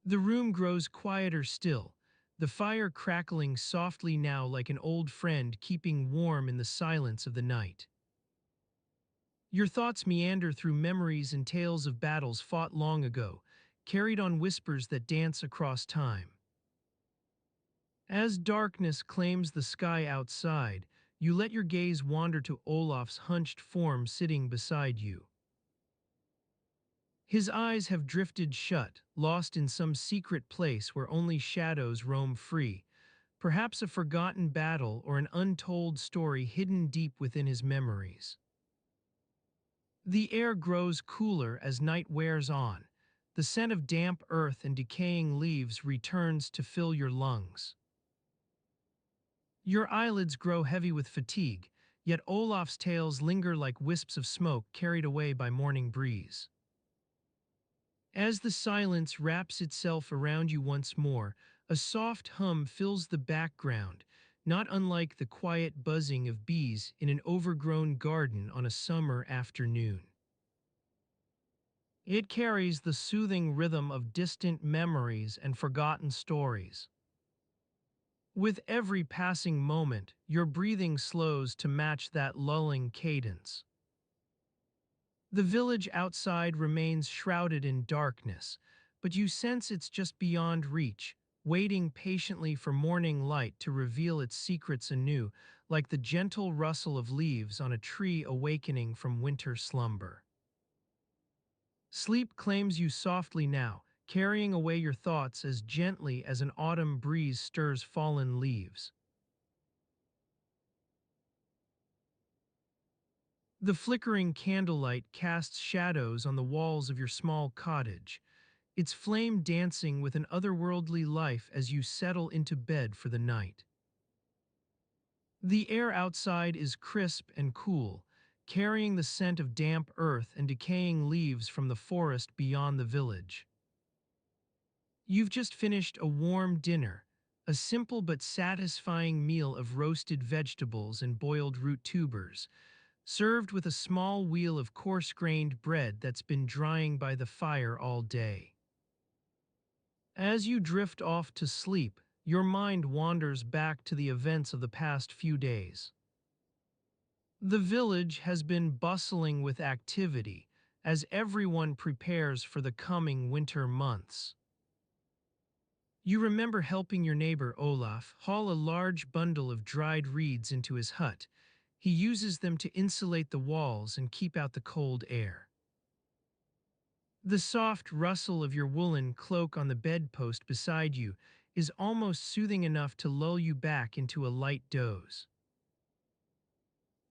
[SPEAKER 1] The room grows quieter still, the fire crackling softly now like an old friend keeping warm in the silence of the night. Your thoughts meander through memories and tales of battles fought long ago, carried on whispers that dance across time. As darkness claims the sky outside, you let your gaze wander to Olaf's hunched form sitting beside you. His eyes have drifted shut, lost in some secret place where only shadows roam free, perhaps a forgotten battle or an untold story hidden deep within his memories. The air grows cooler as night wears on. The scent of damp earth and decaying leaves returns to fill your lungs. Your eyelids grow heavy with fatigue, yet Olaf's tales linger like wisps of smoke carried away by morning breeze. As the silence wraps itself around you once more, a soft hum fills the background, not unlike the quiet buzzing of bees in an overgrown garden on a summer afternoon. It carries the soothing rhythm of distant memories and forgotten stories. With every passing moment, your breathing slows to match that lulling cadence. The village outside remains shrouded in darkness, but you sense it's just beyond reach, waiting patiently for morning light to reveal its secrets anew, like the gentle rustle of leaves on a tree awakening from winter slumber. Sleep claims you softly now, carrying away your thoughts as gently as an autumn breeze stirs fallen leaves. The flickering candlelight casts shadows on the walls of your small cottage, its flame dancing with an otherworldly life as you settle into bed for the night. The air outside is crisp and cool, carrying the scent of damp earth and decaying leaves from the forest beyond the village. You've just finished a warm dinner, a simple but satisfying meal of roasted vegetables and boiled root tubers, served with a small wheel of coarse-grained bread that's been drying by the fire all day. As you drift off to sleep, your mind wanders back to the events of the past few days. The village has been bustling with activity as everyone prepares for the coming winter months. You remember helping your neighbor Olaf haul a large bundle of dried reeds into his hut. He uses them to insulate the walls and keep out the cold air. The soft rustle of your woolen cloak on the bedpost beside you is almost soothing enough to lull you back into a light doze.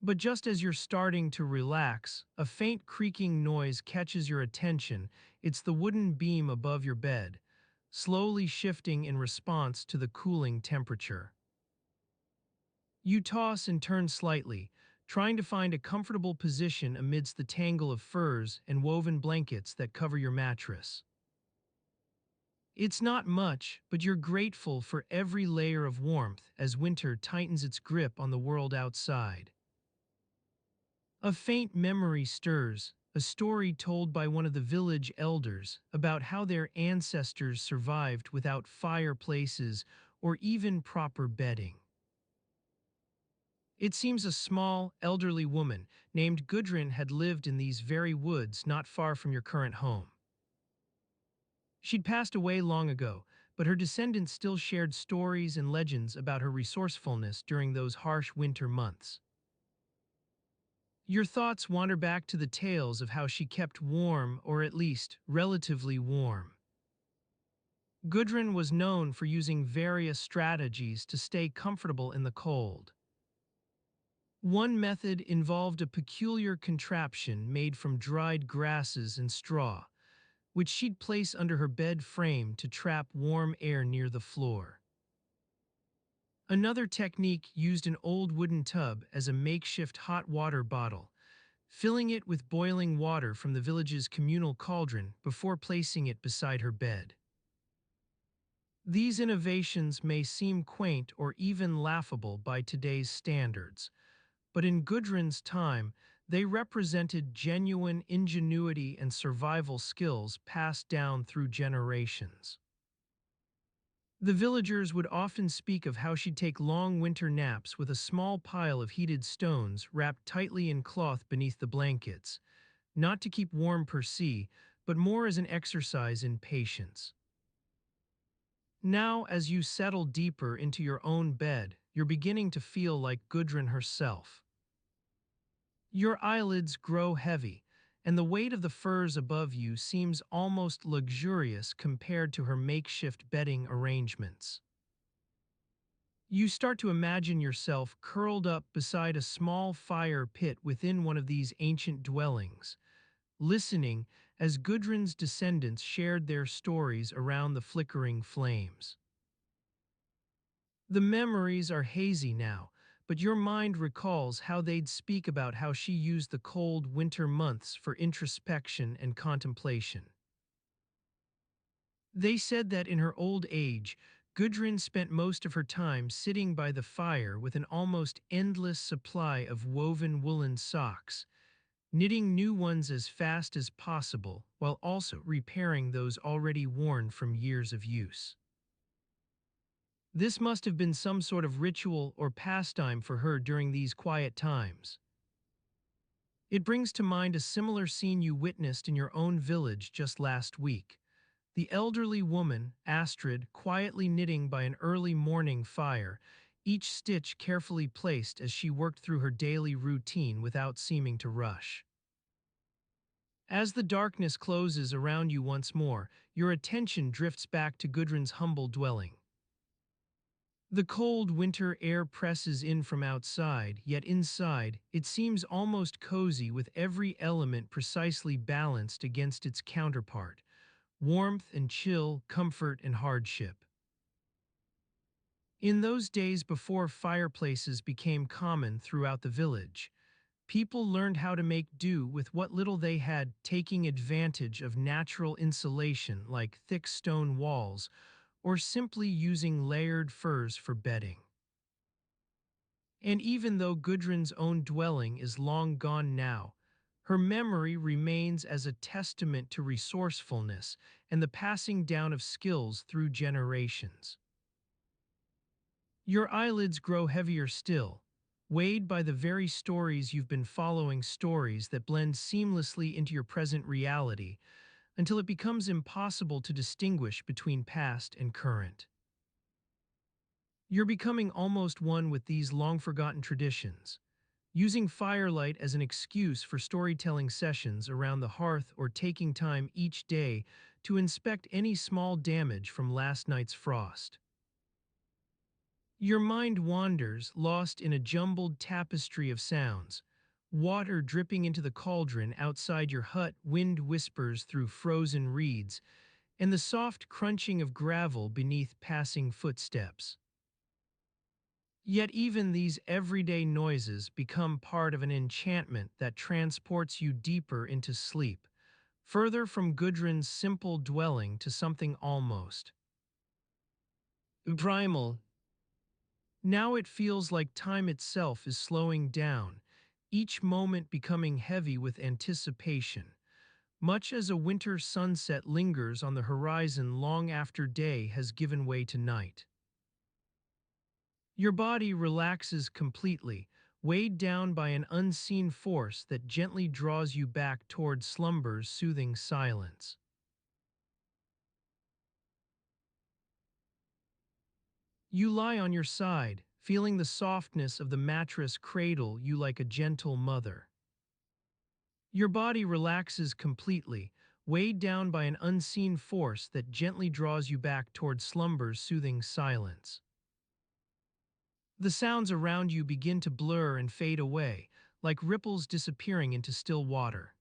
[SPEAKER 1] But just as you're starting to relax, a faint creaking noise catches your attention. It's the wooden beam above your bed, slowly shifting in response to the cooling temperature. You toss and turn slightly, trying to find a comfortable position amidst the tangle of furs and woven blankets that cover your mattress. It's not much, but you're grateful for every layer of warmth as winter tightens its grip on the world outside. A faint memory stirs, a story told by one of the village elders about how their ancestors survived without fireplaces or even proper bedding. It seems a small, elderly woman named Gudrun had lived in these very woods not far from your current home. She'd passed away long ago, but her descendants still shared stories and legends about her resourcefulness during those harsh winter months. Your thoughts wander back to the tales of how she kept warm, or at least relatively warm. Gudrun was known for using various strategies to stay comfortable in the cold. One method involved a peculiar contraption made from dried grasses and straw, which she'd place under her bed frame to trap warm air near the floor. Another technique used an old wooden tub as a makeshift hot water bottle, filling it with boiling water from the village's communal cauldron before placing it beside her bed. These innovations may seem quaint or even laughable by today's standards, but in Gudrun's time, they represented genuine ingenuity and survival skills passed down through generations. The villagers would often speak of how she'd take long winter naps with a small pile of heated stones wrapped tightly in cloth beneath the blankets, not to keep warm per se, but more as an exercise in patience. Now, as you settle deeper into your own bed, you're beginning to feel like Gudrun herself. Your eyelids grow heavy, and the weight of the furs above you seems almost luxurious compared to her makeshift bedding arrangements. You start to imagine yourself curled up beside a small fire pit within one of these ancient dwellings, listening as Gudrun's descendants shared their stories around the flickering flames. The memories are hazy now, but your mind recalls how they'd speak about how she used the cold winter months for introspection and contemplation. They said that in her old age, Gudrun spent most of her time sitting by the fire with an almost endless supply of woven woolen socks, knitting new ones as fast as possible while also repairing those already worn from years of use. This must have been some sort of ritual or pastime for her during these quiet times. It brings to mind a similar scene you witnessed in your own village just last week. The elderly woman, Astrid, quietly knitting by an early morning fire, each stitch carefully placed as she worked through her daily routine without seeming to rush. As the darkness closes around you once more, your attention drifts back to Gudrun's humble dwelling. The cold winter air presses in from outside, yet inside, it seems almost cozy with every element precisely balanced against its counterpart: warmth and chill, comfort and hardship. In those days before fireplaces became common throughout the village, people learned how to make do with what little they had, taking advantage of natural insulation like thick stone walls or simply using layered furs for bedding. And even though Gudrun's own dwelling is long gone now, her memory remains as a testament to resourcefulness and the passing down of skills through generations. Your eyelids grow heavier still, weighed by the very stories you've been following, stories that blend seamlessly into your present reality until it becomes impossible to distinguish between past and current. You're becoming almost one with these long-forgotten traditions, using firelight as an excuse for storytelling sessions around the hearth or taking time each day to inspect any small damage from last night's frost. Your mind wanders, lost in a jumbled tapestry of sounds. Water dripping into the cauldron outside your hut, wind whispers through frozen reeds, and the soft crunching of gravel beneath passing footsteps. Yet even these everyday noises become part of an enchantment that transports you deeper into sleep, further from Gudrun's simple dwelling to something almost primal. Now it feels like time itself is slowing down, each moment becoming heavy with anticipation, much as a winter sunset lingers on the horizon long after day has given way to night. Your body relaxes completely, weighed down by an unseen force that gently draws you back toward slumber's soothing silence. You lie on your side, feeling the softness of the mattress cradle you like a gentle mother. Your body relaxes completely, weighed down by an unseen force that gently draws you back toward slumber's soothing silence. The sounds around you begin to blur and fade away, like ripples disappearing into still water.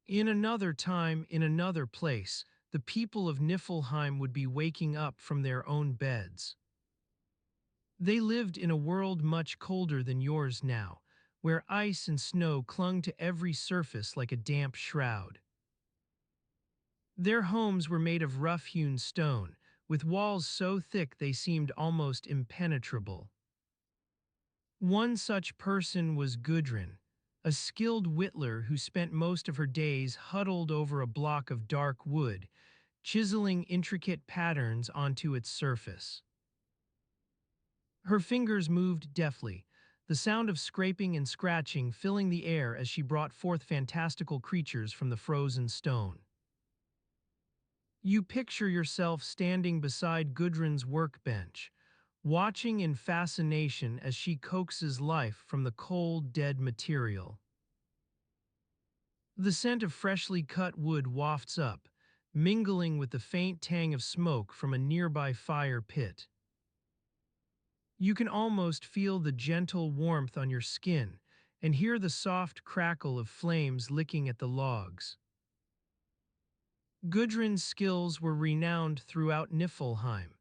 [SPEAKER 1] In another time, in another place, the people of Niflheim would be waking up from their own beds. They lived in a world much colder than yours now, where ice and snow clung to every surface like a damp shroud. Their homes were made of rough-hewn stone, with walls so thick they seemed almost impenetrable. One such person was Gudrun, a skilled whittler who spent most of her days huddled over a block of dark wood, chiseling intricate patterns onto its surface. Her fingers moved deftly, the sound of scraping and scratching filling the air as she brought forth fantastical creatures from the frozen stone. You picture yourself standing beside Gudrun's workbench, watching in fascination as she coaxes life from the cold, dead material. The scent of freshly cut wood wafts up, mingling with the faint tang of smoke from a nearby fire pit. You can almost feel the gentle warmth on your skin and hear the soft crackle of flames licking at the logs. Gudrun's skills were renowned throughout Niflheim.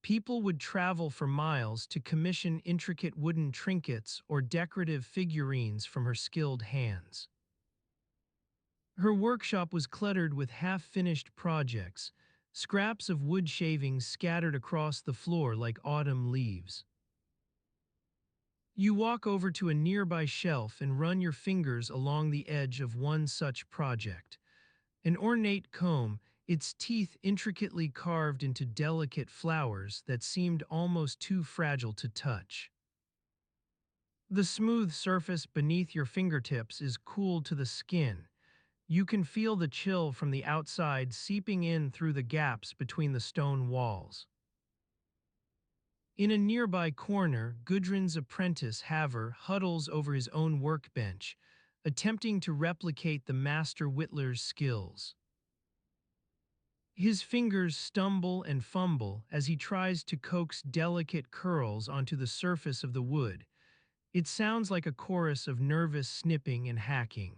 [SPEAKER 1] People would travel for miles to commission intricate wooden trinkets or decorative figurines from her skilled hands. Her workshop was cluttered with half-finished projects, scraps of wood shavings scattered across the floor like autumn leaves. You walk over to a nearby shelf and run your fingers along the edge of one such project. An ornate comb, its teeth intricately carved into delicate flowers that seemed almost too fragile to touch. The smooth surface beneath your fingertips is cool to the skin. You can feel the chill from the outside seeping in through the gaps between the stone walls. In a nearby corner, Gudrun's apprentice Havur huddles over his own workbench, attempting to replicate the master whittler's skills. His fingers stumble and fumble as he tries to coax delicate curls onto the surface of the wood. It sounds like a chorus of nervous snipping and hacking.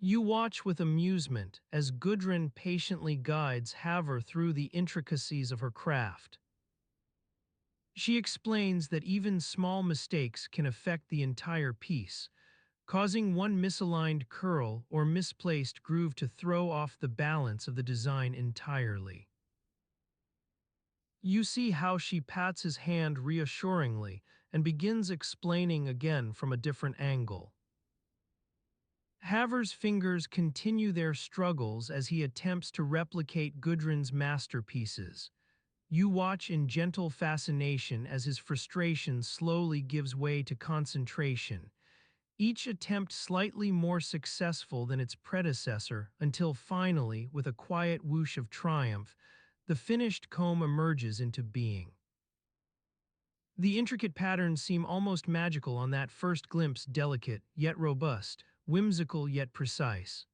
[SPEAKER 1] You watch with amusement as Gudrun patiently guides Havur through the intricacies of her craft. She explains that even small mistakes can affect the entire piece, causing one misaligned curl or misplaced groove to throw off the balance of the design entirely. You see how she pats his hand reassuringly and begins explaining again from a different angle. Havur's fingers continue their struggles as he attempts to replicate Gudrun's masterpieces. You watch in gentle fascination as his frustration slowly gives way to concentration, each attempt slightly more successful than its predecessor until finally, with a quiet whoosh of triumph, the finished comb emerges into being. The intricate patterns seem almost magical on that first glimpse, delicate yet robust, whimsical yet precise.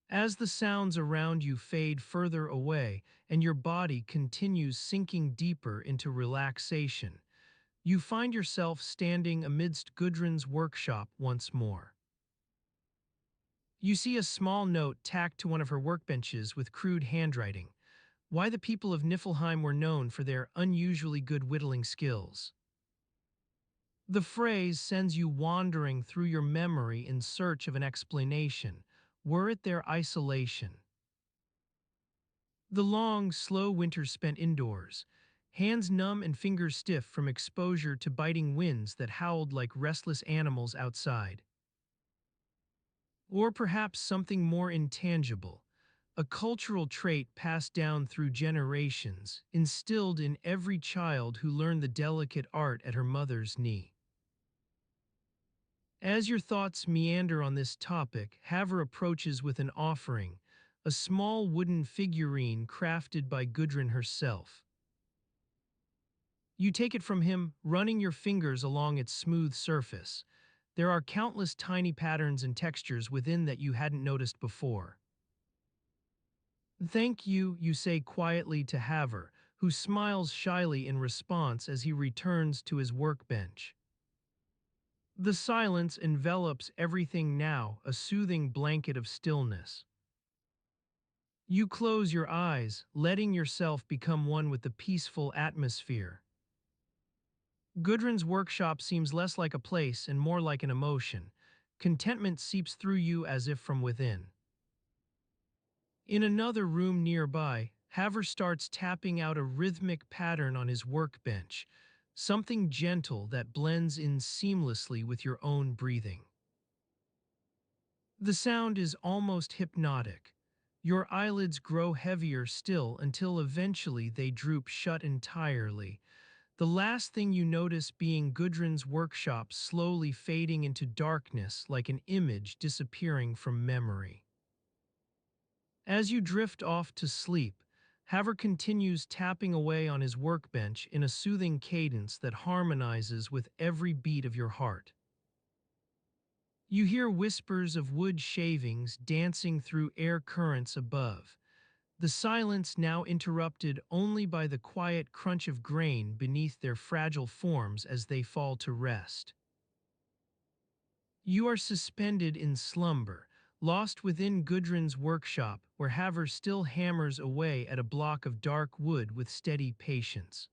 [SPEAKER 1] As the sounds around you fade further away and your body continues sinking deeper into relaxation, you find yourself standing amidst Gudrun's workshop once more. You see a small note tacked to one of her workbenches with crude handwriting. Why the people of Niflheim were known for their unusually good whittling skills. The phrase sends you wandering through your memory in search of an explanation, were it their isolation. The long, slow winter spent indoors, hands numb and fingers stiff from exposure to biting winds that howled like restless animals outside. Or perhaps something more intangible, a cultural trait passed down through generations, instilled in every child who learned the delicate art at her mother's knee. As your thoughts meander on this topic, Havre approaches with an offering, a small wooden figurine crafted by Gudrun herself. You take it from him, running your fingers along its smooth surface. There are countless tiny patterns and textures within that you hadn't noticed before. Thank you, you say quietly to Havre, who smiles shyly in response as he returns to his workbench. The silence envelops everything now, a soothing blanket of stillness. You close your eyes, letting yourself become one with the peaceful atmosphere. Gudrun's workshop seems less like a place and more like an emotion. Contentment seeps through you as if from within. In another room nearby, Havre starts tapping out a rhythmic pattern on his workbench, something gentle that blends in seamlessly with your own breathing. The sound is almost hypnotic. Your eyelids grow heavier still until eventually they droop shut entirely, the last thing you notice being Gudrun's workshop slowly fading into darkness like an image disappearing from memory. As you drift off to sleep, Havre continues tapping away on his workbench in a soothing cadence that harmonizes with every beat of your heart. You hear whispers of wood shavings dancing through air currents above, the silence now interrupted only by the quiet crunch of grain beneath their fragile forms as they fall to rest. You are suspended in slumber, lost within Gudrun's workshop where Havre still hammers away at a block of dark wood with steady patience.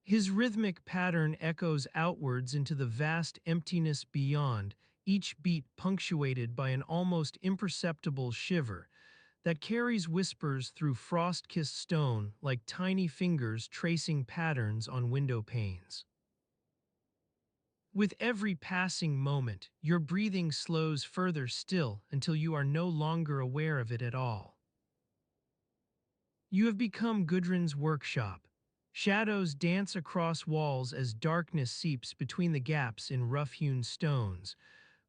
[SPEAKER 1] His rhythmic pattern echoes outwards into the vast emptiness beyond, each beat punctuated by an almost imperceptible shiver that carries whispers through frost-kissed stone like tiny fingers tracing patterns on window panes. With every passing moment, your breathing slows further still until you are no longer aware of it at all. You have become Gudrun's workshop. Shadows dance across walls as darkness seeps between the gaps in rough-hewn stones.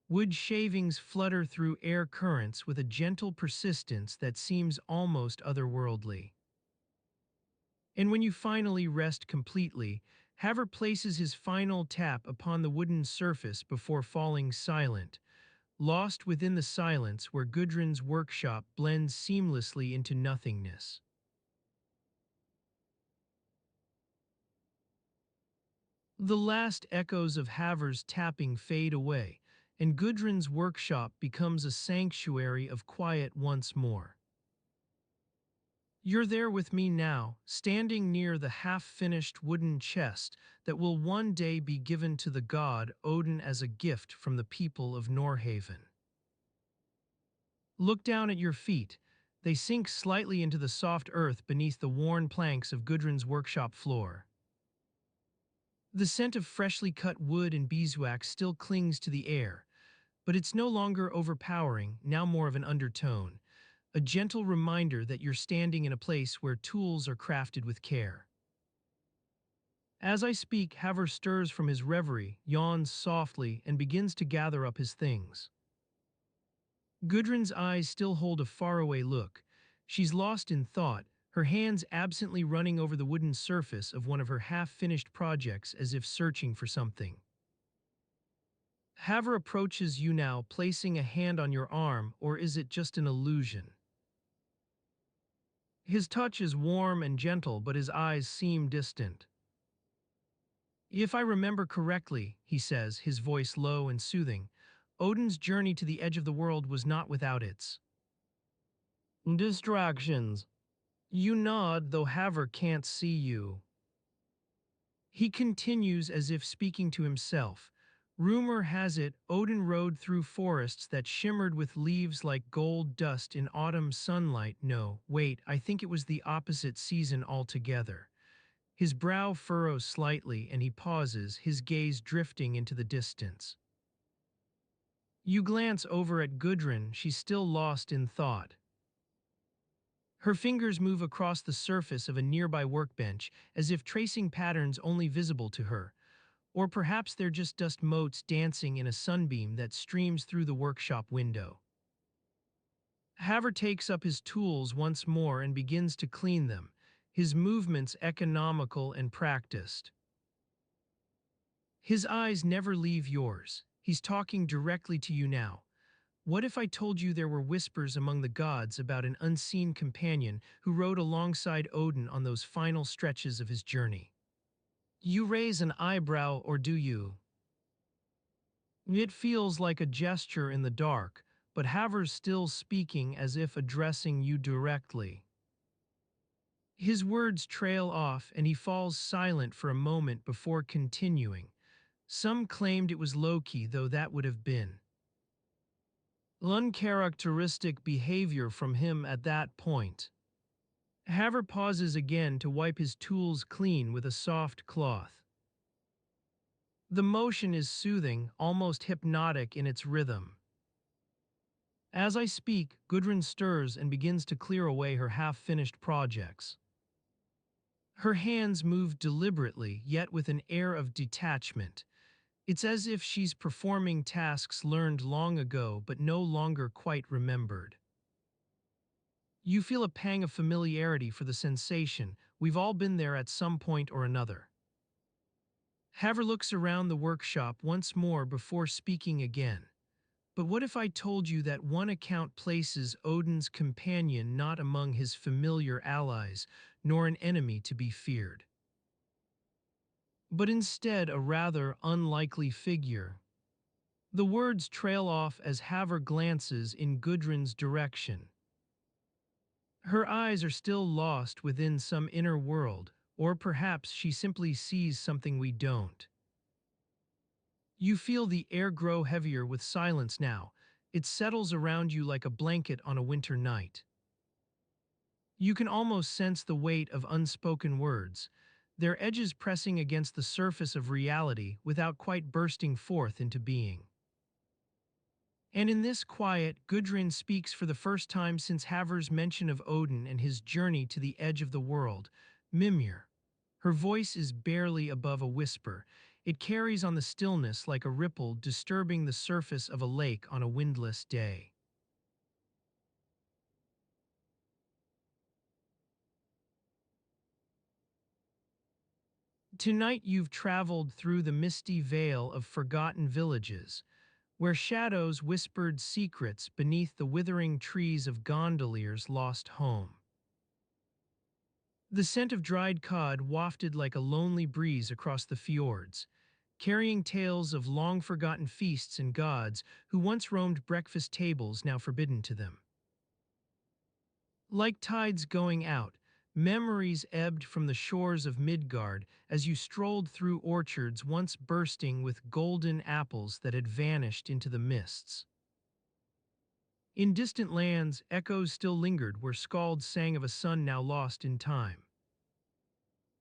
[SPEAKER 1] Wood shavings flutter through air currents with a gentle persistence that seems almost otherworldly. And when you finally rest completely, Havre places his final tap upon the wooden surface before falling silent, lost within the silence where Gudrun's workshop blends seamlessly into nothingness. The last echoes of Havre's tapping fade away, and Gudrun's workshop becomes a sanctuary of quiet once more. You're there with me now, standing near the half-finished wooden chest that will one day be given to the god Odin as a gift from the people of Norhaven. Look down at your feet. They sink slightly into the soft earth beneath the worn planks of Gudrun's workshop floor. The scent of freshly cut wood and beeswax still clings to the air, but it's no longer overpowering, now more of an undertone, a gentle reminder that you're standing in a place where tools are crafted with care. As I speak, Havre stirs from his reverie, yawns softly, and begins to gather up his things. Gudrun's eyes still hold a faraway look. She's lost in thought, her hands absently running over the wooden surface of one of her half-finished projects as if searching for something. Havre approaches you now, placing a hand on your arm, or is it just an illusion? His touch is warm and gentle, but his eyes seem distant. If I remember correctly, he says, his voice low and soothing, Odin's journey to the edge of the world was not without its distractions. You nod, though Haver can't see you. He continues as if speaking to himself. Rumor has it Odin rode through forests that shimmered with leaves like gold dust in autumn sunlight. No, wait, I think it was the opposite season altogether. His brow furrows slightly and he pauses, his gaze drifting into the distance. You glance over at Gudrun, she's still lost in thought. Her fingers move across the surface of a nearby workbench, as if tracing patterns only visible to her. Or perhaps they're just dust motes dancing in a sunbeam that streams through the workshop window. Haver takes up his tools once more and begins to clean them, his movements economical and practiced. His eyes never leave yours. He's talking directly to you now. What if I told you there were whispers among the gods about an unseen companion who rode alongside Odin on those final stretches of his journey? You raise an eyebrow, or do you? It feels like a gesture in the dark, but Haver's still speaking as if addressing you directly. His words trail off and he falls silent for a moment before continuing. Some claimed it was Loki, though that would have been uncharacteristic behavior from him at that point. Haver pauses again to wipe his tools clean with a soft cloth. The motion is soothing, almost hypnotic in its rhythm. As I speak, Gudrun stirs and begins to clear away her half-finished projects. Her hands move deliberately, yet with an air of detachment. It's as if she's performing tasks learned long ago but no longer quite remembered. You feel a pang of familiarity for the sensation. We've all been there at some point or another. Haver looks around the workshop once more before speaking again. But what if I told you that one account places Odin's companion not among his familiar allies, nor an enemy to be feared, but instead a rather unlikely figure? The words trail off as Haver glances in Gudrun's direction. Her eyes are still lost within some inner world, or perhaps she simply sees something we don't. You feel the air grow heavier with silence now. It settles around you like a blanket on a winter night. You can almost sense the weight of unspoken words, their edges pressing against the surface of reality without quite bursting forth into being. And in this quiet, Gudrun speaks for the first time since Haver's mention of Odin and his journey to the edge of the world, Mimir. Her voice is barely above a whisper. It carries on the stillness like a ripple disturbing the surface of a lake on a windless day. Tonight you've traveled through the misty veil of forgotten villages, where shadows whispered secrets beneath the withering trees of Gondolier's lost home. The scent of dried cod wafted like a lonely breeze across the fjords, carrying tales of long-forgotten feasts and gods who once roamed breakfast tables now forbidden to them. Like tides going out, memories ebbed from the shores of Midgard as you strolled through orchards once bursting with golden apples that had vanished into the mists. In distant lands, echoes still lingered where skalds sang of a sun now lost in time.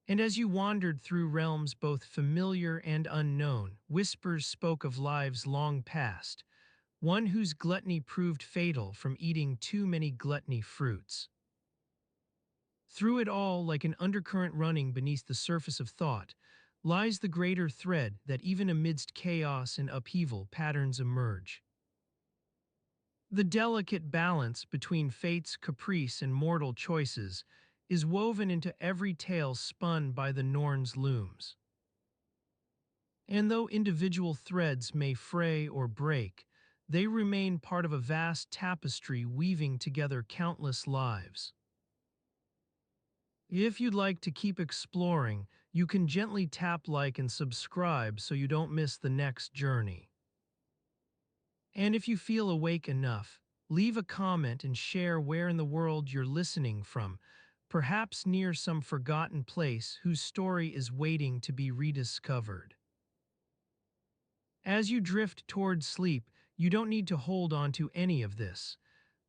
[SPEAKER 1] And as you wandered through realms both familiar and unknown, whispers spoke of lives long past, one whose gluttony proved fatal from eating too many gluttony fruits. Through it all, like an undercurrent running beneath the surface of thought, lies the greater thread that even amidst chaos and upheaval patterns emerge. The delicate balance between fate's caprice and mortal choices is woven into every tale spun by the Norns' looms. And though individual threads may fray or break, they remain part of a vast tapestry weaving together countless lives. If you'd like to keep exploring, you can gently tap like and subscribe so you don't miss the next journey. And if you feel awake enough, leave a comment and share where in the world you're listening from. perhaps near some forgotten place whose story is waiting to be rediscovered. As you drift toward sleep, you don't need to hold on to any of this.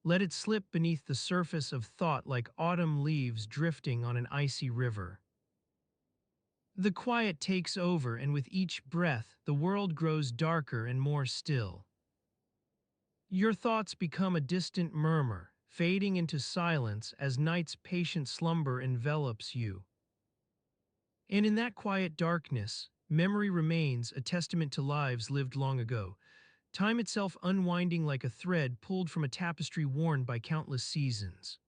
[SPEAKER 1] Let it slip beneath the surface of thought like autumn leaves drifting on an icy river. The quiet takes over, and with each breath, the world grows darker and more still. Your thoughts become a distant murmur, fading into silence as night's patient slumber envelops you. And in that quiet darkness, memory remains a testament to lives lived long ago, time itself unwinding like a thread pulled from a tapestry worn by countless seasons.